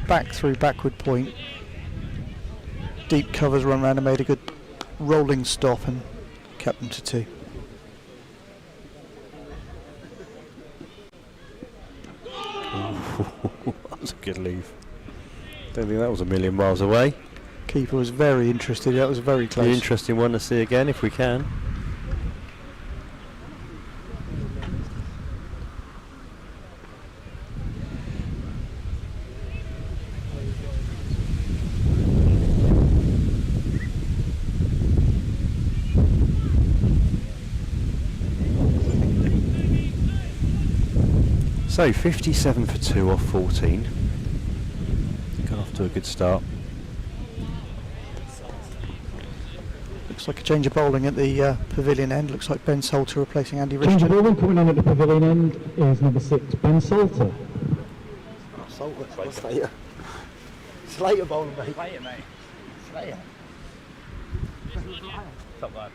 C: Back through backward point. Deep covers run round and made a good rolling stop and kept them to two.
D: That was a good leave. Don't think that was a million miles away.
C: Keeper was very interested. That was very close.
D: An interesting one to see again if we can. So 57 for 2 off 14. Got off to a good start.
C: Looks like a change of bowling at the pavilion end. Looks like Ben Salter replacing Andy
H: Change of
C: Richardson.
H: bowling coming on at the pavilion end is number 6, Ben Salter.
J: Salter, Slater. Slater bowling, mate. Slater, mate. Slater.
F: Top lad.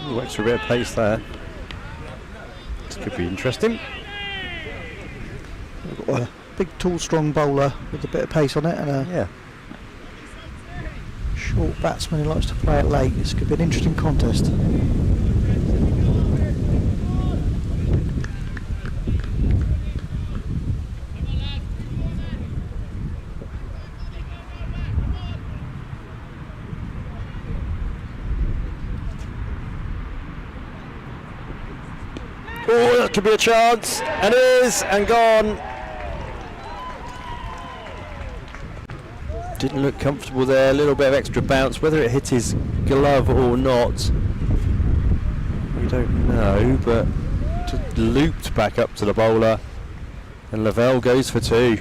D: Ooh, extra bit of pace there. This could be interesting.
C: We've got a big, tall, strong bowler with a bit of pace on it and a short batsman who likes to play it late. This could be an interesting contest.
D: Oh, that could be a chance, and is, and gone. Didn't look comfortable there, a little bit of extra bounce, whether it hit his glove or not, we don't know, but just looped back up to the bowler, and Lavelle goes for 2.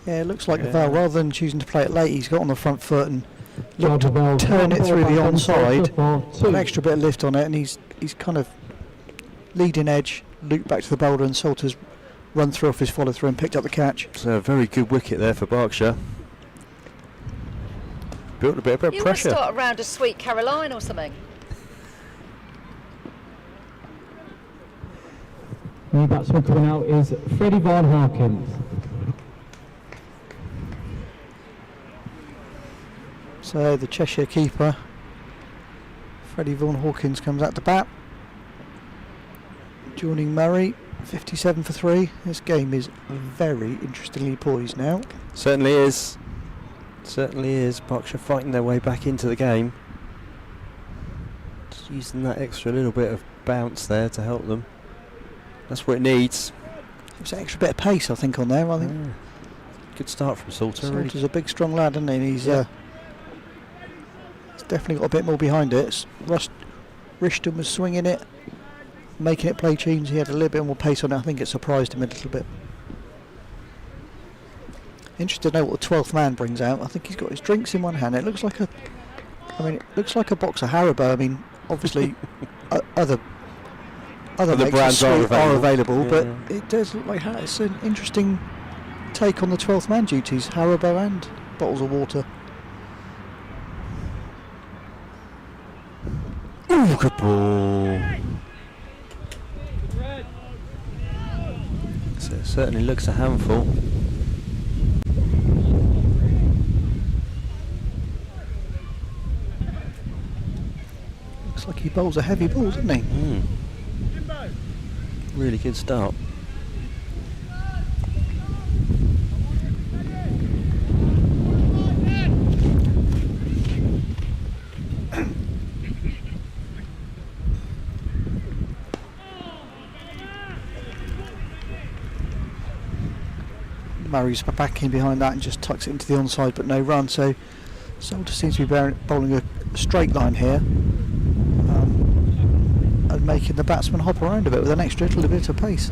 C: Yeah, it looks like Lavelle, rather than choosing to play it late, he's got on the front foot and looked to turn it through the onside, an extra bit of lift on it, and he's kind of leading edge, looped back to the bowler, and Salter's run through off his follow through and picked up the catch.
D: So a very good wicket there for Berkshire. Built a bit of pressure.
I: You start around a Sweet Caroline or something.
H: New batsman coming out is Freddie Vaughan Hawkins.
C: So the Cheshire keeper, Freddie Vaughan Hawkins, comes out to bat. Joining Murray, 57 for 3. This game is very interestingly poised now.
D: Certainly is. Certainly is. Berkshire fighting their way back into the game. Just using that extra little bit of bounce there to help them. That's what it needs.
C: There's an extra bit of pace, I think, on there. I think.
D: Good start from Salter.
C: Salter's a big, strong lad, isn't he? He's definitely got a bit more behind it. Rishton was swinging it, making it play tunes. He had a little bit more pace on it. I think it surprised him a little bit. Interested to know what the 12th man brings out. I think he's got his drinks in one hand. It looks like a box of Haribo. I mean, obviously, other
D: brands are available,
C: but it does look like it's an interesting take on the 12th man duties. Haribo and bottles of water.
D: Ooh, good ball. So it certainly looks a handful.
C: Looks like he bowls a heavy ball, doesn't he?
D: Really good start.
C: Murray's back in behind that and just tucks it into the onside, but no run. So Salter seems to be bowling a straight line here, and making the batsman hop around a bit with an extra little bit of pace.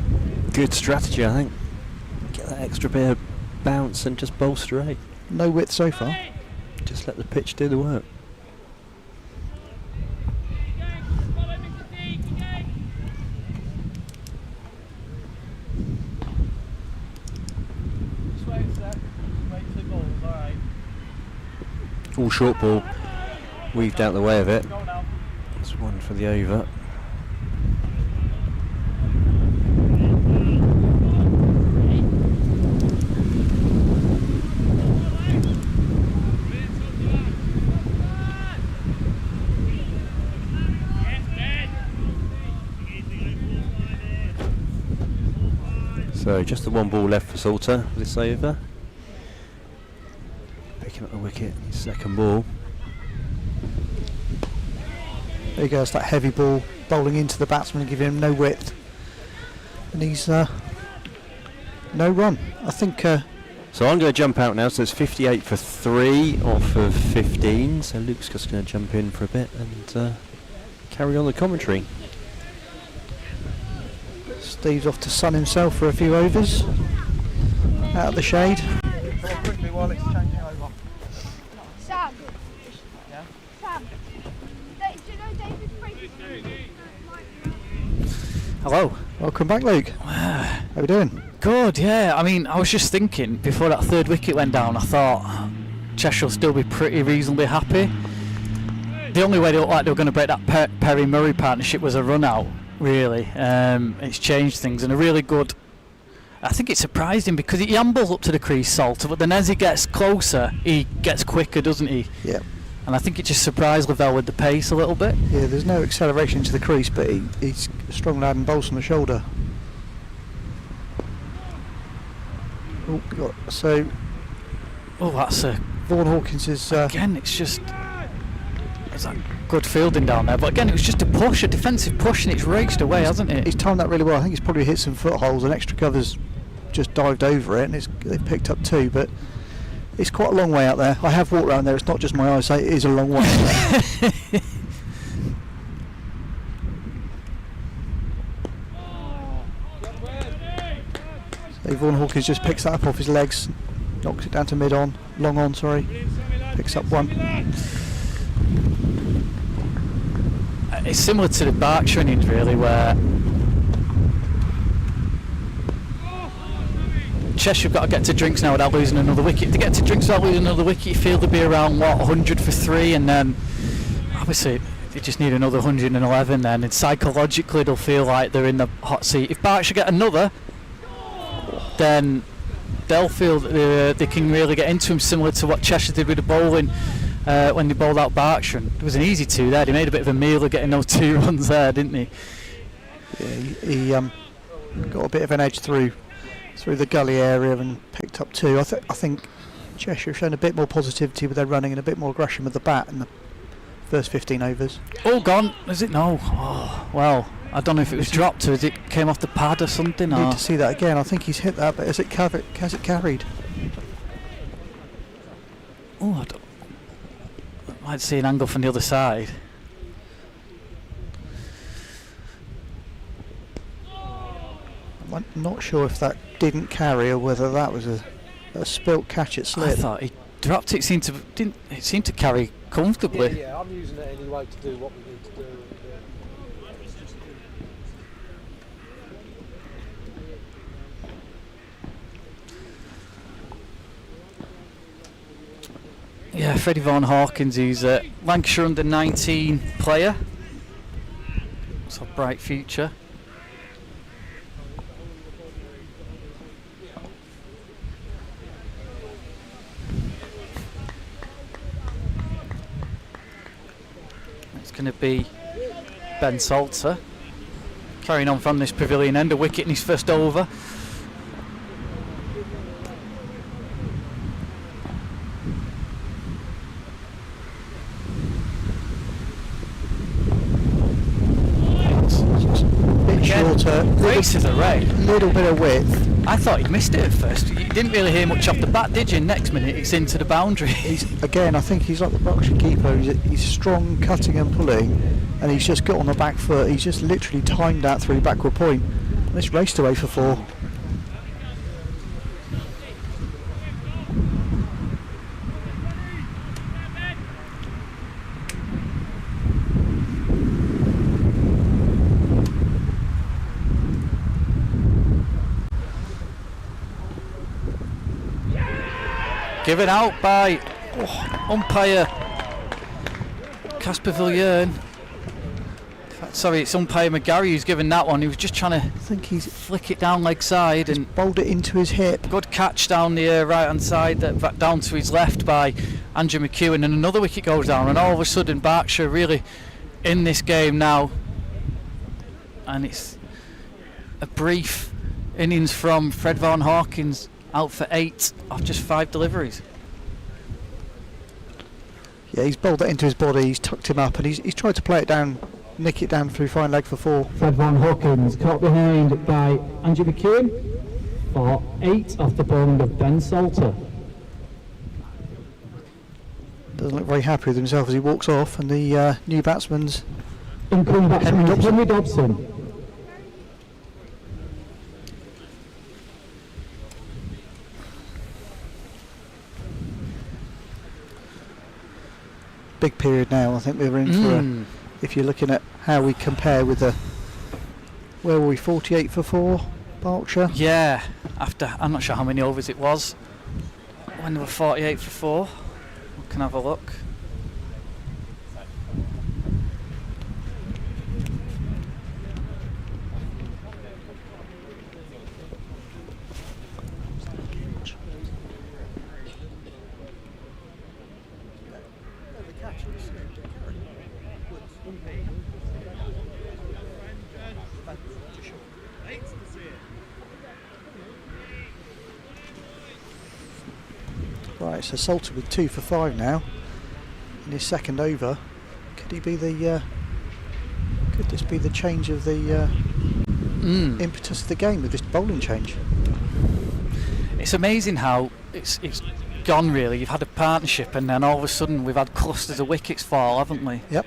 D: Good strategy, I think. Get that extra bit of bounce and just bowl straight.
C: No width so far.
D: Just let the pitch do the work. All short ball, weaved out the way of it. That's one for the over. So just the one ball left for Salter for this over. Picking up the wicket, his second ball.
C: There he goes, that heavy ball bowling into the batsman and giving him no width. And he's no run. I think.
D: So I'm going to jump out now, so it's 58 for 3 off of 15. So Luke's just going to jump in for a bit and carry on the commentary.
C: Steve's off to sun himself for a few overs. Out of the shade.
J: Very quickly while it's changing over.
L: Sam. Yeah? Sam. Do you know David Fraser?
C: Hello. Welcome back, Luke. How are we doing?
B: Good, yeah. I mean, I was just thinking, before that third wicket went down, I thought Cheshire will still be pretty reasonably happy. The only way they looked like they were going to break that Perry-Murray partnership was a run-out, really. It's changed things, and a really good... I think it surprised him because he ambles up to the crease, Salter, but then as he gets closer, he gets quicker, doesn't he?
C: Yeah.
B: And I think it just surprised Lavelle with the pace a little bit.
C: Yeah, there's no acceleration into the crease, but he's a strong lad and bowls on the shoulder. Oh, so...
B: Oh, that's a...
C: Vaughan Hawkins is...
B: again, it's just... It's like good fielding down there, but again, it was just a push, a defensive push, and it's raced away, hasn't it?
C: He's timed that really well. I think he's probably hit some footholes, and extra covers just dived over it, and they've picked up 2, but it's quite a long way out there. I have walked around there, it's not just my eyesight, it is a long way. So Vaughan Hawkins just picks that up off his legs, knocks it down to long on, picks up 1.
B: It's similar to the Berkshire innings, really, where Cheshire have got to get to drinks now without losing another wicket. To get to drinks without losing another wicket, you feel they'd be around, 100 for 3, and then obviously they just need another 111 then, and psychologically they'll feel like they're in the hot seat. If Berkshire get another, then they'll feel that they can really get into him, similar to what Cheshire did with the bowling when they bowled out Berkshire. It was an easy 2 there. They made a bit of a meal of getting those 2 runs there, didn't he?
C: Yeah, he got a bit of an edge through the gully area and picked up 2. I think Cheshire have shown a bit more positivity with their running and a bit more aggression with the bat in the first 15 overs.
B: All gone, is it? No. Oh, well, I don't know if it was dropped or if it came off the pad or something.
C: Need to see that again. I think he's hit that, but has it carried?
B: Oh, I'd like to see an angle from the other side.
C: I'm not sure if that didn't carry or whether that was a spilt catch at slip.
B: I thought he dropped it. It seemed to carry comfortably.
N: Yeah, I'm using it anyway to do what we need to do.
B: Yeah, Freddie Vaughan Hawkins, he's a Lancashire under-19 player. It's a bright future. It's going to be Ben Salter carrying on from this pavilion end, a wicket in his first over.
C: Shorter,
B: races are right.
C: Little bit of width.
B: I thought he'd missed it at first. You didn't really hear much off the bat, did you? Next minute, it's into the boundary.
C: Again, I think he's like the Berkshire keeper. He's strong, cutting and pulling, and he's just got on the back foot. He's just literally timed that through backward point. And it's raced away for 4.
B: Given out by umpire Casper Villiers. Sorry, it's umpire McGarry who's given that one. He was just trying to flick it down leg side and
C: bowled it into his hip.
B: Good catch down the right hand side, down to his left by Andrew McEwen, and another wicket goes down, and all of a sudden Berkshire really in this game now, and it's a brief innings from Fred Vaughan Hawkins, out for 8 off just 5 deliveries.
C: Yeah, he's bowled it into his body, he's tucked him up, and he's tried to play it down, nick it down through fine leg for 4.
H: Fred Vaughan Hawkins caught behind by Andrew McEwen for 8 off the bowling of Ben Salter.
C: Doesn't look very happy with himself as he walks off, and the new batsman's
H: incoming batsman Henry Dobson.
C: Big period now. I think we're in for if you're looking at how we compare with where were we, 48 for 4 Berkshire?
B: Yeah, after I'm not sure how many overs it was when they were 48 for 4. We can have a look.
C: Right, so Salter with 2 for 5 now in his second over. Could he be the? Could this be the change of the impetus of the game with this bowling change?
B: It's amazing how it's gone. Really, you've had a partnership, and then all of a sudden we've had clusters of wickets fall, haven't we?
C: Yep.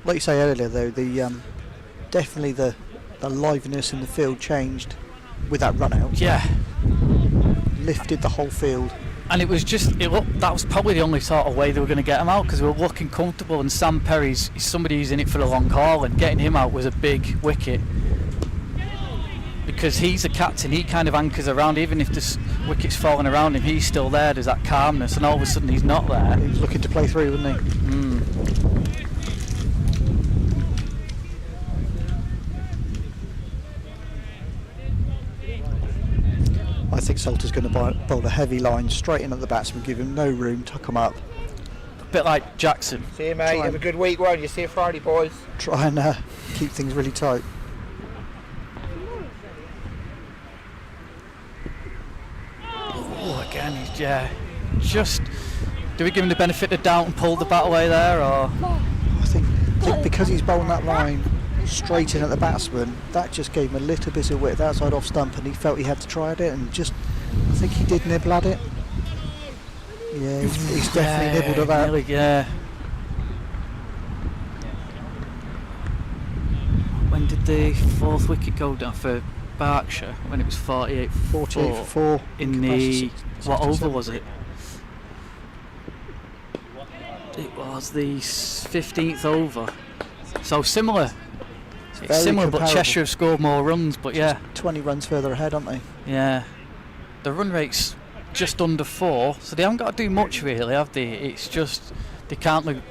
C: Like you say earlier, though, the definitely the liveliness in the field changed with that run out.
B: Yeah.
C: Lifted the whole field.
B: And it was just, that was probably the only sort of way they were going to get him out, because we were looking comfortable, and Sam Perry's somebody who's in it for the long haul, and getting him out was a big wicket. Because he's a captain, he kind of anchors around, even if the wicket's falling around him, he's still there, there's that calmness, and all of a sudden he's not there.
C: He was looking to play through, wasn't he? think Salter's going to bowl a heavy line straight in at the batsman, give him no room, tuck him up.
B: A bit like Jackson.
J: See you, mate. Have a good week, won't you? See you Friday, boys.
C: Try and keep things really tight.
B: Oh, again, just. Do we give him the benefit of the doubt and pull the bat away there, or?
C: I think because he's bowling that line straight in at the batsman, that just gave him a little bit of width outside off stump, and he felt he had to try at it, and I think he did nibble at it. Yeah, he's definitely nibbled at that.
B: Nearly, yeah. When did the 4th wicket go down for Berkshire? When it was 48 for
C: 4
B: in the what over was it? It was the 15th over. So similar. It's similar, but Cheshire have scored more runs. But yeah,
C: 20 runs further ahead, aren't they?
B: Yeah, the run rate's just under 4, so they haven't got to do much really, have they? It's just they can't be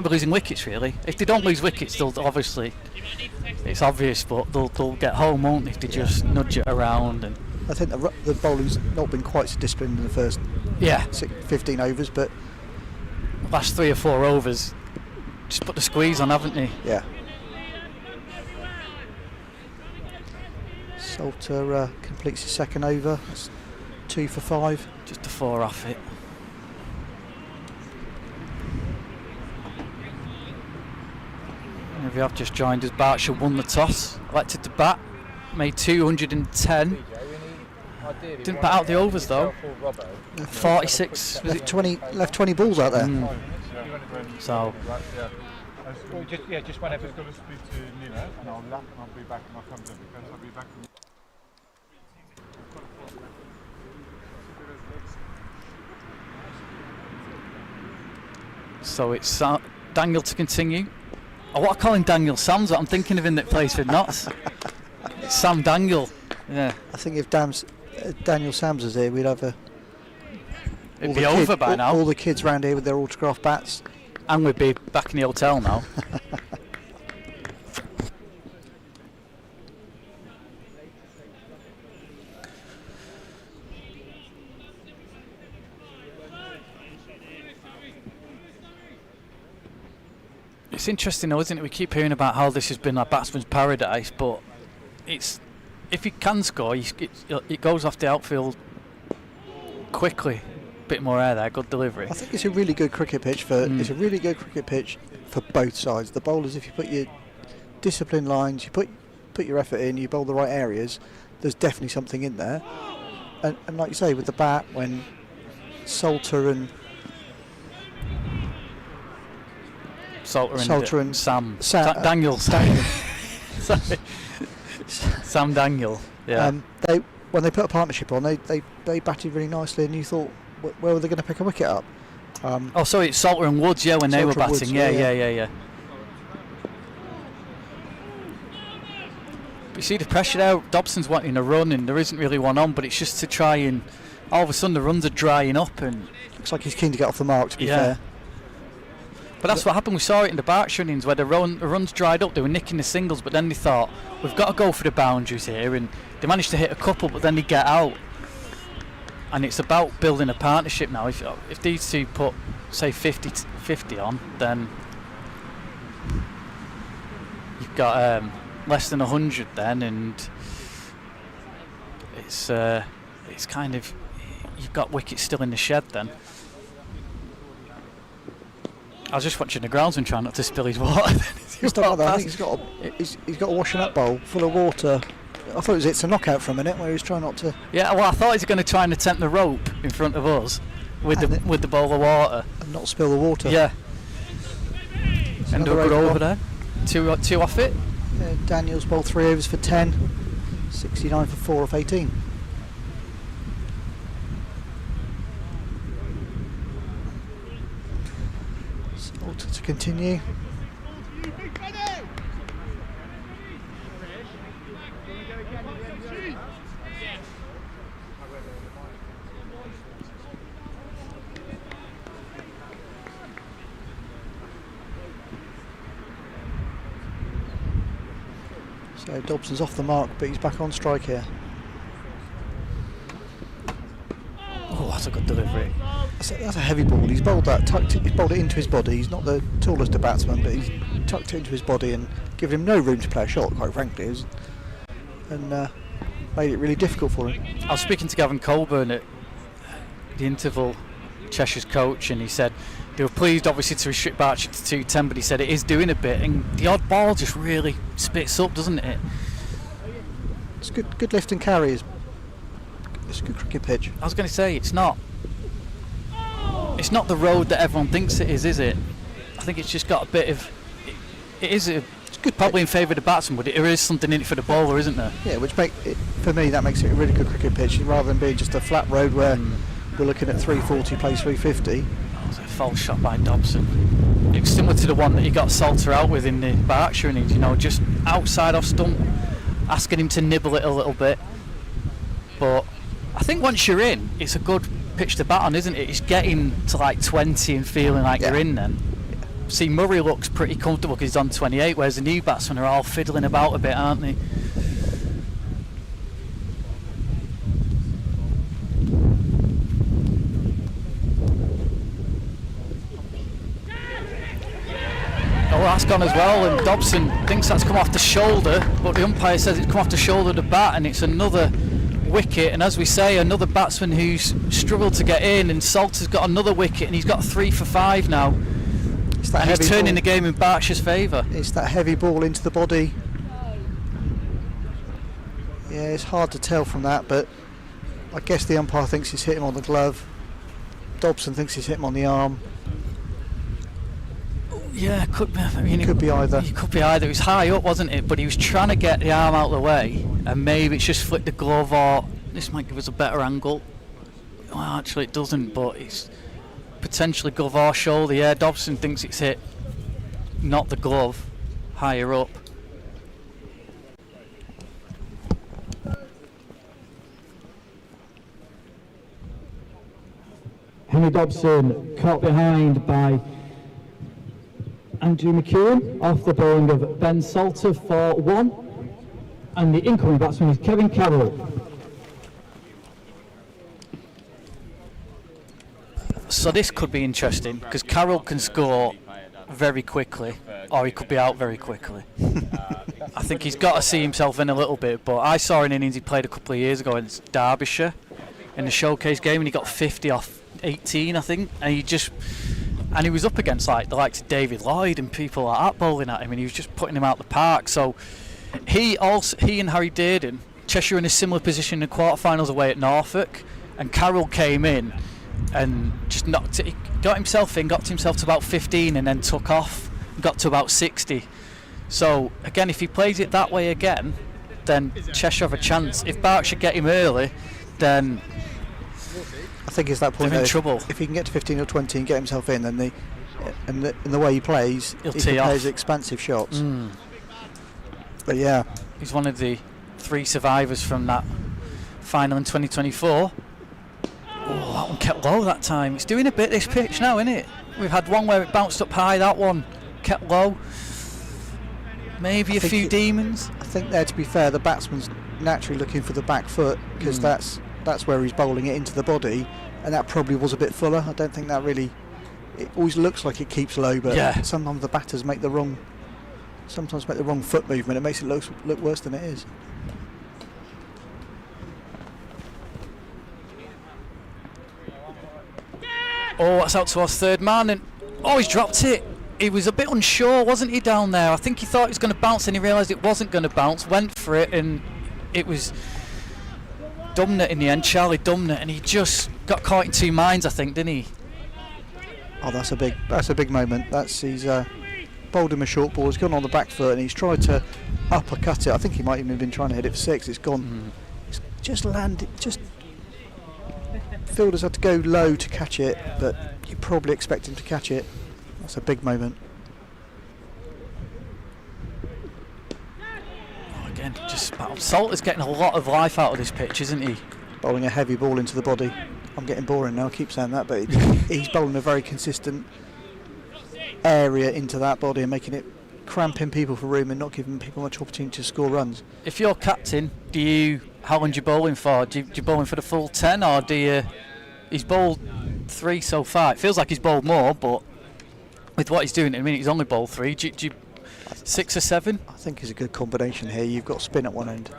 B: losing wickets really. If they don't lose wickets, they'll obviously, it's obvious, but they'll get home, won't they? If they just nudge it around. And
C: I think the bowling's not been quite so disciplined in the first 15 overs, but
B: last 3 or 4 overs, just put the squeeze on, haven't they?
C: Yeah. Salter completes his second over. That's 2 for 5.
B: Just a 4 off it. And if you have just joined us, Berkshire won the toss, elected to bat, made 210. Didn't bat out the overs though. 46.
C: Left 20 balls out there.
B: So.
M: Just whenever. Just got to speak to Nina, and I'll be back when I come to because I'll be back.
B: So it's Daniel to continue. Oh, what I call him Daniel Sams, I'm thinking of him that plays for Notts. It's Sam Daniel. Yeah.
C: I think if Daniel Sams was here, we'd have
B: it'd be over by now.
C: All the kids round here with their autograph bats.
B: And we'd be back in the hotel now. It's interesting though, isn't it? We keep hearing about how this has been a batsman's paradise, but it's if he can score, it goes off the outfield quickly. Bit more air there, good delivery.
C: I think it's a really good cricket pitch for both sides. The bowlers, if you put your disciplined lines, you put your effort in, you bowl the right areas, there's definitely something in there. And like you say, with the bat, when Salter and
B: Daniel. Sam Daniel. Yeah.
C: When they put a partnership on, they batted really nicely, and you thought, where were they going to pick a wicket up?
B: Sorry, it's Salter and Woods, yeah, when they were batting. Woods, yeah. But you see the pressure there, Dobson's wanting a run, and there isn't really one on, but it's just to try and, all of a sudden the runs are drying up, and
C: looks like he's keen to get off the mark, to be fair.
B: But that's what happened. We saw it in the Berkshire innings where the runs dried up. They were nicking the singles, but then they thought, we've got to go for the boundaries here, and they managed to hit a couple, but then they get out. And it's about building a partnership now. If these two put, say, 50 on, then you've got less than 100 then, and it's kind of, you've got wickets still in the shed then. I was just watching the groundsman trying not to spill his water.
C: He's got a washing up bowl full of water. I thought it's a knockout for a minute where he's trying not to.
B: Yeah, well, I thought he was going to try and attempt the rope in front of us with the bowl of water
C: and not spill the water.
B: Yeah. And a good over there. Two off it.
C: Daniel's bowled 3 overs for 10, 69 for 4 off 18. Salter to continue. So Dobson's off the mark, but he's back on strike here.
B: that's a good delivery.
C: That's a heavy ball. He's bowled that, he's bowled it into his body. He's not the tallest of batsmen, but he's tucked it into his body and given him no room to play a shot, quite frankly, and made it really difficult for him.
B: I was speaking to Gavin Colburn at the interval, Cheshire's coach, and he said they were pleased obviously to restrict Berkshire to 210, but he said it is doing a bit, and the odd ball just really spits up, doesn't it?
C: It's good lift and carry. It's a good cricket pitch.
B: I was going to say, it's not the road that everyone thinks it is it? I think it's just got a bit of... It's good, probably in favour of the batsman, but there is something in it for the bowler, isn't there?
C: Yeah, which for me that makes it a really good cricket pitch, rather than being just a flat road where we're looking at 340 plays 350.
B: That was a false shot by Dobson. It's similar to the one that he got Salter out with in the Berkshire innings, just outside off stump, asking him to nibble it a little bit. But I think once you're in, it's a good pitch to bat on, isn't it? It's getting to like 20 and feeling like you're in then. See, Murray looks pretty comfortable because he's on 28, whereas the new batsmen are all fiddling about a bit, aren't they? Oh, that's gone as well, and Dobson thinks that's come off the shoulder, but the umpire says it's come off the shoulder of the bat, and it's another wicket. And as we say, another batsman who's struggled to get in, and Salter's got another wicket, and he's got 3 for 5 now. And he's turning the game in Berkshire's favour.
C: It's that heavy ball into the body. Yeah, it's hard to tell from that, but I guess the umpire thinks he's hit him on the glove. Dobson thinks he's hit him on the arm.
B: Yeah, it could be.
C: It could be either.
B: It could be either. It was high up, wasn't it? But he was trying to get the arm out of the way, and maybe it's just flicked the glove, or this might give us a better angle. Well, actually, it doesn't, but it's potentially glove or shoulder. Yeah, Dobson thinks it's hit, not the glove, higher up.
H: Henry Dobson caught behind by Andrew McEwen off the bowling of Ben Salter for 1, and the incoming batsman is Kevin Carroll.
B: So this could be interesting because Carroll can score very quickly, or he could be out very quickly. I think he's got to see himself in a little bit, but I saw an innings he played a couple of years ago in Derbyshire in the showcase game, and he got 50 off 18, I think, and he was up against like the likes of David Lloyd and people like that bowling at him, and he was just putting him out the park. So he and Harry Dearden, Cheshire in a similar position in the quarterfinals away at Norfolk, and Carroll came in and just knocked it. He got himself to about 15 and then took off, got to about 60. So again, if he plays it that way again, then Cheshire have a chance. If Berkshire get him early, then
C: I think it's that point
B: in trouble.
C: If he can get to 15 or 20 and get himself in, then the way he plays, he plays expansive shots. But yeah,
B: he's one of the 3 survivors from that final in 2024. Oh, that one kept low that time. It's doing a bit this pitch now, isn't it? We've had one where it bounced up high, that one kept low. Maybe a few demons.
C: I think there, to be fair, the batsman's naturally looking for the back foot, because that's where he's bowling it into the body, and that probably was a bit fuller. I don't think that really... It always looks like it keeps low, but sometimes the batters make the wrong foot movement. It makes it look worse than it is.
B: Oh, that's out to our third man, and he's dropped it. He was a bit unsure, wasn't he, down there? I think he thought it was going to bounce, and he realised it wasn't going to bounce, went for it, and it was Dumner in the end, Charlie Dumner, and he just got caught in 2 minds, I think, didn't he?
C: Oh, that's a big moment. He's bowled him a short ball, he's gone on the back foot, and he's tried to uppercut it. I think he might even have been trying to hit it for 6. It's gone. It's just landed. Fielders had to go low to catch it, but you probably expect him to catch it. That's a big moment.
B: Again, just Salter's getting a lot of life out of this pitch, isn't he?
C: Bowling a heavy ball into the body. I'm getting boring now, I keep saying that, but he's bowling a very consistent area into that body and making it, cramping people for room and not giving people much opportunity to score runs.
B: If you're captain, how long do you bowling for? Do you bowling for the full 10, or do you He's bowled 3 so far. It feels like he's bowled more, but with what he's doing, I mean, he's only bowled 3. 6 or 7?
C: I think it's a good combination here. You've got spin at one end.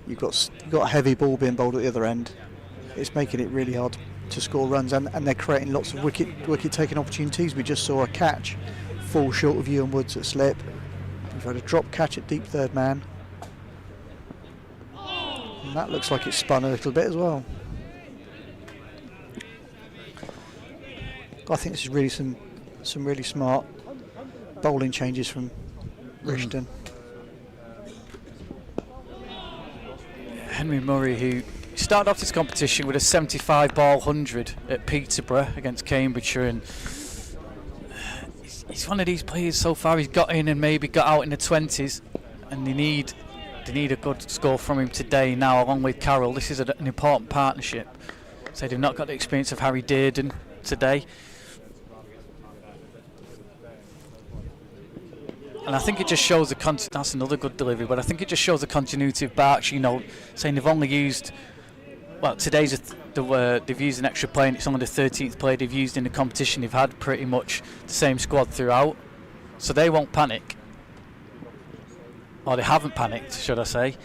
C: You've got a heavy ball being bowled at the other end. It's making it really hard to score runs, and they're creating lots of wicket taking opportunities. We just saw a catch fall short of Ewan Woods at slip. We've had a drop catch at deep third man, and that looks like it's spun a little bit as well. I think this is really some really smart bowling changes from Rishton.
B: Henry Murray, who started off this competition with a 75 ball 100 at Peterborough against Cambridgeshire, and he's one of these players so far. He's got in and maybe got out in the 20s, and they need a good score from him today now, along with Carroll. This is an important partnership. So they've not got the experience of Harry Dearden today. And I think it just shows that's another good delivery, but I think it just shows the continuity of Berkshire, you know, saying they've only used, well, today's they've used an extra play, and it's only the 13th play they've used in the competition. They've had pretty much the same squad throughout, so they won't panic. Or they haven't panicked, should I say.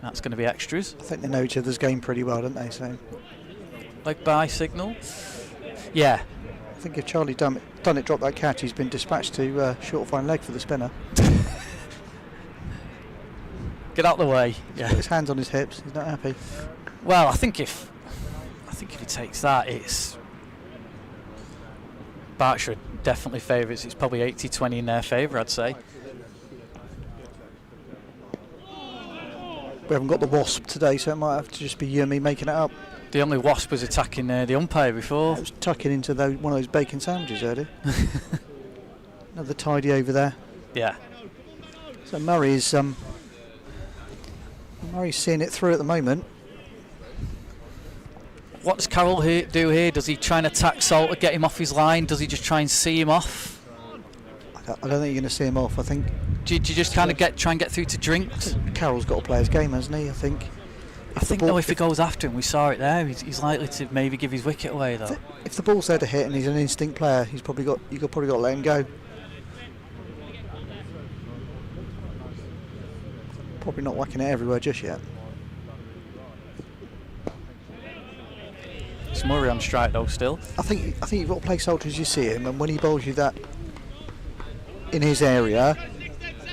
B: That's going to be extras.
C: I think they know each other's game pretty well, don't they? So,
B: like by signal? Yeah.
C: I think if Charlie Dunnett dropped that catch, he's been dispatched to short fine leg for the spinner.
B: Get out the way. Yeah.
C: His hands on his hips. He's not happy.
B: Well, I think if he takes that, it's Berkshire definitely favourites. It's probably 80-20 in their favour, I'd say.
C: We haven't got the wasp today, so it might have to just be you and me making it up.
B: The only wasp was attacking the umpire before.
C: It was tucking into one of those bacon sandwiches earlier. Another tidy over there.
B: Yeah.
C: So Murray's seeing it through at the moment.
B: What does Carroll do here? Does he try and attack Salter, get him off his line? Does he just try and see him off?
C: I don't think you're going to see him off. I think.
B: Do you just kind of try and get through to Drinks?
C: Carroll's got to play his game, hasn't he? I think.
B: If he goes after him, we saw it there. He's likely to maybe give his wicket away though.
C: If the ball's there to hit and he's an instinct player, you've probably got to let him go. Probably not whacking it everywhere just yet.
B: It's Murray on strike though still.
C: I think you've got to play Salter as you see him, and when he bowls you that in his area,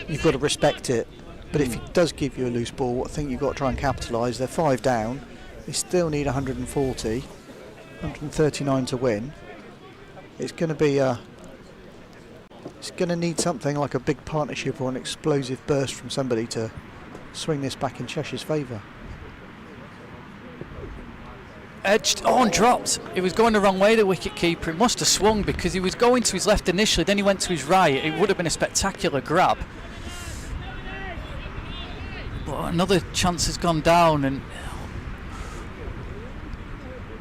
C: you've got to respect it. But if he does give you a loose ball, I think you've got to try and capitalise. They're 5 down. They still need 140, 139 to win. It's going to be it's going to need something like a big partnership or an explosive burst from somebody to swing this back in Cheshire's favour.
B: Edged and dropped. It was going the wrong way, the wicket keeper. It must have swung because he was going to his left initially, then he went to his right. It would have been a spectacular grab. But another chance has gone down, and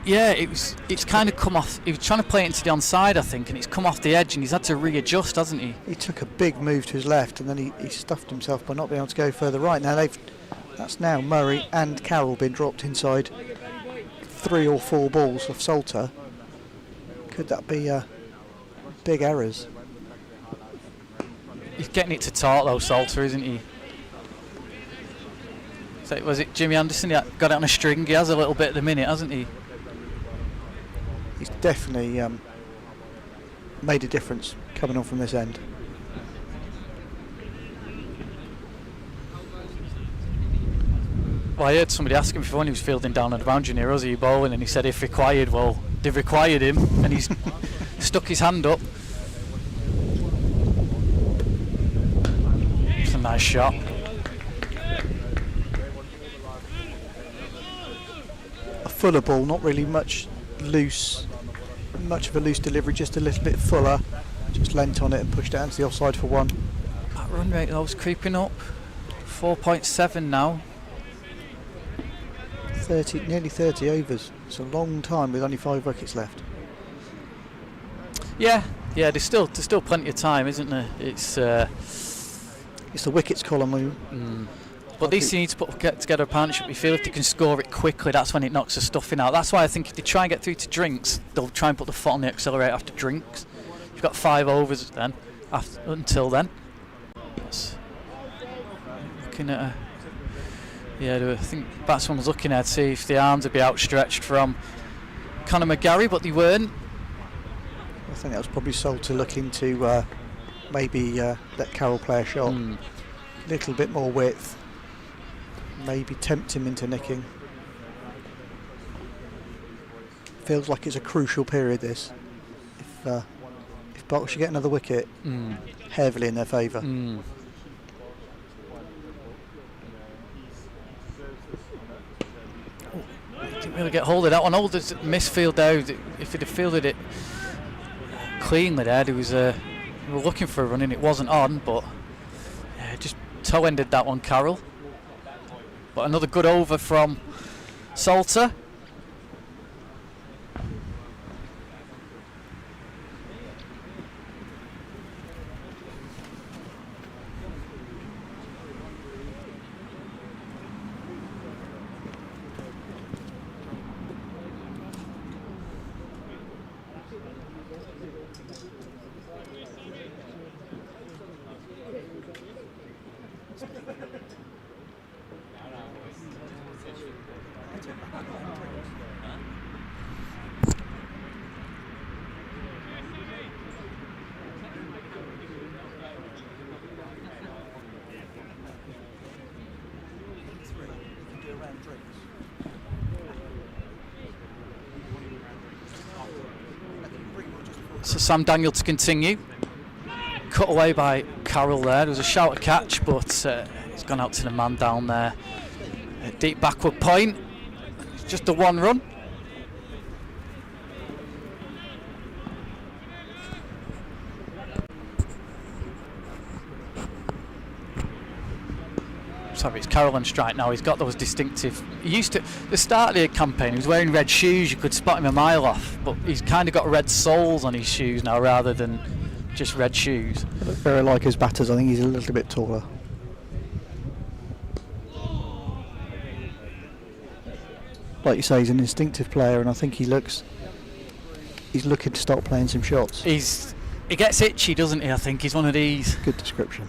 B: yeah, it's kind of come off. He was trying to play it into the onside, I think, and it's come off the edge, and he's had to readjust, hasn't he?
C: He took a big move to his left, and then he stuffed himself by not being able to go further right. Now that's now Murray and Carroll been dropped inside 3 or 4 balls of Salter. Could that be big errors?
B: He's getting it to talk though, Salter, isn't he? So was it Jimmy Anderson? He got it on a string. He has a little bit at the minute, hasn't he?
C: He's definitely made a difference coming on from this end.
B: Well, I heard somebody ask him before when he was fielding down at the boundary near us, are you bowling? And he said if required, well, they've required him, and he's stuck his hand up. It's a nice shot.
C: A fuller ball, not really much of a loose delivery, just a little bit fuller. Just leant on it and pushed it out to the offside for 1.
B: That run rate though was creeping up. 4.7 now.
C: Nearly 30 overs. It's a long time with only 5 wickets left.
B: Yeah, there's still plenty of time, isn't there? It's
C: the wickets column.
B: But these teams need to get together a partnership. We feel if they can score it quickly, that's when it knocks the stuffing out. That's why I think if they try and get through to drinks, they'll try and put the foot on the accelerator after drinks. You've got 5 overs then, until then. Looking at I think batsman was looking at see if the arms would be outstretched from Conor McGarry, but they weren't.
C: I think that was probably Salter looking to maybe let Carroll play a shot. Little bit more width. Maybe tempt him into nicking. Feels like it's a crucial period this. If Berkshire get another wicket, heavily in their favour.
B: Didn't really get hold of that one. Alder's misfield out. If he'd have fielded it cleanly there, we were looking for a run and it wasn't on, but just toe-ended that one, Carroll. But another good over from Salter. So Sam Daniel to continue. Cut away by Carroll there. There was a shout at catch, but it's gone out to the man down there. A deep backward point. It's just a 1 run. Sorry, it's Carroll on strike now. He's got those distinctive. He used to, the start of the campaign, he was wearing red shoes. You could spot him a mile off, but he's kind of got red soles on his shoes now rather than just red shoes.
C: Look very like his batters. I think he's a little bit taller. Like you say, he's an instinctive player, and I think he's looking to start playing some shots.
B: He gets itchy, doesn't he? I think he's one of these.
C: Good description.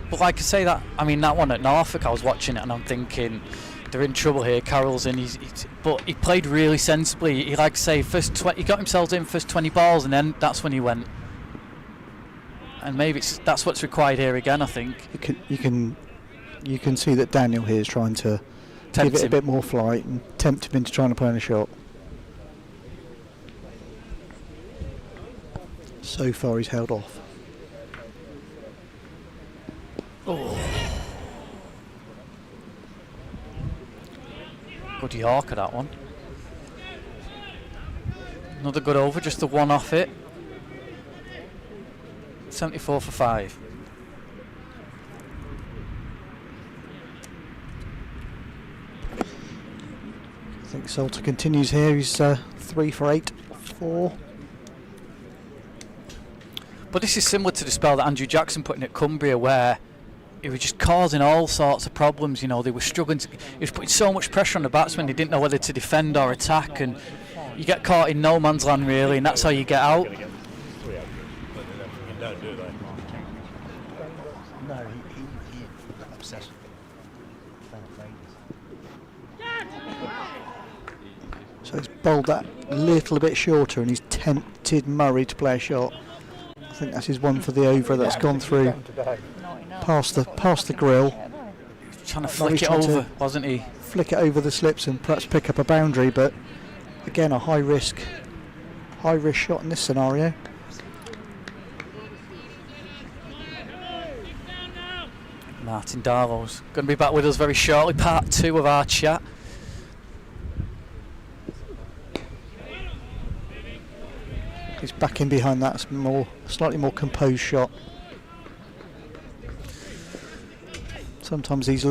B: But like I say, that one at Norfolk, I was watching it and I'm thinking they're in trouble here. Carroll's in, but he played really sensibly. He, like I say, he got himself in first 20 balls, and then that's when he went. And maybe that's what's required here again. I think
C: you can see that Daniel here is trying to give it a bit more flight and tempt him into trying to play on a shot. So far, he's held off.
B: Oh. Good Yorker, that one. Another good over, just the 1 off it. 74 for 5.
C: I think Salter continues here. He's 3 for 8, 4.
B: But this is similar to the spell that Andrew Jackson put in at Cumbria, where he was just causing all sorts of problems. You know, they were struggling. He was putting so much pressure on the batsmen, they didn't know whether to defend or attack, and you get caught in no man's land really, and that's how you get out.
N: No, he obsessed with
C: So he's bowled that a little bit shorter, and he's tempted Murray to play a shot. I think that's his one for the over that's gone through past the grill.
B: Trying to flick it over, wasn't he?
C: Flick it over the slips and perhaps pick up a boundary, but again a high risk shot in this scenario.
B: Martin Darlow's going to be back with us very shortly, part 2 of our chat.
C: He's back in behind that slightly more composed shot. Sometimes these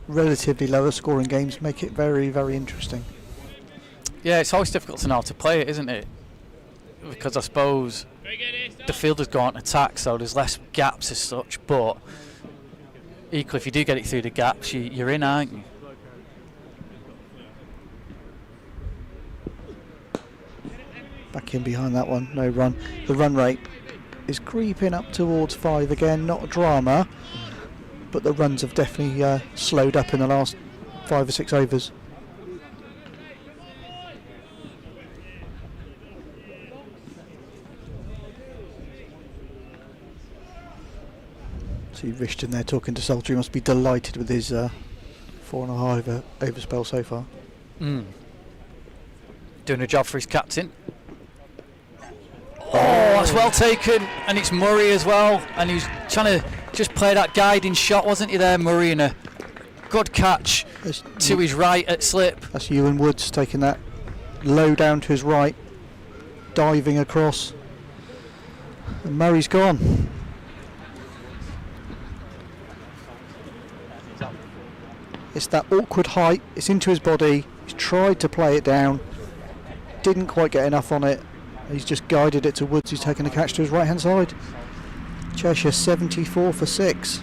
C: relatively lower scoring games make it very, very interesting.
B: Yeah, it's always difficult to know how to play it, isn't it? Because I suppose the fielders go on attack, so there's less gaps as such. But equally, if you do get it through the gaps, you're in, aren't you?
C: Back in behind that one, no run. The run rate is creeping up towards 5 again, not a drama, but the runs have definitely slowed up in the last 5 or 6 overs. See Rishton there talking to Salter. He must be delighted with his 4.5 over spell so far.
B: Doing a job for his captain. Oh, that's well taken, and it's Murray as well, and he's trying to just play that guiding shot, wasn't he there, Murray, and a good catch to his right at slip.
C: That's Ewan Woods taking that low down to his right, diving across, and Murray's gone. It's that awkward height, it's into his body, he's tried to play it down, didn't quite get enough on it. He's just guided it to Woods, who's taken the catch to his right hand side. Cheshire 74 for 6.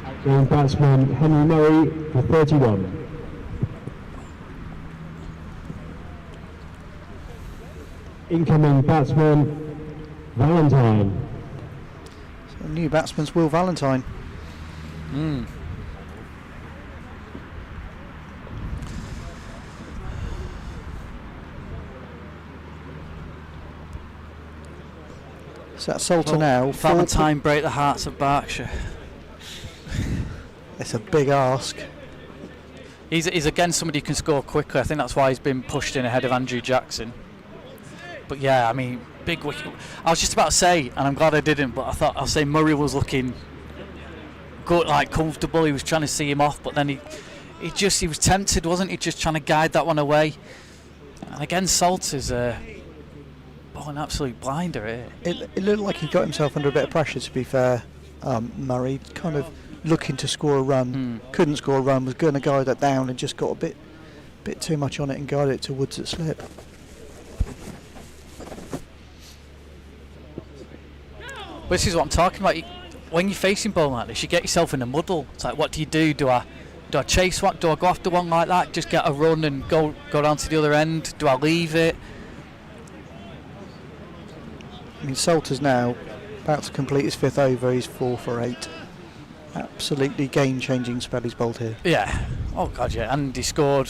H: Outgoing batsman Henry Murray for 31. Incoming batsman Valentine.
C: So new batsman's Will Valentine. So that's Salter now.
B: Valentine break the hearts of Berkshire.
C: It's a big ask.
B: He's again somebody who can score quickly. I think that's why he's been pushed in ahead of Andrew Jackson. But yeah, I mean, big wicket. I was just about to say, and I'm glad I didn't, but I'll say Murray was looking good, like comfortable. He was trying to see him off, but then he was tempted, wasn't he? Just trying to guide that one away. And again, Salter's an absolute blinder here.
C: It looked like he got himself under a bit of pressure, to be fair. Murray kind of looking to score a run, couldn't score a run, was going to guide that down and just got a bit too much on it and guided it to Woods at slip.
B: But this is what I'm talking about. When you're facing bowling like this, you get yourself in a muddle. It's like, what do? Do I chase one? Do I go after one like that? Just get a run and go down to the other end? Do I leave it?
C: I mean, Salter's now about to complete his 5th over. He's 4 for 8. Absolutely game-changing spell he's bowled here.
B: Yeah. Oh God, yeah. And he scored.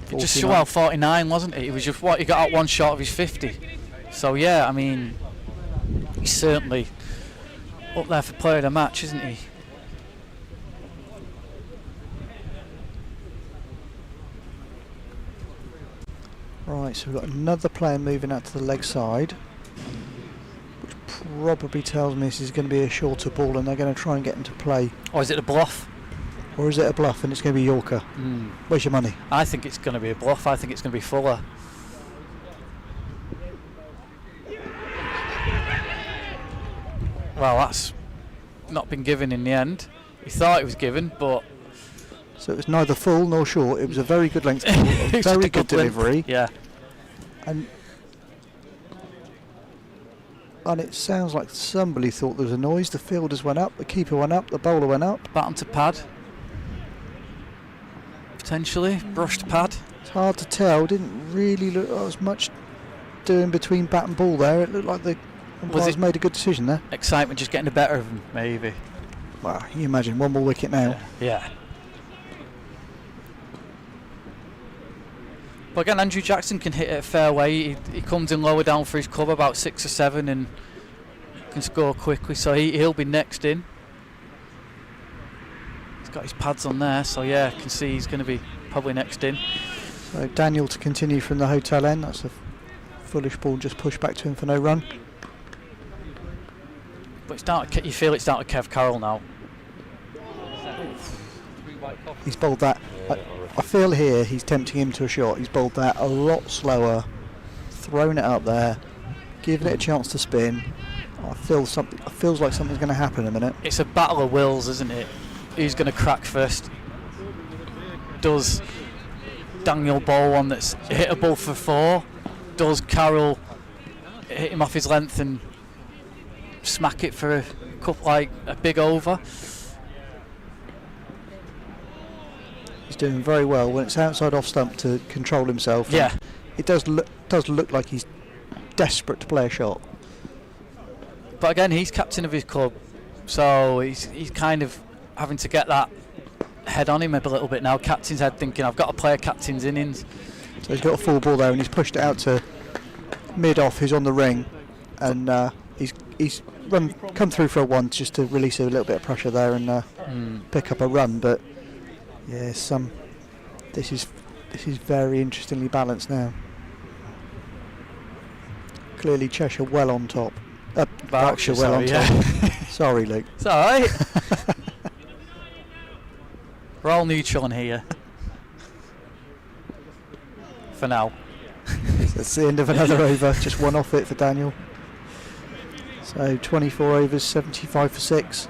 C: 49.
B: Just 49, wasn't it? It was just he got out one shot of his 50. So yeah, I mean, he's certainly up there for player of the match, isn't he?
C: Right, so we've got another player moving out to the leg side, which probably tells me this is going to be a shorter ball and they're going to try and get him to play.
B: Or is it a bluff?
C: Or is it a bluff and it's going to be Yorker? Where's your money?
B: I think it's going to be a bluff. I think it's going to be Fuller. Well, that's not been given in the end. He thought it was given, but...
C: So it was neither full nor short. It was a very good length, a very good delivery.
B: Yeah.
C: And it sounds like somebody thought there was a noise. The fielders went up, the keeper went up, the bowler went up.
B: Baton to pad. Potentially. Brushed pad.
C: It's hard to tell. Didn't really look like there was much doing between bat and ball there. It looked like the umpires made a good decision there.
B: Excitement just getting the better of him, maybe.
C: Well, you imagine one more wicket now.
B: Yeah. But again, Andrew Jackson can hit it a fair way. He comes in lower down for his club, about 6 or 7, and can score quickly. So he'll be next in. He's got his pads on there, so yeah, I can see he's going to be probably next in.
C: So Daniel to continue from the hotel end. That's a foolish ball, just pushed back to him for no run.
B: But it's down to, you feel it's down to Kev Carroll now.
C: He's bowled that. I feel here he's tempting him to a shot. He's bowled that a lot slower, thrown it up there, given it a chance to spin. I feel something. It feels like something's going to happen in a minute.
B: It's a battle of wills, isn't it? Who's going to crack first? Does Daniel bowl one that's hittable for 4? Does Carroll hit him off his length and smack it for a big over.
C: He's doing very well when it's outside off stump to control himself.
B: Yeah,
C: it does look like he's desperate to play a shot.
B: But again, he's captain of his club, so he's kind of having to get that head on him a little bit now. Captain's head, thinking I've got to play a captain's innings.
C: So he's got a full ball there, and he's pushed it out to mid off, who's on the ring, and he's come through for a one just to release a little bit of pressure there and pick up a run. But yeah, this is very interestingly balanced now. Clearly Cheshire well on top. Berkshire well on top. Sorry, Luke.
B: It's all right. We're all neutral in here for now.
C: That's the end of another over. Just one off it for Daniel. So 24 overs, 75 for 6.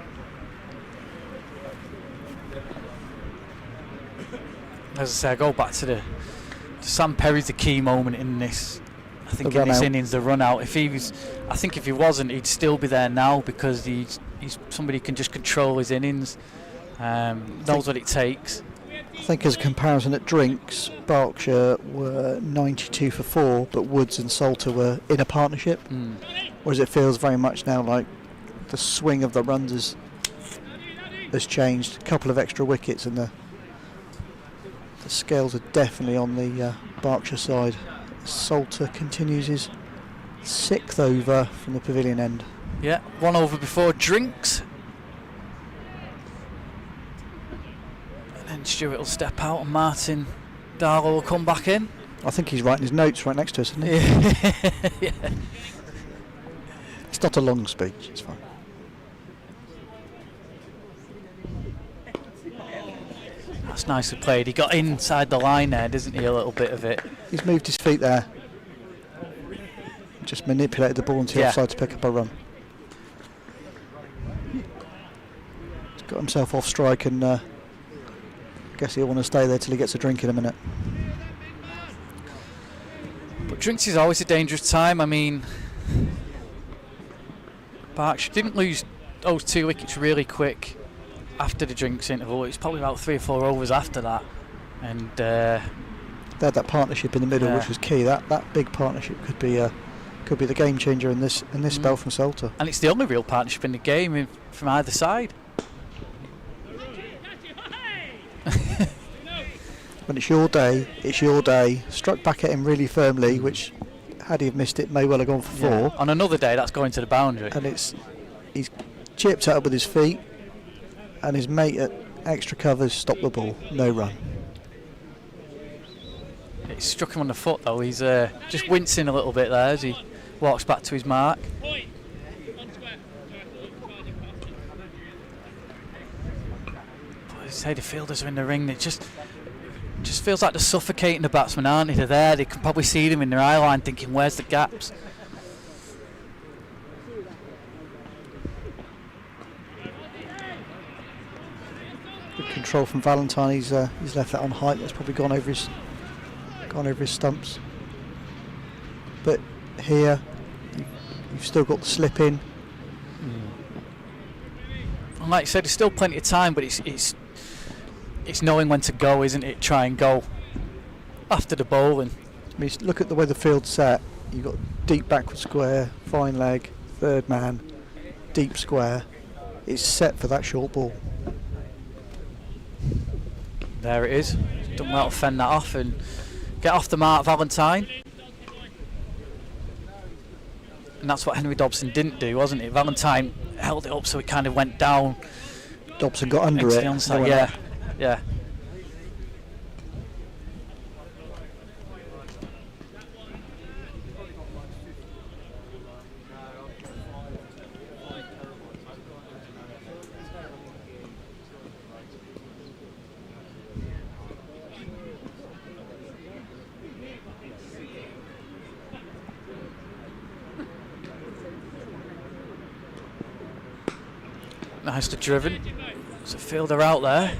B: As I say, I go back to Sam Perry's the key moment in this. I think in this innings, the run out. I think if he wasn't, he'd still be there now, because he's somebody who can just control his innings, knows what it takes.
C: I think as a comparison at drinks, Berkshire were 92 for 4, but Woods and Salter were in a partnership. Whereas it feels very much now like the swing of the runs has changed. A couple of extra wickets, and the scales are definitely on the Berkshire side. Salter continues his 6th over from the pavilion end.
B: Yeah, 1 over before drinks. And then Stewart will step out and Martin Darlow will come back in.
C: I think he's writing his notes right next to us, isn't he?
B: Yeah.
C: It's not a long speech, it's fine.
B: That's nicely played. He got inside the line there, doesn't he, a little bit of it.
C: He's moved his feet there. Just manipulated the ball into the offside to pick up a run. He's got himself off strike, and I guess he'll want to stay there till he gets a drink in a minute.
B: But drinks is always a dangerous time. I mean, Berkshire didn't lose those 2 wickets really quick after the drinks interval. It's probably about 3 or 4 overs after that, and
C: they had that partnership in the middle, which was key. That big partnership could be the game changer in this spell from Salter.
B: And it's the only real partnership in the game from either side.
C: When it's your day, it's your day. Struck back at him really firmly, which, had he have missed it, may well have gone for 4.
B: On another day, that's going to the boundary.
C: And he's chipped it up with his feet, and his mate at extra covers stopped the ball. No run.
B: It struck him on the foot though. He's just wincing a little bit there as he walks back to his mark. But as I say, the fielders are in the ring. It just feels like they're suffocating the batsmen, aren't they? They're there. They can probably see them in their eye line, thinking, "Where's the gaps?"
C: Good control from Valentine. He's left that on height. That's probably gone over his stumps. But here, you've still got the slip in.
B: And like you said, there's still plenty of time, but it's knowing when to go, isn't it? Try and go after the bowling.
C: I mean, look at the way the field's set. You've got deep backward square, fine leg, third man, deep square. It's set for that short ball.
B: There it is. Done well to fend that off and get off the mark, Valentine. And that's what Henry Dobson didn't do, wasn't it? Valentine held it up so it kind of went down.
C: Dobson got under it.
B: Yeah. Nicely driven. There's a fielder out there.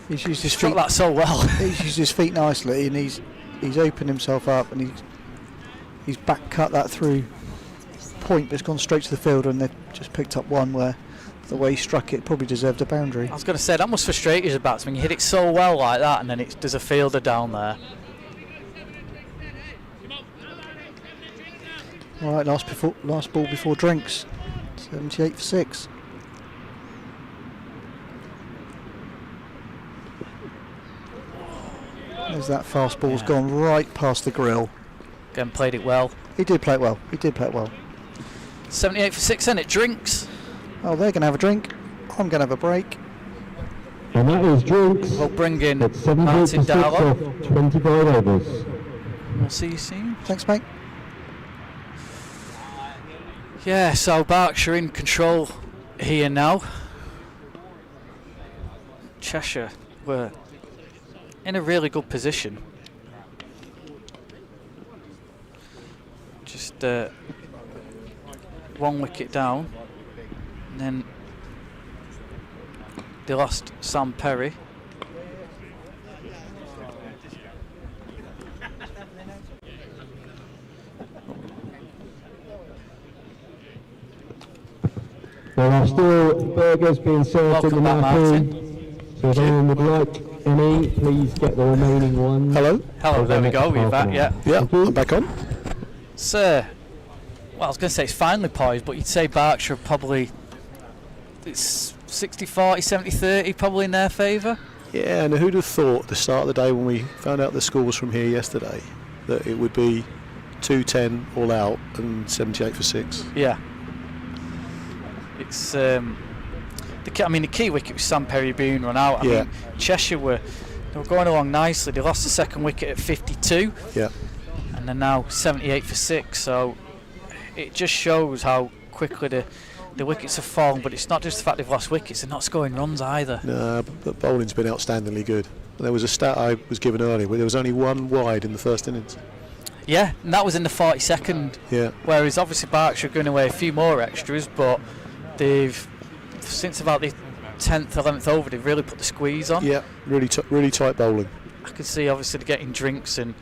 C: He's used his
B: Struck
C: feet.
B: that so well.
C: He's used his feet nicely, and he's opened himself up, and He's back cut that through point, but it's gone straight to the fielder, and they've just picked up one where the way he struck it probably deserved a boundary.
B: I was going to say, that must frustrate you as a batsman. You hit it so well like that, and then there's a fielder down there.
C: All right, last ball before drinks. 78 for 6. There's that fast ball's gone right past the grill.
B: Again, played it well.
C: He did play it well.
B: 78 for 6, and it drinks.
C: Oh, they're going to have a drink. I'm going to have a break.
H: And that is drinks.
B: We'll bring in
H: Martin Darlow. 25 overs.
B: We'll see you soon.
C: Thanks, mate.
B: Yeah, so Berkshire in control here now. Cheshire were in a really good position. Just one wicket down, and then they lost Sam Perry.
H: There are still burgers being served in the marquee. So if anyone would like any, please get the remaining ones.
K: Hello,
B: there we go, we're back, yeah.
K: Yeah, I'm back on.
B: Sir, well, I was going to say it's finely poised, but you'd say Berkshire probably, it's 60-40, 70-30 probably in their favour?
K: Yeah, and who'd have thought at the start of the day when we found out the scores from here yesterday that it would be 210 all out and 78 for 6?
B: Yeah. It's the key wicket was Sam Perry being run out. I mean, Cheshire were going along nicely. They lost the second wicket at 52.
K: Yeah.
B: And they're now 78 for 6. So it just shows how quickly the wickets have fallen. But it's not just the fact they've lost wickets; they're not scoring runs either.
K: No, but bowling's been outstandingly good. There was a stat I was given earlier where there was only one wide in the first innings.
B: Yeah, and that was in the 42nd.
K: Yeah.
B: Whereas obviously Berkshire are going away a few more extras, but they've, since about the 10th, 11th over, they've really put the squeeze on.
K: Yeah, really tight bowling.
B: I can see obviously they're getting drinks, and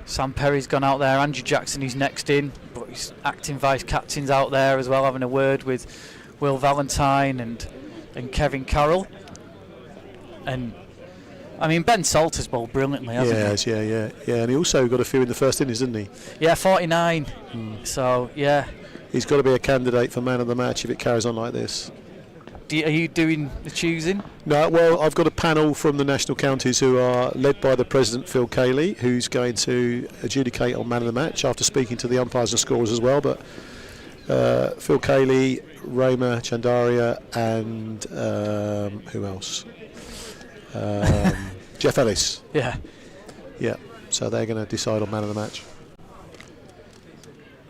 B: Sam Perry's gone out there. Andrew Jackson, who's next in, but he's acting vice captain's out there as well, having a word with Will Valentine and Kevin Carroll. And I mean, Ben Salter's bowled brilliantly, hasn't he?
K: Yeah, and he also got a few in the first innings, didn't he?
B: Yeah, 49. So yeah,
K: he's got to be a candidate for man of the match if it carries on like this.
B: Are you doing the choosing?
K: No, well, I've got a panel from the national counties who are led by the president, Phil Cayley, who's going to adjudicate on man of the match after speaking to the umpires and scorers as well. But Phil Cayley, Rama Chandaria, and who else? Jeff Ellis.
B: Yeah.
K: So they're going to decide on man of the match.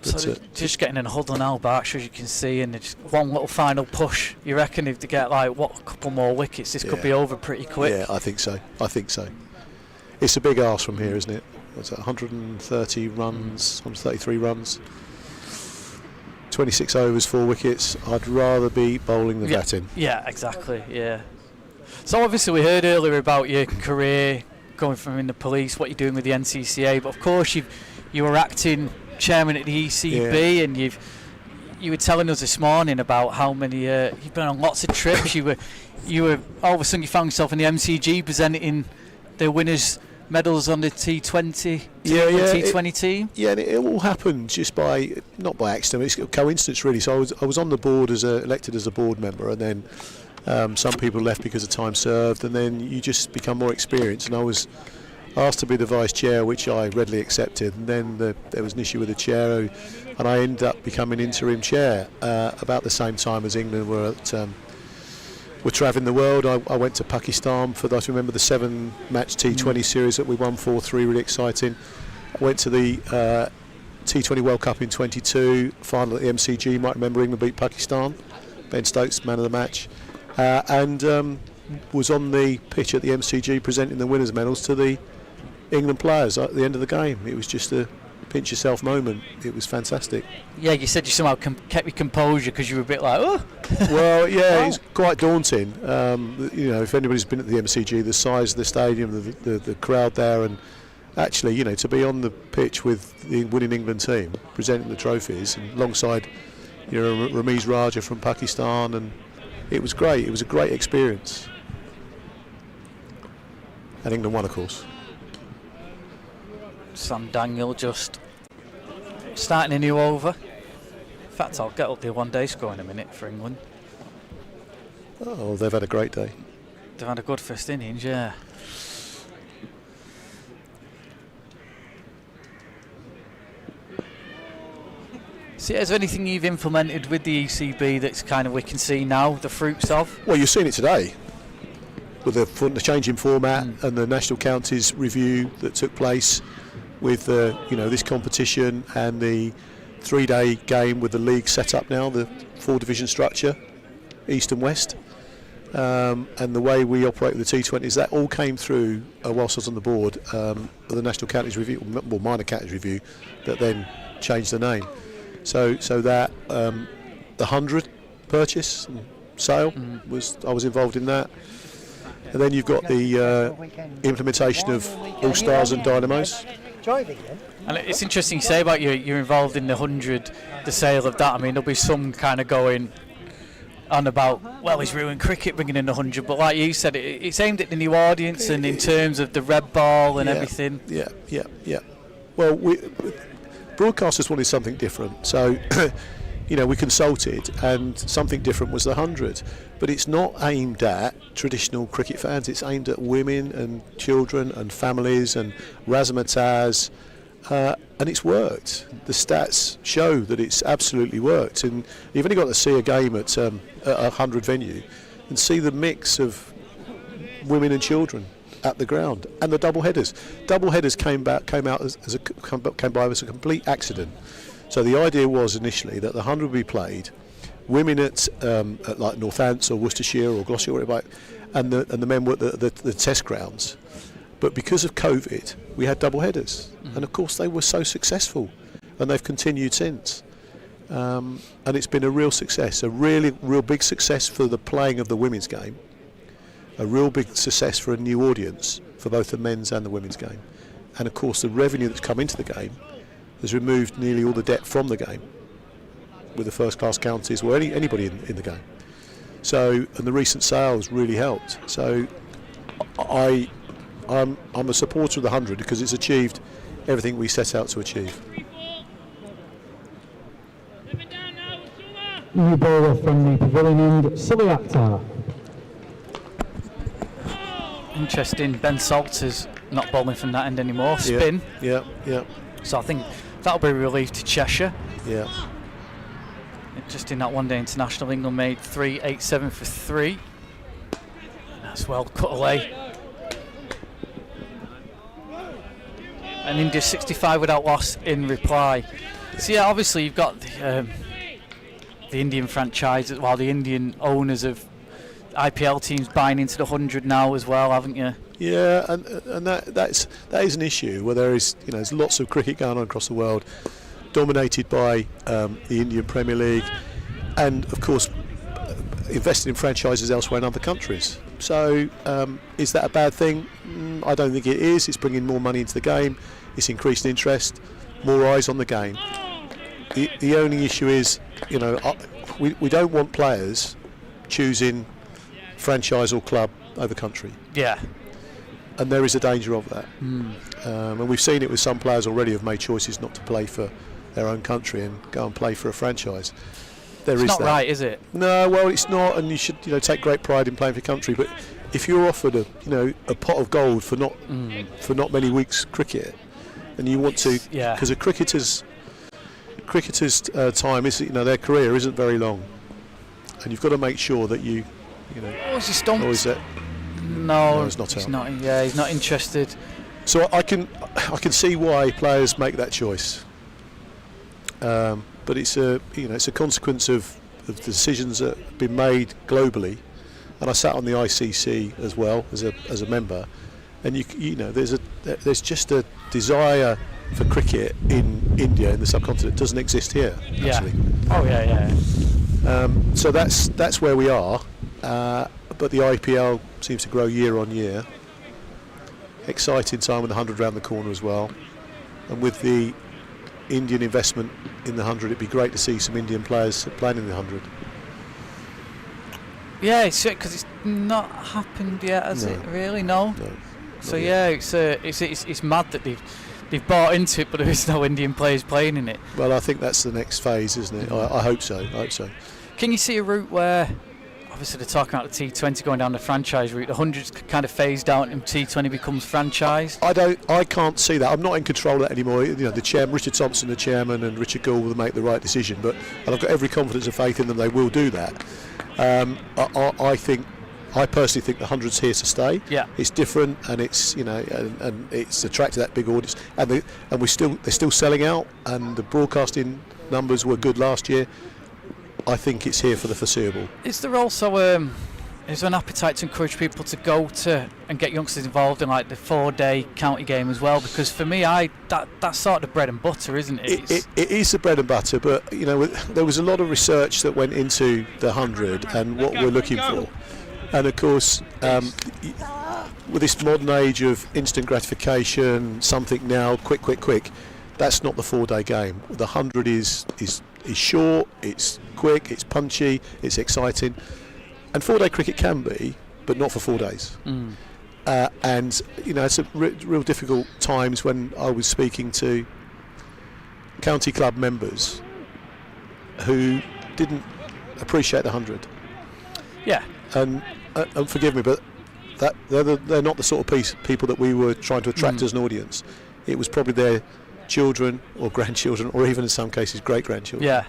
B: So just getting in a huddle now, Berkshire, as you can see, and just one little final push. You reckon if they get a couple more wickets, this could be over pretty quick?
K: Yeah, I think so. It's a big arse from here, isn't it? What's that? 130 runs, 133 runs, 26 overs, 4 wickets. I'd rather be bowling than batting.
B: Yeah, exactly. Yeah. So obviously we heard earlier about your career going from in the police, what you're doing with the NCCA, but of course you were acting chairman at the ECB, and you were telling us this morning about how many you've been on lots of trips. you were all of a sudden you found yourself in the MCG presenting the winners' medals on the T20 T20 team.
K: Yeah, and it all happened just not by accident. It's a coincidence really. So I was on the board elected as a board member, and then some people left because of time served, and then you just become more experienced. And I was asked to be the vice chair, which I readily accepted, and then there was an issue with the chair, and I ended up becoming interim chair about the same time as England were travelling the world. I went to Pakistan for those who remember the 7-match T20 series that we won 4-3, really exciting. I went to the T20 World Cup in 22, final at the MCG. You might remember England beat Pakistan, Ben Stokes man of the match, and was on the pitch at the MCG presenting the winners' medals to the England players at the end of the game. It was just a pinch yourself moment. It was fantastic.
B: Yeah, you said you somehow kept your composure because you were a bit like, oh.
K: Well, yeah, it's quite daunting. If anybody's been at the MCG, the size of the stadium, the crowd there, and actually, you know, to be on the pitch with the winning England team, presenting the trophies, and alongside, you know, Ramiz Raja from Pakistan, and it was great. It was a great experience. And England won, of course.
B: Sam Daniel just starting a new over. In fact, I'll get up the one-day score in a minute for England.
K: Oh, they've had a great day.
B: They've had a good first innings, yeah. So, is there anything you've implemented with the ECB that's kind of we can see now the fruits of?
K: Well, you've seen it today with the change in format and the national counties review that took place with you know, this competition and the 3-day game with the league set up now, the 4-division structure, East and West, and the way we operate with the T20s. That all came through whilst I was on the board, the national counties review, or minor counties review, that then changed the name. So that the 100 purchase and sale I was involved in that, and then you've got the implementation of All Stars and Dynamos.
B: And it's interesting you say about you're involved in the 100, the sale of that. I mean, there'll be some kind of going on about, well, he's ruined cricket bringing in the 100, but like you said, it's aimed at the new audience and in terms of the red ball and everything.
K: Yeah. Well, broadcasters wanted something different, so you know, we consulted, and something different was the 100. But it's not aimed at traditional cricket fans. It's aimed at women and children and families and razzmatazz, and it's worked. The stats show that it's absolutely worked, and you've only got to see a game at a 100 venue and see the mix of women and children at the ground, and the double headers. Double headers came by as a complete accident. So the idea was initially that the 100 would be played, women at like Northants or Worcestershire or Gloucester, whatever, and the men were at the test grounds. But because of COVID, we had double headers, and of course they were so successful, and they've continued since. And it's been a real success, a real big success for the playing of the women's game. A real big success for a new audience for both the men's and the women's game. And of course the revenue that's come into the game has removed nearly all the debt from the game with the first class counties or anybody in the game. So, and the recent sales really helped. So I'm a supporter of the 100 because it's achieved everything we set out to achieve.
H: New bowler from the pavilion end, Sully Akhtar.
B: Interesting, Ben Salter's not bowling from that end anymore. Spin.
K: Yeah.
B: So I think that'll be a relief to Cheshire.
K: Yeah.
B: Just in that one-day international, England made 387 for 3. That's well cut away. And India 65 without loss in reply. So yeah, obviously you've got the Indian franchise, while the Indian owners of IPL teams buying into the 100 now as well, haven't you?
K: Yeah, and that is an issue where there is, you know, there's lots of cricket going on across the world, dominated by the Indian Premier League, and of course invested in franchises elsewhere in other countries. So is that a bad thing? I don't think it is. It's bringing more money into the game. It's increased interest, more eyes on the game. The only issue is, you know, we don't want players choosing franchise or club over country.
B: Yeah.
K: And there is a danger of that. And we've seen it with some players already who've made choices not to play for their own country and go and play for a franchise. It's
B: not right, is it?
K: No, well, it's not, and you should, you know, take great pride in playing for your country. But if you're offered a pot of gold for not many weeks cricket, and you want to, because a cricketer's time is, you know, their career isn't very long, and you've got to make sure that you know.
B: Oh, is he stumped?
K: Or is it?
B: No,
K: he's not.
B: He's not. Yeah, he's not interested.
K: So I can see why players make that choice. But it's a consequence of the decisions that have been made globally, and I sat on the ICC as well as a member, and you know there's just a desire for cricket in India, in the subcontinent, doesn't exist here. Actually.
B: Oh yeah.
K: So that's where we are, but the IPL seems to grow year on year, exciting time with the 100 round the corner as well. And with the Indian investment in the 100, it'd be great to see some Indian players playing in the 100.
B: Yeah, it's because it's not happened yet, has it? Really, no. So yeah, it's mad that they've bought into it, but there is no Indian players playing in it.
K: Well, I think that's the next phase, isn't it? I hope so. I hope so.
B: Can you see a route where, obviously they're talking about the T20 going down the franchise route, the 100's kind of phased out and T20 becomes franchised?
K: I can't see that. I'm not in control of that anymore. You know, the chairman, Richard Thompson, the chairman, and Richard Gould will make the right decision. And I've got every confidence and faith in them. They will do that. I personally think the 100's here to stay.
B: Yeah,
K: it's different, and it's and it's attracted that big audience, and they're still selling out, and the broadcasting numbers were good last year. I think it's here for the foreseeable. Is there also
B: is there an appetite to encourage people to go to and get youngsters involved in like the 4-day county game as well? Because for me, that's sort of the bread and butter, isn't it?
K: It is the bread and butter, but there was a lot of research that went into the 100 and what we're looking for. And of course, with this modern age of instant gratification, something now, quick, that's not the 4-day game. The 100 is short, it's quick, it's punchy, it's exciting. And 4-day cricket can be, but not for 4 days. And it's a real difficult times when I was speaking to county club members who didn't appreciate the 100.
B: Yeah.
K: And forgive me, but they're not the sort of people that we were trying to attract as an audience. It was probably their children or grandchildren, or even in some cases great-grandchildren.
B: Yeah.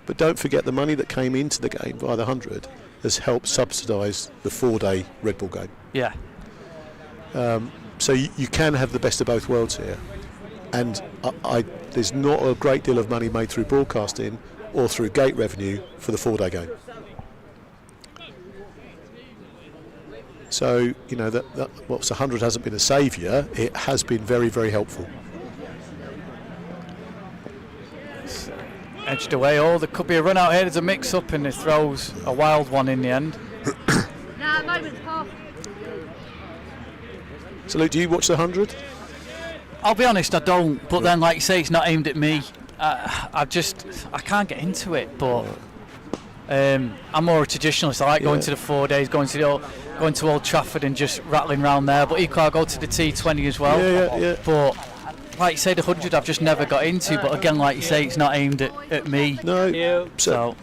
K: But don't forget the money that came into the game via the 100 has helped subsidise the 4-day Red Bull game.
B: Yeah.
K: So you can have the best of both worlds here, and there's not a great deal of money made through broadcasting or through gate revenue for the 4-day game. So whilst the 100 hasn't been a saviour, it has been very, very helpful.
B: Edged away. Oh, there could be a run out here. There's a mix-up, and it throws a wild one in the end.
K: So, Luke, do you watch the 100?
B: I'll be honest, I don't. But then, like you say, it's not aimed at me. I can't get into it. But I'm more a traditionalist. I like going to the 4 days, going to Old Trafford and just rattling around there. But equally, I go to the T20 as well.
K: Yeah.
B: But like you say, the 100 I've just never got into. But again, like you say, it's not aimed at me.
K: No. So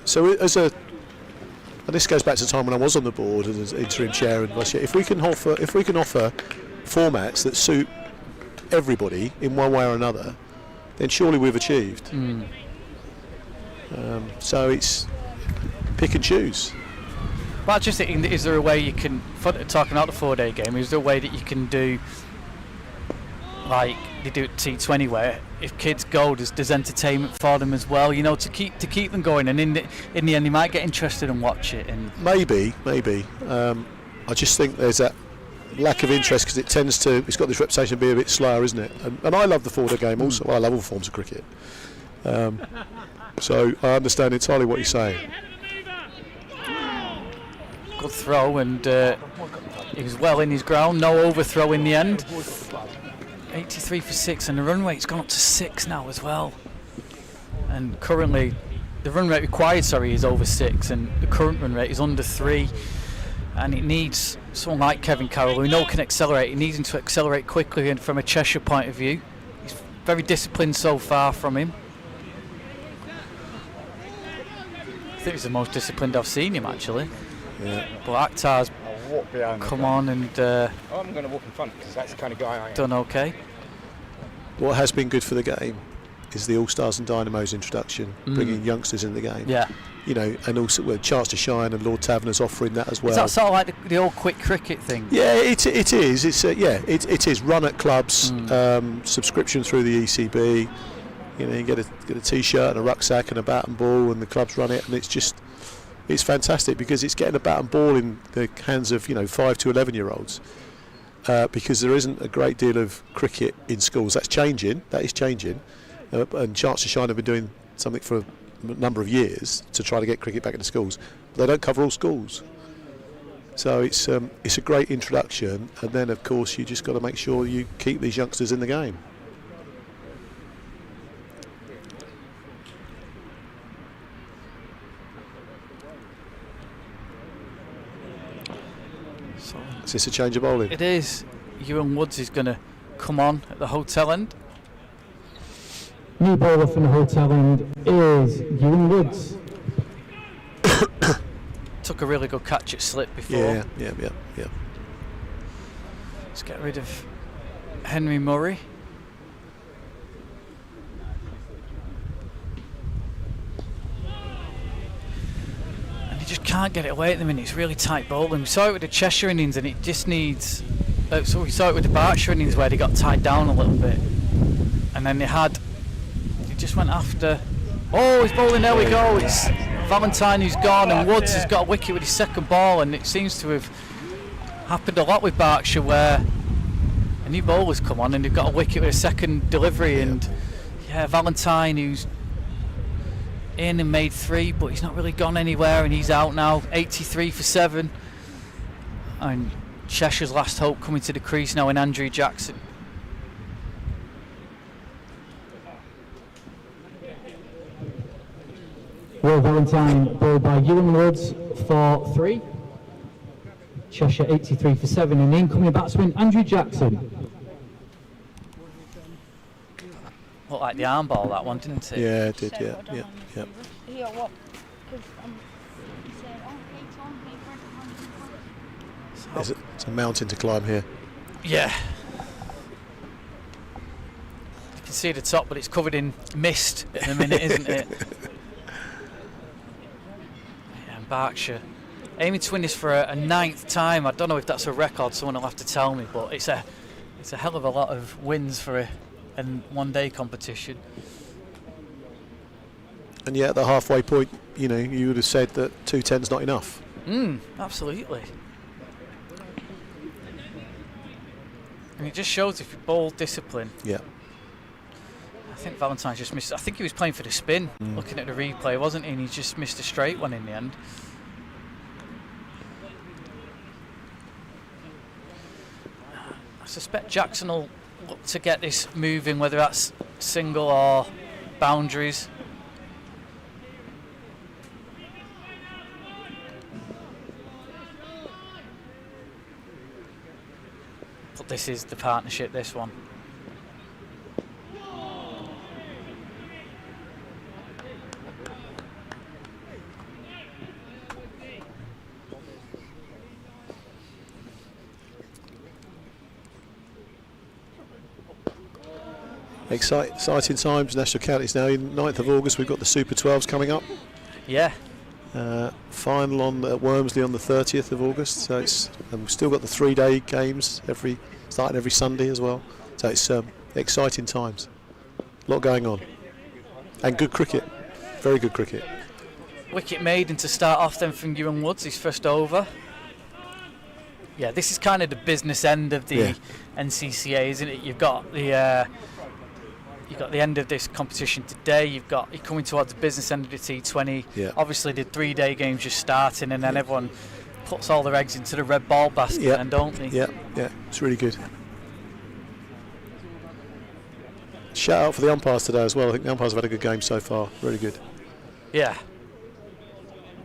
K: as a, and this goes back to the time when I was on the board as interim chair and vice chair. If we can offer formats that suit everybody in one way or another, then surely we've achieved. So it's pick and choose.
B: But I just think, is there a way you can, talking about the 4-day game, is there a way that you can do like they do at T20, where if kids go, there's entertainment for them as well, to keep them going, and in the end they might get interested and watch it. And
K: maybe. I just think there's that lack of interest because it's got this reputation of being a bit slower, isn't it? And I love the 4-day game also. Well, I love all forms of cricket. So I understand entirely what you're saying.
B: Good throw, and he was well in his ground. No overthrow in the end. 83 for 6, and the run rate's gone up to 6 now as well. And currently, the run rate required, is over 6, and the current run rate is under 3. And it needs someone like Kevin Carroll, who we know can accelerate. It needs him to accelerate quickly, and from a Cheshire point of view, he's very disciplined so far from him. I think he's the most disciplined I've seen him, actually.
K: Yeah.
B: But Akhtar's come on and
J: I'm going to walk in front because that's the kind of guy I am.
B: Done okay.
K: What has been good for the game is the All-Stars and Dynamos introduction, bringing youngsters in the game.
B: Yeah.
K: And also with Chance to Shine, and Lord Taverner's offering that as well.
B: Is that sort of like the old quick cricket thing?
K: Yeah, it is. It is run at clubs, subscription through the ECB. You get a T-shirt and a rucksack and a bat and ball, and the clubs run it, and it's fantastic because it's getting a bat and ball in the hands of 5 to 11-year-olds. Because there isn't a great deal of cricket in schools. That is changing. And Chance to Shine have been doing something for a number of years to try to get cricket back into schools. But they don't cover all schools. So it's a great introduction, and then of course you just got to make sure you keep these youngsters in the game.
B: So
K: is this a change of bowling?
B: It is. Ewan Woods is going to come on at the hotel end.
H: New bowler from the hotel end is Ewan Woods.
B: Took a really good catch at slip before.
K: Yeah.
B: Let's get rid of Henry Murray. And he just can't get it away at the minute. It's really tight bowling. We saw it with the Cheshire innings, and it just needs... so we saw it with the Berkshire innings where they got tied down a little bit. And then he just went after... Oh, he's bowling, there we go. It's Valentine who's gone, and Woods has got a wicket with his second ball, and it seems to have happened a lot with Berkshire where a new bowler's come on and they've got a wicket with a second delivery, and Valentine, who's in and made 3, but he's not really gone anywhere, and he's out now. 83 for 7, and Cheshire's last hope coming to the crease now in Andrew Jackson.
H: Will Valentine bowled by Ewan Woods for 3. Cheshire 83 for 7, and the incoming batsman Andrew Jackson.
B: Looked like the arm ball, that one, didn't it?
K: Yeah, it did. Yeah.
L: Here, what?
K: It's a mountain to climb here.
B: Yeah. You can see the top, but it's covered in mist in a minute, isn't it? Yeah, and Berkshire aiming to win this for a 9th time. I don't know if that's a record, someone will have to tell me, but it's a hell of a lot of wins for a one-day competition.
K: And yet at the halfway point, you would have said that 210's not enough.
B: Absolutely. And it just shows if you bowl discipline.
K: Yeah.
B: I think Valentine's just missed. I think he was playing for the spin, looking at the replay, wasn't he? And he just missed a straight one in the end. I suspect Jackson will look to get this moving, whether that's single or boundaries. But this is the partnership, this one.
K: Exciting times. National Counties now. 9th of August, we've got the Super 12s coming up.
B: Yeah.
K: Final on at Wormsley on the 30th of August. So and we've still got the 3-day games starting every Sunday as well. So it's exciting times. A lot going on, and good cricket. Very good cricket.
B: Wicket maiden to start off then from Ewan Woods, his first over. Yeah, this is kind of the business end of the NCCA, isn't it? You've got the end of this competition today. You're coming towards the business end of the T20.
K: Yeah.
B: Obviously, the 3-day games just starting, and then everyone puts all their eggs into the red ball basket, and don't they?
K: Yeah, it's really good. Shout out for the umpires today as well. I think the umpires have had a good game so far. Really good.
B: Yeah.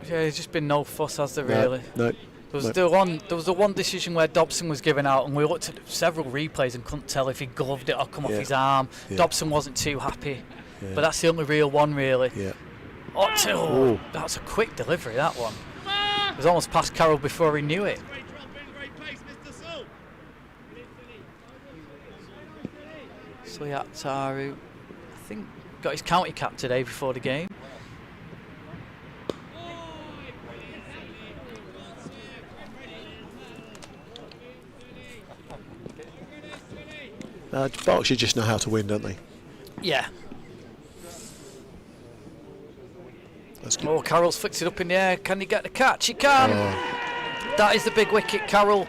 B: There's just been no fuss, has there, really?
K: No.
B: There was the one decision where Dobson was given out, and we looked at several replays and couldn't tell if he gloved it or come off his arm. Dobson wasn't too happy, but that's the only real one, really.
K: Yeah.
B: That was a quick delivery, that one. It was almost past Carroll before he knew it. Sliat Taru, I think, got his county cap today before the game.
K: Berkshire just know how to win, don't they?
B: Yeah. Carroll's flicked it up in the air. Can he get the catch? He can. That is the big wicket. Carroll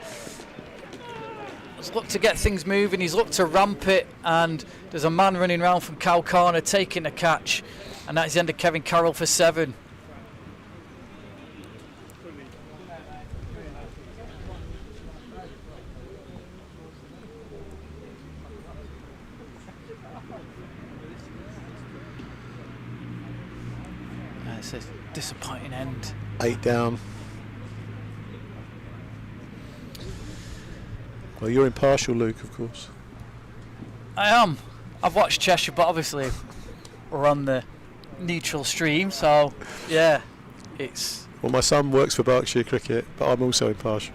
B: has looked to get things moving. He's looked to ramp it, and there's a man running around from Cow Corner taking the catch, and that is the end of Kevin Carroll for 7. it's a disappointing end.
K: 8 down. Well, you're impartial, Luke, of course.
B: I am. I've watched Cheshire, but obviously we're on the neutral stream, so yeah, it's...
K: Well, my son works for Berkshire Cricket, but I'm also impartial.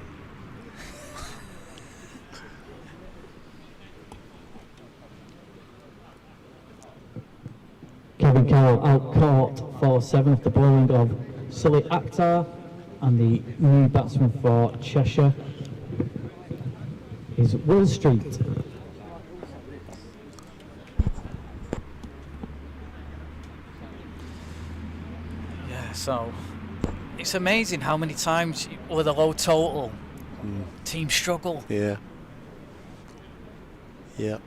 H: Kevin Carroll out caught for 7th, the bowling of Sully Akhtar, and the new batsman for Cheshire is Will Street.
B: Yeah, so it's amazing how many times with a low total teams struggle.
K: Yeah. Yeah.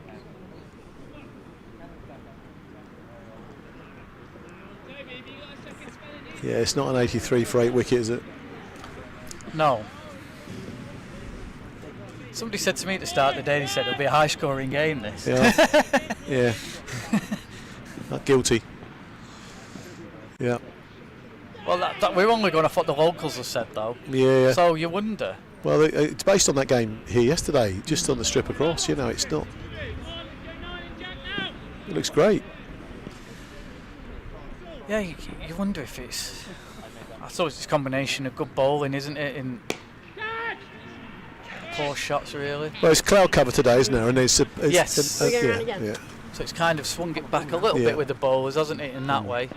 K: Yeah, it's not an 83 for 8 wicket, is it?
B: No. Somebody said to me at the start of the day, they said it'll be a high scoring game, this.
K: Yeah. Yeah. Not guilty. Yeah.
B: Well, that we're only going off what the locals have said, though.
K: Yeah.
B: So you wonder.
K: Well, it's based on that game here yesterday, just on the strip across. You know, it's not. It looks great.
B: Yeah, you wonder if it's... I suppose it's a combination of good bowling, isn't it, in poor shots, really.
K: Well, it's cloud cover today, isn't there? And it's
B: yes.
K: yeah.
B: So it's kind of swung it back a little bit with the bowlers, hasn't it, in that way?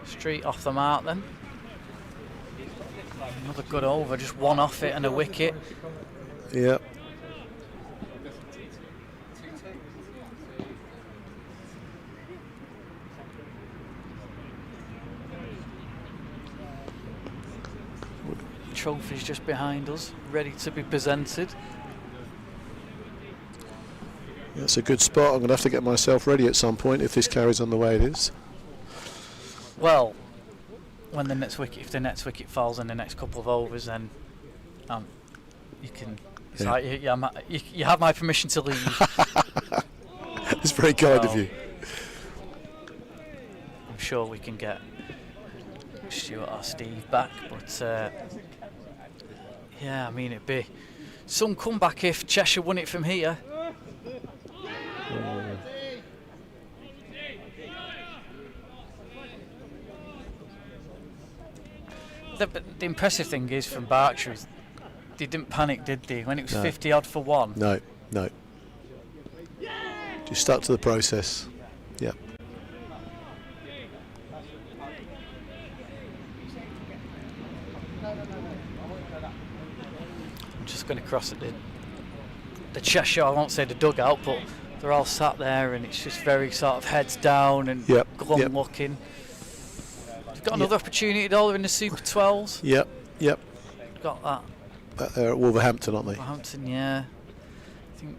B: Street off the mark then. Another good over, just one off it and a wicket.
K: Yep.
B: Trophy's just behind us, ready to be presented.
K: That's a good spot. I'm going to have to get myself ready at some point if this carries on the way it is.
B: Well, when the next wicket, if the next wicket falls in the next couple of overs, then you can. It's like you have my permission to leave.
K: It's very kind of you.
B: I'm sure we can get Stuart or Steve back, but yeah, I mean it'd be some comeback if Cheshire won it from here. The impressive thing is from Berkshire is they didn't panic, did they? When it was 50 odd for one.
K: No. Just stuck to the process. Yep.
B: I'm just going to cross at the Cheshire. I won't say the dugout, but they're all sat there, and it's just very sort of heads down and glum looking. Got another opportunity, Dollar, in the Super 12s.
K: Yep.
B: Got that.
K: They're at Wolverhampton, aren't they?
B: Wolverhampton, yeah. I think.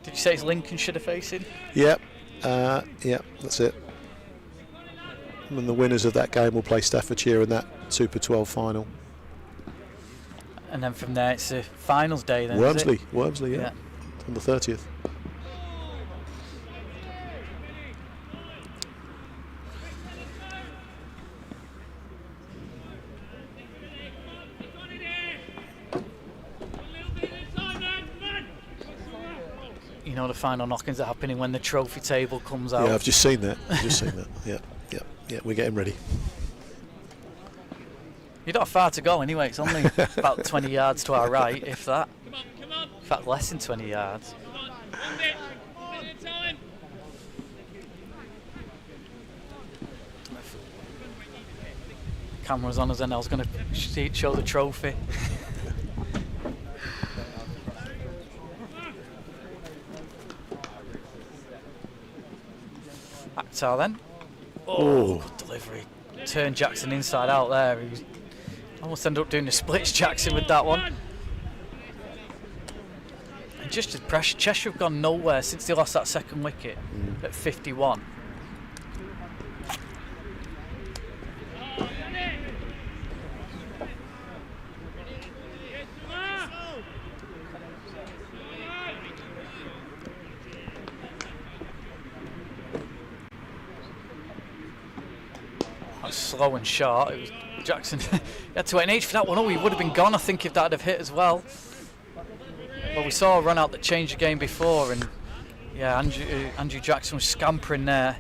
B: Did you say it's Lincolnshire they're facing?
K: Yep. That's it. And the winners of that game will play Staffordshire in that Super 12 final.
B: And then from there, it's the finals day. Then
K: Wormsley, yeah. On the 30th.
B: You know the final knockings are happening when the trophy table comes out.
K: Yeah, I've just seen that. Yeah, we're getting ready.
B: You're not far to go anyway, it's only about 20 yards to our right, if that. In fact, less than 20 yards. Camera's on us and I was going to show the trophy. Akhtar then. Good delivery. Turned Jackson inside out there. He was almost ended up doing the splits Jackson with that one. And just as pressure, Cheshire have gone nowhere since they lost that second wicket at 51. was slow and short. It was Jackson. He had to wait an age for that one. Oh, he would have been gone, I think, if that had have hit as well. Well, we saw a run out that changed the game before, and yeah, Andrew Jackson was scampering there.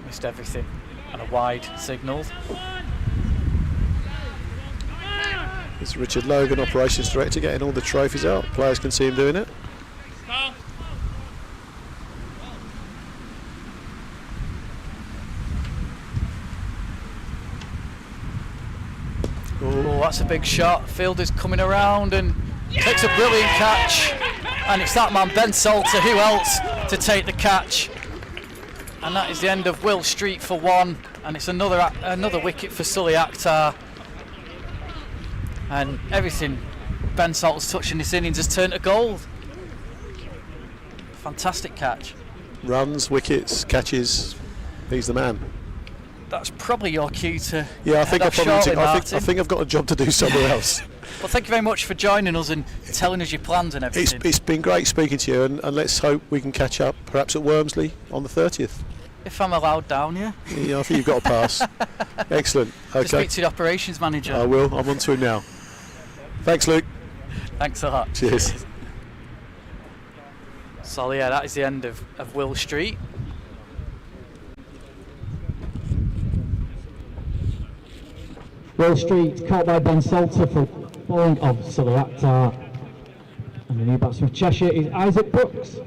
B: Missed everything, and a wide signalled.
K: It's Richard Logan, Operations Director, getting all the trophies out. Players can see him doing it.
B: Oh, that's a big shot. Fielder's coming around and takes a brilliant catch, and it's that man Ben Salter, who else, to take the catch. And that is the end of Will Street for one, and it's another wicket for Sully Akhtar. And everything Ben Salter's touched in this innings has turned to gold. Fantastic catch.
K: Runs, wickets, catches. He's the man.
B: That's probably your cue to.
K: Yeah, I think
B: I
K: think I've got a job to do somewhere else.
B: Well, thank you very much for joining us and telling us your plans and everything.
K: It's been great speaking to you, and let's hope we can catch up perhaps at Wormsley on the 30th.
B: If I'm allowed down, yeah.
K: Yeah, I think you've got a pass. Excellent. Okay.
B: Just speak to the operations manager.
K: I will. I'm on to him now. Thanks, Luke.
B: Thanks a lot.
K: Cheers.
B: So yeah, that is the end of Will Street.
H: Will Street caught by Ben Salter for bowling of Sully Akhtar. And the new batsman for Cheshire is Isaac Brooks.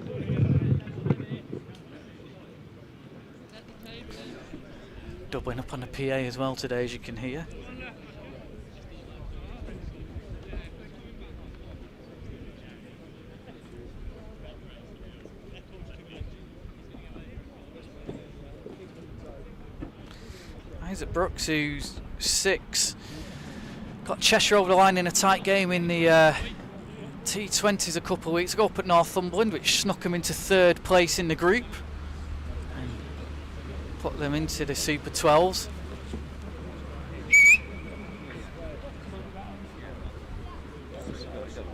B: Doubling up on the PA as well today, as you can hear. Isaac Brooks, who's 6, got Cheshire over the line in a tight game in the T20s a couple of weeks ago up at Northumberland, which snuck them into 3rd place in the group. Put them into the Super 12s.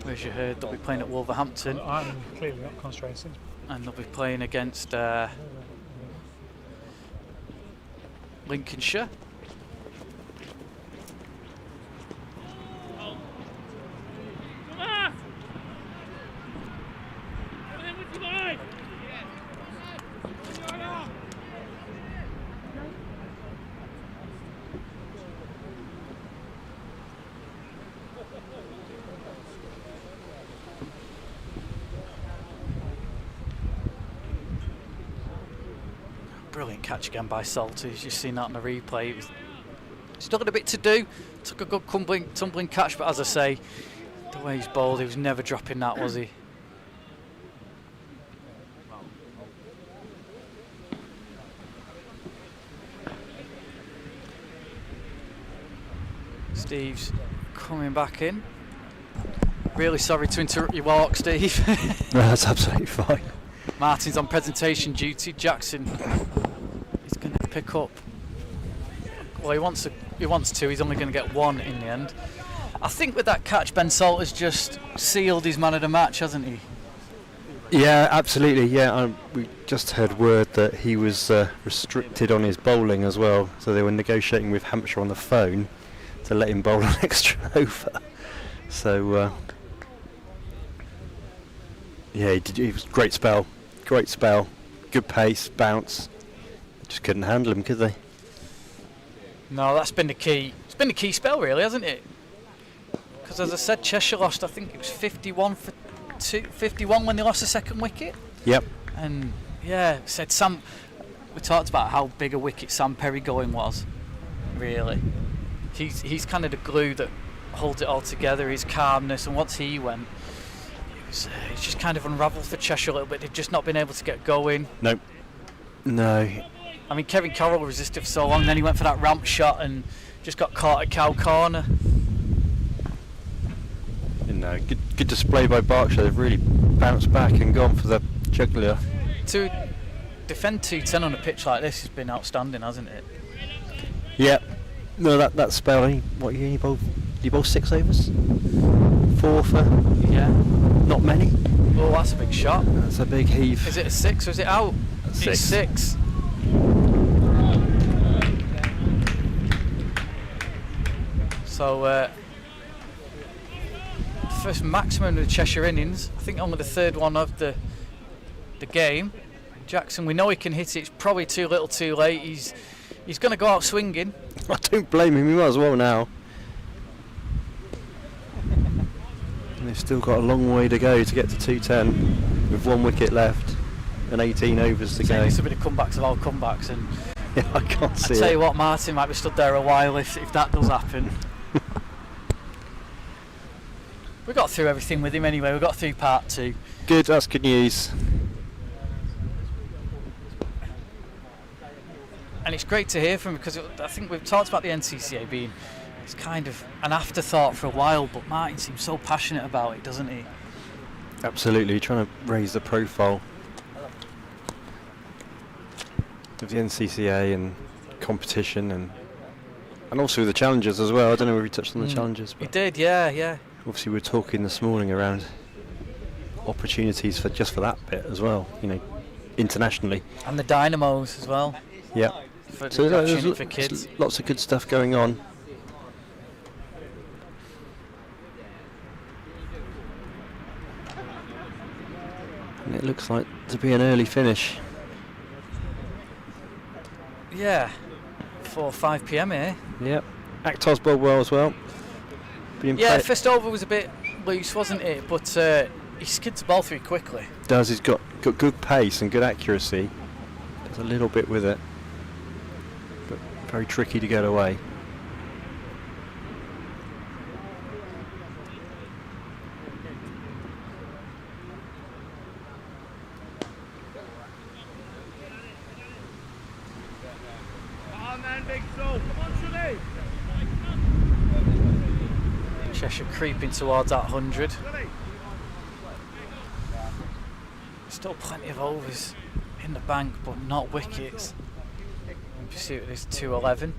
B: As you heard, they'll be playing at Wolverhampton.
R: I'm clearly not concentrating.
B: And they'll be playing against Lincolnshire. Brilliant catch again by Salter. You've just seen that on the replay. Still got a bit to do. Took a good tumbling catch, but as I say, the way he's bowled, he was never dropping that, was he? Steve's coming back in. Really sorry to interrupt your walk, Steve.
D: No, that's absolutely fine.
B: Martin's on presentation duty. Jackson is going to pick up. Well, he wants to. He's only going to get one in the end. I think with that catch, Ben Salter's just sealed his man of the match, hasn't he?
D: Yeah, absolutely. Yeah, we just heard word that he was restricted on his bowling as well, so they were negotiating with Hampshire on the phone to let him bowl an extra over. So yeah, he was great spell, good pace, bounce. Just couldn't handle him, could they?
B: No, that's been the key. It's been the key spell, really, hasn't it? Because as I said, Cheshire lost. I think it was 51 when they lost the second wicket.
D: Yep.
B: And yeah, said Sam. We talked about how big a wicket Sam Perry going was. Really, he's kind of the glue that holds it all together. His calmness, and once he went, it's just kind of unravelled for Cheshire a little bit. They've just not been able to get going.
D: Nope. No.
B: I mean, Kevin Carroll resisted for so long, then he went for that ramp shot and just got caught at cow corner.
D: Good display by Berkshire. They've really bounced back and gone for the jugular.
B: To defend 210 on a pitch like this has been outstanding, hasn't it?
D: Yeah. No, that spell. You bowled 6 overs? 4 for?
B: Yeah.
D: Not many.
B: Oh, that's a big shot.
D: That's a big heave.
B: Is it a 6 or is it out?
D: 6.
B: It's 6. So, first maximum of the Cheshire innings. I think only the third one of the game. Jackson, we know he can hit it. It's probably too little, too late. He's going to go out swinging.
D: I don't blame him. He might as well now. And they've still got a long way to go to get to 210 with 1 wicket left and 18 overs to go.
B: It's a bit of comebacks of all comebacks, and
D: yeah, I can't see it.
B: I tell you what, Martin might be stood there a while if that does happen. We got through everything with him anyway. We got through part 2.
D: Good, that's good news.
B: And it's great to hear from him, because I think we've talked about the NCCA being it's kind of an afterthought for a while, but Martin seems so passionate about it, doesn't he?
D: Absolutely, trying to raise the profile of the NCCA and competition and also the challenges as well. I don't know if we touched on the challenges.
B: He did, yeah.
D: Obviously, we were talking this morning around opportunities for that bit as well. Internationally.
B: And the Dynamos as well.
D: Yeah.
B: So there's for kids.
D: Lots of good stuff going on. And it looks like to be an early finish.
B: Yeah. 4 or 5 p.m. here.
D: Yep. Akhtar's bowled well as well.
B: First over was a bit loose, wasn't it? But he skids the ball through quickly.
D: He's got good pace and good accuracy. Does a little bit with it, but very tricky to get away.
B: Cheshire creeping towards that 100. Still plenty of overs in the bank, but not wickets. In pursuit of this 211.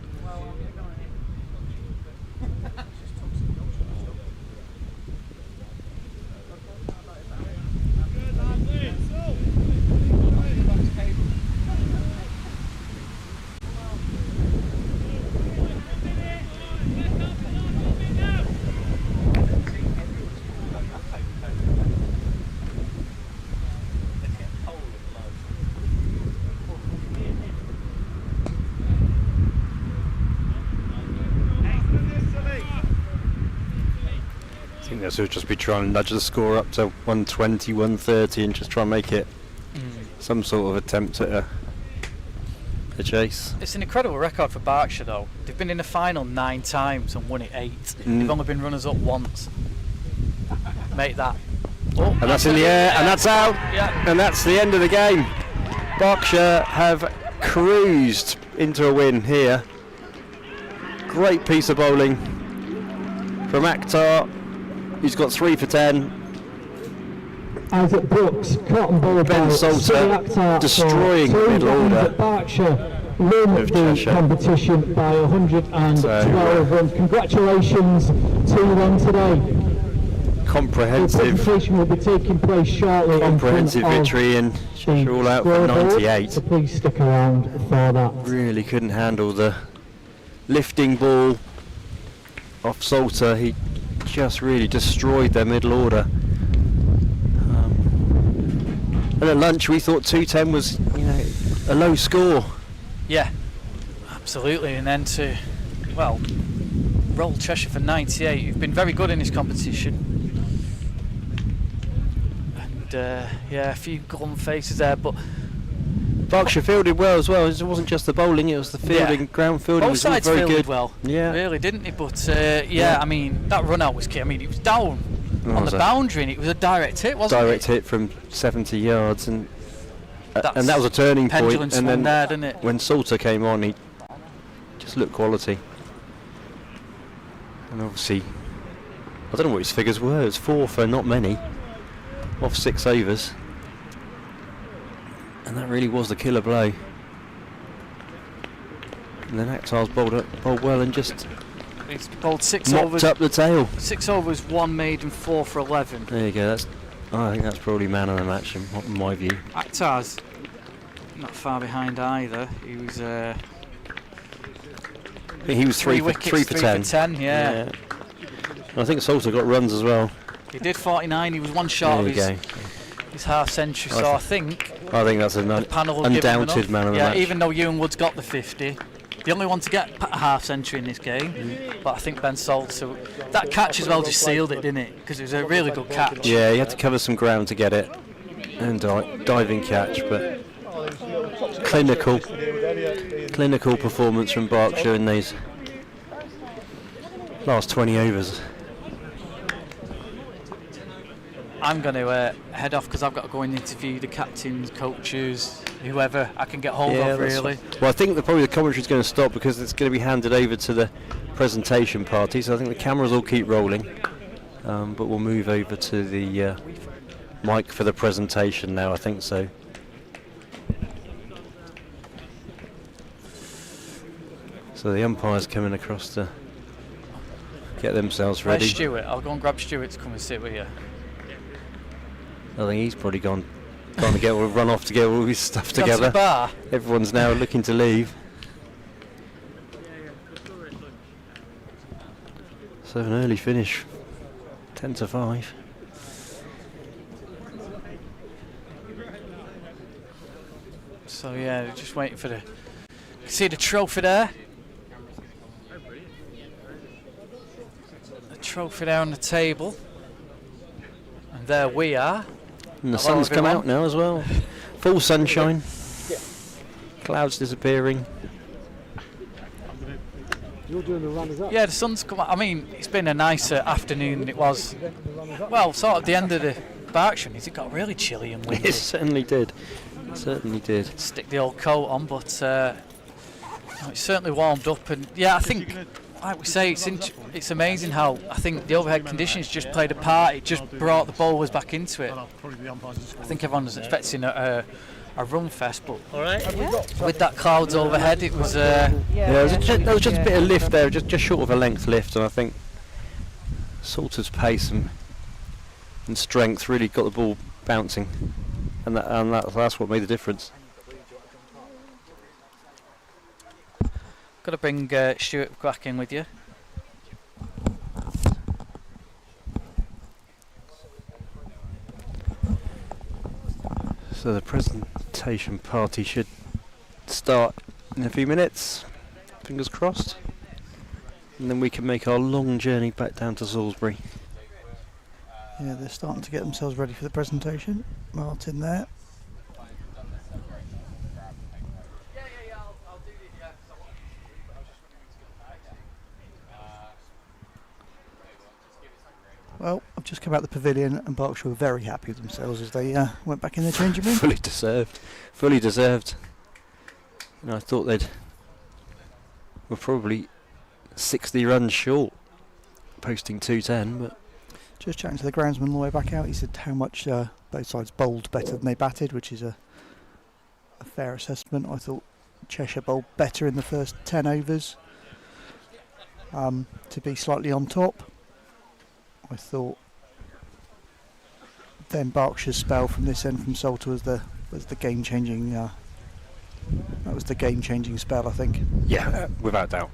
D: So we'll just be trying to nudge the score up to 120, 130 and just try and make it some sort of attempt at a chase.
B: It's an incredible record for Berkshire though. They've been in the final 9 times and won it 8. They've only been runners up once. Make that.
D: Oh, and that's in the air, and that's out.
B: Yeah.
D: And that's the end of the game. Berkshire have cruised into a win here. Great piece of bowling from Akhtar. He's got 3 for 10.
H: Isaac Brooks, cotton ball
D: Ben Salter destroying the middle order.
H: Berkshire win the competition by 112 runs. Congratulations to them today.
D: Comprehensive.
H: The presentation will be taking place shortly.
D: Comprehensive victory, and Cheshire all out for 98.
H: So please stick around for that.
D: Really couldn't handle the lifting ball off Salter. He just really destroyed their middle order. And at lunch we thought 210 was, a low score.
B: Yeah, absolutely. And then to, roll Cheshire for 98. You've been very good in this competition. And a few glum faces there, but
D: Berkshire fielded well as well. It wasn't just the bowling; it was the fielding. Ground fielding was very
B: fielded
D: good.
B: Well,
D: yeah,
B: really, didn't he? But I mean, that run out was key. I mean, it was down on the boundary, and it was a direct hit, wasn't it?
D: Direct hit from 70 yards, and and that was a turning point.
B: Pendulum
D: And
B: swung
D: then
B: there, didn't it?
D: when Salter came on, he just looked quality. And obviously, I don't know what his figures were. It was 4 for not many, off 6 overs, and that really was the killer blow. And then Akhtar's bowled well and just
B: He's bowled 6
D: mopped
B: overs.
D: up the tail.
B: 6 overs, 1 made and 4 for 11.
D: There you go. I think that's probably man of the match in my view.
B: Akhtar's not far behind either. He was
D: 3
B: wickets,
D: for 10.
B: 10, yeah.
D: I think Salter got runs as well.
B: He did 49. He was 1 short of
D: There you
B: his half century. So I think
D: that's an
B: panel will give him
D: undoubted
B: enough.
D: man of the match.
B: Yeah, even though Ewan Wood's got the 50. The only one to get a half century in this game, but I think Ben Salter, that catch as well just sealed it, didn't it? Because it was a really good catch.
D: Yeah, he had to cover some ground to get it, and diving catch, but clinical performance from Berkshire in these last 20 overs.
B: I'm going to head off because I've got to go and interview the captains, coaches, whoever I can get hold of, really.
D: Well, I think probably the commentary is going to stop because it's going to be handed over to the presentation party, so I think the cameras will keep rolling, but we'll move over to the mic for the presentation now, I think so. So the umpire's coming across to get themselves ready.
B: Where's Stuart? I'll go and grab Stuart to come and sit with you.
D: I think he's probably gone to run off to get all his stuff
B: Gone to
D: together.
B: the bar.
D: Everyone's now looking to leave. So an early finish, 10 to 5.
B: So yeah, just waiting for see the trophy there. The trophy there on the table. And there we are.
D: And the
B: Hello,
D: sun's come
B: everyone.
D: out now as well. Full sunshine. Clouds disappearing.
N: You're doing the runners up.
B: Yeah, the sun's come out. I mean, it's been a nicer afternoon than it was. Well, sort of the end of the Berkshire. It got really chilly and windy.
D: It certainly did. Certainly did.
B: Stick the old coat on, but it's certainly warmed up. And yeah, I think, like we say, it's amazing how I think the overhead conditions just played a part. It just brought the bowlers back into it. I think everyone was expecting a run fest, but with that clouds overhead, it was.
D: There was just a bit of lift there, just short of a length lift, and I think Salter's pace and strength really got the ball bouncing, and that's what made the difference.
B: Got to bring Stuart back in with you.
D: So the presentation party should start in a few minutes, fingers crossed, and then we can make our long journey back down to Salisbury.
C: Yeah, they're starting to get themselves ready for the presentation. Martin there. Well, I've just come out the pavilion and Berkshire were very happy with themselves as they went back in the changing room.
D: Fully deserved. And I thought were probably 60 runs short, posting 210, but
C: Just chatting to the groundsman on the way back out, he said how much both sides bowled better than they batted, which is a fair assessment. I thought Cheshire bowled better in the first 10 overs to be slightly on top. I thought then Berkshire's spell from this end from Salter was the game changing. That was the game changing spell, I think.
D: yeah, without doubt.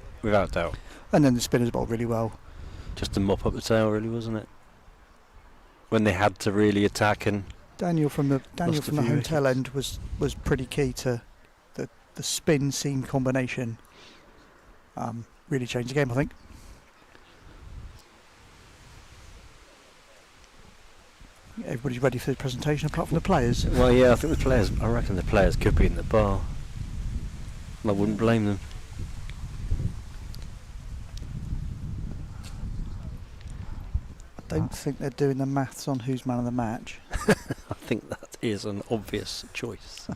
C: And then the spinners bowled really well.
D: Just to mop up the tail, really, wasn't it? When they had to really attack, and
C: Daniel from the
D: lost a few
C: hotel end was pretty key to the spin seam combination. Really changed the game, I think. Everybody's ready for the presentation apart from the players.
D: well, yeah, I reckon the players could be in the bar. I wouldn't blame them.
C: I don't think they're doing the maths on who's man of the match.
D: I think that is an obvious choice.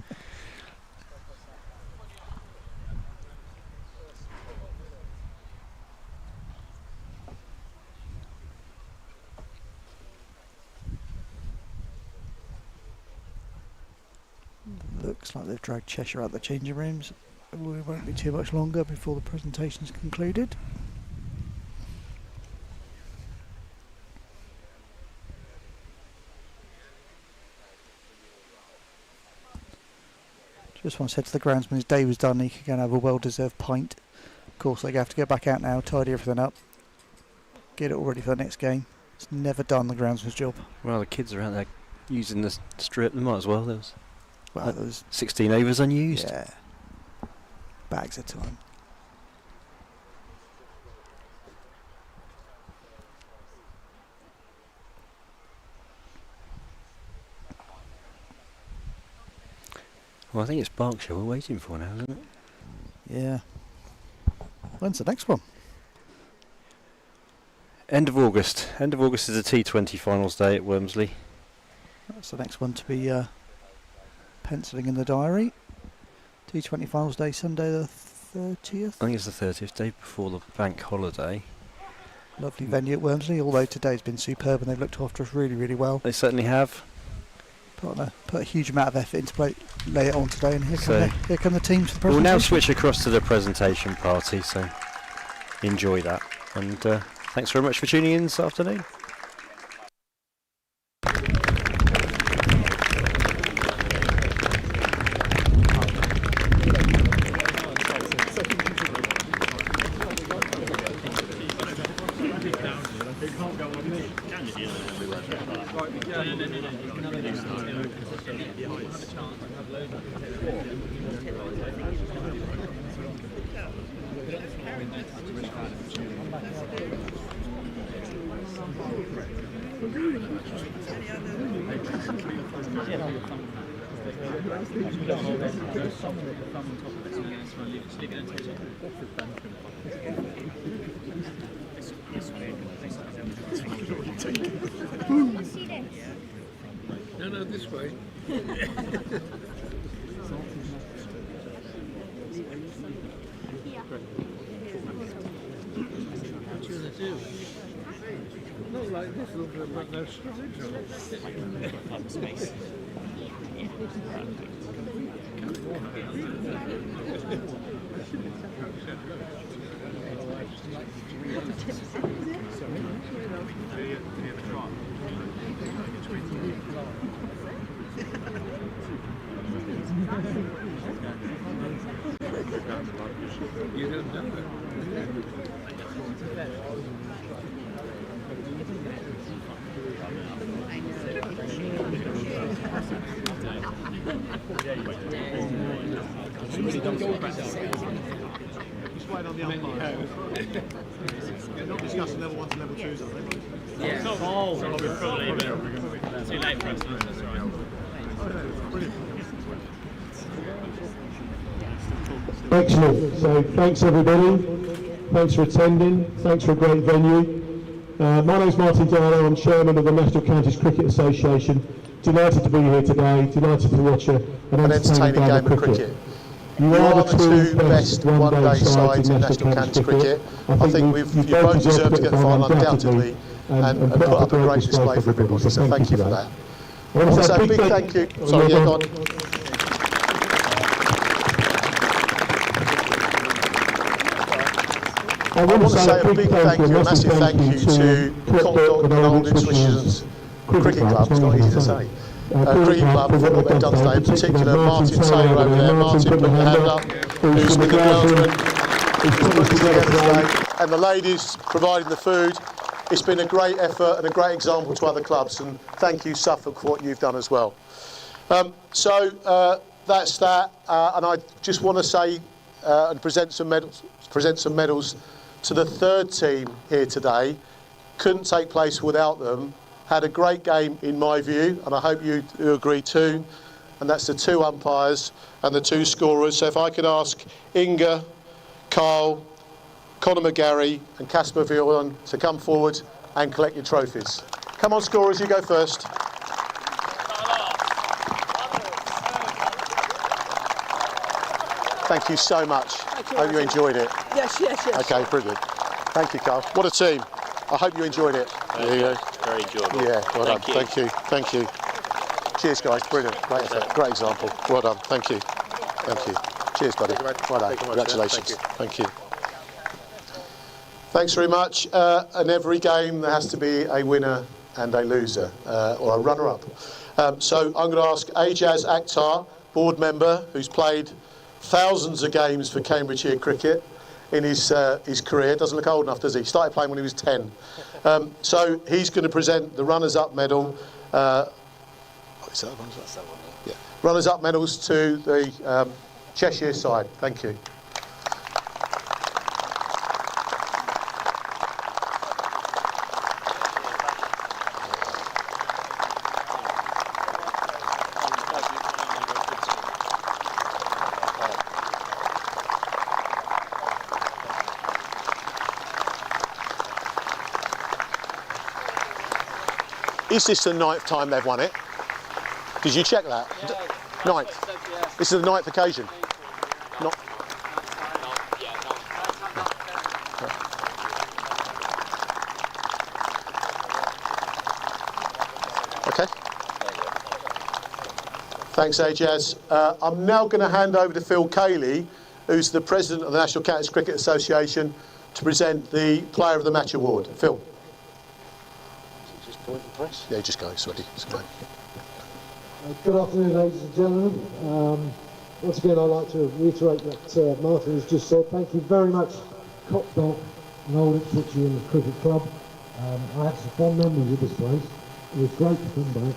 C: Looks like they've dragged Cheshire out the changing rooms. It won't be too much longer before the presentation's concluded. Just want to say to the groundsman, his day was done. He can go and have a well-deserved pint. Of course, they have to go back out now, tidy everything up, get it all ready for the next game. It's never done the groundsman's job.
D: Well, the kids are out there using the strip. They might as well. There
C: was
D: 16 overs unused.
C: Yeah, bags of time.
D: Well, I think it's Berkshire we're waiting for now, isn't it?
C: Yeah. When's the next one?
D: End of August. End of August is the T20 finals day at Wormsley.
C: That's the next one to be penciling in the diary. T20 finals day, Sunday the 30th.
D: I think it's the 30th, day before the bank holiday.
C: Lovely venue at Wormsley, although today's been superb and they've looked after us really, really well.
D: They certainly have.
C: Put a huge amount of effort into lay it on today, and here come the teams for the presentation.
D: We'll now switch across to the presentation party, so enjoy that. And thanks very much for tuning in this afternoon.
M: No, this way. Not like this, but no space. You don't know it.
K: Just wait on the umpires. We're not discussing level 1s and level 2s, are they?
F: Yeah. Probably, but too late for us. That's right.
K: Brilliant.
H: Excellent. So thanks everybody. Thanks for attending. Thanks for a great venue. My name's Martin Darlow. I'm chairman of the National Counties Cricket Association. Delighted to be here today. Delighted to watch an entertaining game of cricket.
K: You are the two best one-day sides in National Counties cricket. I think you both deserve to get the final undoubtedly and put up a great display for everybody. So thank you for that. I want to say a big thank you. Sorry, yeah, go on. I want to say a big thank you, a massive thank you to Copdock and Old Ipswich Cricket Club, it's not easy to say. Cricket Club for what they've done today, in particular Martin Taylor over there. Martin, put your hand up, who's with the groundsman, who's put it together today, and the ladies providing the food. It's been a great effort and a great example to other clubs, and thank you Suffolk for what you've done as well. So that's that, and I just want to say and present some medals to the third team here today. Couldn't take place without them. Had a great game in my view, and I hope you agree too. And that's the two umpires and the two scorers. So if I could ask Inga, Carl, Conor McGarry and Casper Villain to come forward and collect your trophies. Come on, scorers, you go first. Thank you so much. Hope you enjoyed it.
J: Yes.
K: Okay, brilliant. Thank you, Carl. What a team. I hope you enjoyed it.
D: Very enjoyable.
K: Yeah, well done.
D: Thank you.
K: Thank you. Cheers, guys. Brilliant. Great effort. Great example. Well done. Thank you. Cheers, buddy. Well done. Congratulations. Thank you. Thanks very much. In every game, there has to be a winner and a loser, or a runner-up. So I'm going to ask Ajaz Akhtar, board member, who's played thousands of games for Cambridgeshire Cricket in his career. Doesn't look old enough, does he? Started playing when he was 10. So he's going to present the runners-up medal. Is that runners-up? Yeah. Runners-up medals to the Cheshire side. Thank you. Is this the 9th time they've won it? Did you check that?
S: Yeah.
K: 9th. This is the 9th occasion. Not. Okay. Thanks, Ajaz. I'm now going to hand over to Phil Cayley, who's the president of the National Captains Cricket Association, to present the Player of the Match award. Phil. Yeah, just go, sweaty.
T: Good afternoon, ladies and gentlemen. Once again, I'd like to reiterate what Martin has just said. Thank you very much, Copdock and Old Ipswichian Cricket Club. I had some fond memories of this place. It was great to come back.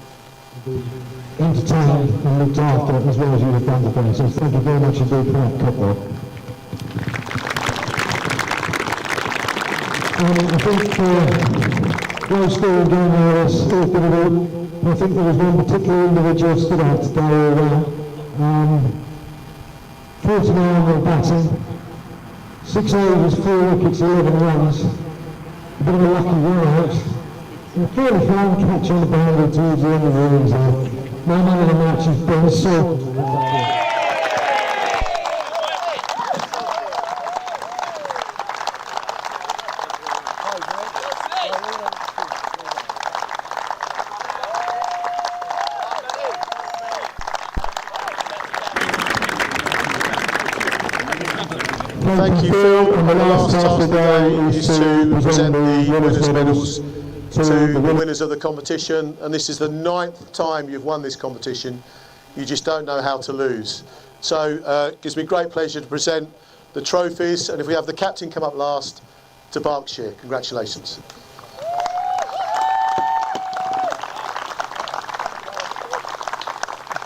H: Entertained and looked after as well as you have done today. So thank you very much indeed for that, Copdock. I think great story down there is all good of it. I think there was one particular individual stood out today. 49 were batting, 6 overs, 4 wickets, 11 runs. A bit of a lucky run out. And a fairly fine catch on the boundary towards the end of the innings there. My man of the match is Ben Saul.
K: Thank you, Phil. And the last task of the day is to present the winners' medals to the winners of the competition. And this is the 9th time you've won this competition. You just don't know how to lose. So it gives me great pleasure to present the trophies. And if we have the captain come up last, to Berkshire. Congratulations.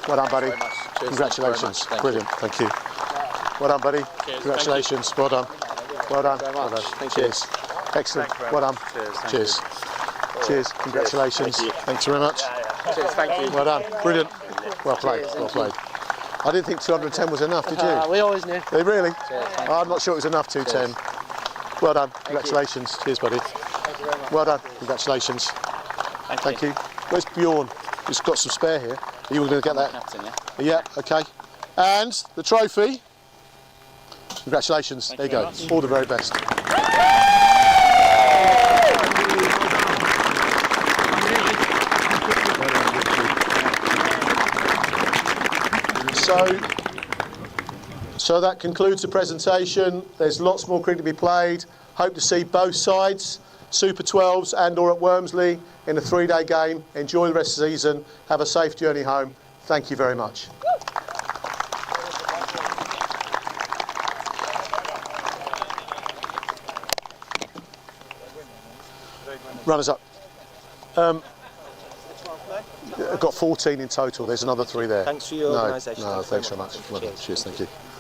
K: Well done, buddy. Congratulations. Brilliant. Thank you. Well done, buddy. Cheers. Congratulations. Well done. Well done. Well done. Cheers. Excellent. Well done. Cheers. Cheers. Congratulations. Thanks very much.
J: Cheers. Thank you.
K: Well done. Brilliant. Well played. Well played. I didn't think 210 was enough, did you?
J: We always knew.
K: Really?
J: Cheers.
K: I'm not sure it was enough, 210. Well done. Congratulations. Cheers, buddy.
J: Thank you very much.
K: Well done. Congratulations. Thank you. Where's Bjorn? He's got some spare here. Are you going to get that?
J: Captain,
K: yeah. Okay. And the trophy. Congratulations. There you go. All the very best. So that concludes the presentation. There's lots more cricket to be played. Hope to see both sides, Super 12s and or at Wormsley in a 3-day game. Enjoy the rest of the season. Have a safe journey home. Thank you very much. Runners up. I've got 14 in total. There's another 3 there.
D: Thanks for your organisation.
K: No, thanks very much. Well done. Cheers, thank you.